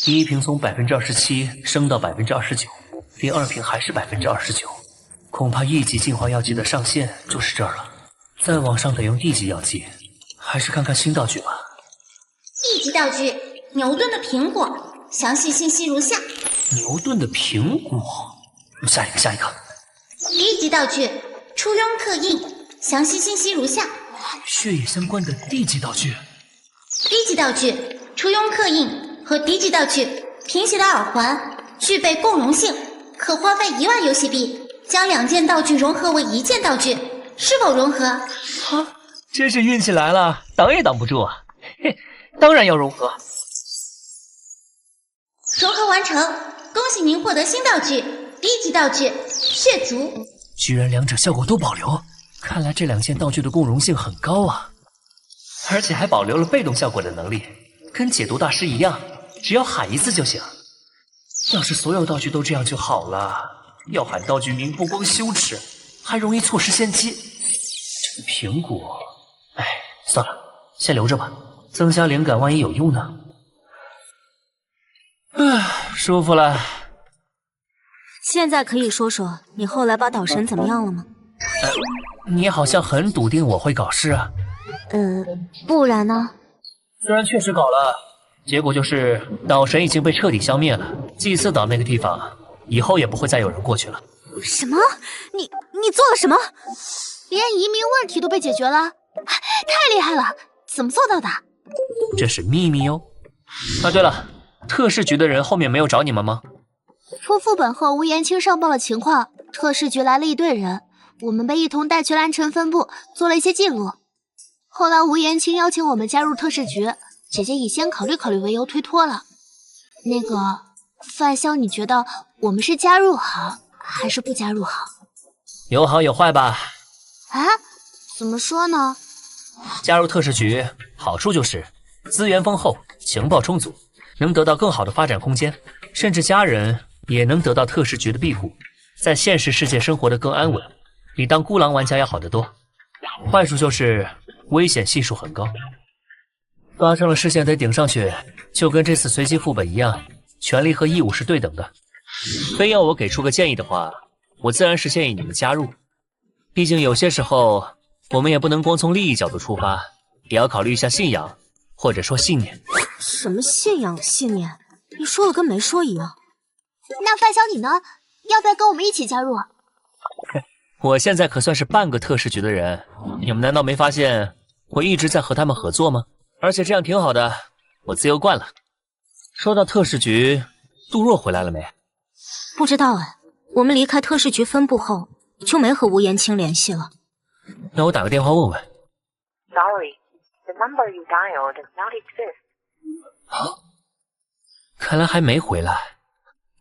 第一瓶从27%升到29%，第二瓶还是29%，恐怕1级净化药剂的上限就是这儿了。再往上得用D级药剂，还是看看新道具吧。 D级道具：牛顿的苹果，详细信息如下。牛顿的苹果，下一个。D级道具：初庸刻印，详细信息如下。血液相关的D级道具。D级道具：初庸刻印。 和D级道具平斜的耳环具备共融性，可花费1万游戏币将2件道具融合为1件道具，是否融合？啊，真是运气来了，挡也挡不住啊！嘿，当然要融合。融合完成，恭喜您获得新道具 D级道具血族。居然2者效果都保留，看来这2件道具的共融性很高啊，而且还保留了被动效果的能力，跟解毒大师一样。 只要喊一次就行。要是所有道具都这样就好了。要喊道具名不光羞耻，还容易错失先机。这个苹果，哎，算了，先留着吧，增加灵感，万一有用呢？舒服了。现在可以说说你后来把岛神怎么样了吗？你好像很笃定我会搞事啊。不然呢？虽然确实搞了。 结果就是岛神已经被彻底消灭了，祭祀岛那个地方以后也不会再有人过去了。什么？你做了什么？连移民问题都被解决了，太厉害了！怎么做到的？这是秘密哦。啊，对了，特事局的人后面没有找你们吗？出副本后，吴延青上报了情况，特事局来了一队人，我们被一同带去蓝城分部做了一些记录。后来吴延青邀请我们加入特事局。 姐姐以先考虑为由推脱了。那个范潇，你觉得我们是加入好还是不加入好？有好有坏吧。啊？怎么说呢？加入特事局好处就是资源丰厚，情报充足，能得到更好的发展空间，甚至家人也能得到特事局的庇护，在现实世界生活得更安稳，比当孤狼玩家要好得多。坏处就是危险系数很高。 发生了事件得顶上去，就跟这次随机副本一样，权利和义务是对等的。非要我给出个建议的话，我自然是建议你们加入。毕竟有些时候，我们也不能光从利益角度出发，也要考虑一下信仰，或者说信念。什么信仰信念？你说了跟没说一样。那范晓你呢？要不要跟我们一起加入？我现在可算是半个特事局的人，你们难道没发现？我一直在和他们合作吗？而且这样挺好的，我自由惯了。说到特使局，杜若回来了没？不知道哎，我们离开特使局分部后就没和吴延清联系了。那我打个电话问问。Sorry, the number you dialed does not exist. 啊，看来还没回来，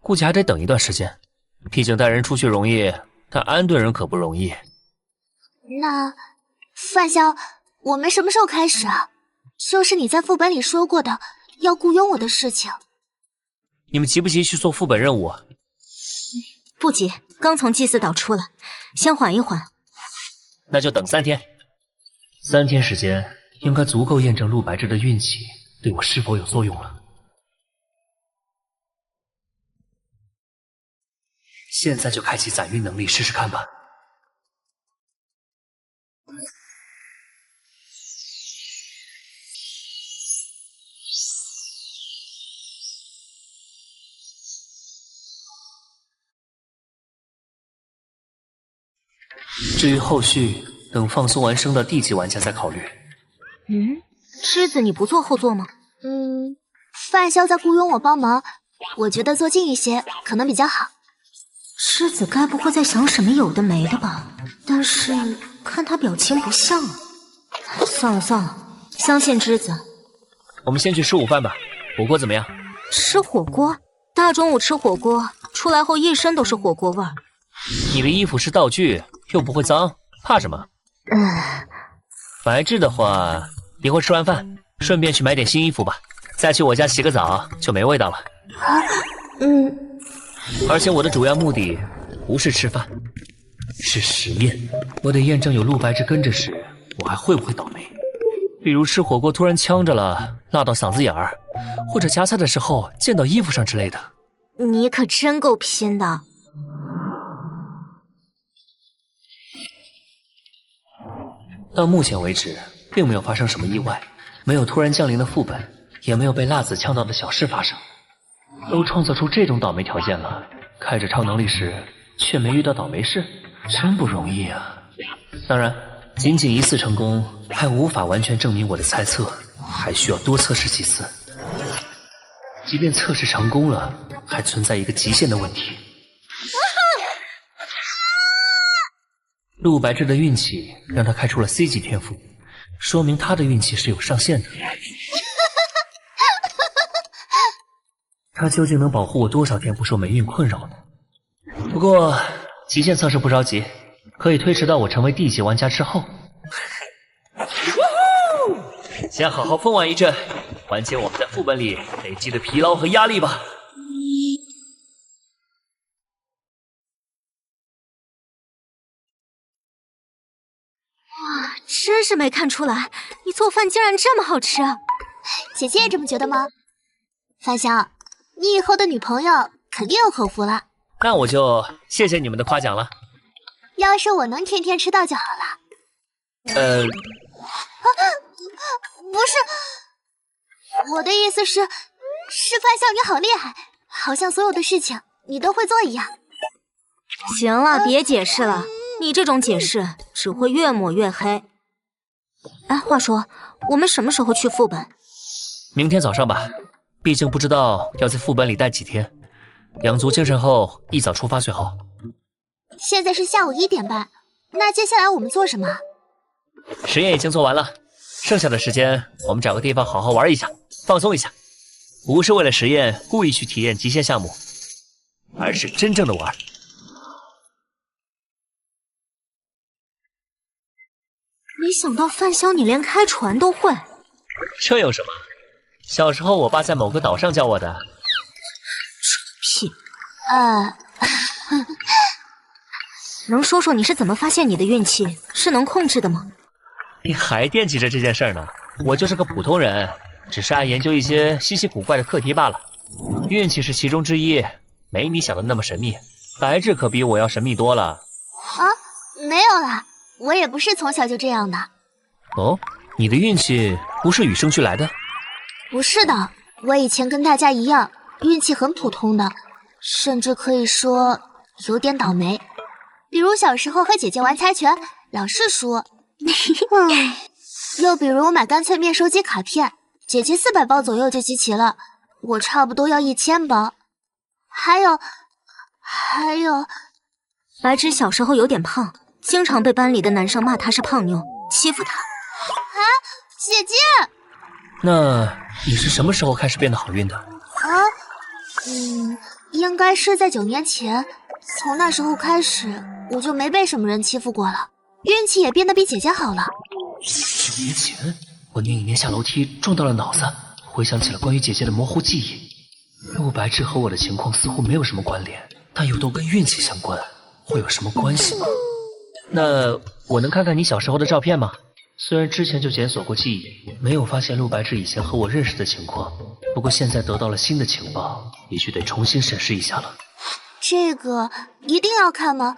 估计还得等一段时间。毕竟带人出去容易，但安顿人可不容易。那范萧，我们什么时候开始啊？就是你在副本里说过的要雇佣我的事情。你们急不急去做副本任务？不急，刚从祭祀岛出来，先缓一缓。那就等3天。3天时间应该足够验证陆白芝的运气对我是否有作用了。现在就开启攒运能力试试看吧。至于后续，等放松完升到D级玩家再考虑。狮子你不做后座吗？范萧在雇佣我帮忙，我觉得坐近一些可能比较好。狮子该不会在想什么有的没的吧？但是看他表情不像啊。算了算了，相信栀子。我们先去吃午饭吧，火锅怎么样？吃火锅？大中午吃火锅，出来后一身都是火锅味儿。你的衣服是道具，又不会脏，怕什么？白质的话，一会儿吃完饭，顺便去买点新衣服吧，再去我家洗个澡就没味道了。而且我的主要目的不是吃饭，是实验。我得验证有陆白芝跟着时，我还会不会倒霉。比如吃火锅突然呛着了，辣到嗓子眼儿，或者夹菜的时候溅到衣服上之类的。你可真够拼的。到目前为止，并没有发生什么意外，没有突然降临的副本，也没有被辣子呛到的小事发生。都创造出这种倒霉条件了，开着超能力时却没遇到倒霉事，真不容易啊！当然，仅仅1次成功还无法完全证明我的猜测，还需要多测试几次。即便测试成功了，还存在一个极限的问题。陆白芝的运气让他开出了 C 级天赋，说明他的运气是有上限的。他究竟能保护我多少天不受霉运困扰呢？不过极限测试不着急，可以推迟到我成为D级玩家之后。先好好疯玩一阵，缓解我们在副本里累积的疲劳和压力吧。哇，真是没看出来，你做饭竟然这么好吃。姐姐也这么觉得吗？范萧，你以后的女朋友肯定有口福了。那我就谢谢你们的夸奖了。要是我能天天吃到就好了。不是，我的意思是范萧你好厉害，好像所有的事情你都会做一样。行了，别解释了，你这种解释只会越抹越黑。哎，话说，我们什么时候去副本？明天早上吧，毕竟不知道要在副本里待几天，养足精神后一早出发最好。现在是下午1点半，那接下来我们做什么？实验已经做完了，剩下的时间我们找个地方好好玩一下，放松一下，不是为了实验故意去体验极限项目，而是真正的玩。没想到范萧你连开船都会。这有什么？小时候我爸在某个岛上教我的。屁！能说说你是怎么发现你的运气是能控制的吗？你还惦记着这件事呢？我就是个普通人，只是爱研究一些稀奇古怪的课题罢了。运气是其中之一，没你想的那么神秘。白质可比我要神秘多了。啊，没有啦，我也不是从小就这样的。哦，你的运气不是与生俱来的？不是的，我以前跟大家一样，运气很普通的，甚至可以说有点倒霉。比如小时候和姐姐玩猜拳，老是输。又比如买干脆面收集卡片，姐姐400包左右就集齐了，我差不多要1000包。还有，白芷小时候有点胖，经常被班里的男生骂她是胖妞，欺负她。啊，姐姐！那你是什么时候开始变得好运的？应该是在9年前，从那时候开始，我就没被什么人欺负过了，运气也变得比姐姐好了。9年前，我念一念下楼梯撞到了脑子，回想起了关于姐姐的模糊记忆。陆白芷和我的情况似乎没有什么关联，但又都跟运气相关，会有什么关系吗？那我能看看你小时候的照片吗？虽然之前就检索过记忆，没有发现陆白芷以前和我认识的情况，不过现在得到了新的情报，也许得重新审视一下了。这个一定要看吗？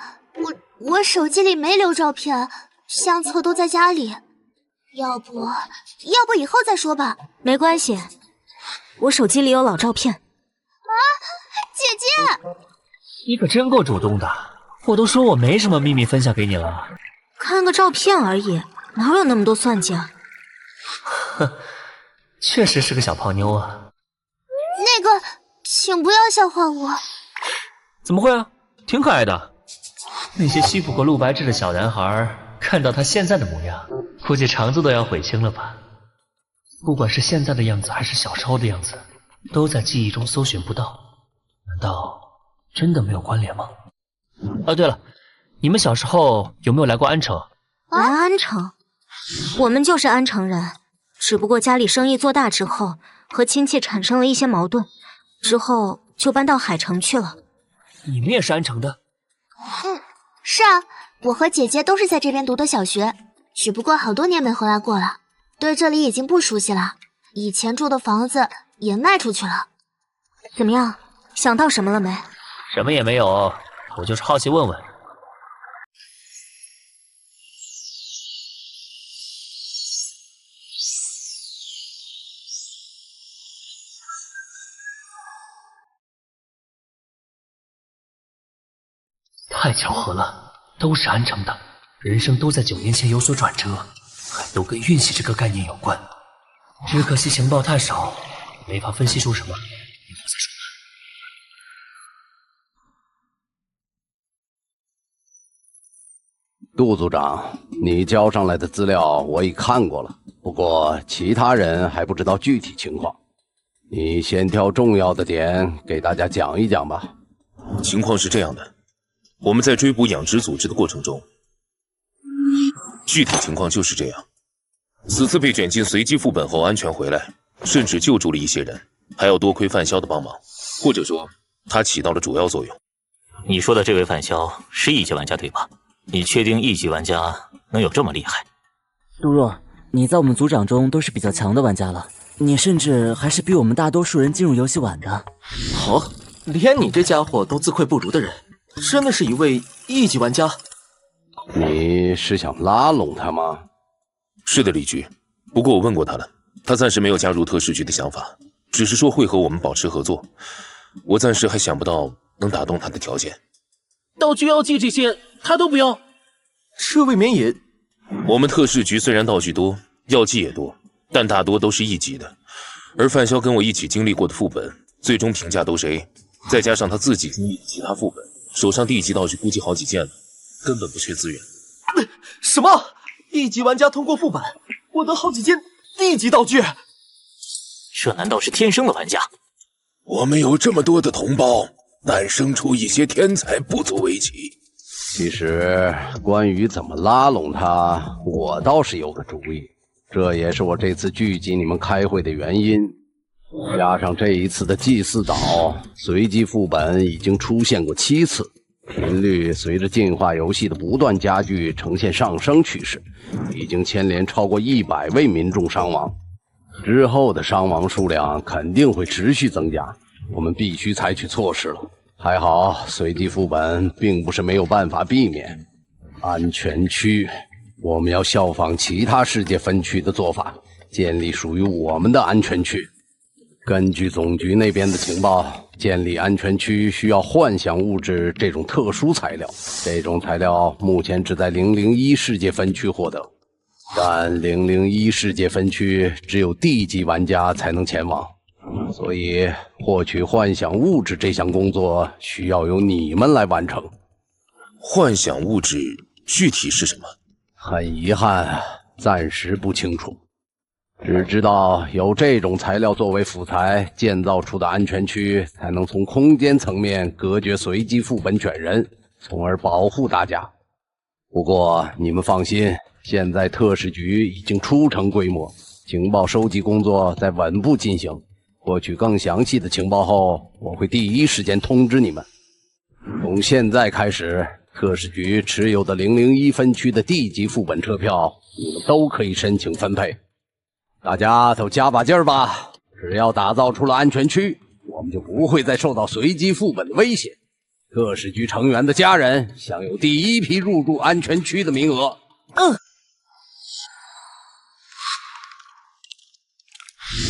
我手机里没留照片，相册都在家里。要不以后再说吧。没关系，我手机里有老照片。姐姐，你可真够主动的，我都说我没什么秘密分享给你了。看个照片而已，哪有那么多算计啊？哼，确实是个小胖妞啊。那个，请不要笑话我。怎么会啊？挺可爱的。那些欺负过陆白芷的小男孩，看到他现在的模样，估计肠子都要悔青了吧。不管是现在的样子还是小时候的样子，都在记忆中搜寻不到。难道真的没有关联吗？对了，你们小时候有没有来过安城？来安城？我们就是安城人，只不过家里生意做大之后，和亲戚产生了一些矛盾，之后就搬到海城去了。你们也是安城的？是啊，我和姐姐都是在这边读的小学，只不过好多年没回来过了，对这里已经不熟悉了。以前住的房子也卖出去了。怎么样，想到什么了没？什么也没有，我就是好奇问问。太巧合了，都是安城的，人生都在9年前有所转折，还都跟运气这个概念有关。只可惜情报太少，没法分析出什么。以后再说吧。杜组长，你交上来的资料我已看过了，不过其他人还不知道具体情况。你先挑重要的点给大家讲一讲吧。情况是这样的，我们在追捕养殖组织的过程中，具体情况就是这样。此次被卷进随机副本后安全回来，甚至救助了一些人，还要多亏范潇的帮忙，或者说他起到了主要作用。你说的这位范潇是1级玩家对吧？你确定1级玩家能有这么厉害？杜若，你在我们组长中都是比较强的玩家了，你甚至还是比我们大多数人进入游戏晚的。哦，连你这家伙都自愧不如的人，真的是一位1级玩家？你是想拉拢他吗？是的，李局。不过我问过他了，他暂时没有加入特事局的想法，只是说会和我们保持合作。我暂时还想不到能打动他的条件。道具、药剂这些他都不要，这未免也……我们特事局虽然道具多，药剂也多，但大多都是1级的。而范潇跟我一起经历过的副本，最终评价都是 A， 再加上他自己经历的其他副本，手上D级道具估计好几件了，根本不缺资源。什么？1级玩家通过副本，获得好几件D级道具？这难道是天生的玩家？我们有这么多的同胞，诞生出一些天才不足为奇。其实关于怎么拉拢他，我倒是有个主意，这也是我这次聚集你们开会的原因。加上这一次的祭祀岛，随机副本已经出现过7次，频率随着进化游戏的不断加剧呈现上升趋势，已经牵连超过100位民众伤亡。之后的伤亡数量肯定会持续增加，我们必须采取措施了。还好随机副本并不是没有办法避免。安全区，我们要效仿其他世界分区的做法，建立属于我们的安全区。根据总局那边的情报，建立安全区需要幻想物质这种特殊材料，这种材料目前只在001世界分区获得。但001世界分区只有地级玩家才能前往，所以获取幻想物质这项工作需要由你们来完成。幻想物质具体是什么？很遗憾，暂时不清楚，只知道有这种材料作为辅材建造出的安全区，才能从空间层面隔绝随机副本卷人，从而保护大家。不过你们放心，现在特使局已经初成规模，情报收集工作在稳步进行。获取更详细的情报后，我会第一时间通知你们。从现在开始，特使局持有的001分区的地级副本车票，你们都可以申请分配。大家都加把劲儿吧！只要打造出了安全区，我们就不会再受到随机副本的威胁。特使局成员的家人享有第一批入住安全区的名额。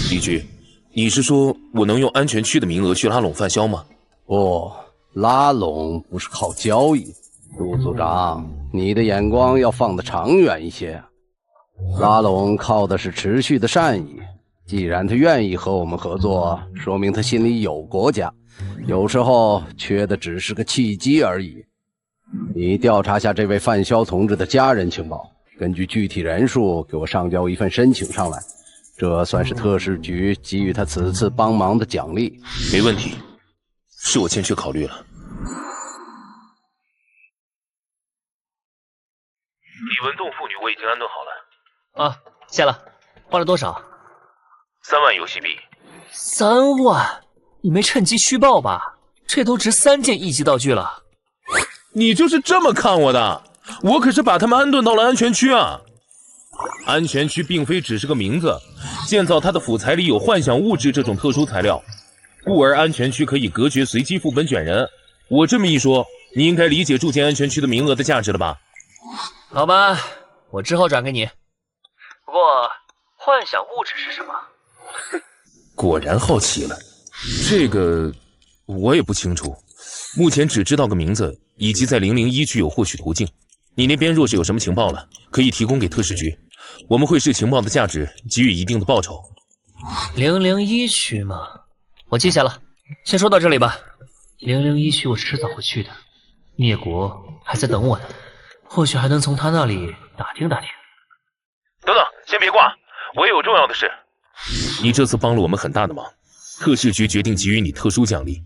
李局，你是说我能用安全区的名额去拉拢范潇吗？不，拉拢不是靠交易。陆组长，你的眼光要放得长远一些。拉拢靠的是持续的善意。既然他愿意和我们合作，说明他心里有国家。有时候缺的只是个契机而已。你调查下这位范潇同志的家人情报，根据具体人数给我上交一份申请上来，这算是特使局给予他此次帮忙的奖励。没问题，是我欠缺考虑了。李文栋父女我已经安顿好了。啊，谢了。花了多少？3万游戏币。3万？你没趁机虚报吧？这都值3件1级道具了。你就是这么看我的？我可是把他们安顿到了安全区啊！安全区并非只是个名字，建造它的辅材里有幻想物质这种特殊材料，故而安全区可以隔绝随机副本卷人。我这么一说，你应该理解筑建安全区的名额的价值了吧？好吧，我之后转给你。不过，幻想物质是什么？果然好奇了。这个我也不清楚，目前只知道个名字，以及在001区有获取途径。你那边若是有什么情报了，可以提供给特使局，我们会视情报的价值给予一定的报酬。001区吗？我记下了。先说到这里吧。001区我迟早会去的，灭国还在等我呢，或许还能从他那里打听打听。等等，先别挂，我也有重要的事。你这次帮了我们很大的忙，特使局决定给予你特殊奖励。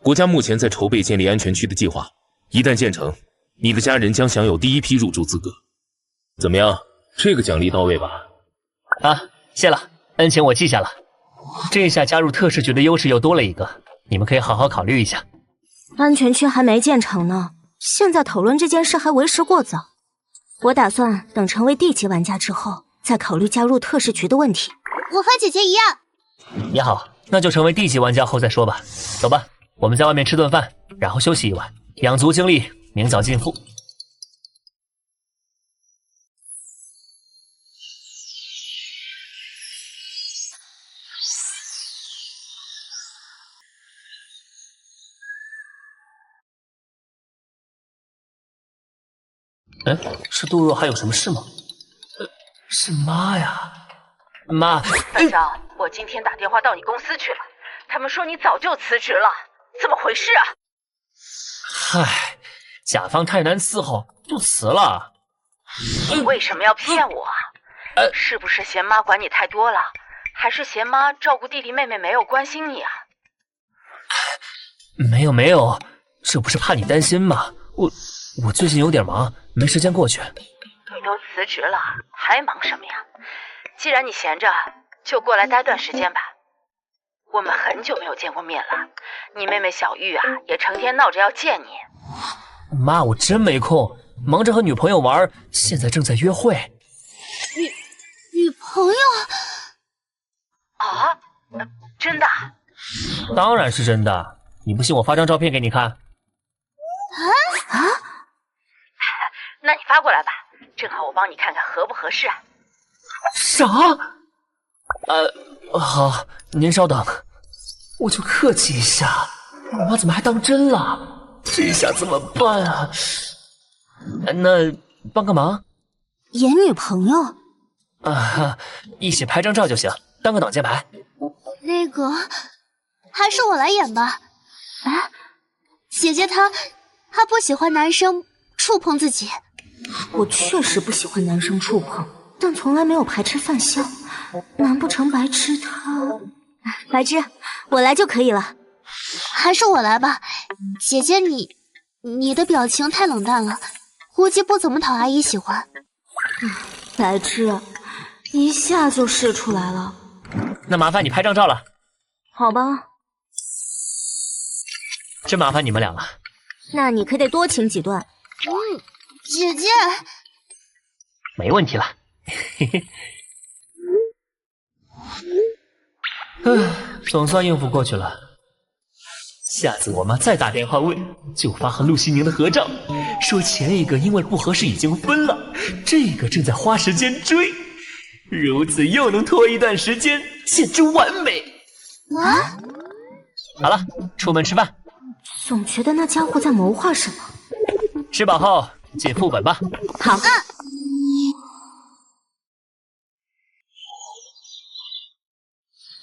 国家目前在筹备建立安全区的计划，一旦建成，你的家人将享有第一批入住资格。怎么样，这个奖励到位吧？啊，谢了，恩情我记下了。这下加入特使局的优势又多了一个，你们可以好好考虑一下。安全区还没建成呢，现在讨论这件事还为时过早。我打算等成为地级玩家之后，再考虑加入特使局的问题。我和姐姐一样。也好，那就成为地级玩家后再说吧。走吧，我们在外面吃顿饭，然后休息一晚，养足精力，明早进赴。哎，是杜若还有什么事吗？是妈呀，妈！范潇，我今天打电话到你公司去了，他们说你早就辞职了，怎么回事啊？嗨，甲方太难伺候，就辞了。你为什么要骗我啊？是不是嫌妈管你太多了，还是嫌妈照顾弟弟妹妹没有关心你啊？没有，这不是怕你担心吗？我最近有点忙，没时间过去。你都辞职了，还忙什么呀？既然你闲着，就过来待段时间吧。我们很久没有见过面了，你妹妹小玉啊，也成天闹着要见你。妈，我真没空，忙着和女朋友玩，现在正在约会。女朋友？啊？真的？当然是真的，你不信我发张照片给你看。那你发过来吧，正好我帮你看看合不合适啊。啥？好，您稍等，我就客气一下。我妈怎么还当真了？这下怎么办啊？那帮个忙。演女朋友？一起拍张照就行，当个挡箭牌。那个，还是我来演吧。啊，姐姐她不喜欢男生触碰自己。我确实不喜欢男生触碰，但从来没有排斥范笑。难不成白痴他？白痴，我来就可以了。还是我来吧，姐姐你的表情太冷淡了，估计不怎么讨阿姨喜欢。白痴，一下就试出来了。那麻烦你拍张照了。好吧，真麻烦你们俩了。那你可得多请几段。姐姐，没问题了。嘿嘿。总算应付过去了。下次我妈再打电话问，就发和陆西宁的合照，说前一个因为不合适已经分了，这个正在花时间追，如此又能拖一段时间，简直完美。啊！好了，出门吃饭。总觉得那家伙在谋划什么。吃饱后进副本吧。好。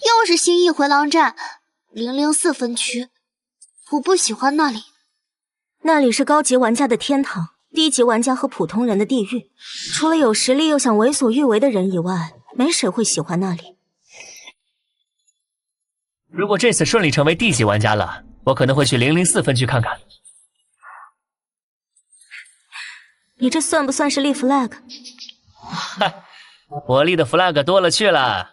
又是新义回廊站004分区，我不喜欢那里。那里是高级玩家的天堂，低级玩家和普通人的地狱。除了有实力又想为所欲为的人以外，没谁会喜欢那里。如果这次顺利成为 D 级玩家了，我可能会去004分区看看。你这算不算是立 flag？ 嗨，我立的 flag 多了去了。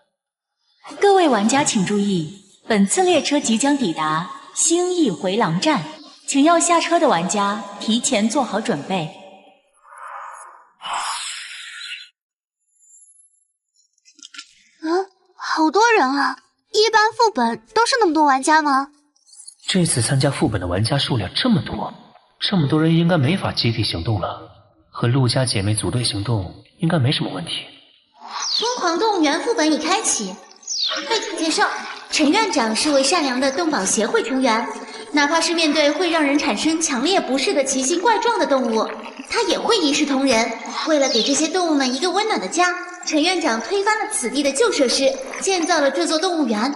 各位玩家请注意，本次列车即将抵达兴义回廊站，请要下车的玩家提前做好准备。好多人啊！一般副本都是那么多玩家吗？这次参加副本的玩家数量这么多，这么多人应该没法集体行动了。和陆家姐妹组队行动应该没什么问题。疯狂动物园副本已开启。背景介绍：陈院长是位善良的动保协会成员，哪怕是面对会让人产生强烈不适的奇形怪状的动物，他也会一视同仁。为了给这些动物们一个温暖的家，陈院长推翻了此地的旧设施，建造了这座动物园。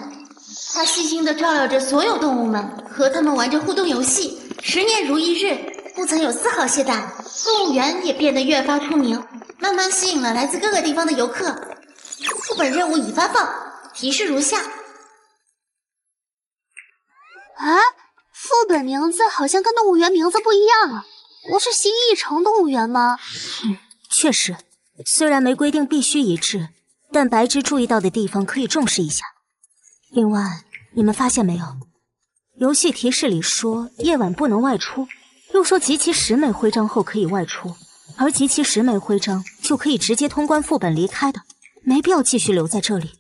他细心地照料着所有动物们，和他们玩着互动游戏，10年如一日，不曾有丝毫懈怠。动物园也变得越发出名，慢慢吸引了来自各个地方的游客。副本任务已发放，提示如下。啊，副本名字好像跟动物园名字不一样啊，不是新义城动物园吗？确实，虽然没规定必须一致，但白芝注意到的地方可以重视一下。另外，你们发现没有？游戏提示里说夜晚不能外出，又说集齐10枚徽章后可以外出，而集齐10枚徽章就可以直接通关副本离开的，没必要继续留在这里。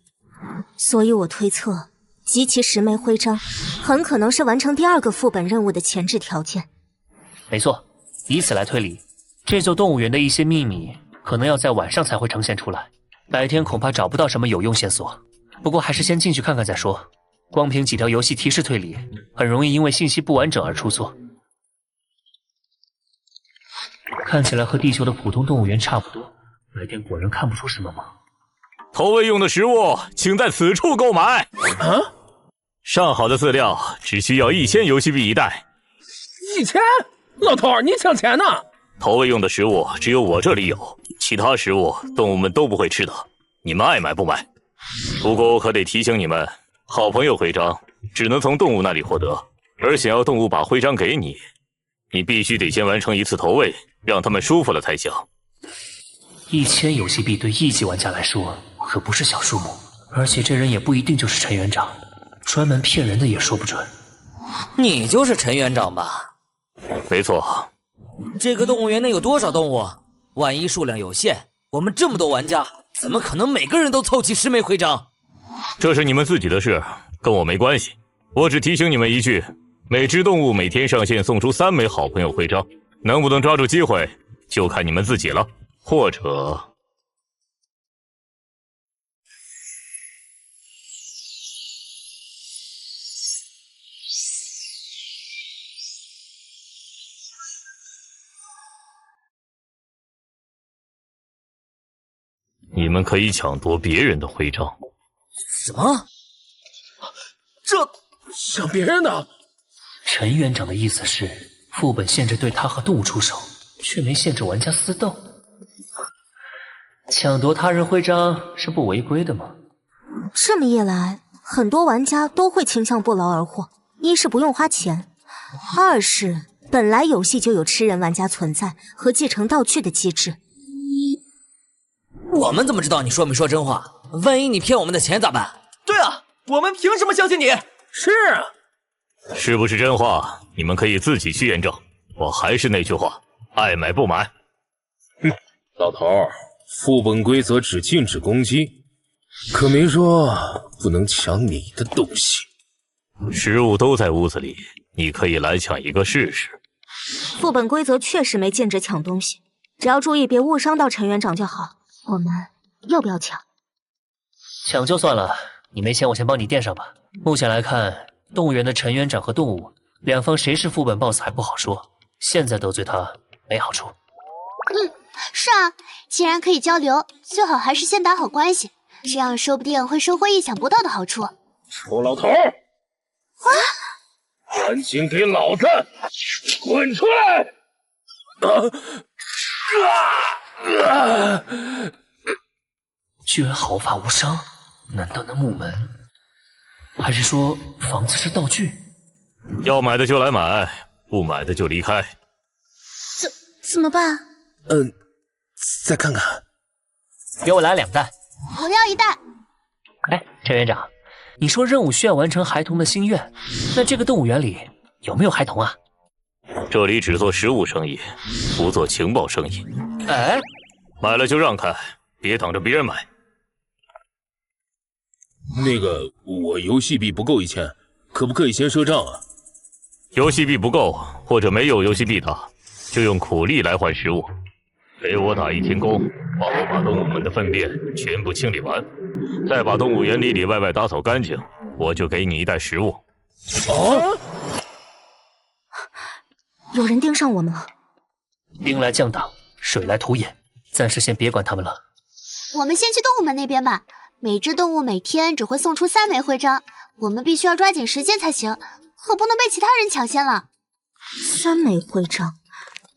所以我推测，集齐10枚徽章很可能是完成第2个副本任务的前置条件。没错，以此来推理，这座动物园的一些秘密可能要在晚上才会呈现出来，白天恐怕找不到什么有用线索。不过还是先进去看看再说，光凭几条游戏提示推理，很容易因为信息不完整而出错。看起来和地球的普通动物园差不多，白天果然看不出什么吗？投喂用的食物，请在此处购买。上好的饲料只需要1000游戏币一袋。1000？老头，你抢钱呢？投喂用的食物只有我这里有，其他食物动物们都不会吃的，你们爱买不买。不过我可得提醒你们，好朋友徽章只能从动物那里获得，而想要动物把徽章给你，你必须得先完成1次投喂，让他们舒服了才行。1000游戏币对1级玩家来说可不是小数目，而且这人也不一定就是陈园长，专门骗人的也说不准。你就是陈园长吧？没错。这个动物园能有多少动物？万一数量有限，我们这么多玩家，怎么可能每个人都凑齐10枚徽章？这是你们自己的事，跟我没关系。我只提醒你们一句，每只动物每天上线送出3枚好朋友徽章，能不能抓住机会，就看你们自己了。或者你们可以抢夺别人的徽章。什么？这抢别人的？陈园长的意思是，副本限制对他和动物出手，却没限制玩家私斗。抢夺他人徽章是不违规的吗？这么一来，很多玩家都会倾向不劳而获。一是不用花钱，二是本来游戏就有吃人玩家存在和继承道具的机制。我们怎么知道你说没说真话？万一你骗我们的钱咋办？对啊，我们凭什么相信你？是啊，是不是真话？你们可以自己去验证。我还是那句话，爱买不买。哼，老头儿，副本规则只禁止攻击，可没说不能抢你的东西。食物都在屋子里，你可以来抢一个试试。副本规则确实没禁止抢东西，只要注意别误伤到陈园长就好。我们要不要抢？抢就算了，你没钱我先帮你垫上吧。目前来看，动物园的陈园长和动物两方谁是副本 BOSS 还不好说，现在得罪他没好处。是啊，既然可以交流，最好还是先打好关系，这样说不定会收获意想不到的好处。臭老头！赶紧给老子滚出来！居然毫发无伤，难道那木门？还是说房子是道具？要买的就来买，不买的就离开。怎么办？再看看。给我来2袋。我要1袋。哎，陈园长，你说任务需要完成孩童的心愿，那这个动物园里有没有孩童啊？这里只做食物生意，不做情报生意。哎，买了就让开，别等着别人买。那个，我游戏币不够1000，可不可以先赊账啊？游戏币不够，或者没有游戏币的，就用苦力来换食物。给我打1天工，帮我把动物们的粪便全部清理完，再把动物园里里外外打扫干净，我就给你1袋食物。有人盯上我们了。兵来将挡，水来土掩，暂时先别管他们了。我们先去动物们那边吧。每只动物每天只会送出3枚徽章，我们必须要抓紧时间才行，可不能被其他人抢先了。3枚徽章，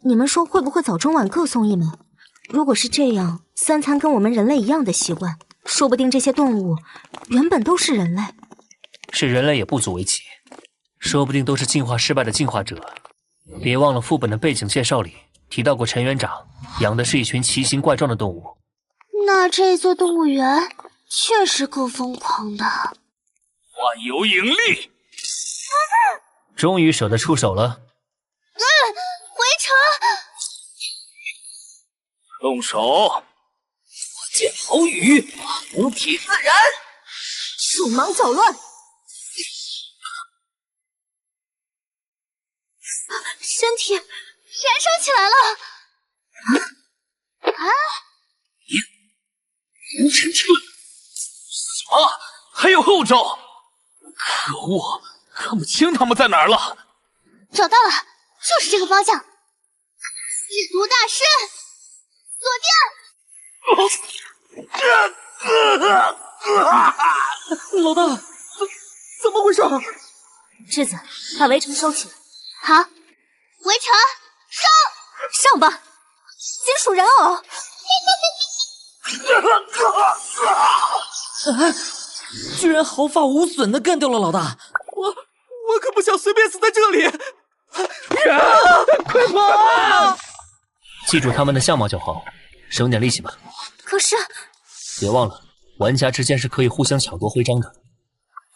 你们说会不会早中晚各送1枚？如果是这样，3餐跟我们人类一样的习惯，说不定这些动物原本都是人类。是人类也不足为奇，说不定都是进化失败的进化者。别忘了副本的背景介绍里提到过，陈园长养的是一群奇形怪状的动物。那这座动物园确实够疯狂的。万有引力，终于舍得出手了。回城，动手！我见好雨，五体自然。手忙脚乱。身体燃烧起来了！无尘车，什么？还有后招？可恶，看不清他们在哪儿了。找到了，就是这个方向。制毒大师，锁定！老大，怎么回事？智子，把围城收起来。好，围城上吧！金属人偶。居然毫发无损的干掉了老大！我可不想随便死在这里！快跑！记住他们的相貌就好，省点力气吧。可是，别忘了，玩家之间是可以互相抢夺徽章的。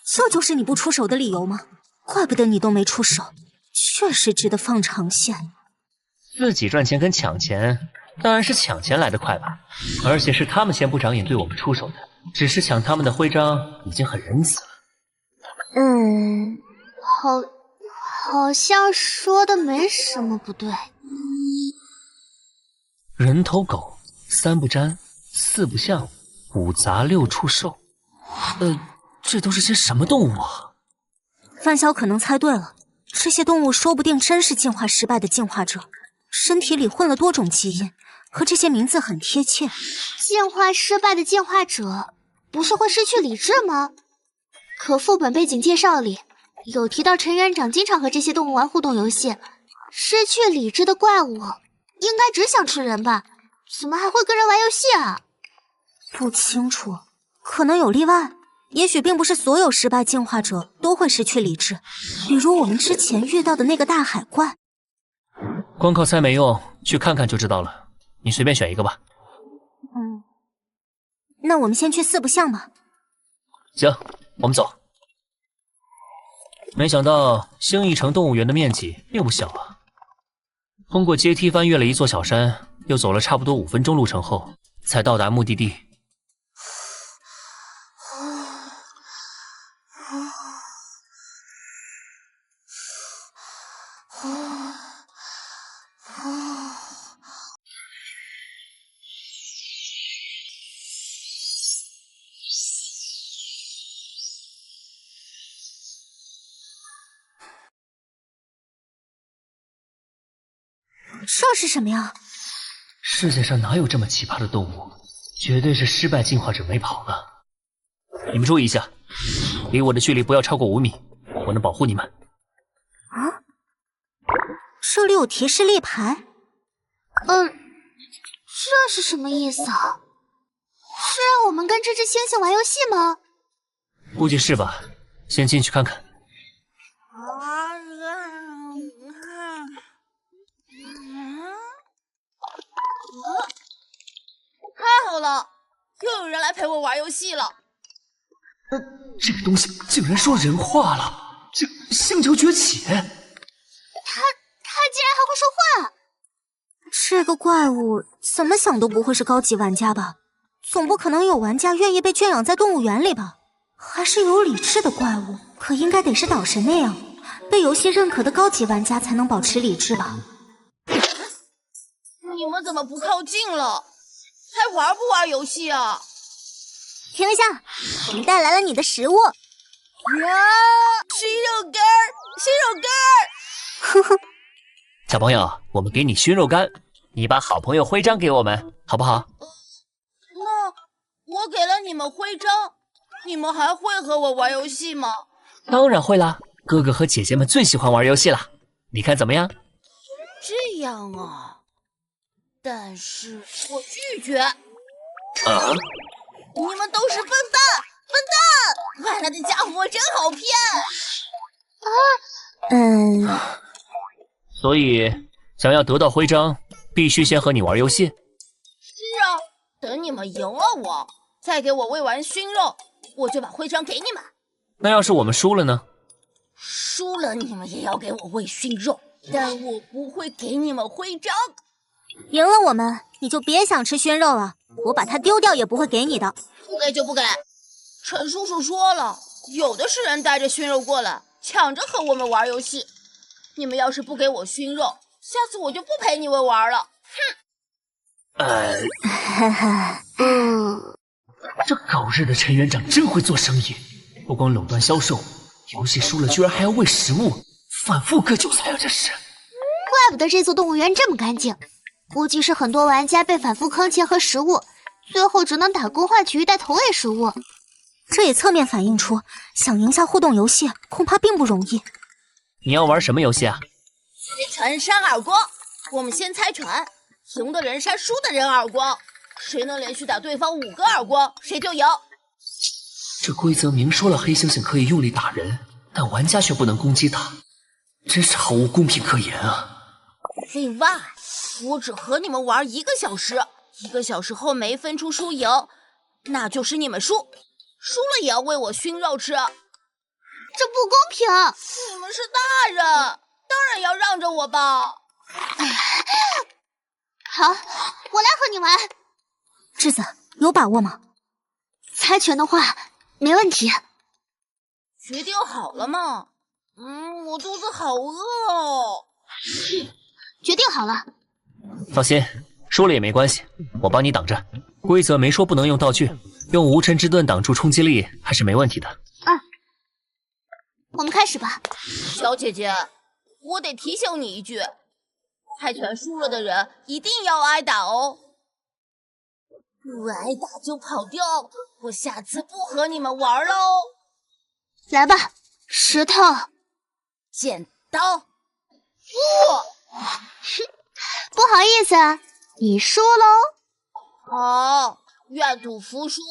这就是你不出手的理由吗？怪不得你都没出手，确实值得放长线。自己赚钱跟抢钱，当然是抢钱来得快吧。而且是他们先不长眼对我们出手的，只是抢他们的徽章已经很仁慈了。好像说的没什么不对。人头狗，3不沾，4不像，5杂6出售。这都是些什么动物啊？范晓可能猜对了，这些动物说不定真是进化失败的进化者，身体里混了多种基因，和这些名字很贴切。进化失败的进化者不是会失去理智吗？可副本背景介绍里有提到陈园长经常和这些动物玩互动游戏，失去理智的怪物应该只想吃人吧？怎么还会跟人玩游戏啊？不清楚，可能有例外。也许并不是所有失败进化者都会失去理智，比如我们之前遇到的那个大海怪。光靠猜没用，去看看就知道了。你随便选一个吧。那我们先去四不像吧。行，我们走。没想到星翼城动物园的面积并不小啊。通过阶梯翻越了一座小山，又走了差不多5分钟路程后，才到达目的地。这是什么呀？世界上哪有这么奇葩的动物？绝对是失败进化者没跑了。你们注意一下，离我的距离不要超过5米，我能保护你们。啊？这里有提示立牌。这是什么意思啊？是让我们跟这只猩猩玩游戏吗？估计是吧，先进去看看。太好了，又有人来陪我玩游戏了。这个东西竟然说人话了，这星球崛起！他竟然还会说话！这个怪物怎么想都不会是高级玩家吧？总不可能有玩家愿意被圈养在动物园里吧？还是有理智的怪物，可应该得是岛神那样，被游戏认可的高级玩家才能保持理智吧？你们怎么不靠近了？还玩不玩游戏啊？停一下，我们带来了你的食物。呀，熏肉干儿，熏肉干儿！呵呵，小朋友，我们给你熏肉干，你把好朋友徽章给我们，好不好？那我给了你们徽章，你们还会和我玩游戏吗？当然会啦，哥哥和姐姐们最喜欢玩游戏啦，你看怎么样？这样啊，但是我拒绝。你们都是笨蛋，笨蛋！外来的家伙真好骗。所以想要得到徽章，必须先和你玩游戏。是啊，等你们赢了我，再给我喂完熏肉，我就把徽章给你们。那要是我们输了呢？输了你们也要给我喂熏肉，但我不会给你们徽章。赢了我们，你就别想吃熏肉了，我把它丢掉也不会给你的。不给就不给。陈叔叔说了，有的是人带着熏肉过来，抢着和我们玩游戏。你们要是不给我熏肉，下次我就不陪你们玩了。这狗日的陈园长真会做生意，不光垄断销售，游戏输了居然还要喂食物，反复割韭菜啊！这是。怪不得这座动物园这么干净，估计是很多玩家被反复坑钱和食物，最后只能打工换取一袋同类食物。这也侧面反映出，想赢下互动游戏恐怕并不容易。你要玩什么游戏啊？全扇耳光，我们先猜拳，赢的人扇输的人耳光，谁能连续打对方5个耳光，谁就赢。这规则明说了黑猩猩可以用力打人，但玩家却不能攻击他，真是毫无公平可言啊！另外，我只和你们玩1个小时，1个小时后没分出输赢，那就是你们输，输了也要喂我熏肉吃。这不公平！你们是大人，当然要让着我吧。好，我来和你玩。智子，有把握吗？猜拳的话，没问题。决定好了吗？我肚子好饿哦。决定好了。放心，输了也没关系，我帮你挡着。规则没说不能用道具，用无尘之盾挡住冲击力还是没问题的。我们开始吧。小姐姐，我得提醒你一句，猜拳输了的人一定要挨打哦。不挨打就跑掉，我下次不和你们玩喽。来吧，石头、剪刀。不好意思，你输喽。好，愿赌服输。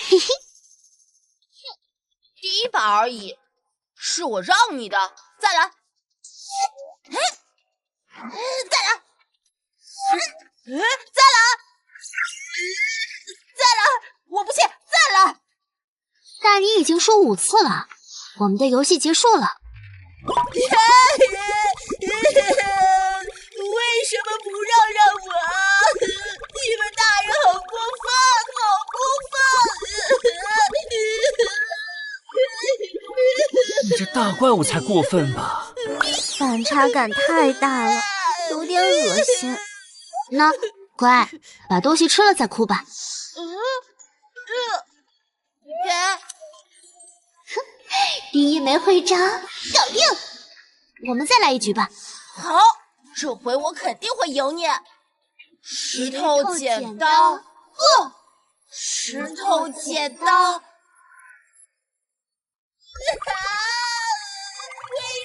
嘿嘿，第一把而已，是我让你的，再来。再来，再来，我不信，再来。但你已经输5次了，我们的游戏结束了。为什么不让我？你们大人好过分，好过分！你这大怪物才过分吧？反差感太大了，有点恶心。那乖，把东西吃了再哭吧。第一枚徽章搞定，我们再来一局吧。好，这回我肯定会赢你。石头剪刀，石头剪刀。为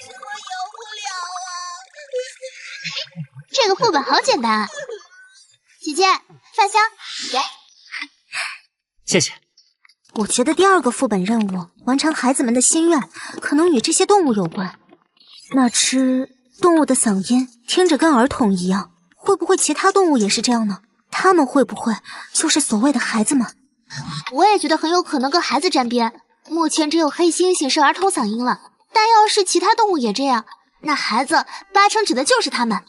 什么赢不了啊？这个副本好简单啊！姐姐，饭香，给。谢谢。我觉得第2个副本任务完成孩子们的心愿，可能与这些动物有关。那只动物的嗓音听着跟儿童一样，会不会其他动物也是这样呢？他们会不会就是所谓的孩子们？我也觉得很有可能跟孩子沾边。目前只有黑猩猩是儿童嗓音了，但要是其他动物也这样，那孩子8成指的就是他们。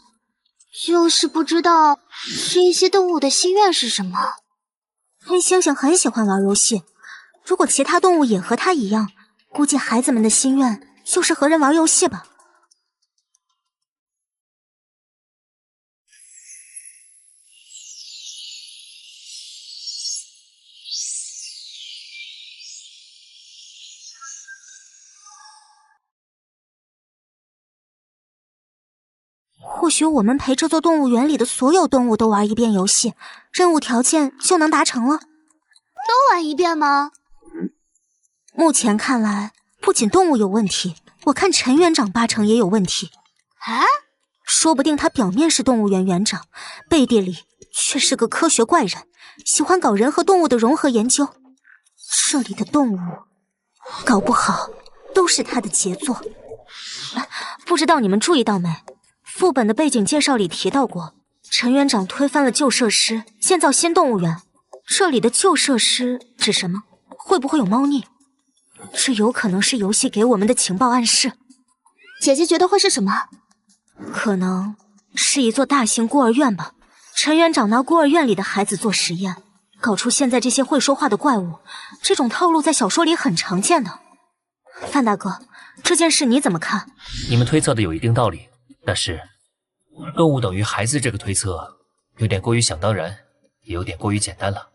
就是不知道这些动物的心愿是什么。黑猩猩很喜欢玩游戏，如果其他动物也和他一样，估计孩子们的心愿就是和人玩游戏吧。或许我们陪这座动物园里的所有动物都玩一遍游戏，任务条件就能达成了。都玩一遍吗？目前看来，不仅动物有问题，我看陈园长8成也有问题。啊？说不定他表面是动物园园长，背地里却是个科学怪人，喜欢搞人和动物的融合研究。这里的动物，搞不好都是他的杰作。不知道你们注意到没？副本的背景介绍里提到过，陈园长推翻了旧设施，建造新动物园。这里的旧设施指什么？会不会有猫腻？这有可能是游戏给我们的情报暗示。姐姐觉得会是什么？可能是一座大型孤儿院吧。陈园长拿孤儿院里的孩子做实验，搞出现在这些会说话的怪物。这种套路在小说里很常见的。范大哥，这件事你怎么看？你们推测的有一定道理，但是动物等于孩子这个推测有点过于想当然，也有点过于简单了。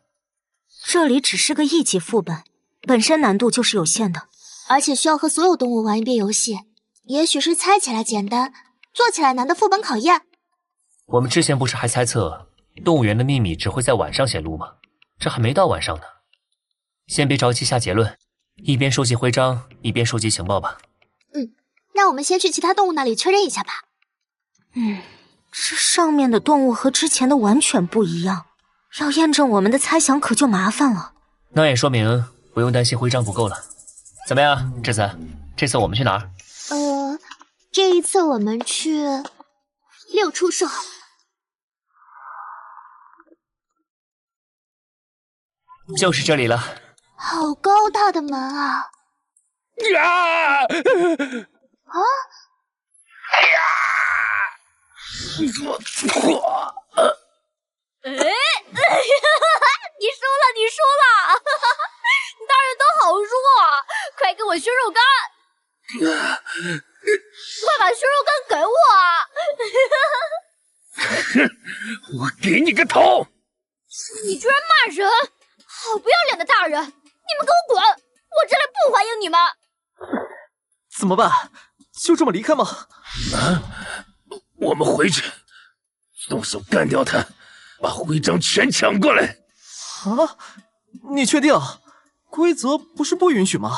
这里只是个1级副本，本身难度就是有限的，而且需要和所有动物玩一遍游戏，也许是猜起来简单，做起来难的副本考验。我们之前不是还猜测动物园的秘密只会在晚上显露吗？这还没到晚上呢。先别着急下结论，一边收集徽章，一边收集情报吧。那我们先去其他动物那里确认一下吧。这上面的动物和之前的完全不一样，要验证我们的猜想可就麻烦了。那也说明不用担心徽章不够了。怎么样，智子？这次我们去哪儿？这一次我们去六畜兽。就是这里了。好高大的门啊！你输了！大人都好弱啊！快给我熏肉干！快把熏肉干给我！我给你个头！你居然骂人！好不要脸的大人！你们给我滚！我这里不欢迎你们！怎么办？就这么离开吗？我们回去，动手干掉他，把徽章全抢过来。啊，你确定？规则不是不允许吗？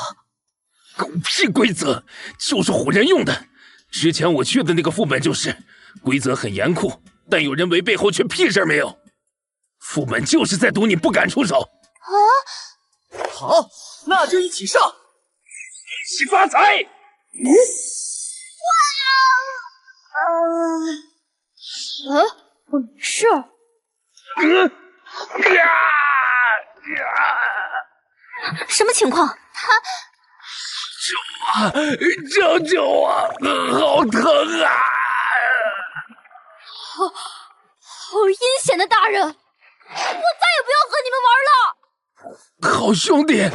狗屁规则，就是唬人用的。之前我去的那个副本就是，规则很严酷，但有人违背后却屁事没有。副本就是在赌你不敢出手。啊！好，那就一起上，一起发财！我没事。什么情况？救救我！好疼啊！好阴险的大人！我再也不要和你们玩了！好兄弟，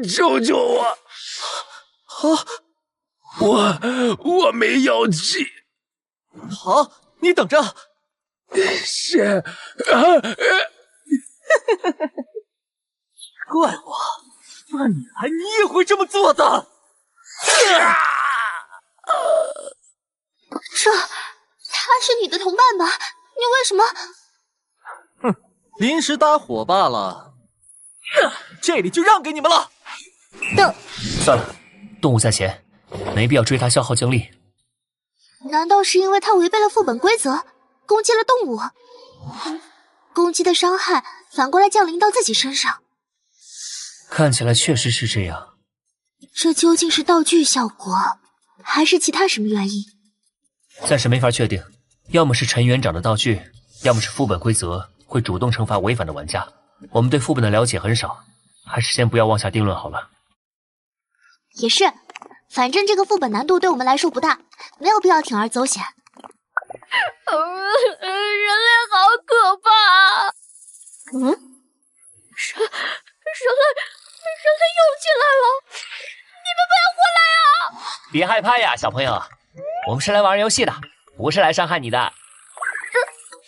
救救我！我没药剂。好，你等着。是怪我，那你来，你也会这么做的。他是你的同伴吧？你为什么？哼，临时搭伙罢了。这里就让给你们了。算了，动物在前，没必要追他消耗精力。难道是因为他违背了副本规则，攻击了动物？攻击的伤害反过来降临到自己身上？看起来确实是这样。这究竟是道具效果，还是其他什么原因？暂时没法确定，要么是陈园长的道具，要么是副本规则会主动惩罚违反的玩家。我们对副本的了解很少，还是先不要妄下定论好了。也是，反正这个副本难度对我们来说不大，没有必要铤而走险。人类好可怕！人类又进来了！你们不要过来啊！别害怕呀，小朋友，我们是来玩游戏的，不是来伤害你的。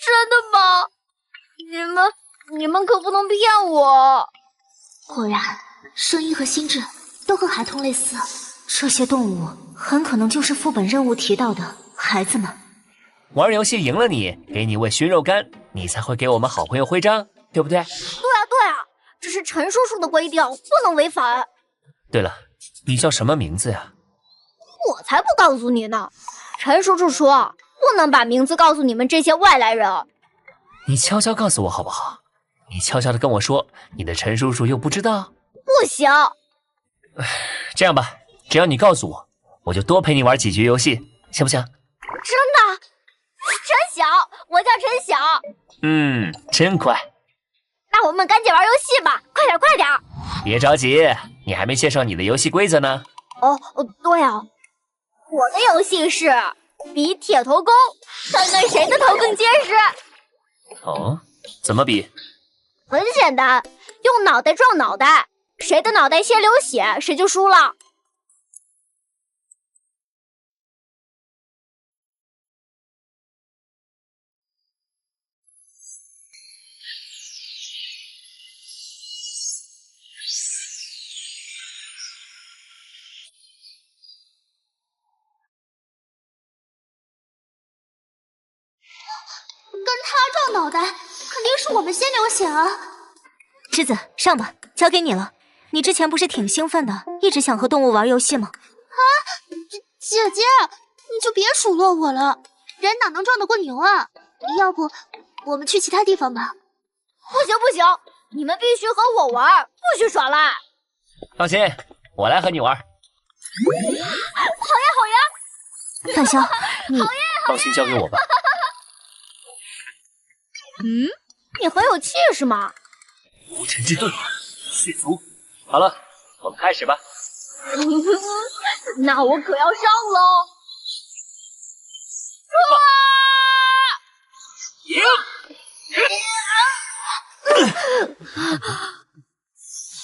真的吗？你们可不能骗我！果然，声音和心智都和孩童类似。这些动物很可能就是副本任务提到的孩子们。玩游戏赢了你，给你喂熏肉干，你才会给我们好朋友徽章，对不对？对啊，这是陈叔叔的规定，不能违反。对了，你叫什么名字呀？我才不告诉你呢！陈叔叔说不能把名字告诉你们这些外来人。你悄悄告诉我好不好？你悄悄的跟我说，你的陈叔叔又不知道。不行。这样吧，只要你告诉我，我就多陪你玩几局游戏，行不行？真的？陈晓，我叫陈晓。真乖。那我们赶紧玩游戏吧，快点！别着急，你还没介绍你的游戏规则呢。对啊，我的游戏是比铁头功，看看谁的头更结实。哦，怎么比？很简单，用脑袋撞脑袋，谁的脑袋先流血，谁就输了。跟他撞脑袋，肯定是我们先流血啊！栀子，上吧，交给你了。你之前不是挺兴奋的，一直想和动物玩游戏吗？姐姐，你就别数落我了，人哪能撞得过牛啊？要不我们去其他地方吧？不行，你们必须和我玩，不许耍赖。放心，我来和你玩。好呀！范潇，你放心交给我吧。你很有气势嘛。无尘之盾，血族。好了，我们开始吧。那我可要上喽！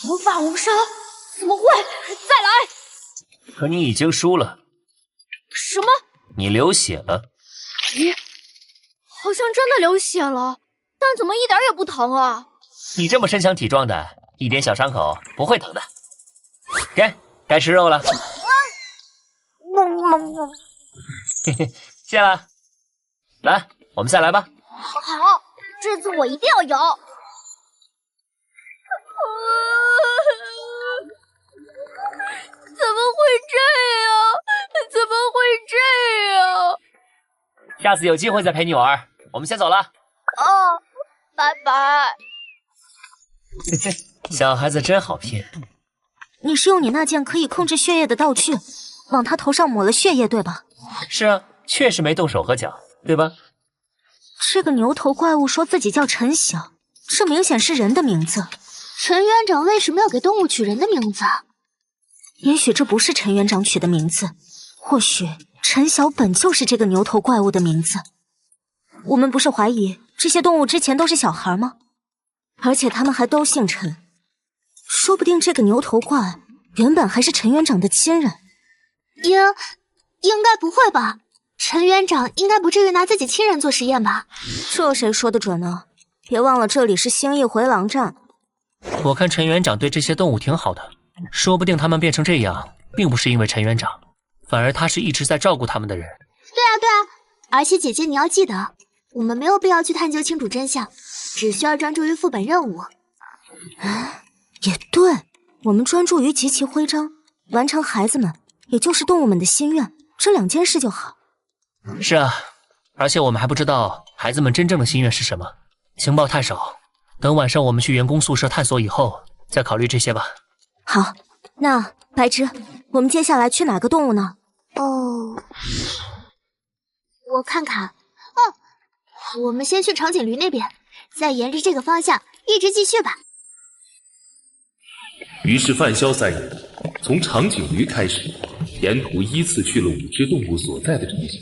无法无伤，怎么会？再来！可你已经输了。什么？你流血了。咦，好像真的流血了，但怎么一点也不疼啊？你这么身强体壮的，一点小伤口不会疼的。该吃肉了。嘿嘿，谢了。来，我们再来吧。好，这次我一定要有。怎么会这样？怎么会这样？下次有机会再陪你玩。我们先走了。哦，拜拜。小孩子真好骗。你是用你那件可以控制血液的道具，往他头上抹了血液，对吧？是啊，确实没动手和脚，对吧？这个牛头怪物说自己叫陈晓，这明显是人的名字。陈园长为什么要给动物取人的名字？也许这不是陈园长取的名字，或许陈晓本就是这个牛头怪物的名字。我们不是怀疑这些动物之前都是小孩吗？而且他们还都姓陈，说不定这个牛头怪原本还是陈园长的亲人。应该不会吧？陈园长应该不至于拿自己亲人做实验吧？这谁说的准呢？别忘了这里是星翼回廊站。我看陈园长对这些动物挺好的，说不定他们变成这样，并不是因为陈园长，反而他是一直在照顾他们的人。对啊，而且姐姐你要记得，我们没有必要去探究清楚真相，只需要专注于副本任务。也对，我们专注于集齐徽章，完成孩子们，也就是动物们的心愿，这2件事就好。是啊，而且我们还不知道孩子们真正的心愿是什么，情报太少，等晚上我们去员工宿舍探索以后，再考虑这些吧。好，那白芝，我们接下来去哪个动物呢？我看看。我们先去长颈驴那边，再沿着这个方向一直继续吧。于是范潇3人从长颈驴开始，沿途依次去了5只动物所在的场景。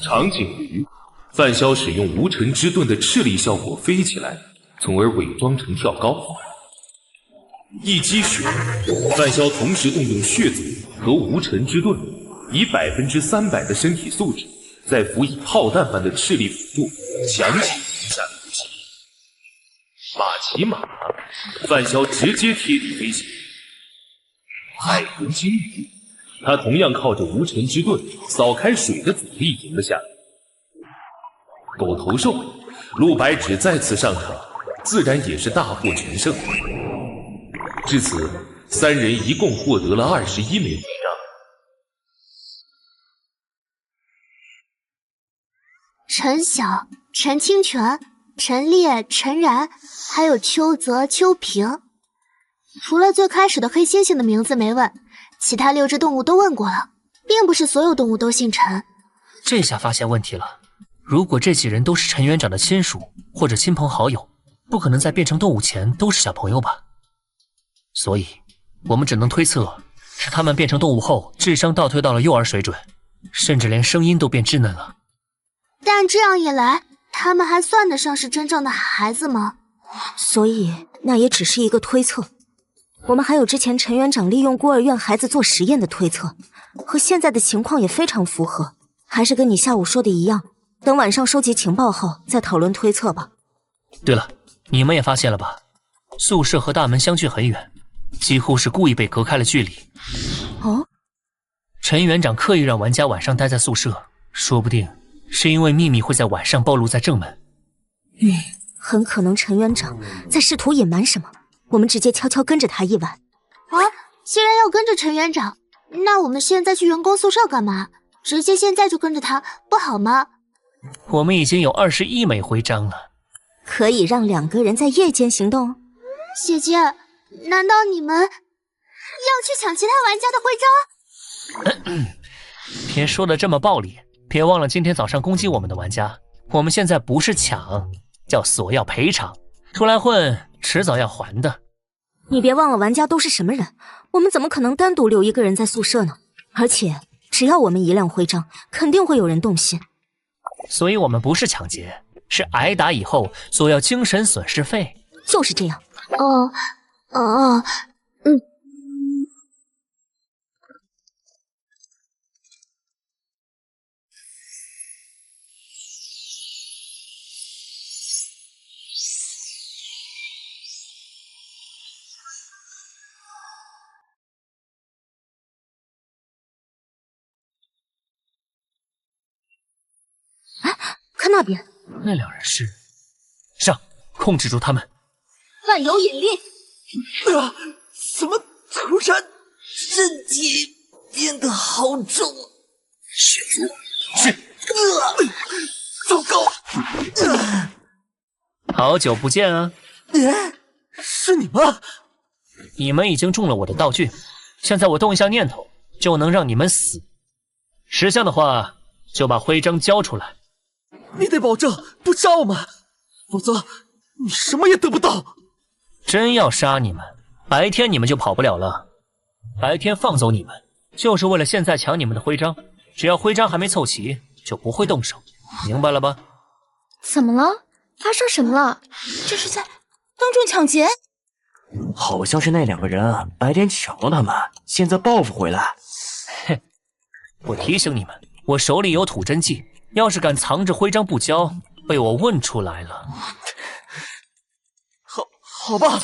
长颈驴，范潇使用无尘之盾的斥力效果飞起来，从而伪装成跳高。一击血，范潇同时动用血族和无尘之盾，以300%的身体素质，再辅以炮弹般的斥力辅助，强行赢下了游戏。马骑马，范潇直接贴地飞行。海豚鲸鱼，他同样靠着无尘之盾扫开水的阻力赢了下来。狗头兽，陆白芷再次上场，自然也是大获全胜。至此，3人一共获得了21枚徽章。陈晓、陈清泉、陈烈、陈然，还有邱泽、邱平。除了最开始的黑猩猩的名字没问，其他6只动物都问过了，并不是所有动物都姓陈。这下发现问题了，如果这几人都是陈园长的亲属或者亲朋好友，不可能在变成动物前都是小朋友吧？所以我们只能推测，是他们变成动物后智商倒退到了幼儿水准，甚至连声音都变稚嫩了。但这样一来，他们还算得上是真正的孩子吗？所以那也只是一个推测。我们还有之前陈园长利用孤儿院孩子做实验的推测，和现在的情况也非常符合。还是跟你下午说的一样，等晚上收集情报后再讨论推测吧。对了，你们也发现了吧？宿舍和大门相距很远，几乎是故意被隔开了距离。哦，陈园长刻意让玩家晚上待在宿舍，说不定是因为秘密会在晚上暴露在正门。很可能陈园长在试图隐瞒什么，我们直接悄悄跟着他一晚。既然要跟着陈园长，那我们现在去员工宿舍干嘛？直接现在就跟着他不好吗？我们已经有21枚徽章了，可以让2个人在夜间行动。姐姐，难道你们要去抢其他玩家的徽章？别说的这么暴力，别忘了今天早上攻击我们的玩家，我们现在不是抢，叫索要赔偿，出来混迟早要还的。你别忘了玩家都是什么人，我们怎么可能单独留一个人在宿舍呢？而且只要我们一亮徽章，肯定会有人动心。所以我们不是抢劫，是挨打以后索要精神损失费。就是这样。那边。那2人是？上，控制住他们。万有引力。怎么突然身体变得好重？血族是。糟糕！好久不见啊！是你吗？你们已经中了我的道具，现在我动一下念头，就能让你们死。识相的话，就把徽章交出来。你得保证不杀我们，否则你什么也得不到。真要杀你们，白天你们就跑不了了。白天放走你们，就是为了现在抢你们的徽章。只要徽章还没凑齐，就不会动手，明白了吧？怎么了？发生什么了？这是在当众抢劫？好像是那2个人白天抢了他们，现在报复回来。嘿，我提醒你们，我手里有吐真剂，要是敢藏着徽章不交，被我问出来了。好吧。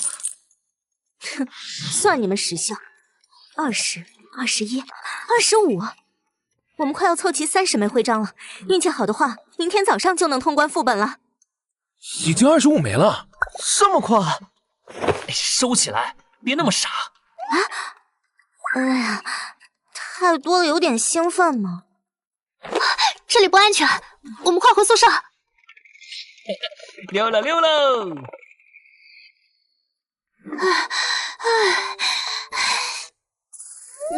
哼，算你们识相。20、21、25，我们快要凑齐30枚徽章了。运气好的话，明天早上就能通关副本了。已经25枚了，这么快？收起来，别那么傻。哎呀，太多了，有点兴奋呢。这里不安全，我们快回宿舍。溜了溜喽！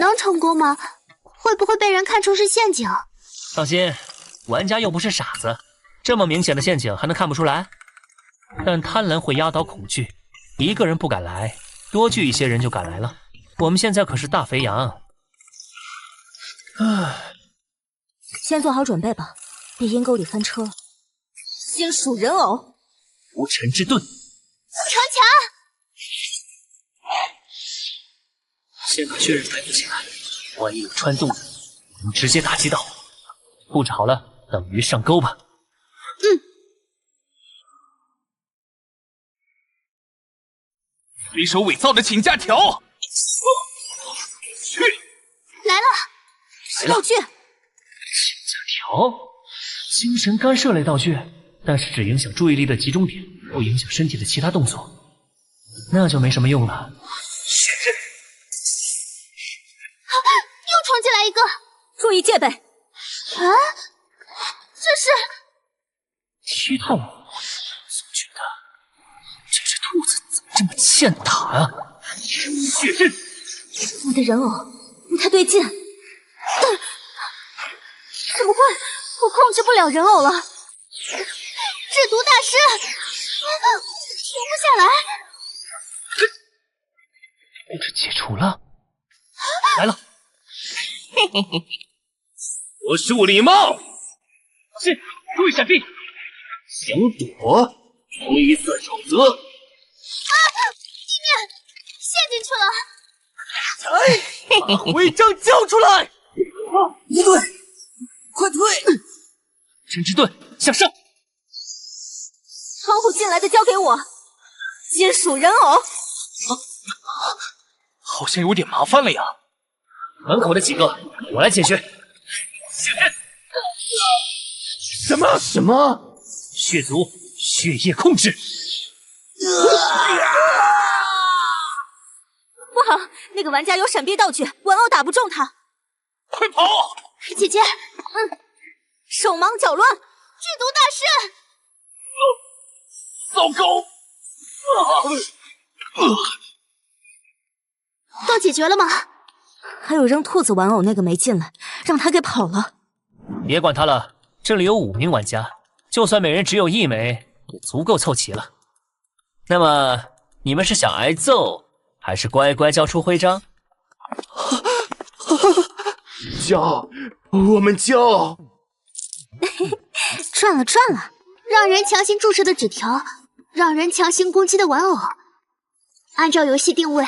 能成功吗？会不会被人看出是陷阱？放心，玩家又不是傻子，这么明显的陷阱还能看不出来？但贪婪会压倒恐惧，一个人不敢来，多聚一些人就敢来了。我们现在可是大肥羊。先做好准备吧，别阴沟里翻车了。星属人偶，无尘之盾，城墙。先把血刃逮捕起来，万一有穿洞的，我们直接打击到。布置好了，等鱼上钩吧。推手伪造的请假条，去来了，是道具。请假条，精神干涉类道具，但是只影响注意力的集中点，不影响身体的其他动作，那就没什么用了。血刃，又闯进来一个，注意戒备。啊，这是踢踏舞，总觉得这只兔子怎么这么欠打啊！血刃，我的人偶不太对劲，怎么会？我控制不了人偶了。制毒大师，停不下来。物质解除了，来了。嘿嘿嘿，我树礼貌。是，注意闪避。想躲，黑色守则。地面陷进去了。把徽章交出来！不对，快退！神之盾向上。窗户进来的交给我。金属人偶。好像有点麻烦了呀。门口的几个，我来解决。什么？血族血液控制。不好，那个玩家有闪避道具，玩偶打不中他。快跑！姐姐，手忙脚乱。制毒大师，糟糕！都解决了吗？还有扔兔子玩偶那个没进来，让他给跑了。别管他了，这里有5名玩家，就算每人只有1枚，也足够凑齐了。那么，你们是想挨揍，还是乖乖交出徽章？交，我们交。赚了！让人强行注射的纸条，让人强行攻击的玩偶。按照游戏定位，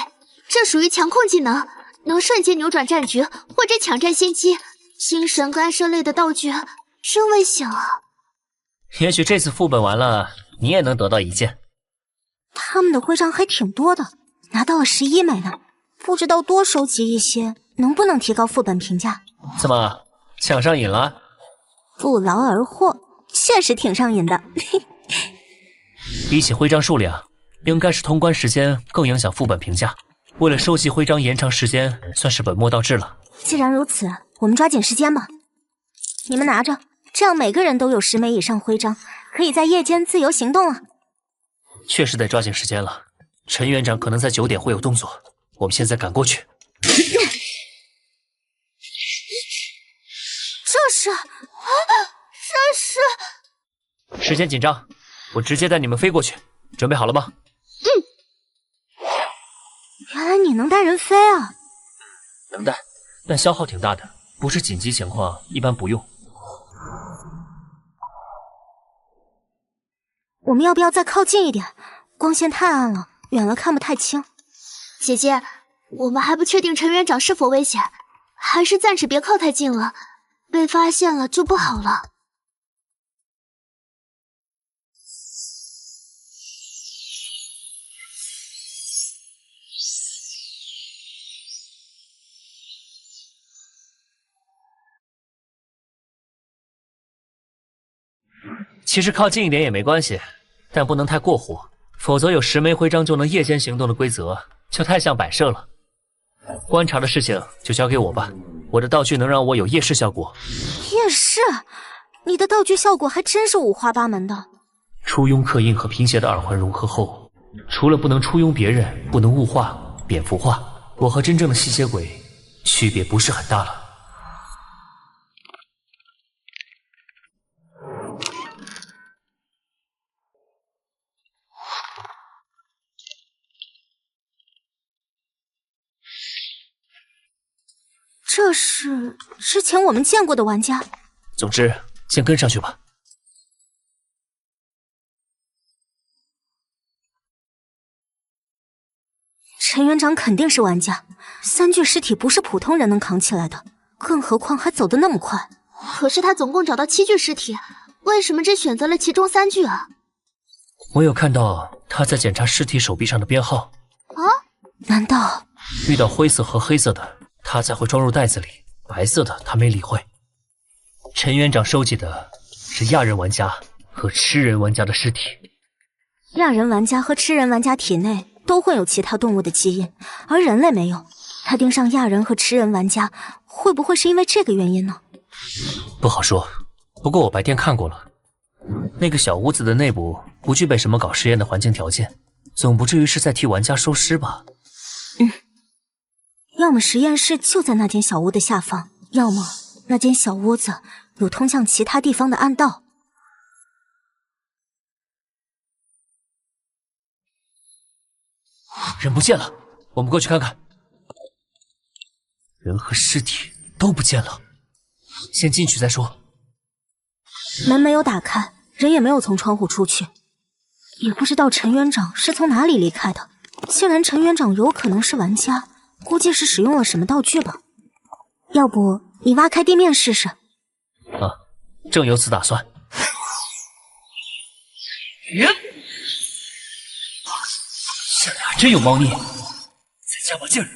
这属于强控技能，能瞬间扭转战局或者抢占先机。精神干涉类的道具真危险啊！也许这次副本完了，你也能得到1件。他们的徽章还挺多的，拿到了11枚呢。不知道多收集一些，能不能提高副本评价？怎么抢上瘾了？不劳而获，确实挺上瘾的。比起徽章数量，应该是通关时间更影响副本评价。为了收集徽章延长时间，算是本末倒置了。既然如此，我们抓紧时间吧。你们拿着，这样每个人都有10枚以上徽章，可以在夜间自由行动了。确实得抓紧时间了。陈园长可能在9点会有动作，我们现在赶过去。这是时间紧张，我直接带你们飞过去，准备好了吗？原来你能带人飞啊！能带，但消耗挺大的，不是紧急情况一般不用。我们要不要再靠近一点？光线太暗了，远了看不太清。姐姐，我们还不确定陈园长是否危险，还是暂时别靠太近了，被发现了就不好了。其实靠近一点也没关系，但不能太过火，否则有10枚徽章就能夜间行动的规则就太像摆设了。观察的事情就交给我吧，我的道具能让我有夜视效果。夜视？你的道具效果还真是五花八门的。初拥刻印和贫血的耳环融合后，除了不能初拥别人，不能物化、蝙蝠化，我和真正的吸血鬼区别不是很大了。这是之前我们见过的玩家。总之，先跟上去吧。陈园长肯定是玩家，3具尸体不是普通人能扛起来的，更何况还走得那么快。可是他总共找到7具尸体，为什么只选择了其中3具啊？我有看到他在检查尸体手臂上的编号。啊？难道遇到灰色和黑色的，他才会装入袋子里，白色的他没理会。陈园长收集的是亚人玩家和吃人玩家的尸体。亚人玩家和吃人玩家体内都会有其他动物的基因，而人类没有。他盯上亚人和吃人玩家，会不会是因为这个原因呢？不好说，不过我白天看过了，那个小屋子的内部不具备什么搞实验的环境条件，总不至于是在替玩家收尸吧？要么实验室就在那间小屋的下方，要么那间小屋子有通向其他地方的暗道。人不见了，我们过去看看。人和尸体都不见了，先进去再说。门没有打开，人也没有从窗户出去，也不知道陈园长是从哪里离开的。既然陈园长有可能是玩家，估计是使用了什么道具吧。要不你挖开地面试试？正有此打算。现在还真有猫腻，再加把劲儿。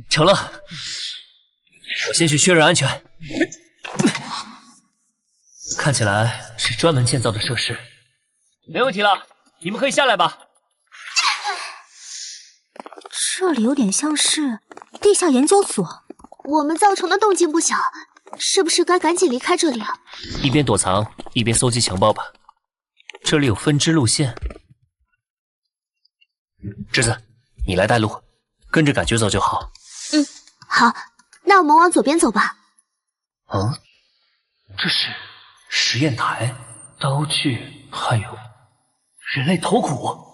成了，我先去确认安全。看起来是专门建造的设施，没问题了，你们可以下来吧。这里有点像是地下研究所，我们造成的动静不小，是不是该赶紧离开这里了？一边躲藏一边搜集情报吧。这里有分支路线。侄子，你来带路，跟着感觉走就好。好，那我们往左边走吧。这是实验台、刀具，还有人类头骨。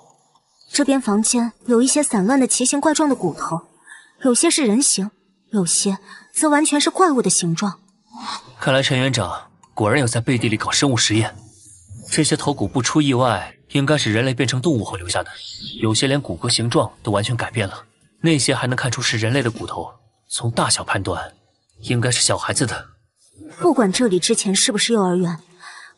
这边房间有一些散乱的奇形怪状的骨头，有些是人形，有些则完全是怪物的形状。看来陈园长果然有在背地里搞生物实验。这些头骨不出意外，应该是人类变成动物后留下的，有些连骨骼形状都完全改变了，那些还能看出是人类的骨头，从大小判断，应该是小孩子的。不管这里之前是不是幼儿园，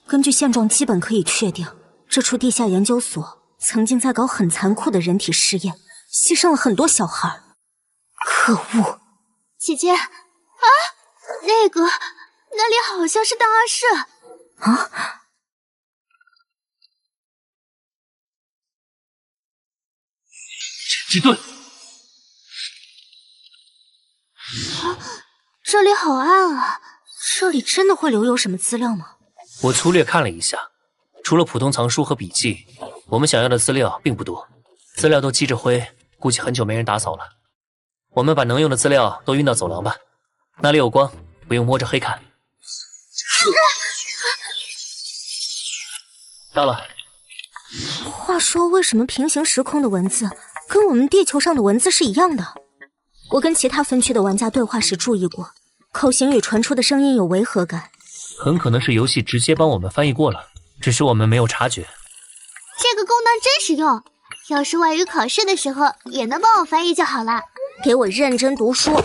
根据现状基本可以确定，这处地下研究所曾经在搞很残酷的人体试验，牺牲了很多小孩。可恶！姐姐，啊，那个那里好像是档案室啊！之盾。这里好暗啊！这里真的会留有什么资料吗？我粗略看了一下，除了普通藏书和笔记，我们想要的资料并不多。资料都积着灰，估计很久没人打扫了。我们把能用的资料都运到走廊吧，那里有光，不用摸着黑看。到了。话说，为什么平行时空的文字跟我们地球上的文字是一样的？我跟其他分区的玩家对话时注意过，口型语传出的声音有违和感，很可能是游戏直接帮我们翻译过了，只是我们没有察觉。这个功能真实用，要是外语考试的时候也能帮我翻译就好了。给我认真读书。啊，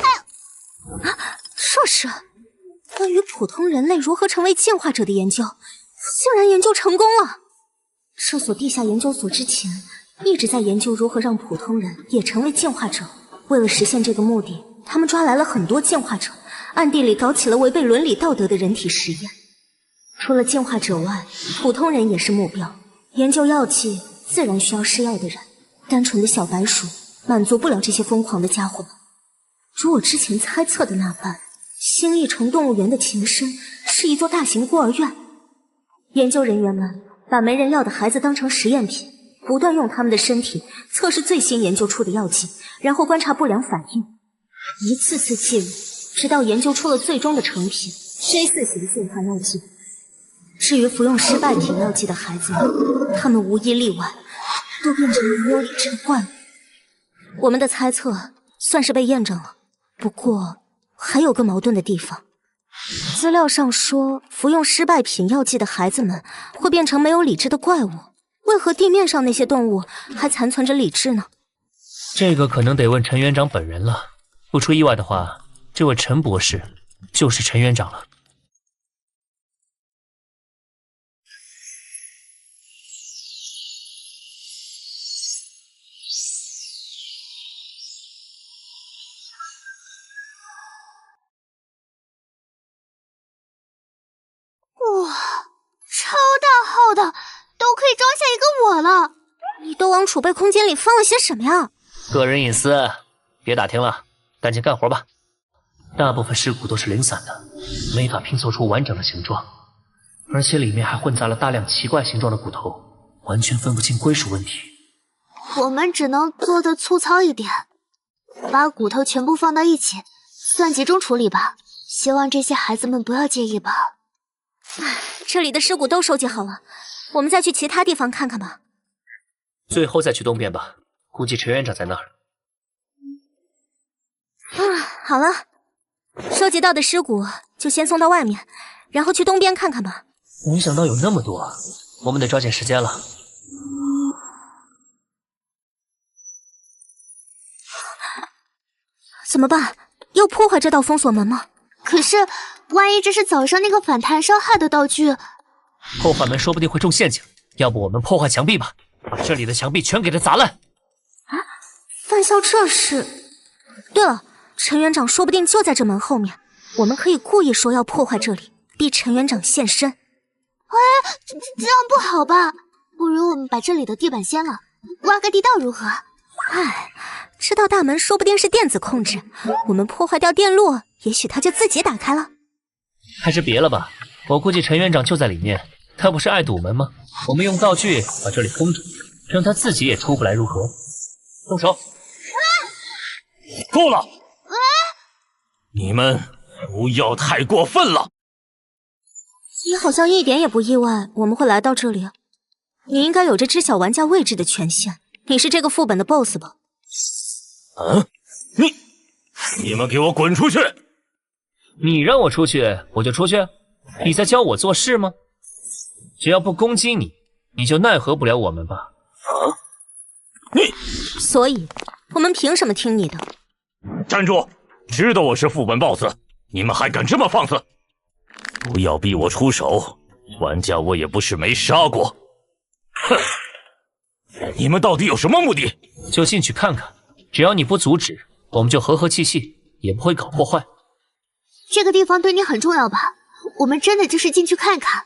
这是关于普通人类如何成为进化者的研究，竟然研究成功了。这所地下研究所之前一直在研究如何让普通人也成为进化者。为了实现这个目的，他们抓来了很多进化者，暗地里搞起了违背伦理道德的人体实验。除了进化者外，普通人也是目标。研究药剂自然需要试药的人，单纯的小白鼠满足不了这些疯狂的家伙们。如我之前猜测的那般，新艺城动物园的前身是一座大型孤儿院。研究人员们把没人要的孩子当成实验品，不断用他们的身体测试最新研究出的药剂，然后观察不良反应，一次次记录，直到研究出了最终的成品 J4 型进化药剂。至于服用失败品药剂的孩子们，他们无一例外都变成了没有理智的怪物。我们的猜测算是被验证了，不过还有个矛盾的地方。资料上说，服用失败品药剂的孩子们会变成没有理智的怪物，为何地面上那些动物还残存着理智呢？这个可能得问陈园长本人了。不出意外的话，这位陈博士就是陈园长了。哇，超大号的，都可以装下一个我了。你都往储备空间里放了些什么呀？个人隐私，别打听了，赶紧干活吧。大部分尸骨都是零散的，没法拼凑出完整的形状，而且里面还混杂了大量奇怪形状的骨头，完全分不清归属问题。我们只能做得粗糙一点，把骨头全部放到一起，算集中处理吧。希望这些孩子们不要介意吧。这里的尸骨都收集好了，我们再去其他地方看看吧。最后再去东边吧，估计陈园长在那儿。好了，收集到的尸骨就先送到外面，然后去东边看看吧。没想到有那么多，我们得抓紧时间了。怎么办？要破坏这道封锁门吗？可是，万一这是早上那个反弹伤害的道具，破坏门说不定会中陷阱。要不我们破坏墙壁吧，把这里的墙壁全给它砸烂。啊，范笑这是……对了，陈园长说不定就在这门后面，我们可以故意说要破坏这里，逼陈园长现身。哎，这样不好吧？不如我们把这里的地板掀了，挖个地道如何？哎，这道大门说不定是电子控制，我们破坏掉电路，也许它就自己打开了。还是别了吧，我估计陈园长就在里面，他不是爱堵门吗？我们用道具把这里封住，让他自己也出不来，如何？动手！够了！你们不要太过分了！你好像一点也不意外我们会来到这里，你应该有着知晓玩家位置的权限，你是这个副本的 BOSS 吧？你们给我滚出去！你让我出去，我就出去？你在教我做事吗？只要不攻击你，你就奈何不了我们吧？所以，我们凭什么听你的？站住！知道我是副本 BOSS， 你们还敢这么放肆？不要逼我出手，玩家我也不是没杀过。哼！你们到底有什么目的？就进去看看，只要你不阻止，我们就和和气气，也不会搞破坏。这个地方对你很重要吧？我们真的就是进去看看。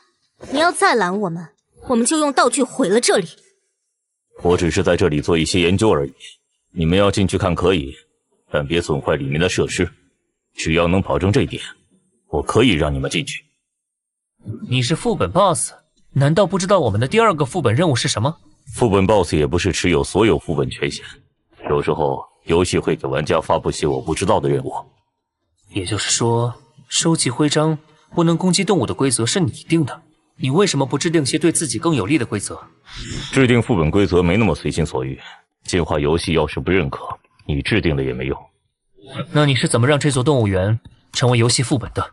你要再拦我们，我们就用道具毁了这里。我只是在这里做一些研究而已，你们要进去看可以，但别损坏里面的设施。只要能保证这点，我可以让你们进去。你是副本 BOSS， 难道不知道我们的第2个副本任务是什么？副本 BOSS 也不是持有所有副本权限，有时候游戏会给玩家发布些我不知道的任务。也就是说，收集徽章不能攻击动物的规则是你定的，你为什么不制定些对自己更有利的规则？制定副本规则没那么随心所欲，进化游戏要是不认可，你制定了也没用。那你是怎么让这座动物园成为游戏副本的？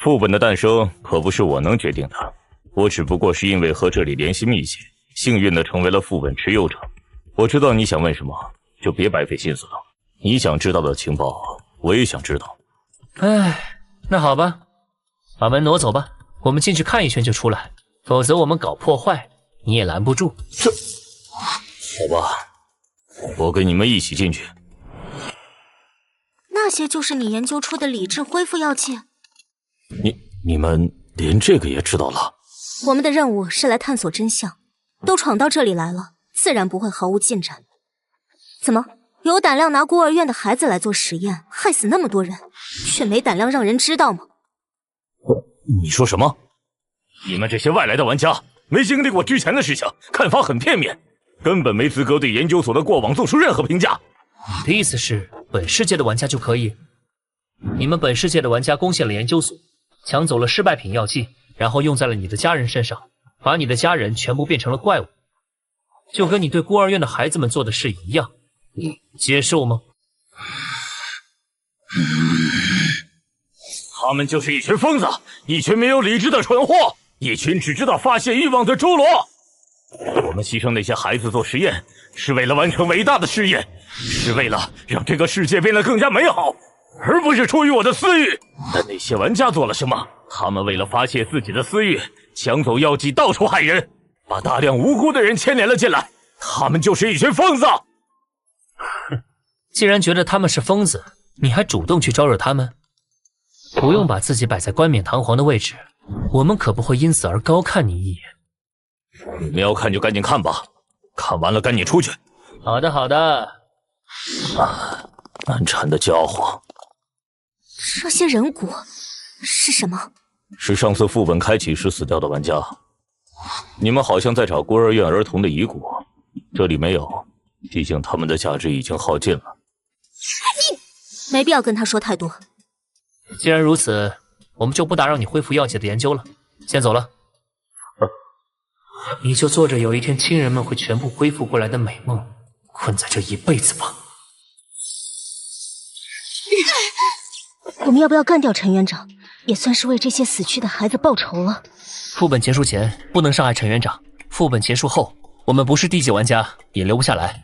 副本的诞生可不是我能决定的，我只不过是因为和这里联系密切，幸运的成为了副本持有者。我知道你想问什么，就别白费心思了。你想知道的情报，我也想知道。唉，那好吧，把门挪走吧，我们进去看一圈就出来，否则我们搞破坏，你也拦不住。好吧，我跟你们一起进去。那些就是你研究出的理智恢复药剂？你们连这个也知道了？我们的任务是来探索真相，都闯到这里来了，自然不会毫无进展。怎么有胆量拿孤儿院的孩子来做实验，害死那么多人，却没胆量让人知道吗？你说什么？你们这些外来的玩家没经历过之前的事情，看法很片面，根本没资格对研究所的过往做出任何评价。你的意思是本世界的玩家就可以？你们本世界的玩家攻陷了研究所，抢走了失败品药剂，然后用在了你的家人身上，把你的家人全部变成了怪物，就跟你对孤儿院的孩子们做的事一样，你接受吗？他们就是一群疯子，一群没有理智的蠢货，一群只知道发泄欲望的侏罗。我们牺牲那些孩子做实验，是为了完成伟大的事业，是为了让这个世界变得更加美好，而不是出于我的私欲。但那些玩家做了什么？他们为了发泄自己的私欲，抢走药剂，到处害人，把大量无辜的人牵连了进来。他们就是一群疯子。哼，既然觉得他们是疯子，你还主动去招惹他们？不用把自己摆在冠冕堂皇的位置，我们可不会因此而高看你一眼。你们要看就赶紧看吧，看完了赶紧出去。好的，好的。难缠的家伙，这些人骨是什么？是上次副本开启时死掉的玩家。你们好像在找孤儿院儿童的遗骨，这里没有，毕竟他们的价值已经耗尽了。你没必要跟他说太多。既然如此，我们就不打扰你恢复药剂的研究了，先走了。你就做着有一天亲人们会全部恢复过来的美梦，困在这一辈子吧。我们要不要干掉陈园长，也算是为这些死去的孩子报仇了。副本结束前不能伤害陈园长，副本结束后，我们不是低级玩家也留不下来。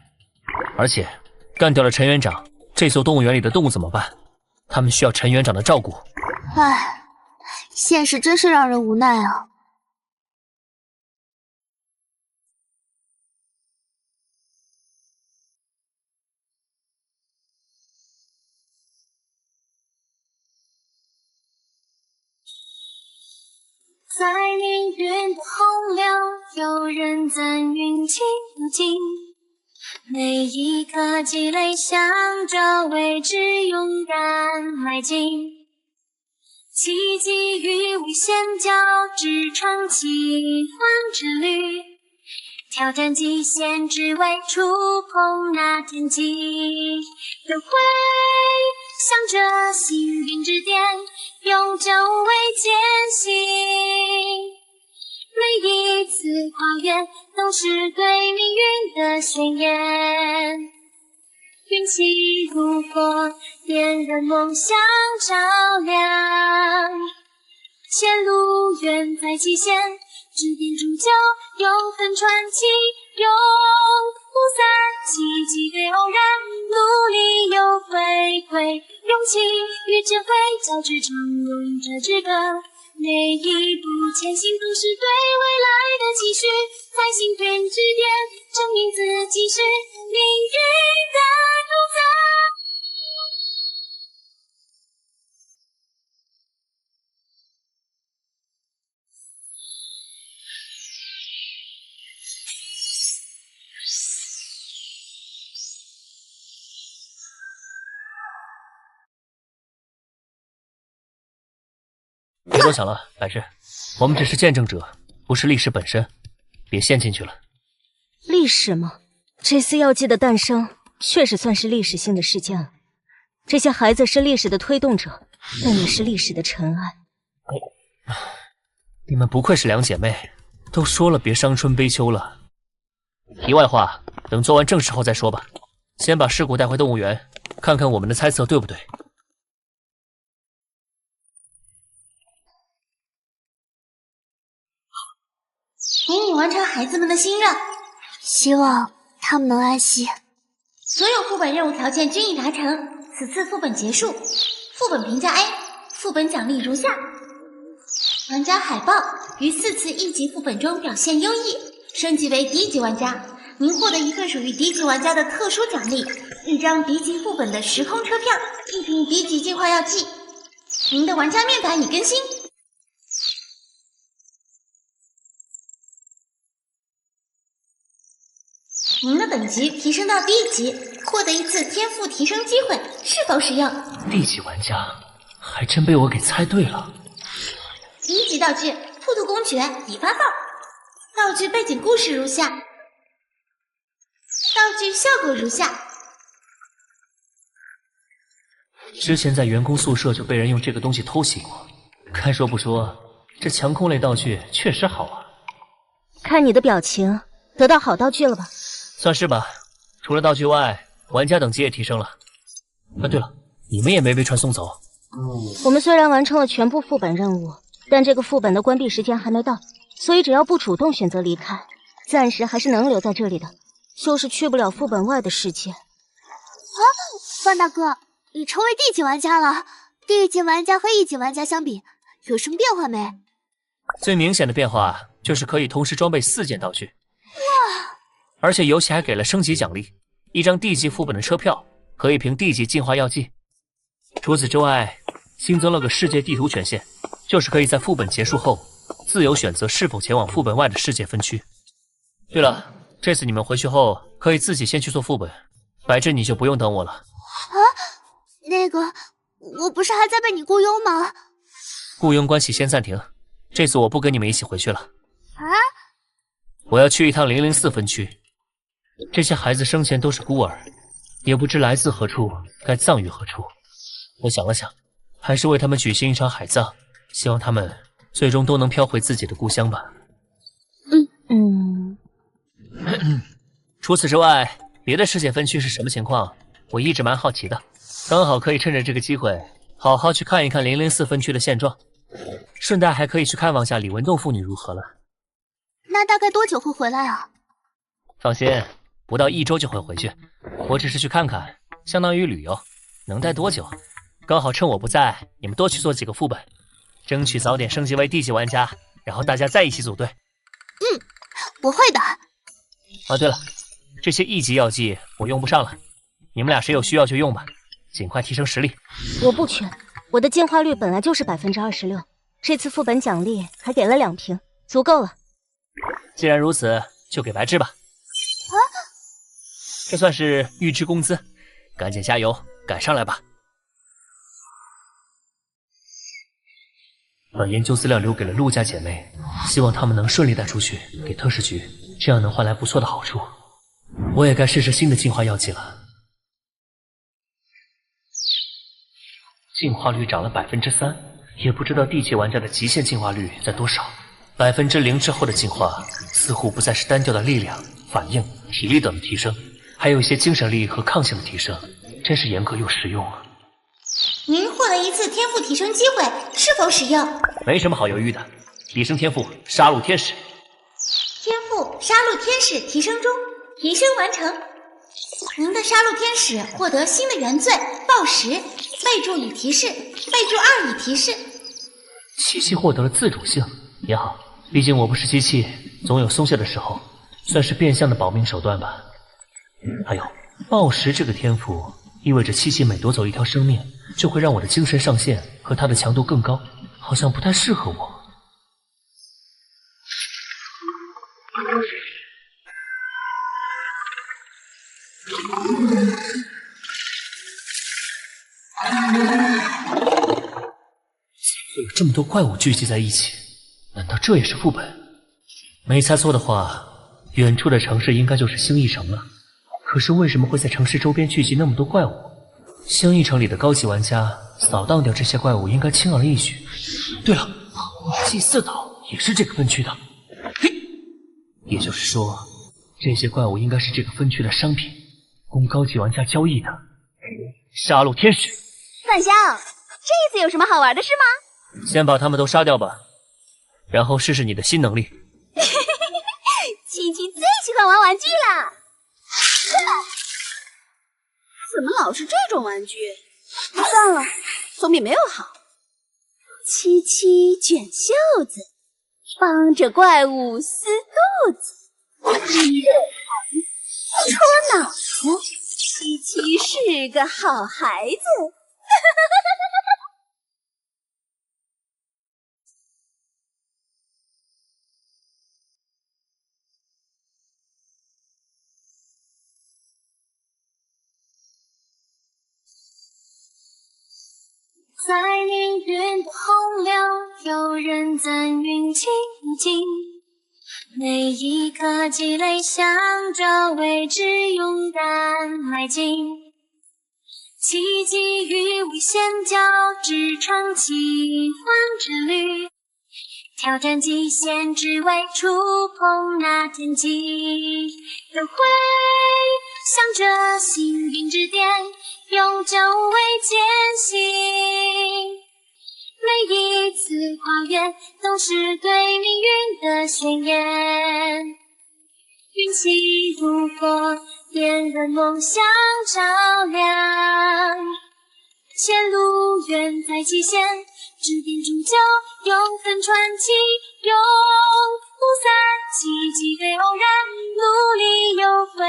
而且，干掉了陈园长，这座动物园里的动物怎么办？他们需要陈园长的照顾。唉，现实真是让人无奈啊。在命运的洪流，有人赞运气无尽，每一颗积累，向着未知勇敢迈进。奇迹与危险交织，创奇幻之旅，挑战极限，只为触碰那天际。都会向着幸运之巅，永久为艰辛。每一次跨越，都是对命运的宣言。运气如火，点燃梦想照亮。前路远在极限，指点铸就永恒传奇，永不散。奇迹对偶然，努力有回馈，勇气与智慧交织成勇者之歌。每一步前行都是对未来的期许，在幸运之巅证明自己是命运的多想了，白日，我们只是见证者，不是历史本身，别陷进去了。历史吗？这丝药剂的诞生确实算是历史性的事件了。这些孩子是历史的推动者，但也是历史的尘埃。你们不愧是两姐妹，都说了别伤春悲秋了。题外话，等做完正事后再说吧。先把尸骨带回动物园，看看我们的猜测对不对。您已完成孩子们的心愿，希望他们能安息。所有副本任务条件均已达成，此次副本结束。副本评价 A， 副本奖励如下：玩家海豹于4次1级副本中表现优异，升级为D级玩家。您获得一份属于D级玩家的特殊奖励：1张D级副本的时空车票，1瓶D级净化药剂。您的玩家面板已更新。您的等级提升到D级，获得1次天赋提升机会，是否使用D级玩家还真被我给猜对了。1级道具兔兔公爵已发放，道具背景故事如下，道具效果如下。之前在员工宿舍就被人用这个东西偷袭过，该说不说，这强控类道具确实好啊。看你的表情，得到好道具了吧？算是吧，除了道具外，玩家等级也提升了。啊，对了，你们也没被传送走。我们虽然完成了全部副本任务，但这个副本的关闭时间还没到，所以只要不主动选择离开，暂时还是能留在这里的，就是去不了副本外的世界。范大哥，你成为D级玩家了。D级玩家和1级玩家相比，有什么变化没？最明显的变化就是可以同时装备4件道具。哇！而且游戏还给了升级奖励，1张 D 级副本的车票和1瓶 D 级净化药剂。除此之外，新增了个世界地图权限，就是可以在副本结束后自由选择是否前往副本外的世界分区。对了，这次你们回去后可以自己先去做副本，白芝你就不用等我了。那个，我不是还在被你雇佣吗？雇佣关系先暂停，这次我不跟你们一起回去了。啊？我要去一趟004分区。这些孩子生前都是孤儿，也不知来自何处，该葬于何处。我想了想，还是为他们举行一场海葬，希望他们最终都能飘回自己的故乡吧。除此之外，别的世界分区是什么情况，我一直蛮好奇的。刚好可以趁着这个机会，好好去看一看004分区的现状，顺带还可以去看望下李文栋父女如何了。那大概多久会回来啊？放心，不到1周就会回去。我只是去看看，相当于旅游，能待多久？刚好趁我不在，你们多去做几个副本，争取早点升级为D级玩家，然后大家再一起组队。我会的。啊，对了，这些1级药剂我用不上了，你们俩谁有需要就用吧，尽快提升实力。我不缺，我的进化率本来就是26%，这次副本奖励还给了2瓶，足够了。既然如此，就给白芝吧。这算是预支工资，赶紧加油，赶上来吧。把研究资料留给了陆家姐妹，希望她们能顺利带出去给特使局，这样能换来不错的好处。我也该试试新的进化药剂了。进化率涨了3%，也不知道D级玩家的极限进化率在多少。0%之后的进化似乎不再是单调的力量、反应、体力等的提升，还有一些精神力和抗性的提升，真是严格又实用啊。您获得1次天赋提升机会，是否使用？没什么好犹豫的，提升天赋杀戮天使。天赋杀戮天使提升中，提升完成。您的杀戮天使获得新的原罪暴食，备注已提示，备注2已提示。七七获得了自主性，也好，毕竟我不是机器，总有松懈的时候，算是变相的保命手段吧。还有暴食这个天赋，意味着七七每夺走1条生命，就会让我的精神上限和它的强度更高，好像不太适合我。这么多怪物聚集在一起，难道这也是副本？没猜错的话，远处的城市应该就是星翼城了。可是为什么会在城市周边聚集那么多怪物？星翼城里的高级玩家扫荡掉这些怪物应该轻而易举。对了，祭祀岛也是这个分区的。嘿，也就是说，这些怪物应该是这个分区的商品，供高级玩家交易的。杀戮天使，范香，这次有什么好玩的事吗？先把他们都杀掉吧，然后试试你的新能力。七七最喜欢玩玩具了。怎么老是这种玩具？算了，总比没有好。七七卷袖子，帮着怪物撕肚子，戳脑子。七七是个好孩子。在命运的洪流，有人赞运气无尽，每一颗积累向着未知勇敢迈进，奇迹与危险交织成奇幻之旅，挑战极限只为触碰那天际，都会向着幸运之点永久为艰辛，每一次跨越都是对命运的宣言，运气如火点燃梦想照亮，前路远在极限，指点终究永恒传奇，永不散，奇迹非偶然，努力有回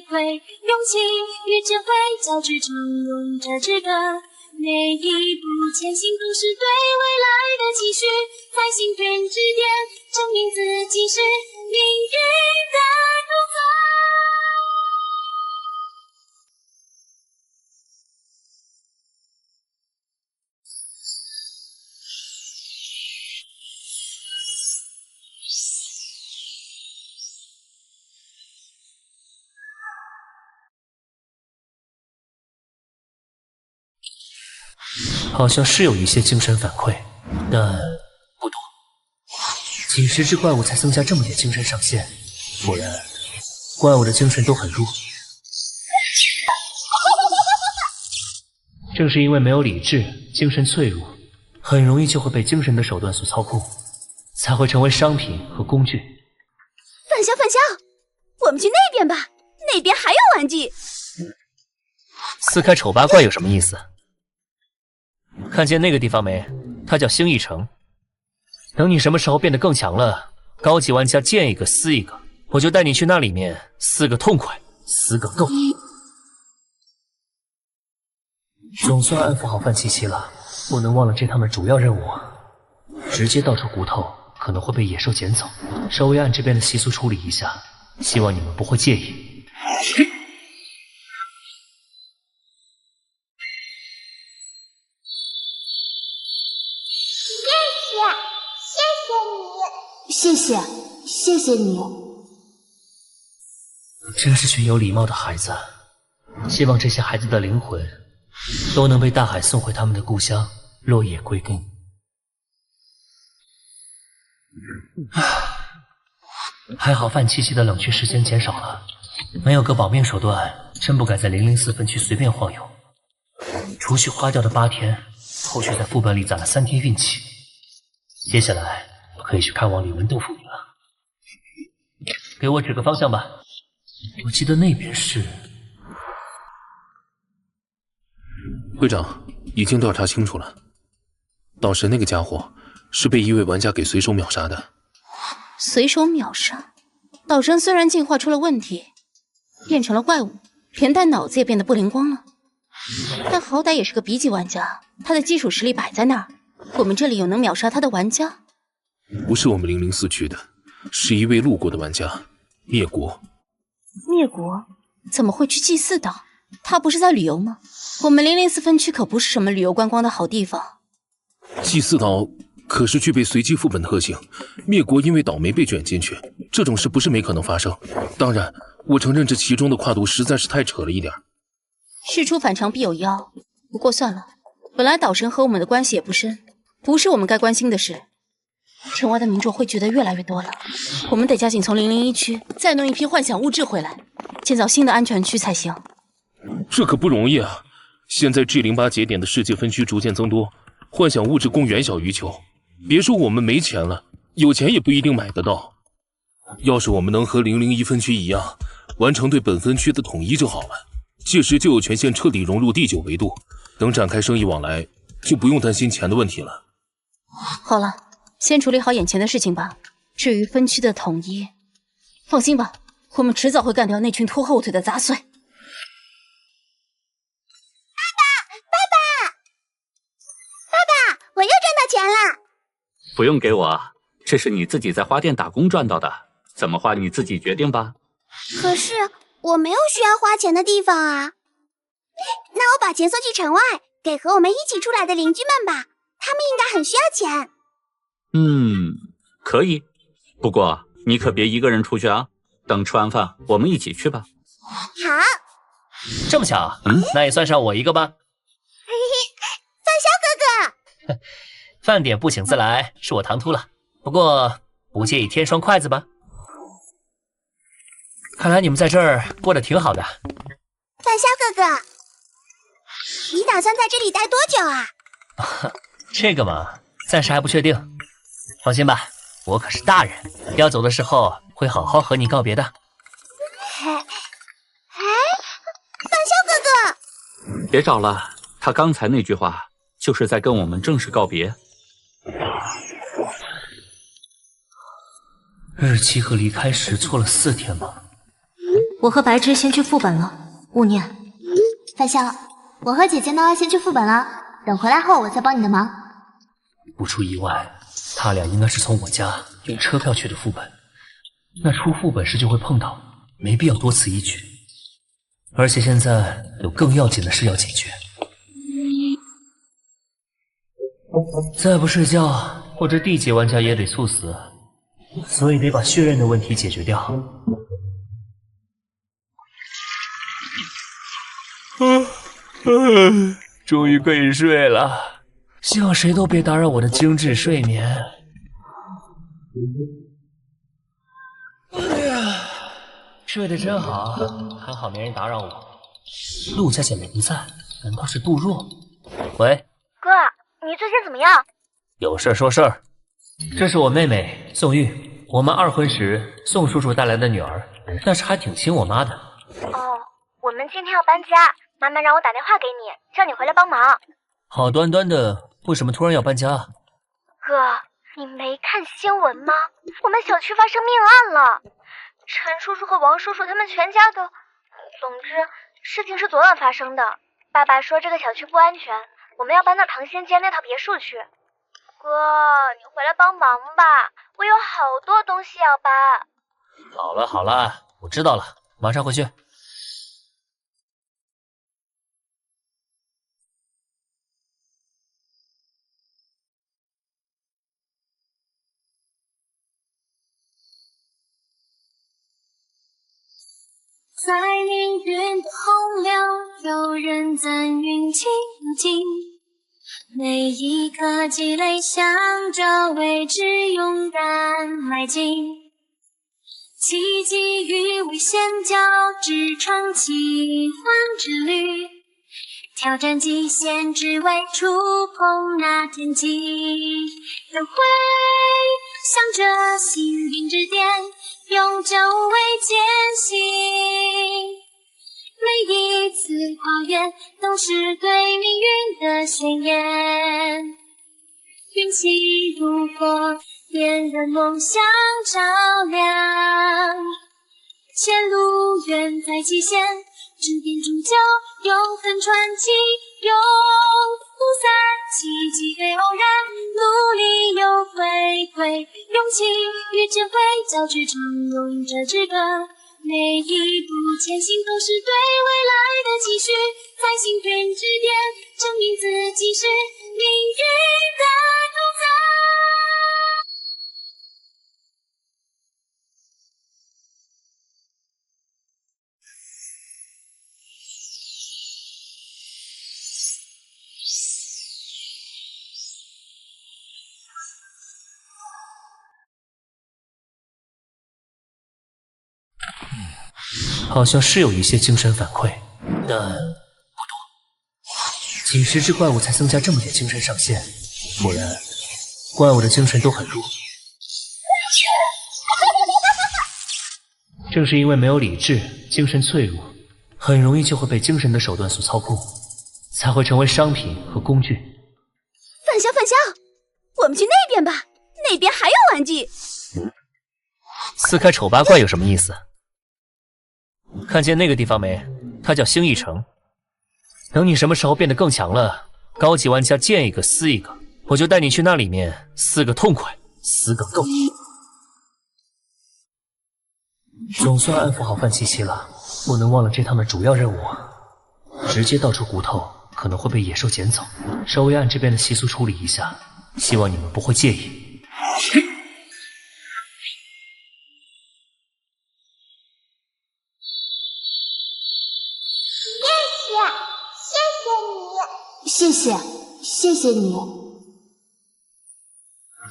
馈，勇气与智慧交织成勇者之歌，每一步前行都是对未来的期许，在幸运之点证明自己是命运的主宰。好像是有一些精神反馈，但不多。几十只怪物才增加这么点精神上限，果然怪物的精神都很弱。正是因为没有理智，精神脆弱，很容易就会被精神的手段所操控，才会成为商品和工具。范香，我们去那边吧，那边还有玩具。撕开丑八怪有什么意思？看见那个地方没？它叫星翼城。等你什么时候变得更强了，高级玩家见一个撕一个，我就带你去那里面撕个痛快，撕个够。总算安抚好范七七了，不能忘了这趟的主要任务。直接倒出骨头可能会被野兽捡走，稍微按这边的习俗处理一下，希望你们不会介意。谢谢你。真是群有礼貌的孩子，希望这些孩子的灵魂都能被大海送回他们的故乡，落叶归根。还好范七七的冷却时间减少了，没有个保命手段，真不敢在004分区随便晃悠。除去花掉的8天，后续在副本里攒了3天运气。接下来可以去看望李文豆腐女了。给我指个方向吧，我记得那边是……会长，已经调查清楚了，岛神那个家伙是被一位玩家给随手秒杀的。随手秒杀？岛神虽然进化出了问题，变成了怪物，连带脑子也变得不灵光了，但好歹也是个 B 级玩家，他的基础实力摆在那儿，我们这里有能秒杀他的玩家？不是我们004区的，是一位路过的玩家，灭国。灭国？怎么会去祭祀岛？他不是在旅游吗？我们004分区可不是什么旅游观光的好地方。祭祀岛可是具备随机副本特性，灭国因为倒霉被卷进去，这种事不是没可能发生。当然，我承认这其中的跨度实在是太扯了一点。事出反常必有妖，不过算了，本来岛神和我们的关系也不深，不是我们该关心的事。城外的民众会觉得越来越多了，我们得加紧从001区再弄一批幻想物质回来，建造新的安全区才行。这可不容易啊！现在 G08节点的世界分区逐渐增多，幻想物质供远小于求。别说我们没钱了，有钱也不一定买得到。要是我们能和001分区一样，完成对本分区的统一就好了，届时就有权限彻底融入第9维度，等展开生意往来，就不用担心钱的问题了。好了，先处理好眼前的事情吧。至于分区的统一，放心吧，我们迟早会干掉那群拖后腿的杂碎。爸爸，我又赚到钱了！不用给我，这是你自己在花店打工赚到的，怎么花你自己决定吧。可是我没有需要花钱的地方啊。那我把钱送去城外，给和我们一起出来的邻居们吧，他们应该很需要钱。可以，不过你可别一个人出去啊，等吃完饭我们一起去吧。好。这么巧，那也算上我一个吧。范潇哥哥，饭点不请自来，是我唐突了。不过不介意添双筷子吧？看来你们在这儿过得挺好的。范潇哥哥，你打算在这里待多久啊？这个嘛，暂时还不确定。放心吧，我可是大人，要走的时候会好好和你告别的。范潇哥哥，别找了，他刚才那句话就是在跟我们正式告别。日期和离开时错了4天吗？我和白芝先去副本了，勿念。范潇，我和姐姐呢先去副本了，等回来后我再帮你的忙。不出意外，他俩应该是从我家用车票去的副本，那出副本时就会碰到，没必要多此一举。而且现在有更要紧的事要解决，再不睡觉，我这地级玩家也得猝死，所以得把血刃的问题解决掉。终于可以睡了，希望谁都别打扰我的精致睡眠。哎呀，睡得真好，还好没人打扰我。陆家姐妹不在，难道是杜若？喂，哥，你最近怎么样？有事说事儿。这是我妹妹宋玉，我们2婚时宋叔叔带来的女儿，但是还挺亲我妈的。哦，我们今天要搬家，妈妈让我打电话给你，叫你回来帮忙。好端端的，为什么突然要搬家？哥，你没看新闻吗？我们小区发生命案了，陈叔叔和王叔叔他们全家都……总之，事情是昨晚发生的。爸爸说这个小区不安全，我们要搬到唐仙街那套别墅去。哥，你回来帮忙吧，我有好多东西要搬。好了好了，我知道了，马上回去。在命运的洪流，有人赞运气如镜，每一颗积累，向着未知勇敢迈进。奇迹与危险交织，创奇幻之旅，挑战极限，只为触碰那天际。都会向着幸运之巅，永久为艰辛。每一次跨越，都是对命运的宣言。运气如火，点燃梦想照亮。前路远在极限，指点铸就永恒传奇。永不散，奇迹对偶然，努力又回馈，勇气与智慧交织成勇者之歌。每一步前行都是对未来的期许，在幸运之巅证明自己是命运的主宰。好像是有一些精神反馈，但不多。几十只怪物才增加这么点精神上限，果然怪物的精神都很弱。正是因为没有理智，精神脆弱，很容易就会被精神的手段所操控，才会成为商品和工具。返校，我们去那边吧，那边还有玩具。撕开丑八怪有什么意思？看见那个地方没？它叫星翼城。等你什么时候变得更强了，高级玩家见一个撕一个，我就带你去那里面撕个痛快，撕个够。总算安抚好范七七了，不能忘了这趟的主要任务。直接倒出骨头可能会被野兽捡走，稍微按这边的习俗处理一下，希望你们不会介意。谢谢你。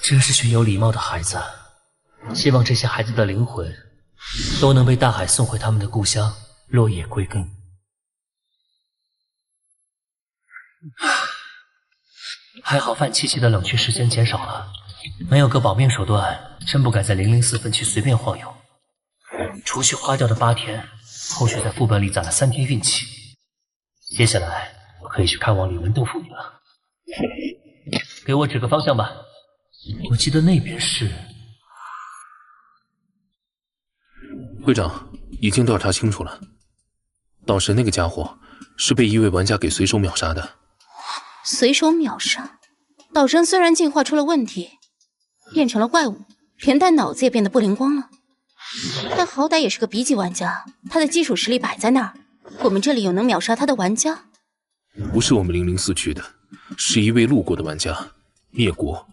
真是群有礼貌的孩子，希望这些孩子的灵魂都能被大海送回他们的故乡，落叶归根。还好范七七的冷却时间减少了，没有个保命手段，真不敢在004分区随便晃悠。除去花掉的8天，后续在副本里攒了3天运气。接下来我可以去看望李文豆腐女了。给我指个方向吧，我记得那边是……会长，已经调查清楚了，岛神那个家伙是被一位玩家给随手秒杀的。随手秒杀？岛神虽然进化出了问题，变成了怪物，连带脑子也变得不灵光了，但好歹也是个 B 级玩家，他的基础实力摆在那儿，我们这里有能秒杀他的玩家？不是我们004区的，是一位路过的玩家，灭国。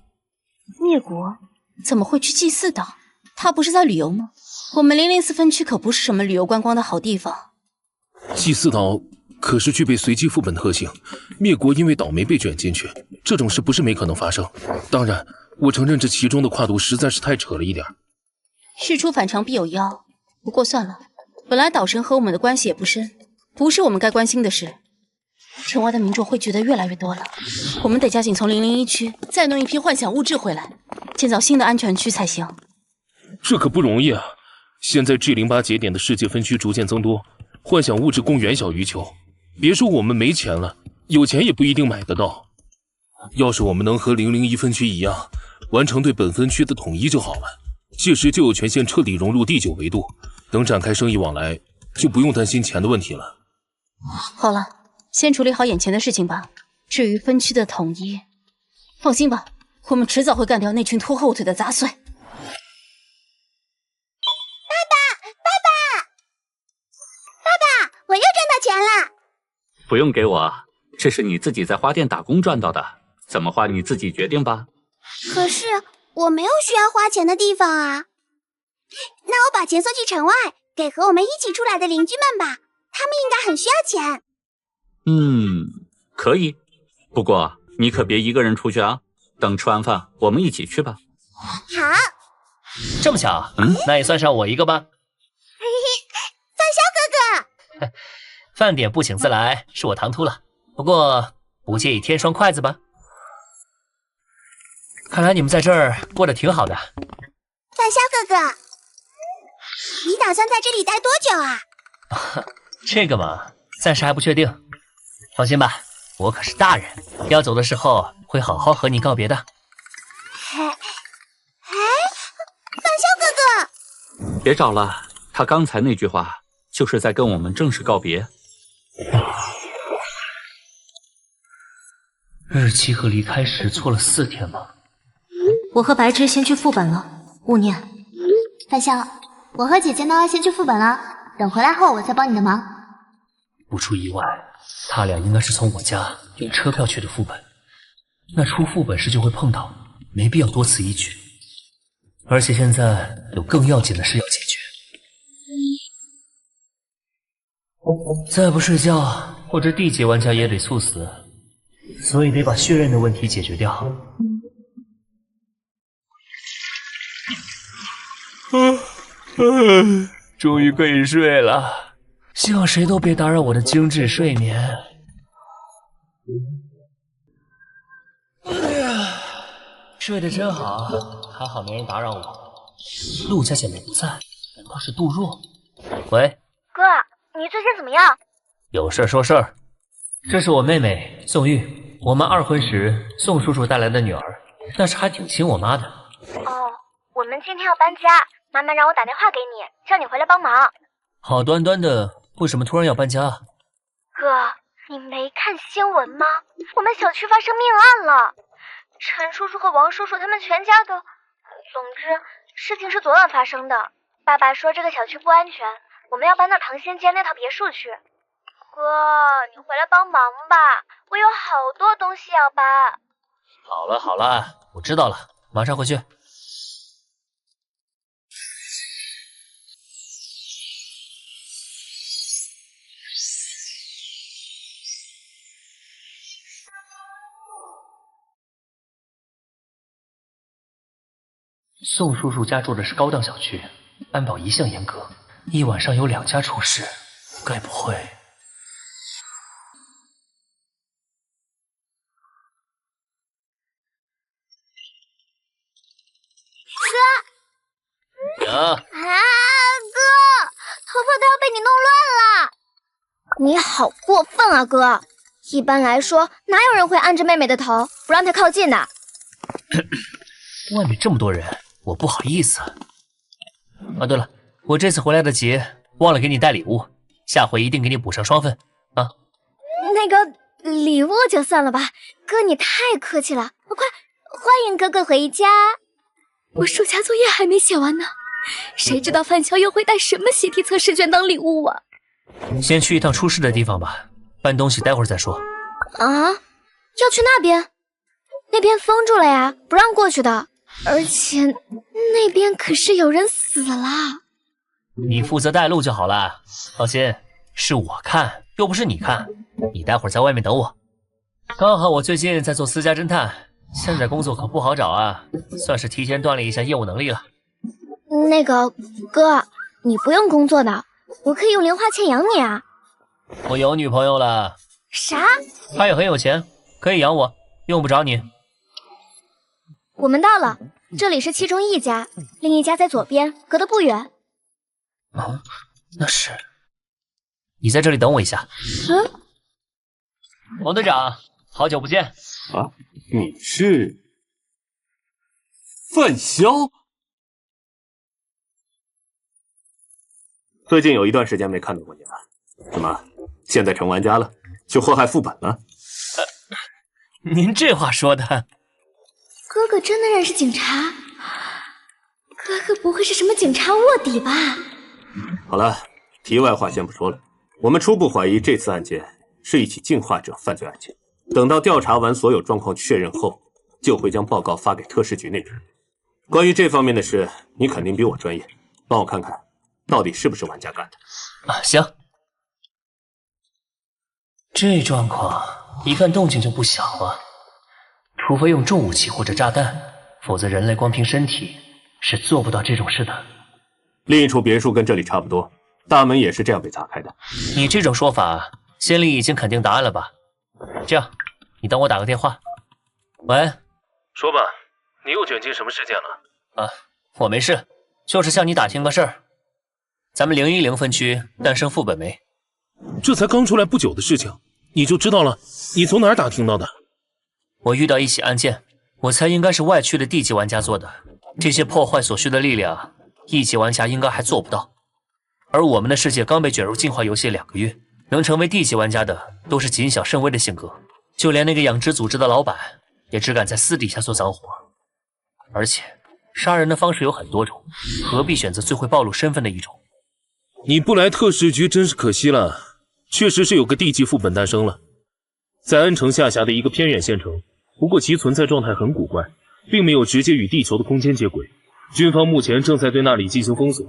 灭国？怎么会去祭祀岛？他不是在旅游吗？我们004分区可不是什么旅游观光的好地方。祭祀岛可是具备随机副本特性，灭国因为岛没被卷进去，这种事不是没可能发生。当然，我承认这其中的跨度实在是太扯了一点。事出反常必有妖，不过算了，本来岛神和我们的关系也不深，不是我们该关心的事。城外的民众会觉得越来越多了，我们得加紧从001区再弄一批幻想物质回来，建造新的安全区才行。这可不容易啊！现在 G08 节点的世界分区逐渐增多，幻想物质供远小于求。别说我们没钱了，有钱也不一定买得到。要是我们能和001分区一样，完成对本分区的统一就好了，届时就有权限彻底融入第9维度，等展开生意往来，就不用担心钱的问题了。好了，先处理好眼前的事情吧。至于分区的统一，放心吧，我们迟早会干掉那群拖后腿的杂碎。我又赚到钱了！不用给我，这是你自己在花店打工赚到的，怎么花你自己决定吧。可是我没有需要花钱的地方啊。那我把钱送去城外，给和我们一起出来的邻居们吧，他们应该很需要钱。可以，不过你可别一个人出去啊，等吃完饭我们一起去吧。好。这么巧，那也算上我一个吧。范萧哥哥。饭点不请自来，是我唐突了。不过不介意添双筷子吧？看来你们在这儿过得挺好的。范萧哥哥，你打算在这里待多久啊？这个嘛，暂时还不确定。放心吧，我可是大人，要走的时候会好好和你告别的。范萧哥哥，别找了，他刚才那句话就是在跟我们正式告别。日期和离开时错了4天吗？我和白芝先去副本了，勿念。范萧，我和姐姐呢先去副本了，等回来后我再帮你的忙。不出意外，他俩应该是从我家用车票去的副本，那出副本时就会碰到，没必要多此一举。而且现在有更要紧的事要解决。再不睡觉，我这D级玩家也得猝死，所以得把血刃的问题解决掉。终于可以睡了。希望谁都别打扰我的精致睡眠。哎呀，睡得真好，还好没人打扰我。陆家姐妹不在，难道是杜若？喂，哥，你最近怎么样？有事说事儿。这是我妹妹宋玉，我们二婚时宋叔叔带来的女儿，但是还挺亲我妈的。哦，我们今天要搬家，妈妈让我打电话给你，叫你回来帮忙。好端端的，为什么突然要搬家？哥，你没看新闻吗？我们小区发生命案了，陈叔叔和王叔叔他们全家都……总之，事情是昨晚发生的。爸爸说这个小区不安全，我们要搬到唐仙街那套别墅去。哥，你回来帮忙吧，我有好多东西要搬。好了好了，我知道了，马上回去。宋叔叔家住的是高档小区，安保一向严格，一晚上有2家出事，该不会……哥，啊，哥，头发都要被你弄乱了！你好过分啊，哥！一般来说，哪有人会按着妹妹的头不让她靠近的？外面这么多人，我不好意思。啊，对了，我这次回来的急，忘了给你带礼物，下回一定给你补上双份啊。那个礼物就算了吧，哥你太客气了，快欢迎哥哥回家。我暑假作业还没写完呢，谁知道范潇又会带什么习题测试卷当礼物啊？先去一趟出事的地方吧，搬东西待会儿再说。啊，要去那边？那边封住了呀，不让过去的。而且那边可是有人死了。你负责带路就好了，放心，是我看，又不是你看。你待会儿在外面等我。刚好我最近在做私家侦探，现在工作可不好找啊，算是提前锻炼一下业务能力了。那个哥，你不用工作的，我可以用零花钱养你啊。我有女朋友了。啥？她也很有钱，可以养我，用不着你。我们到了，这里是其中一家，另一家在左边，隔得不远。哦，那是。你在这里等我一下。嗯。王队长，好久不见。啊，你是范潇？最近有一段时间没看到过你了，怎么现在成玩家了，就祸害副本了？您这话说的。哥哥真的认识警察？哥哥不会是什么警察卧底吧？好了，题外话先不说了。我们初步怀疑这次案件是一起进化者犯罪案件。等到调查完所有状况确认后，就会将报告发给特事局那边。关于这方面的事，你肯定比我专业，帮我看看，到底是不是玩家干的。啊，行。这状况一看动静就不小啊。除非用重武器或者炸弹，否则人类光凭身体是做不到这种事的。另一处别墅跟这里差不多，大门也是这样被砸开的。你这种说法，心里已经肯定答案了吧？这样，你等我打个电话。喂，说吧，你又卷进什么事件了？啊，我没事，就是向你打听个事儿。咱们010分区诞生副本没？这才刚出来不久的事情，你就知道了？你从哪儿打听到的？我遇到一起案件，我猜应该是外区的地级玩家做的。这些破坏所需的力量，1级玩家应该还做不到。而我们的世界刚被卷入进化游戏2个月，能成为地级玩家的都是谨小慎微的性格，就连那个养殖组织的老板也只敢在私底下做脏活。而且杀人的方式有很多种，何必选择最会暴露身份的一种？你不来特事局真是可惜了，确实是有个地级副本诞生了，在安城下辖的一个偏远县城，不过其存在状态很古怪，并没有直接与地球的空间接轨。军方目前正在对那里进行封锁，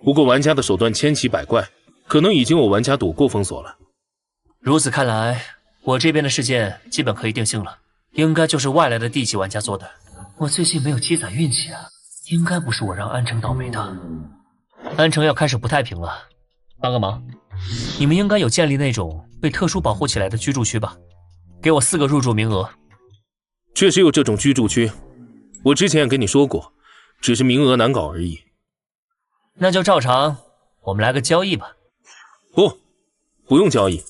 不过玩家的手段千奇百怪，可能已经有玩家躲过封锁了。如此看来，我这边的事件基本可以定性了，应该就是外来的地级玩家做的。我最近没有积攒运气啊，应该不是我让安城倒霉的。安城要开始不太平了，帮个忙，你们应该有建立那种被特殊保护起来的居住区吧？给我4个入住名额。确实有这种居住区，我之前也跟你说过，只是名额难搞而已。那就照常，我们来个交易吧。不用交易，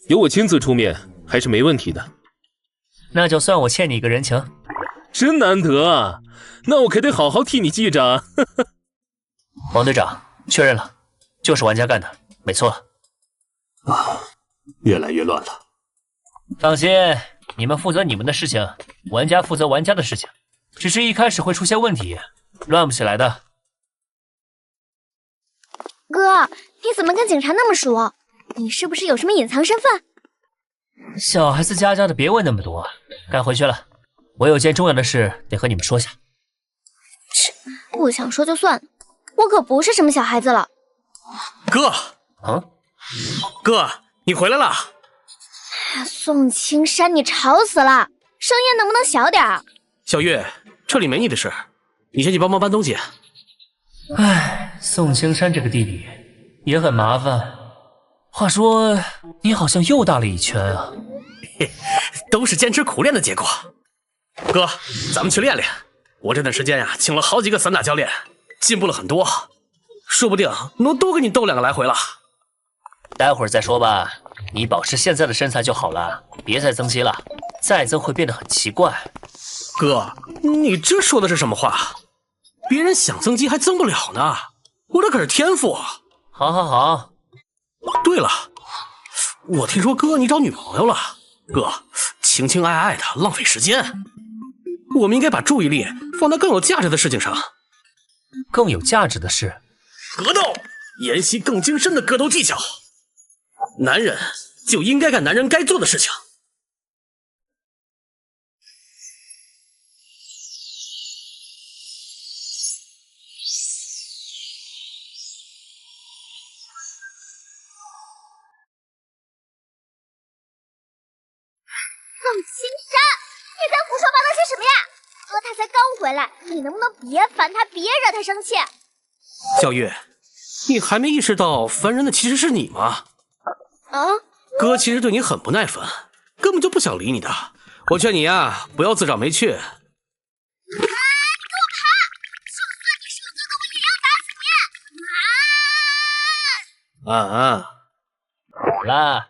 由我亲自出面还是没问题的。那就算我欠你一个人情。真难得啊，那我可得好好替你记着。王队长，确认了，就是玩家干的，没错。越来越乱了。放心，你们负责你们的事情，玩家负责玩家的事情。只是一开始会出现问题，乱不起来的。哥，你怎么跟警察那么熟？你是不是有什么隐藏身份？小孩子家的，别问那么多，该回去了。我有件重要的事得和你们说下。不想说就算了，我可不是什么小孩子了。哥，哥，你回来了。宋青山，你吵死了，声音能不能小点儿？小月，这里没你的事，你先去帮忙搬东西。唉，宋青山这个弟弟也很麻烦。话说，你好像又大了一圈啊。都是坚持苦练的结果。哥，咱们去练练。我这段时间呀，请了好几个散打教练，进步了很多，说不定能多给你斗2个来回了。待会儿再说吧，你保持现在的身材就好了，别再增肌了，再增会变得很奇怪。哥，你这说的是什么话？别人想增肌还增不了呢，我这可是天赋。好。对了，我听说哥你找女朋友了。哥，情情爱爱的浪费时间，我们应该把注意力放在更有价值的事情上。更有价值的事？格斗，研习更精深的格斗技巧。男人就应该干男人该做的事情。宋青山，你在胡说八道些什么呀？哥他才刚回来，你能不能别烦他，别惹他生气？小月，你还没意识到烦人的其实是你吗？哥其实对你很不耐烦，根本就不想理你的。我劝你呀，不要自找没趣。给我爬！就算你是我哥哥，我也要打死你！好了。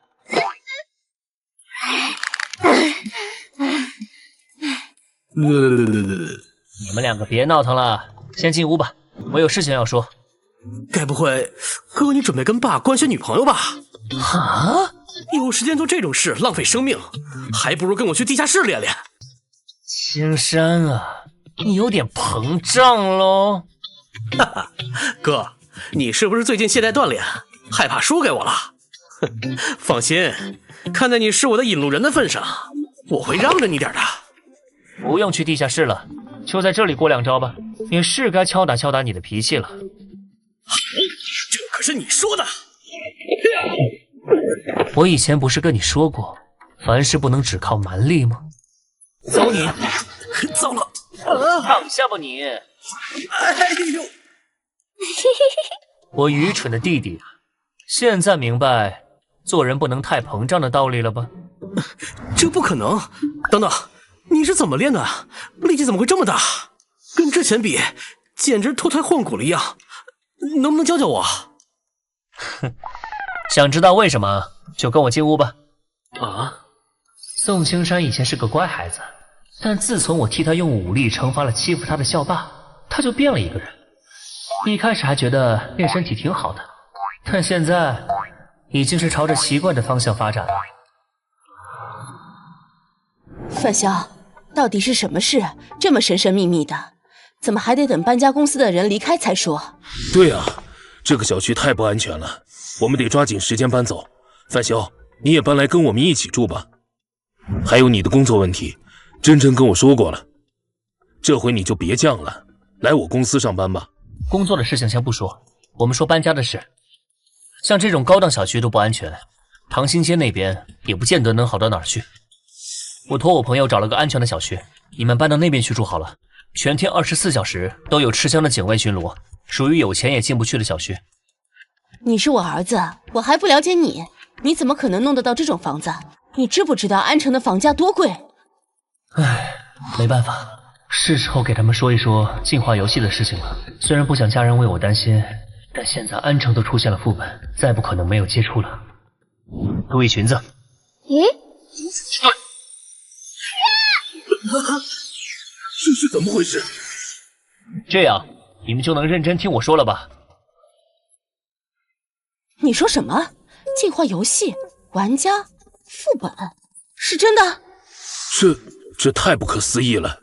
你们2个别闹腾了，先进屋吧，我有事情要说。该不会哥你准备跟爸官宣女朋友吧？啊！有时间做这种事浪费生命，还不如跟我去地下室练练。青山啊，你有点膨胀喽。哈哈，哥，你是不是最近懈怠锻炼，害怕输给我了？放心，看在你是我的引路人的份上，我会让着你点的。不用去地下室了，就在这里过2招吧。也是该敲打敲打你的脾气了。好，这可是你说的。我以前不是跟你说过，凡事不能只靠蛮力吗？糟你！糟了！躺下吧你！哎呦！我愚蠢的弟弟啊，现在明白做人不能太膨胀的道理了吧？这不可能！等等，你是怎么练的？力气怎么会这么大？跟之前比，简直脱胎换骨了一样。能不能教教我？哼，想知道为什么，就跟我进屋吧。啊！宋青山以前是个乖孩子，但自从我替他用武力惩罚了欺负他的校霸，他就变了一个人。一开始还觉得练身体挺好的，但现在已经是朝着奇怪的方向发展了。范潇，到底是什么事？这么神神秘秘的，怎么还得等搬家公司的人离开才说？对啊，这个小区太不安全了，我们得抓紧时间搬走。范潇，你也搬来跟我们一起住吧。还有你的工作问题，真真跟我说过了，这回你就别犟了，来我公司上班吧。工作的事情先不说，我们说搬家的事。像这种高档小区都不安全，唐兴街那边也不见得能好到哪儿去。我托我朋友找了个安全的小区，你们搬到那边去住好了。全天24小时都有持枪的警卫巡逻，属于有钱也进不去的小区。你是我儿子，我还不了解你，你怎么可能弄得到这种房子？你知不知道安城的房价多贵？唉，没办法，是时候给他们说一说进化游戏的事情了。虽然不想家人为我担心，但现在安城都出现了副本，再不可能没有接触了。注意裙子。咦？这是怎么回事？这样你们就能认真听我说了吧？你说什么？进化游戏玩家副本是真的？这太不可思议了！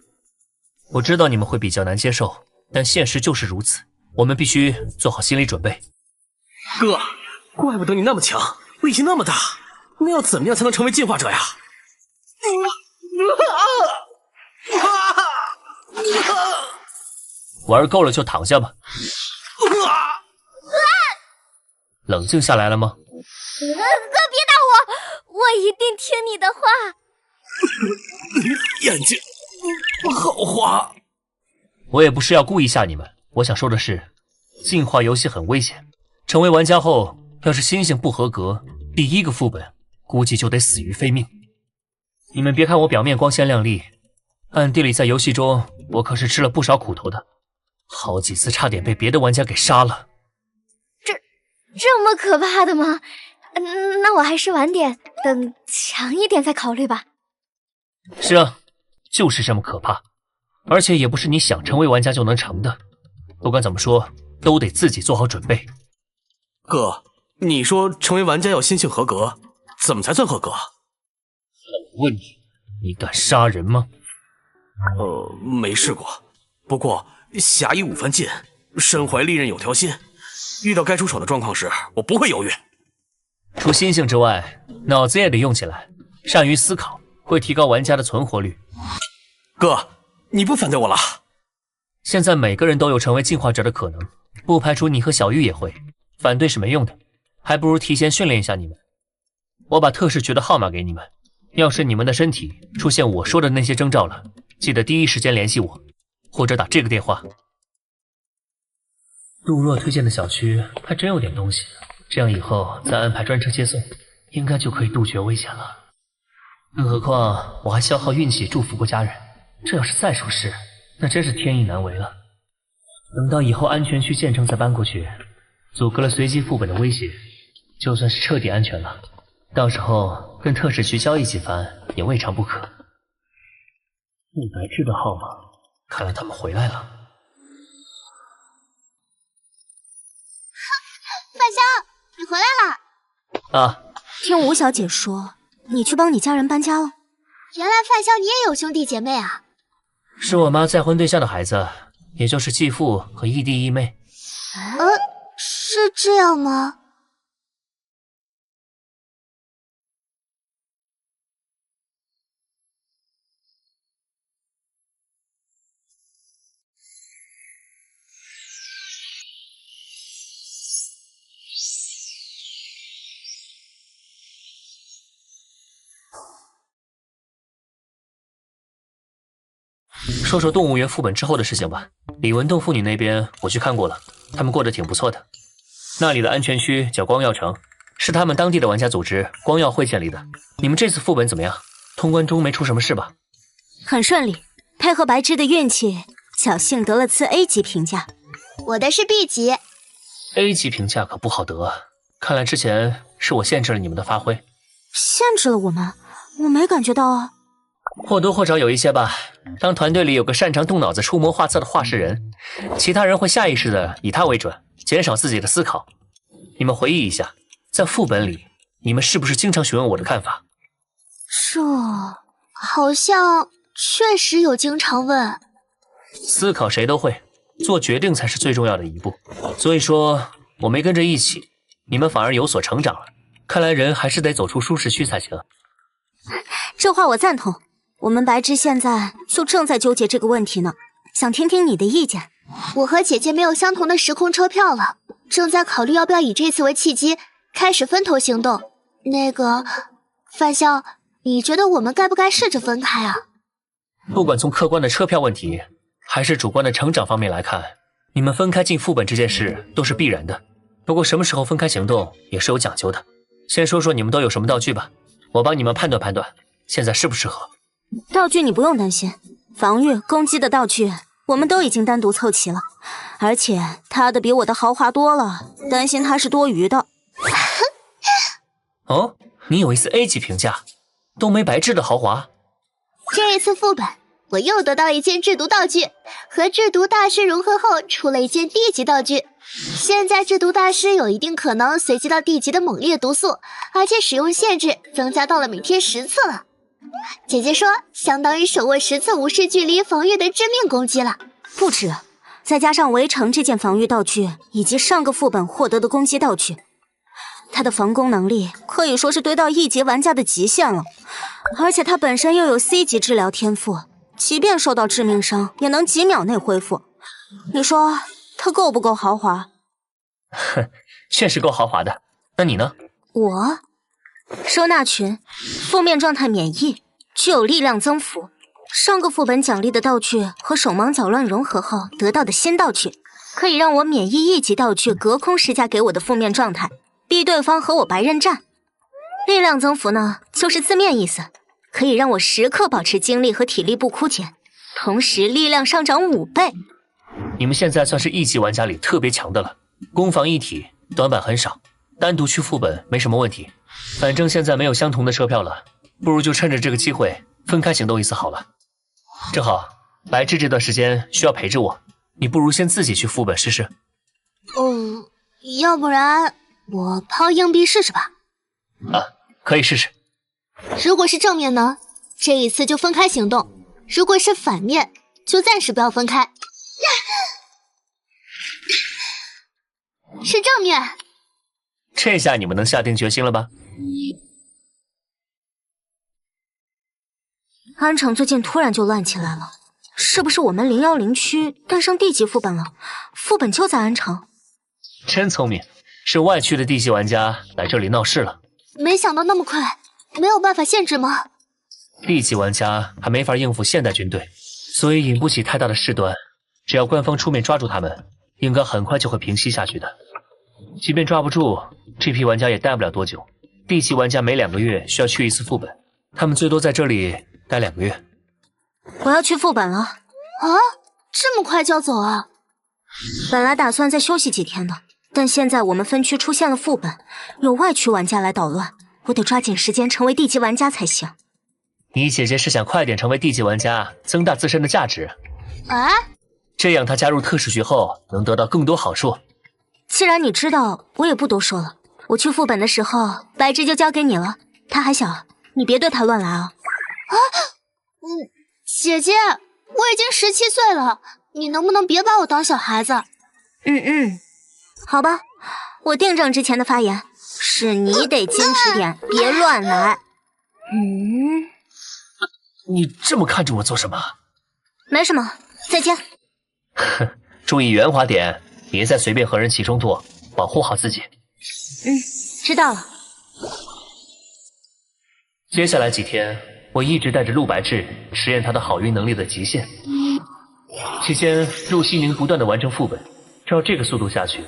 我知道你们会比较难接受，但现实就是如此。我们必须做好心理准备。哥，怪不得你那么强，力气那么大，那要怎么样才能成为进化者呀？玩够了就躺下吧。冷静下来了吗？哥，别打我，我一定听你的话。眼睛好花。我也不是要故意吓你们，我想说的是，进化游戏很危险，成为玩家后，要是心性不合格，第一个副本估计就得死于非命。你们别看我表面光鲜亮丽，暗地里在游戏中我可是吃了不少苦头的，好几次差点被别的玩家给杀了。这么可怕的吗？那我还是晚点，等强一点再考虑吧。是啊，就是这么可怕，而且也不是你想成为玩家就能成的。不管怎么说，都得自己做好准备。哥，你说成为玩家要心性合格，怎么才算合格？我问你，你敢杀人吗？没试过，不过侠义5番进，身怀利刃有条心。遇到该出手的状况时，我不会犹豫。除心性之外，脑子也得用起来，善于思考，会提高玩家的存活率。哥，你不反对我了？现在每个人都有成为进化者的可能，不排除你和小玉也会。反对是没用的，还不如提前训练一下你们。我把特视局的号码给你们，要是你们的身体出现我说的那些征兆了，记得第一时间联系我，或者打这个电话。杜若推荐的小区还真有点东西，这样以后再安排专车接送，应该就可以杜绝危险了。更何况我还消耗运气祝福过家人，这要是再出事，那真是天意难违了。等到以后安全区建成再搬过去，阻隔了随机副本的威胁，就算是彻底安全了。到时候跟特使局交易几番也未尝不可。陆白志的号码，看来他们回来了。范香，你回来了。啊，听吴小姐说，你去帮你家人搬家了。原来范香你也有兄弟姐妹啊？是我妈再婚对象的孩子，也就是继父和义弟义妹。是这样吗？说说动物园副本之后的事情吧。李文栋父女那边我去看过了，他们过得挺不错的。那里的安全区叫光耀城，是他们当地的玩家组织光耀会建立的。你们这次副本怎么样？通关中没出什么事吧？很顺利，配合白芝的运气，侥幸得了次 A 级评价。我的是 B 级。A 级评价可不好得，看来之前是我限制了你们的发挥。限制了我们？我没感觉到啊。或多或少有一些吧。当团队里有个擅长动脑子、出谋划策的画事人，其他人会下意识的以他为准，减少自己的思考。你们回忆一下，在副本里，你们是不是经常询问我的看法？这好像确实有经常问。思考谁都会，做决定才是最重要的一步。所以说，我没跟着一起，你们反而有所成长了。看来人还是得走出舒适区才行。这话我赞同。我们白芝现在就正在纠结这个问题呢，想听听你的意见。我和姐姐没有相同的时空车票了，正在考虑要不要以这次为契机，开始分头行动。那个，范香，你觉得我们该不该试着分开啊？不管从客观的车票问题，还是主观的成长方面来看，你们分开进副本这件事都是必然的。不过什么时候分开行动也是有讲究的。先说说你们都有什么道具吧，我帮你们判断判断，现在适不适合。道具你不用担心，防御、攻击的道具我们都已经单独凑齐了，而且他的比我的豪华多了，担心他是多余的。哦，你有一次 A 级评价，冬梅白炽的豪华。这一次副本，我又得到一件制毒道具，和制毒大师融合后出了一件 D 级道具。现在制毒大师有一定可能随机到 D 级的猛烈毒素，而且使用限制增加到了每天10次了。姐姐说，相当于手握10次无视距离防御的致命攻击了。不止，再加上围城这件防御道具，以及上个副本获得的攻击道具，他的防攻能力可以说是堆到1级玩家的极限了。而且他本身又有 C 级治疗天赋，即便受到致命伤，也能几秒内恢复。你说他够不够豪华？哼，确实够豪华的。那你呢？我收纳群，负面状态免疫，具有力量增幅。上个副本奖励的道具和手忙脚乱融合后得到的新道具，可以让我免疫1级道具隔空施加给我的负面状态，逼对方和我白刃战。力量增幅呢，就是字面意思，可以让我时刻保持精力和体力不枯竭，同时力量上涨5倍。你们现在算是1级玩家里特别强的了，攻防一体，短板很少，单独去副本没什么问题。反正现在没有相同的车票了，不如就趁着这个机会分开行动一次好了。正好白炽这段时间需要陪着我，你不如先自己去副本试试。要不然我抛硬币试试吧。啊，可以试试。如果是正面呢，这一次就分开行动；如果是反面，就暂时不要分开。是正面。这下你们能下定决心了吧？安城最近突然就乱起来了，是不是我们010区诞生 D 级副本了？副本就在安城。真聪明，是外区的 D 级玩家来这里闹事了。没想到那么快，没有办法限制吗？ D 级玩家还没法应付现代军队，所以引不起太大的事端。只要官方出面抓住他们，应该很快就会平息下去的。即便抓不住，这批玩家也待不了多久。D 级玩家每2个月需要去一次副本，他们最多在这里待2个月。我要去副本了。啊，这么快就要走啊？本来打算再休息几天的，但现在我们分区出现了副本，有外区玩家来捣乱，我得抓紧时间成为 D 级玩家才行。你姐姐是想快点成为 D 级玩家，增大自身的价值。啊？这样她加入特使局后能得到更多好处。既然你知道，我也不多说了。我去副本的时候，白芝就交给你了。他还小，你别对他乱来啊。姐姐，我已经17岁了，你能不能别把我当小孩子？好吧，我订正之前的发言，是你得矜持点，别乱来。你这么看着我做什么？没什么，再见。哼，注意圆滑点，别再随便和人起冲突，保护好自己。知道了。接下来几天，我一直带着陆白炽实验他的好运能力的极限。期间，陆西宁不断的完成副本，照这个速度下去，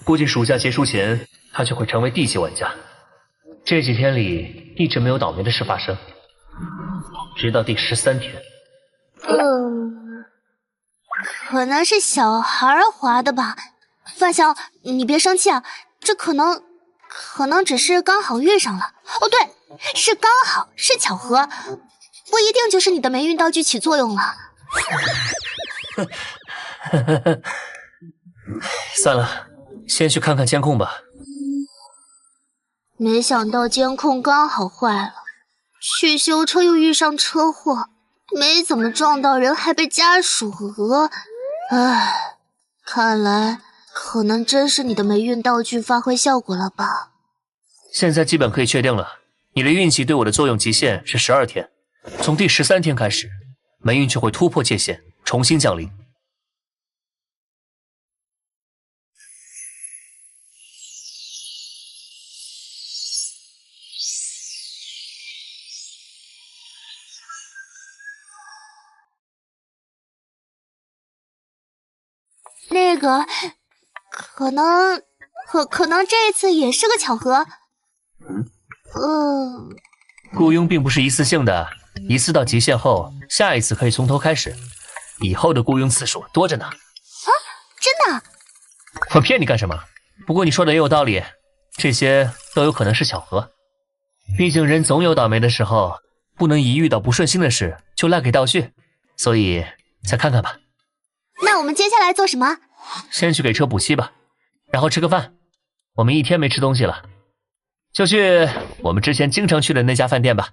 估计暑假结束前他就会成为 D 级玩家。这几天里一直没有倒霉的事发生，直到第13天。可能是小孩滑的吧。范晓，你别生气啊，这可能只是刚好遇上了。哦，对，是刚好，是巧合，不一定就是你的霉运道具起作用了。算了，先去看看监控吧。没想到监控刚好坏了，去修车又遇上车祸，没怎么撞到人，还被家属讹。唉，看来可能真是你的霉运道具发挥效果了吧。现在基本可以确定了，你的运气对我的作用极限是12天，从第13天开始，霉运就会突破界限，重新降临。那个，可能可能这一次也是个巧合。雇佣并不是一次性的，一次到极限后，下一次可以从头开始，以后的雇佣次数多着呢。啊，真的？我骗你干什么？不过你说的也有道理，这些都有可能是巧合。毕竟人总有倒霉的时候，不能一遇到不顺心的事就赖给道具，所以再看看吧。那我们接下来做什么？先去给车补漆吧，然后吃个饭。我们一天没吃东西了，就去我们之前经常去的那家饭店吧。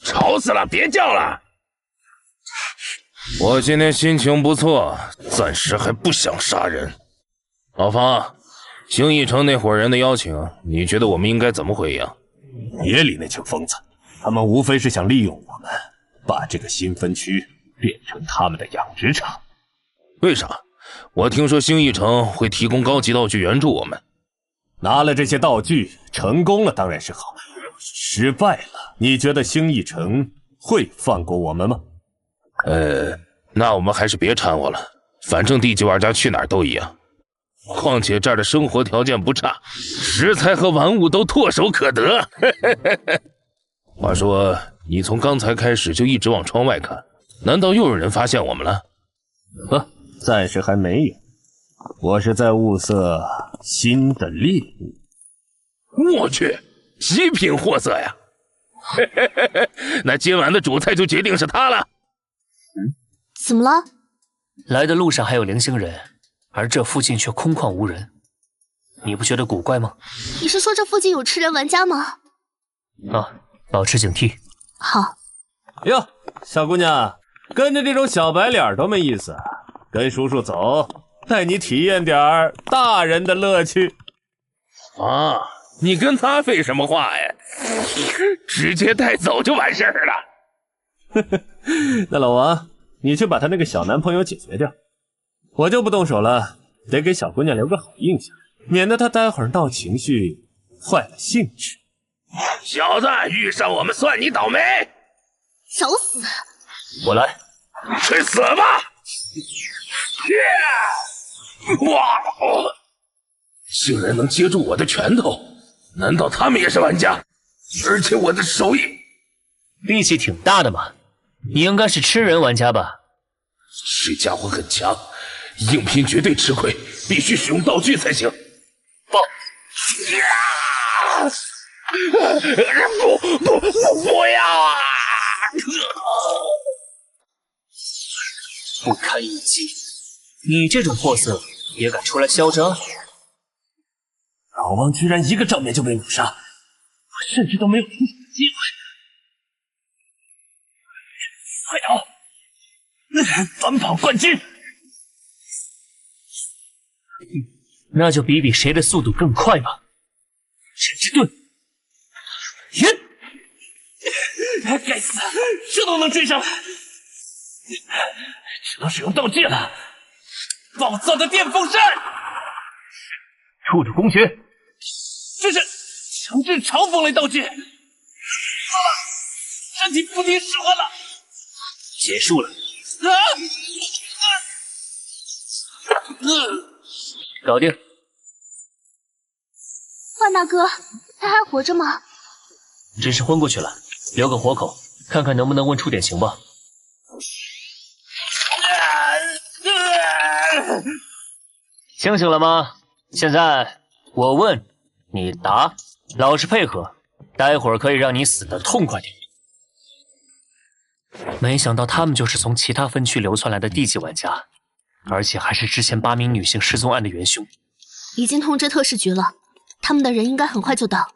吵死了，别叫了。我今天心情不错，暂时还不想杀人。老方，兴义城那伙人的邀请，你觉得我们应该怎么回应？别理那群疯子，他们无非是想利用我们，把这个新分区变成他们的养殖场。为啥？我听说兴义城会提供高级道具援助我们。拿了这些道具，成功了当然是好，失败了，你觉得兴义城会放过我们吗？那我们还是别掺和了，反正地级玩家去哪儿都一样。况且这儿的生活条件不差，食材和玩物都唾手可得。话说，你从刚才开始就一直往窗外看，难道又有人发现我们了？暂时还没有，我是在物色新的猎物。我去，极品货色呀！那今晚的主菜就决定是他了。怎么了？来的路上还有零星人，而这附近却空旷无人，你不觉得古怪吗？你是说这附近有吃人玩家吗？保持警惕。好。哟，小姑娘，跟着这种小白脸多没意思，跟叔叔走，带你体验点大人的乐趣。啊，你跟他废什么话呀？直接带走就完事儿了。那老王，你去把他那个小男朋友解决掉，我就不动手了，得给小姑娘留个好印象，免得她待会儿闹情绪，坏了兴致。小子，遇上我们算你倒霉！找死！我来，去死吧！哇！竟然能接住我的拳头，难道他们也是玩家？而且我的手艺，力气挺大的嘛，你应该是吃人玩家吧？这家伙很强，硬拼绝对吃亏，必须使用道具才行。爆！不要啊！不堪一击！你这种货色也敢出来嚣张？老王居然一个正面就被抹杀，我甚至都没有出手的机会。快逃！短跑冠军！那就比谁的速度更快吧。神之盾！该死，这都能追上来，只能使用道具了。暴躁的电风扇，处主公爵，这是强制嘲讽类道具。身体不听使唤了，结束了。搞定。万大哥，他还活着吗？只是昏过去了，留个活口，看看能不能问出点情报。清醒了吗？现在我问你答，老实配合，待会儿可以让你死得痛快点。没想到他们就是从其他分区流窜来的地级玩家，而且还是之前8名女性失踪案的元凶。已经通知特使局了，他们的人应该很快就到。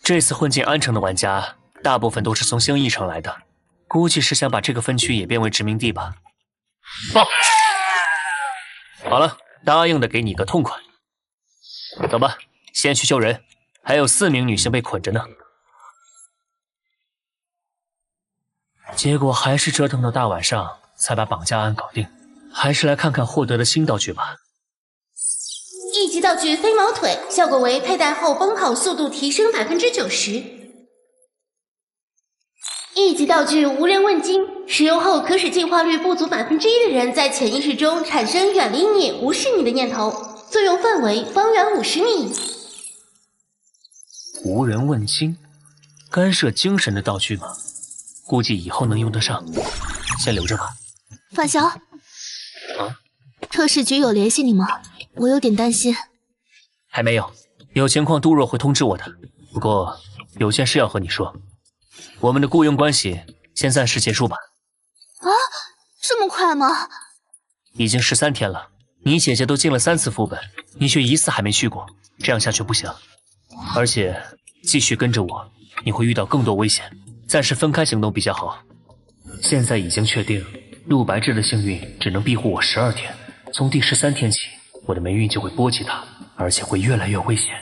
这次混进安城的玩家，大部分都是从兴义城来的，估计是想把这个分区也变为殖民地吧。报！好了，答应的给你个痛快。走吧，先去救人，还有4名女性被捆着呢。结果还是折腾到大晚上才把绑架案搞定。还是来看看获得的新道具吧。一级道具飞毛腿，效果为佩戴后奔跑速度提升90%。一级道具无人问津，使用后可使进化率不足1%的人在潜意识中产生远离你、无视你的念头，作用范围方圆50米。无人问津，干涉精神的道具吗？估计以后能用得上，先留着吧。范潇，特使局有联系你吗？我有点担心。还没有，有情况杜若会通知我的。不过有件事要和你说，我们的雇佣关系先暂时结束吧。啊，这么快吗？已经13天了，你姐姐都进了3次副本，你却1次还没去过，这样下去不行。而且继续跟着我，你会遇到更多危险，暂时分开行动比较好。现在已经确定，陆白志的幸运只能庇护我12天，从第13天起，我的霉运就会波及他，而且会越来越危险。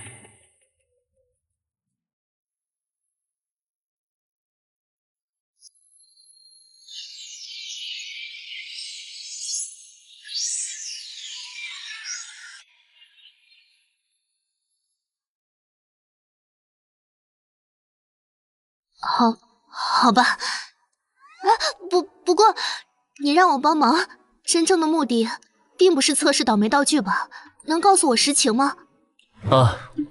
好吧。不过，你让我帮忙，真正的目的并不是测试倒霉道具吧？能告诉我实情吗？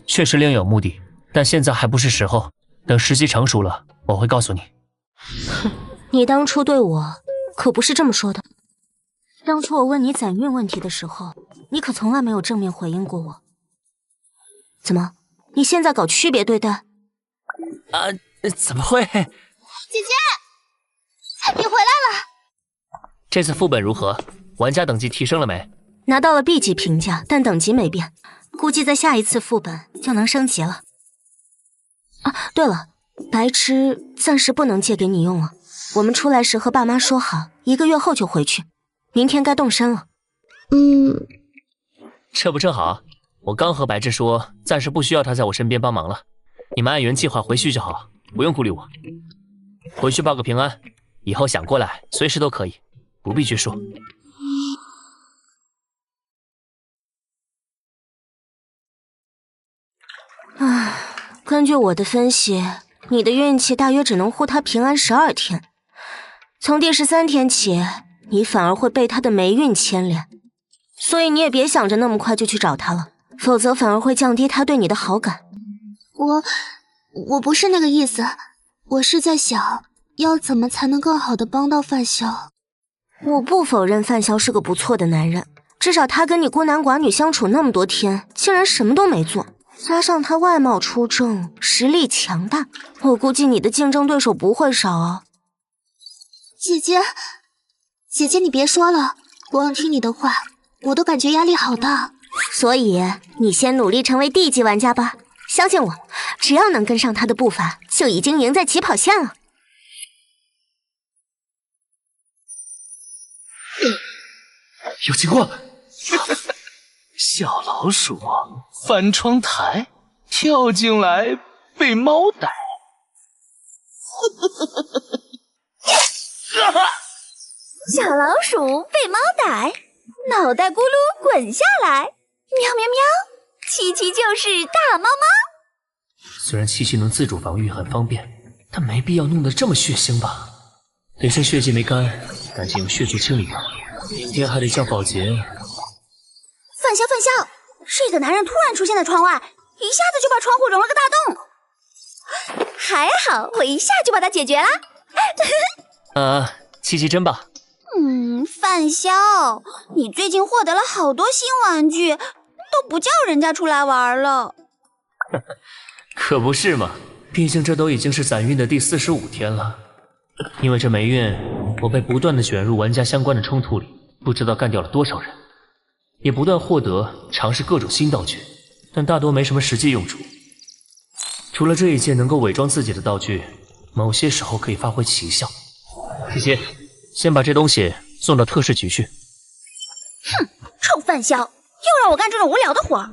确实另有目的，但现在还不是时候，等时机成熟了，我会告诉你。哼，你当初对我可不是这么说的。当初我问你攒运问题的时候，你可从来没有正面回应过我。怎么，你现在搞区别对待？怎么会？姐姐，你回来了。这次副本如何？玩家等级提升了没？拿到了 B 级评价，但等级没变，估计在下一次副本就能升级了。对了，白痴暂时不能借给你用了，我们出来时和爸妈说好，1个月后就回去，明天该动身了。这不正好？我刚和白痴说，暂时不需要他在我身边帮忙了，你们按原计划回去就好，不用顾虑我。回去报个平安，以后想过来随时都可以，不必拘束。根据我的分析，你的运气大约只能护他平安12天，从第13天起，你反而会被他的霉运牵连，所以你也别想着那么快就去找他了，否则反而会降低他对你的好感。我不是那个意思，我是在想要怎么才能更好的帮到范潇。我不否认范潇是个不错的男人，至少他跟你孤男寡女相处那么多天，竟然什么都没做，加上他外貌出众，实力强大，我估计你的竞争对手不会少啊。姐姐你别说了，光听你的话我都感觉压力好大。所以你先努力成为D级玩家吧，相信我，只要能跟上他的步伐，就已经赢在起跑线了。有情况！小老鼠翻窗台跳进来被猫逮。小老鼠被猫逮，脑袋咕噜滚下来，喵喵喵！七七就是大猫猫。虽然七七能自主防御很方便，但没必要弄得这么血腥吧？本身血迹没干，赶紧用血柱清理掉。明天还得叫保洁。范潇，睡的男人突然出现在窗外，一下子就把窗户融了个大洞。还好我一下就把它解决了。七七真棒。范潇，你最近获得了好多新玩具，都不叫人家出来玩了。可不是嘛，毕竟这都已经是攒运的第45天了。因为这霉运，我被不断的卷入玩家相关的冲突里，不知道干掉了多少人，也不断获得尝试各种新道具，但大多没什么实际用处。除了这一件能够伪装自己的道具，某些时候可以发挥奇效。七七，先把这东西送到特使局去。哼，臭范潇，又让我干这种无聊的活儿。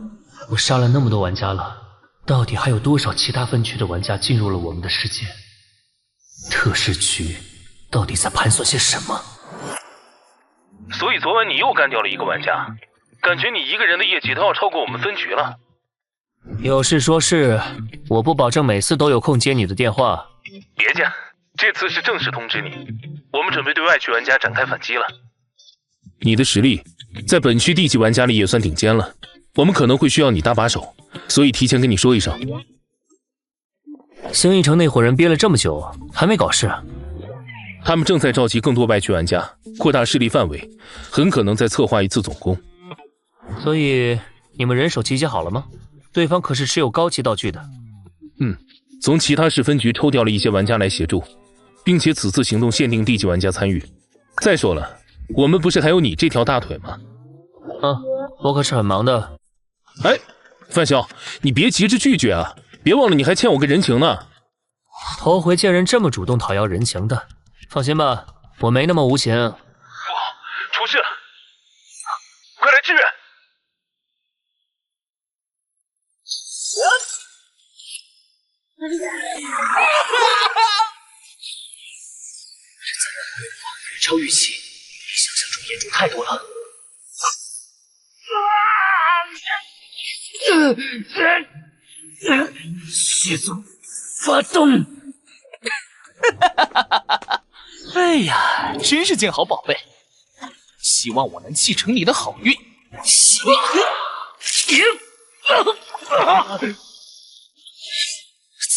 我杀了那么多玩家了，到底还有多少其他分区的玩家进入了我们的世界？特使局到底在盘算些什么？所以昨晚你又干掉了一个玩家，感觉你一个人的业绩都要超过我们分局了。有事说事，我不保证每次都有空接你的电话。别介，这次是正式通知你，我们准备对外区玩家展开反击了。你的实力在本区地级玩家里也算顶尖了，我们可能会需要你搭把手，所以提前跟你说一声。兴义城那伙人憋了这么久，还没搞事？他们正在召集更多外区玩家，扩大势力范围，很可能在策划一次总攻。所以你们人手集结好了吗？对方可是持有高级道具的。从其他市分局抽调了一些玩家来协助，并且此次行动限定地级玩家参与。再说了，我们不是还有你这条大腿吗？我可是很忙的。哎，范潇，你别急着拒绝啊，别忘了你还欠我个人情呢。头回见人这么主动讨要人情的。放心吧，我没那么无情。出事了，快来支援！超预期，比想象中严重太多了。血宗发动！哎呀，真是件好宝贝！希望我能继承你的好运。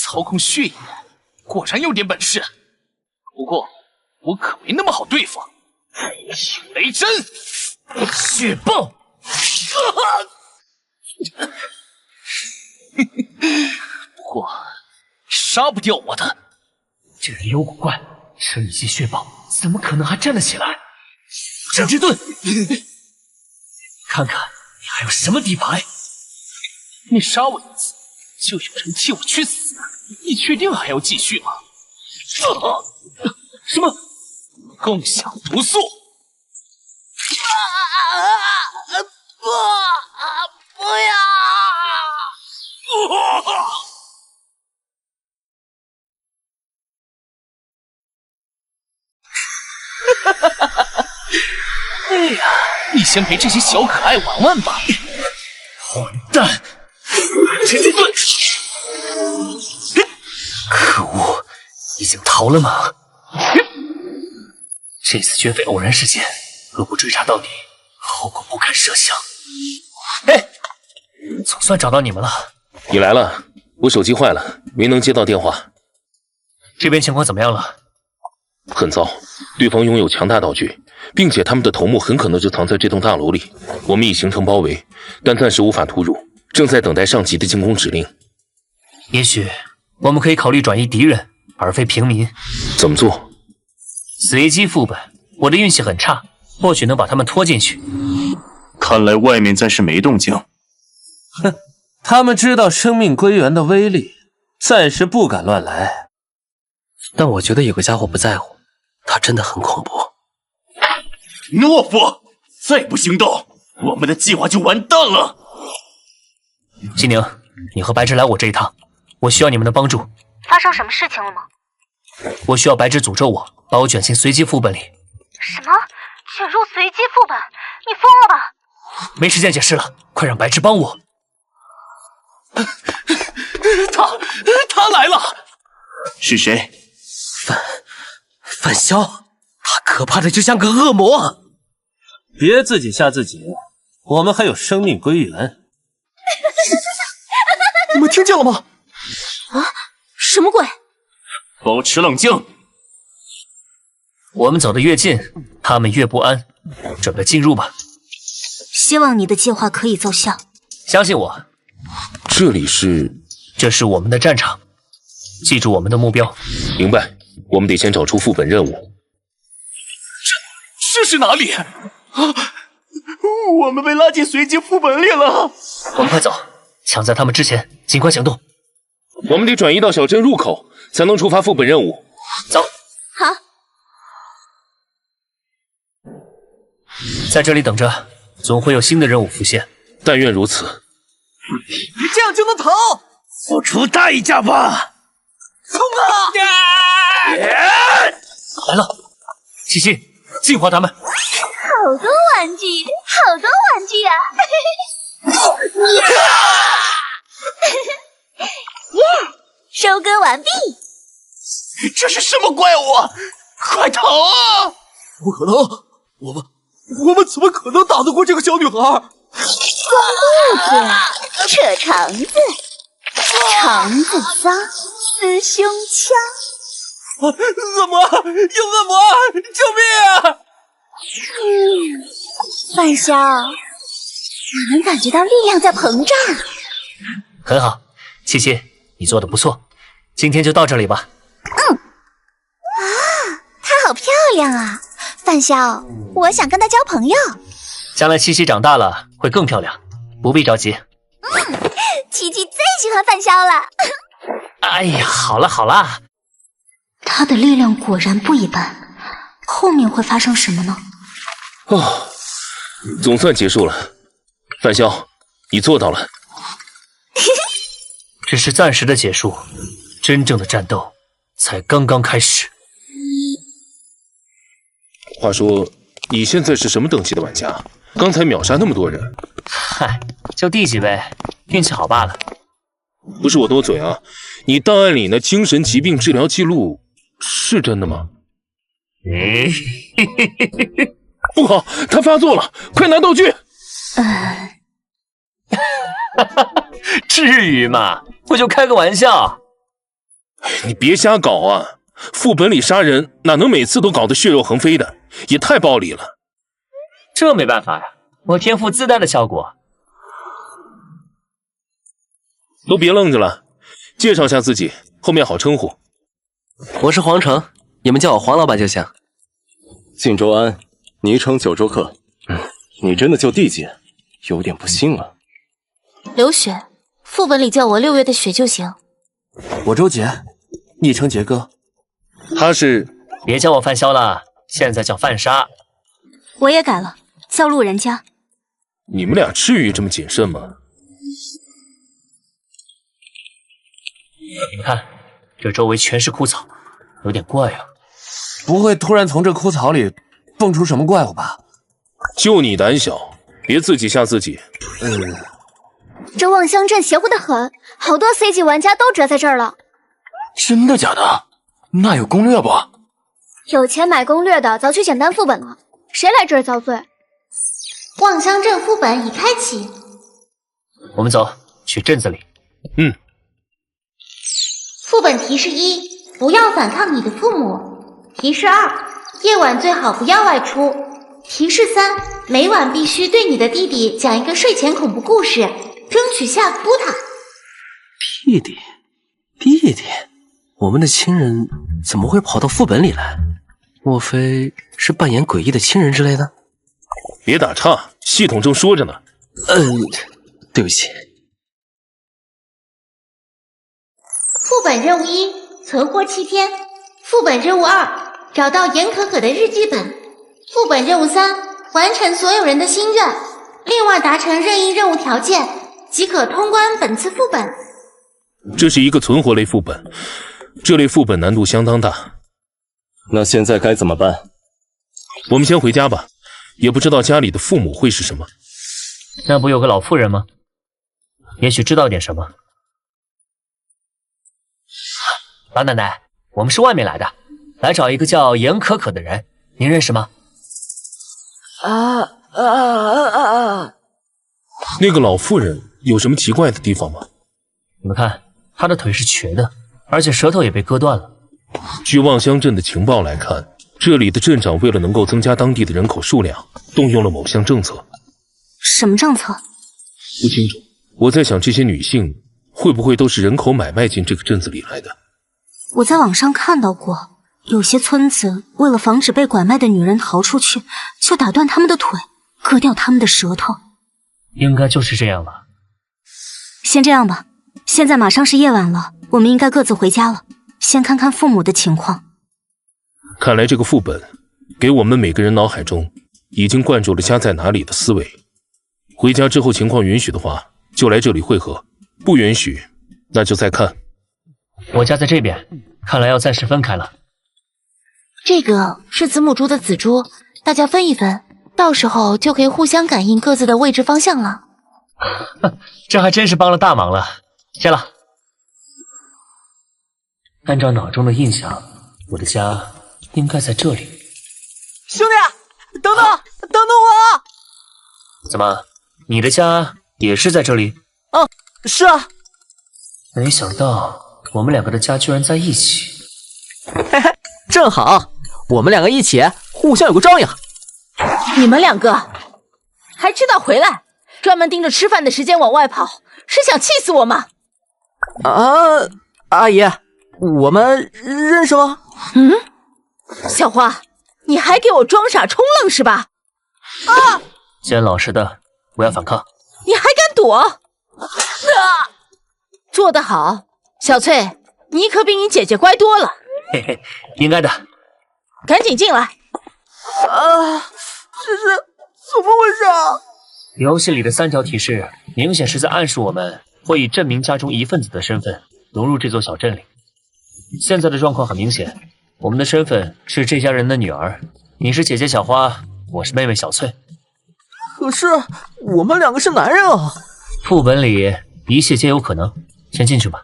操控血液，果然有点本事。不过我可没那么好对付。雷针，血爆！不过杀不掉我的。这人有古怪，生一记血爆，怎么可能还站得起来？整之盾，看看你还有什么底牌？你杀我一次，就有人替我去死，你确定还要继续吗？什么？共享毒素？不要！哎呀，你先陪这些小可爱玩玩吧。混蛋！陈之盾！可恶，已经逃了吗？这次绝非偶然事件，若不追查到底，后果不堪设想。哎，总算找到你们了。你来了，我手机坏了，没能接到电话。这边情况怎么样了？很糟，对方拥有强大道具，并且他们的头目很可能就藏在这栋大楼里。我们已形成包围，但暂时无法突入，正在等待上级的进攻指令。也许我们可以考虑转移敌人，而非平民。怎么做？随机副本，我的运气很差，或许能把他们拖进去。看来外面暂时没动静。哼，他们知道生命归元的威力，暂时不敢乱来。但我觉得有个家伙不在乎，他真的很恐怖。懦夫，再不行动，我们的计划就完蛋了。金宁，你和白芝来我这一趟，我需要你们的帮助。发生什么事情了吗？我需要白芝诅咒我，把我卷进随机副本里。什么？卷入随机副本？你疯了吧？没时间解释了，快让白芝帮我。他来了。是谁？范潇，他可怕的就像个恶魔。别自己吓自己，我们还有生命归元。你们听见了吗？啊！什么鬼？保持冷静。我们走得越近，他们越不安。准备进入吧。希望你的计划可以奏效。相信我。这是我们的战场，记住我们的目标。明白。我们得先找出副本任务。这是哪里？我们被拉进随机副本里了。我们快走，抢在他们之前，尽快行动。我们得转移到小镇入口，才能触发副本任务。走。好。在这里等着，总会有新的任务浮现。但愿如此。这样就能逃？付出代价吧！冲啊！来了，西西，净化他们。好多玩具，好多玩具啊！耶，收割完毕。这是什么怪物？快逃啊！不可能，我们怎么可能打得过这个小女孩？光肚子，扯肠子，肠子脏，撕胸腔。恶魔，有恶魔！救命啊！范潇，我能感觉到力量在膨胀。很好，七七，你做的不错，今天就到这里吧。她好漂亮啊，范潇，我想跟她交朋友。将来七七长大了会更漂亮，不必着急。七七最喜欢范潇了。哎呀，好了好了，他的力量果然不一般，后面会发生什么呢？哦，总算结束了。范潇，你做到了。只是暂时的结束，真正的战斗才刚刚开始。话说，你现在是什么等级的玩家？刚才秒杀那么多人。嗨，就第几呗，运气好罢了。不是我多嘴啊，你档案里那精神疾病治疗记录是真的吗？不好，他发作了，快拿道具！至于吗？我就开个玩笑。你别瞎搞啊！副本里杀人哪能每次都搞得血肉横飞的，也太暴力了。这没办法呀，我天赋自带的效果。都别愣着了，介绍下自己，后面好称呼。我是黄成，你们叫我黄老板就行。晋州安，昵称九州客。你真的就地界，有点不信啊。刘雪，副本里叫我6月的雪就行。我周杰，昵称杰哥。他是……别叫我范潇了，现在叫范莎。我也改了，叫路人甲。你们俩至于这么谨慎吗？你们看，这周围全是枯草，有点怪啊。不会突然从这枯草里蹦出什么怪物吧？就你胆小，别自己吓自己。这望乡镇邪乎得很，好多 C 级玩家都折在这儿了。真的假的？那有攻略不？有钱买攻略的早去简单副本了，谁来这儿遭罪？望乡镇副本已开启。我们走，去镇子里。副本提示1：不要反抗你的父母。提示2：夜晚最好不要外出。提示3：每晚必须对你的弟弟讲一个睡前恐怖故事，争取吓哭他。弟弟，我们的亲人怎么会跑到副本里来？莫非是扮演诡异的亲人之类的？别打岔，系统正说着呢。对不起。副本任务1：存活7天。副本任务2：找到严可可的日记本。副本任务3：完成所有人的心愿，另外达成任意任务条件即可通关本次副本。这是一个存活类副本，这类副本难度相当大。那现在该怎么办？我们先回家吧，也不知道家里的父母会是什么。那不有个老妇人吗？也许知道点什么。老奶奶，我们是外面来的，来找一个叫严可可的人，您认识吗？那个老妇人有什么奇怪的地方吗？你们看，她的腿是瘸的，而且舌头也被割断了。据望乡镇的情报来看，这里的镇长为了能够增加当地的人口数量，动用了某项政策。什么政策？不清楚。我在想，这些女性会不会都是人口买卖进这个镇子里来的？我在网上看到过，有些村子为了防止被拐卖的女人逃出去，就打断她们的腿，割掉她们的舌头。应该就是这样了。先这样吧，现在马上是夜晚了，我们应该各自回家了，先看看父母的情况。看来这个副本给我们每个人脑海中已经灌注了家在哪里的思维。回家之后情况允许的话，就来这里会合；不允许，那就再看。我家在这边，看来要暂时分开了。这个是子母猪的子猪，大家分一分，到时候就可以互相感应各自的位置方向了。这还真是帮了大忙了。谢了。按照脑中的印象，我的家应该在这里。兄弟，等等，等等我！怎么，你的家也是在这里？啊，是啊。没想到我们两个的家居然在一起。嘿嘿，正好，我们两个一起，互相有个照应。你们两个还知道回来，专门盯着吃饭的时间往外跑，是想气死我吗？啊，阿姨，我们认识吗？小花，你还给我装傻充愣是吧？啊！既然老实的，不要反抗。你还敢躲？做得好，小翠，你可比你姐姐乖多了。嘿嘿，应该的。赶紧进来。这是怎么回事啊？游戏里的3条提示，明显是在暗示我们会以镇民家中一份子的身份融入这座小镇里。现在的状况很明显，我们的身份是这家人的女儿，你是姐姐小花，我是妹妹小翠。可是我们两个是男人啊！副本里一切皆有可能，先进去吧。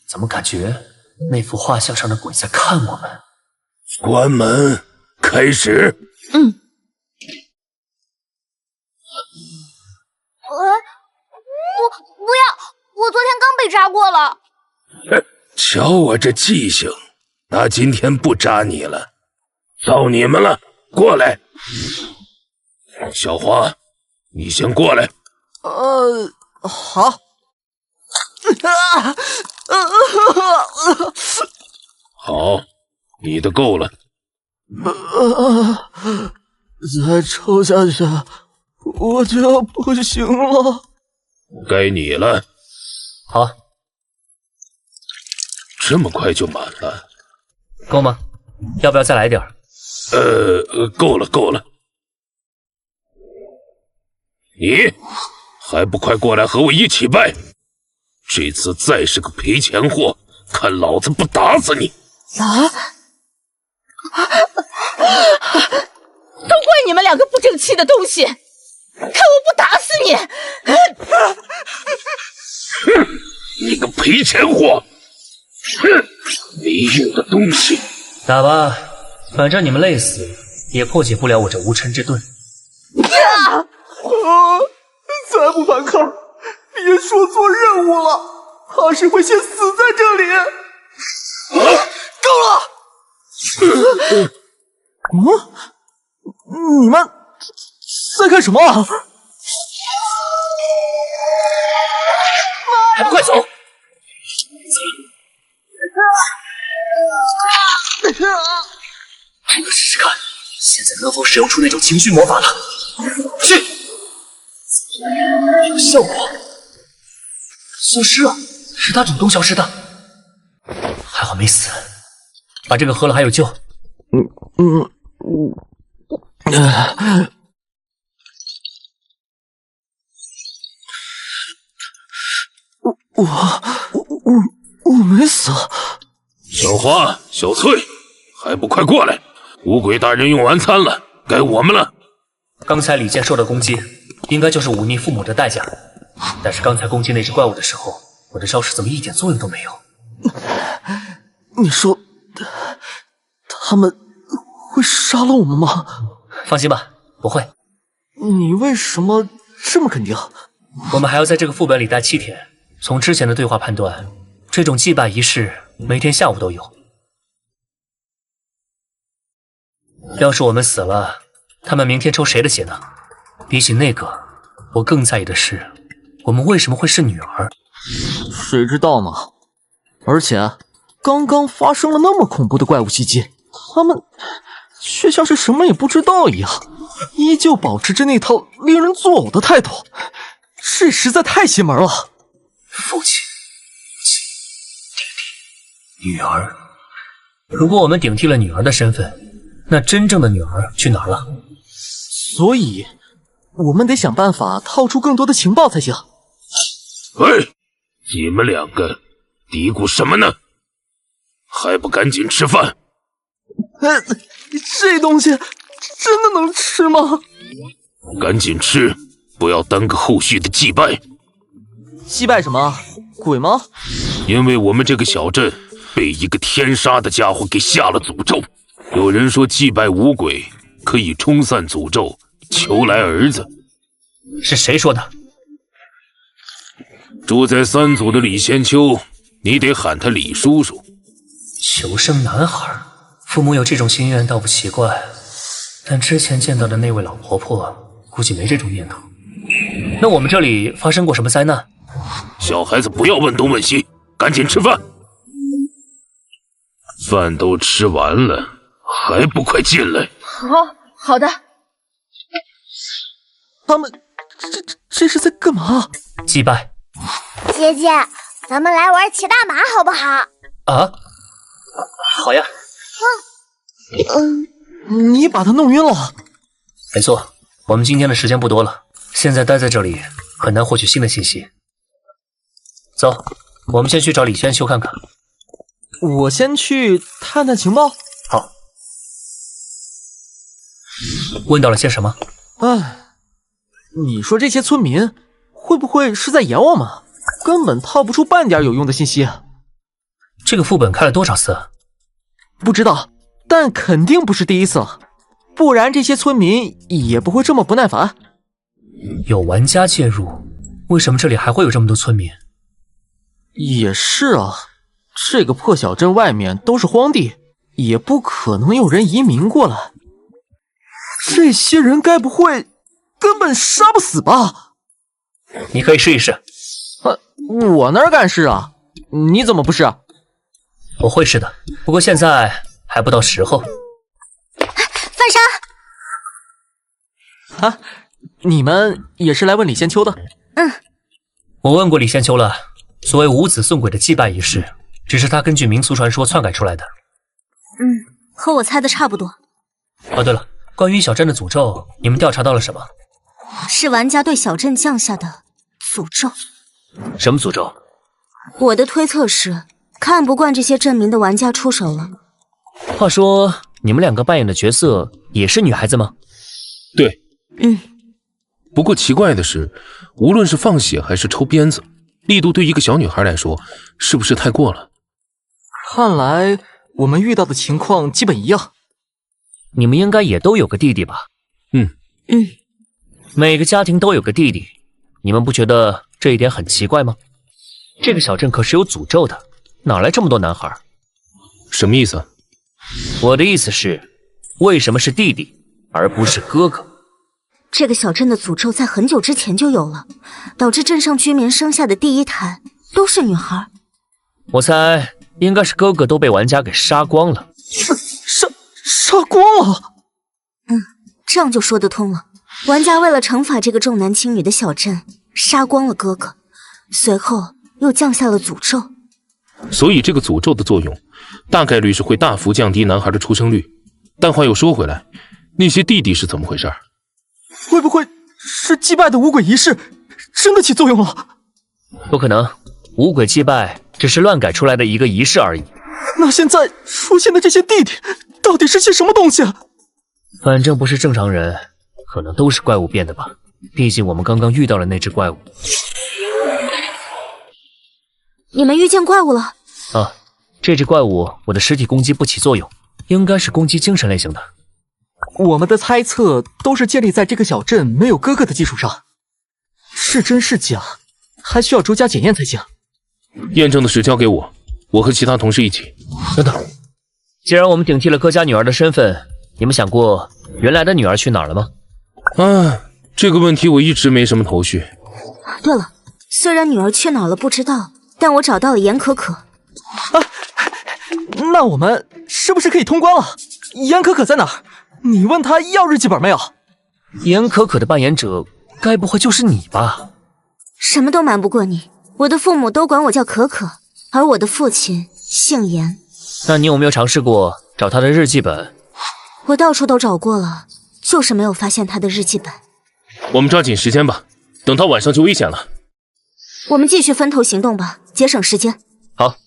怎么感觉那幅画像上的鬼在看我们？关门，开始。不要！我昨天刚被扎过了。瞧我这记性，那今天不扎你了，到你们了，过来。小花，你先过来。好。好，你的够了。再抽下去，我就要不行了。该你了。好，这么快就满了？够吗？要不要再来点？够了，够了。你还不快过来和我一起拜？这次再是个赔钱货，看老子不打死你！都怪你们两个不争气的东西，看我不打死你！哼，你个赔钱货！哼，没用的东西！打吧，反正你们累死也破解不了我这无尘之盾。再不反抗，别说错任务了，怕是会先死在这里。够了！你们在干什么？还不快走！还能试试看，现在能否使用出那种情绪魔法了？去！有效果，消失了，是他主动消失的。还好没死，把这个喝了还有救。我没死。小花、小翠，还不快过来！五鬼大人用完餐了，该我们了。刚才李健受的攻击，应该就是忤逆父母的代价。但是刚才攻击那只怪物的时候，我的招式怎么一点作用都没有？你说，他们会杀了我们吗？放心吧，不会。你为什么这么肯定？我们还要在这个副本里待7天。从之前的对话判断，这种祭拜仪式每天下午都有。要是我们死了，他们明天抽谁的血呢？比起那个，我更在意的是，我们为什么会是女儿？谁知道呢？而且，刚刚发生了那么恐怖的怪物袭击，他们却像是什么也不知道一样，依旧保持着那套令人作呕的态度，这实在太邪门了。父亲、弟弟、女儿，如果我们顶替了女儿的身份，那真正的女儿去哪儿了？所以，我们得想办法套出更多的情报才行。喂，你们两个嘀咕什么呢？还不赶紧吃饭！这东西真的能吃吗？赶紧吃，不要耽搁后续的祭拜。祭拜什么？鬼吗？因为我们这个小镇被一个天杀的家伙给下了诅咒。有人说祭拜五鬼可以冲散诅咒，求来儿子。是谁说的？住在3组的李仙秋，你得喊他李叔叔。求生男孩，父母有这种心愿倒不奇怪，但之前见到的那位老婆婆估计没这种念头。那我们这里发生过什么灾难？小孩子不要问东问西，赶紧吃饭。饭都吃完了，还不快进来？好的。他们这是在干嘛？祭拜。姐姐，咱们来玩骑大马好不好？啊，好呀。你把他弄晕了。没错，我们今天的时间不多了，现在待在这里很难获取新的信息。走，我们先去找李仙秋看看。我先去探探情报。好。问到了些什么？你说这些村民会不会是在演我们？根本套不出半点有用的信息。这个副本开了多少次？不知道，但肯定不是第一次了，不然这些村民也不会这么不耐烦。有玩家介入，为什么这里还会有这么多村民？也是啊，这个破小镇外面都是荒地，也不可能有人移民过来。这些人该不会根本杀不死吧？你可以试一试。我哪敢试啊？你怎么不试？我会试的，不过现在还不到时候。范莎，你们也是来问李仙秋的？我问过李仙秋了，所谓五子送鬼的祭拜仪式，只是他根据民俗传说篡改出来的。和我猜的差不多。哦，对了，关于小镇的诅咒，你们调查到了什么？是玩家对小镇降下的诅咒。什么诅咒？我的推测是，看不惯这些镇民的玩家出手了。话说，你们两个扮演的角色也是女孩子吗？对。不过奇怪的是，无论是放血还是抽鞭子，力度对一个小女孩来说，是不是太过了？看来我们遇到的情况基本一样。你们应该也都有个弟弟吧？每个家庭都有个弟弟，你们不觉得这一点很奇怪吗？这个小镇可是有诅咒的，哪来这么多男孩？什么意思？我的意思是，为什么是弟弟而不是哥哥？这个小镇的诅咒在很久之前就有了，导致镇上居民生下的第一胎都是女孩。我猜应该是哥哥都被玩家给杀光了。杀光了？这样就说得通了。玩家为了惩罚这个重男轻女的小镇，杀光了哥哥，随后又降下了诅咒。所以这个诅咒的作用，大概率是会大幅降低男孩的出生率。但话又说回来，那些弟弟是怎么回事？会不会是祭拜的五鬼仪式真的起作用了？不可能，五鬼祭拜只是乱改出来的一个仪式而已。那现在出现的这些弟弟到底是些什么东西？反正不是正常人，可能都是怪物变的吧。毕竟我们刚刚遇到了那只怪物。你们遇见怪物了？这只怪物我的实体攻击不起作用，应该是攻击精神类型的。我们的猜测都是建立在这个小镇没有哥哥的基础上，是真是假，还需要逐家检验才行。验证的事交给我，我和其他同事一起。等等，既然我们顶替了各家女儿的身份，你们想过原来的女儿去哪儿了吗？这个问题我一直没什么头绪。对了，虽然女儿去哪儿了不知道，但我找到了严可可。那我们是不是可以通关了？严可可在哪儿？你问他要日记本没有？严可可的扮演者该不会就是你吧？什么都瞒不过你，我的父母都管我叫可可，而我的父亲姓严。那你有没有尝试过找他的日记本？我到处都找过了，就是没有发现他的日记本。我们抓紧时间吧，等到晚上就危险了。我们继续分头行动吧，节省时间。好。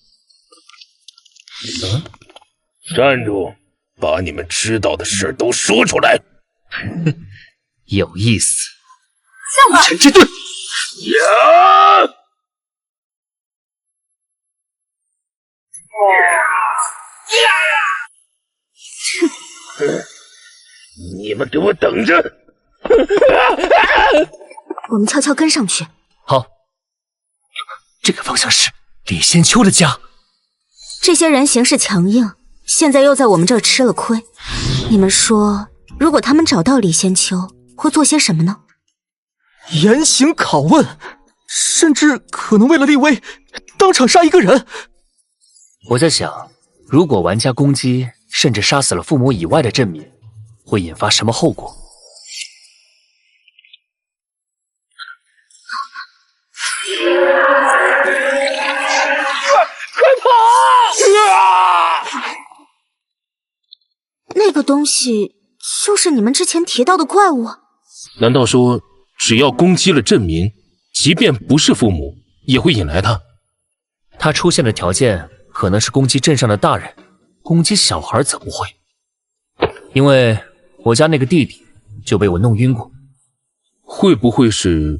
站住！把你们知道的事都说出来。有意思。陈之盾。呀！你们给我等着！我们悄悄跟上去。好，这个方向是李仙秋的家。这些人行事强硬，现在又在我们这儿吃了亏。你们说，如果他们找到李仙秋，会做些什么呢？严刑拷问，甚至可能为了立威，当场杀一个人。我在想，如果玩家攻击甚至杀死了父母以外的镇民，会引发什么后果？快跑！那个东西就是你们之前提到的怪物？难道说只要攻击了镇民，即便不是父母，也会引来他？他出现的条件可能是攻击镇上的大人，攻击小孩怎么会？因为我家那个弟弟就被我弄晕过。会不会是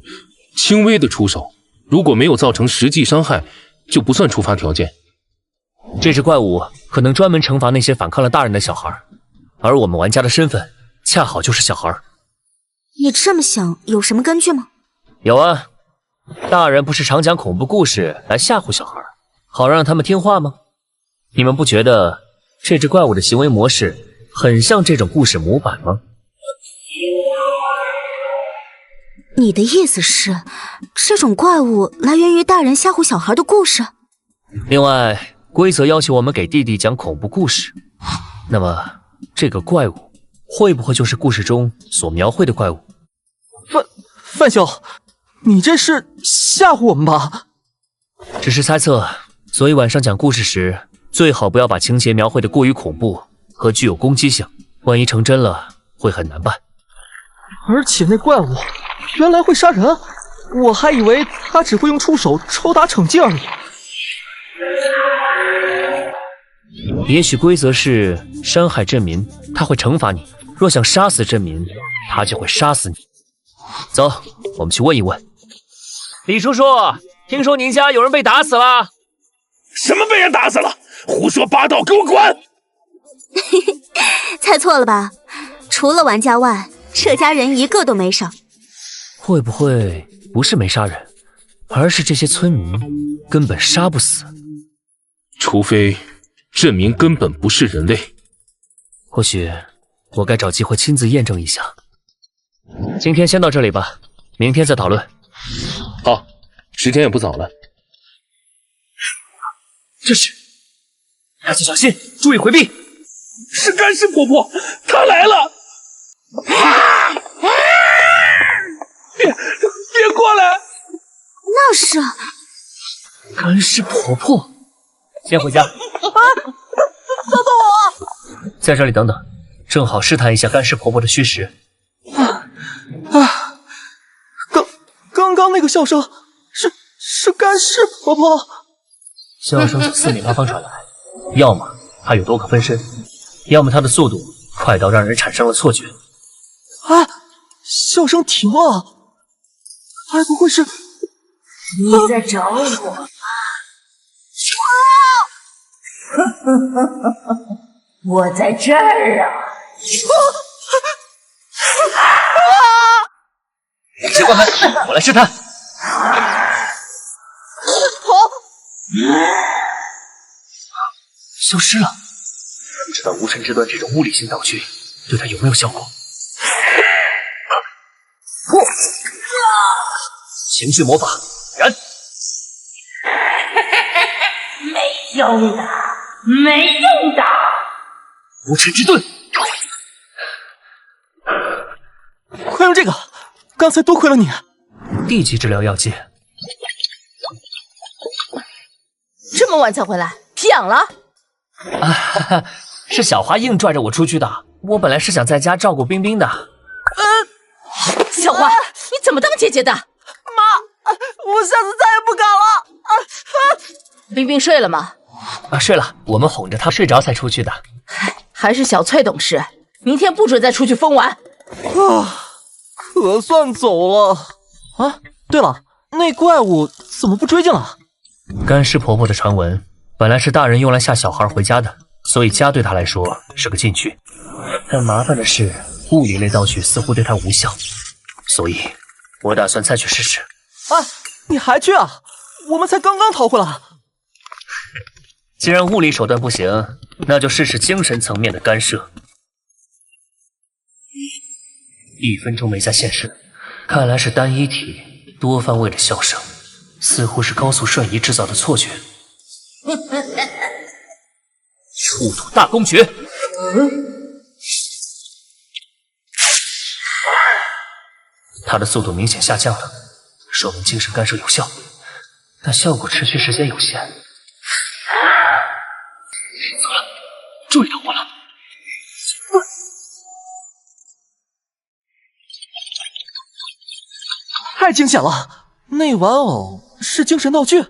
轻微的出手？如果没有造成实际伤害，就不算触发条件。这只怪物可能专门惩罚那些反抗了大人的小孩，而我们玩家的身份恰好就是小孩。你这么想有什么根据吗？有啊，大人不是常讲恐怖故事来吓唬小孩，好让他们听话吗？你们不觉得这只怪物的行为模式很像这种故事模板吗？你的意思是，这种怪物来源于大人吓唬小孩的故事？另外，规则要求我们给弟弟讲恐怖故事，那么这个怪物会不会就是故事中所描绘的怪物？范兄，你这是吓唬我们吧？只是猜测，所以晚上讲故事时，最好不要把情节描绘的过于恐怖和具有攻击性，万一成真了，会很难办。而且那怪物原来会杀人，我还以为他只会用触手抽打惩戒而已。也许规则是伤害镇民，他会惩罚你；若想杀死镇民，他就会杀死你。走，我们去问一问。李叔叔，听说您家有人被打死了？什么被人打死了？胡说八道，给我滚！猜错了吧？除了玩家外，这家人一个都没少。会不会不是没杀人，而是这些村民根本杀不死？除非镇民根本不是人类。或许我该找机会亲自验证一下。今天先到这里吧，明天再讨论。好，时间也不早了。这是，大家小心，注意回避。是干尸婆婆，她来了！别过来！那是干尸婆婆。先回家。等等我！在这里等等，正好试探一下干尸婆婆的虚实。刚刚那个笑声是干尸婆婆。笑声从四面八方传来，要么她有多个分身，要么她的速度快到让人产生了错觉。啊！笑声停了，该不会是你在找我吧？我在这儿啊！别关门，我来试探。消失了，不知道无尘之端这种物理性道具对他有没有效果？情绪魔法燃！没用的，没用的！无尘之盾，快用这个！刚才多亏了你。地级治疗药剂。这么晚才回来，皮痒了？啊哈哈，是小花硬拽着我出去的。我本来是想在家照顾冰冰的。小花，你怎么当姐姐的？妈，我下次再也不敢了。冰冰睡了吗？睡了，我们哄着她睡着才出去的。还是小翠懂事，明天不准再出去疯玩。可算走了啊！对了，那怪物怎么不追进来？干尸婆婆的传闻本来是大人用来吓小孩回家的，所以家对他来说是个禁区。但麻烦的是，物理类道具似乎对他无效，所以我打算再去试试。哎，你还去啊？我们才刚刚逃回来。既然物理手段不行，那就试试精神层面的干涉。1分钟没再现身，看来是单一体多方位的消声，似乎是高速瞬移制造的错觉。触土大公诀。他的速度明显下降了，说明精神干涉有效，但效果持续时间有限。糟了，注意到我了！太惊险了！那玩偶是精神道具？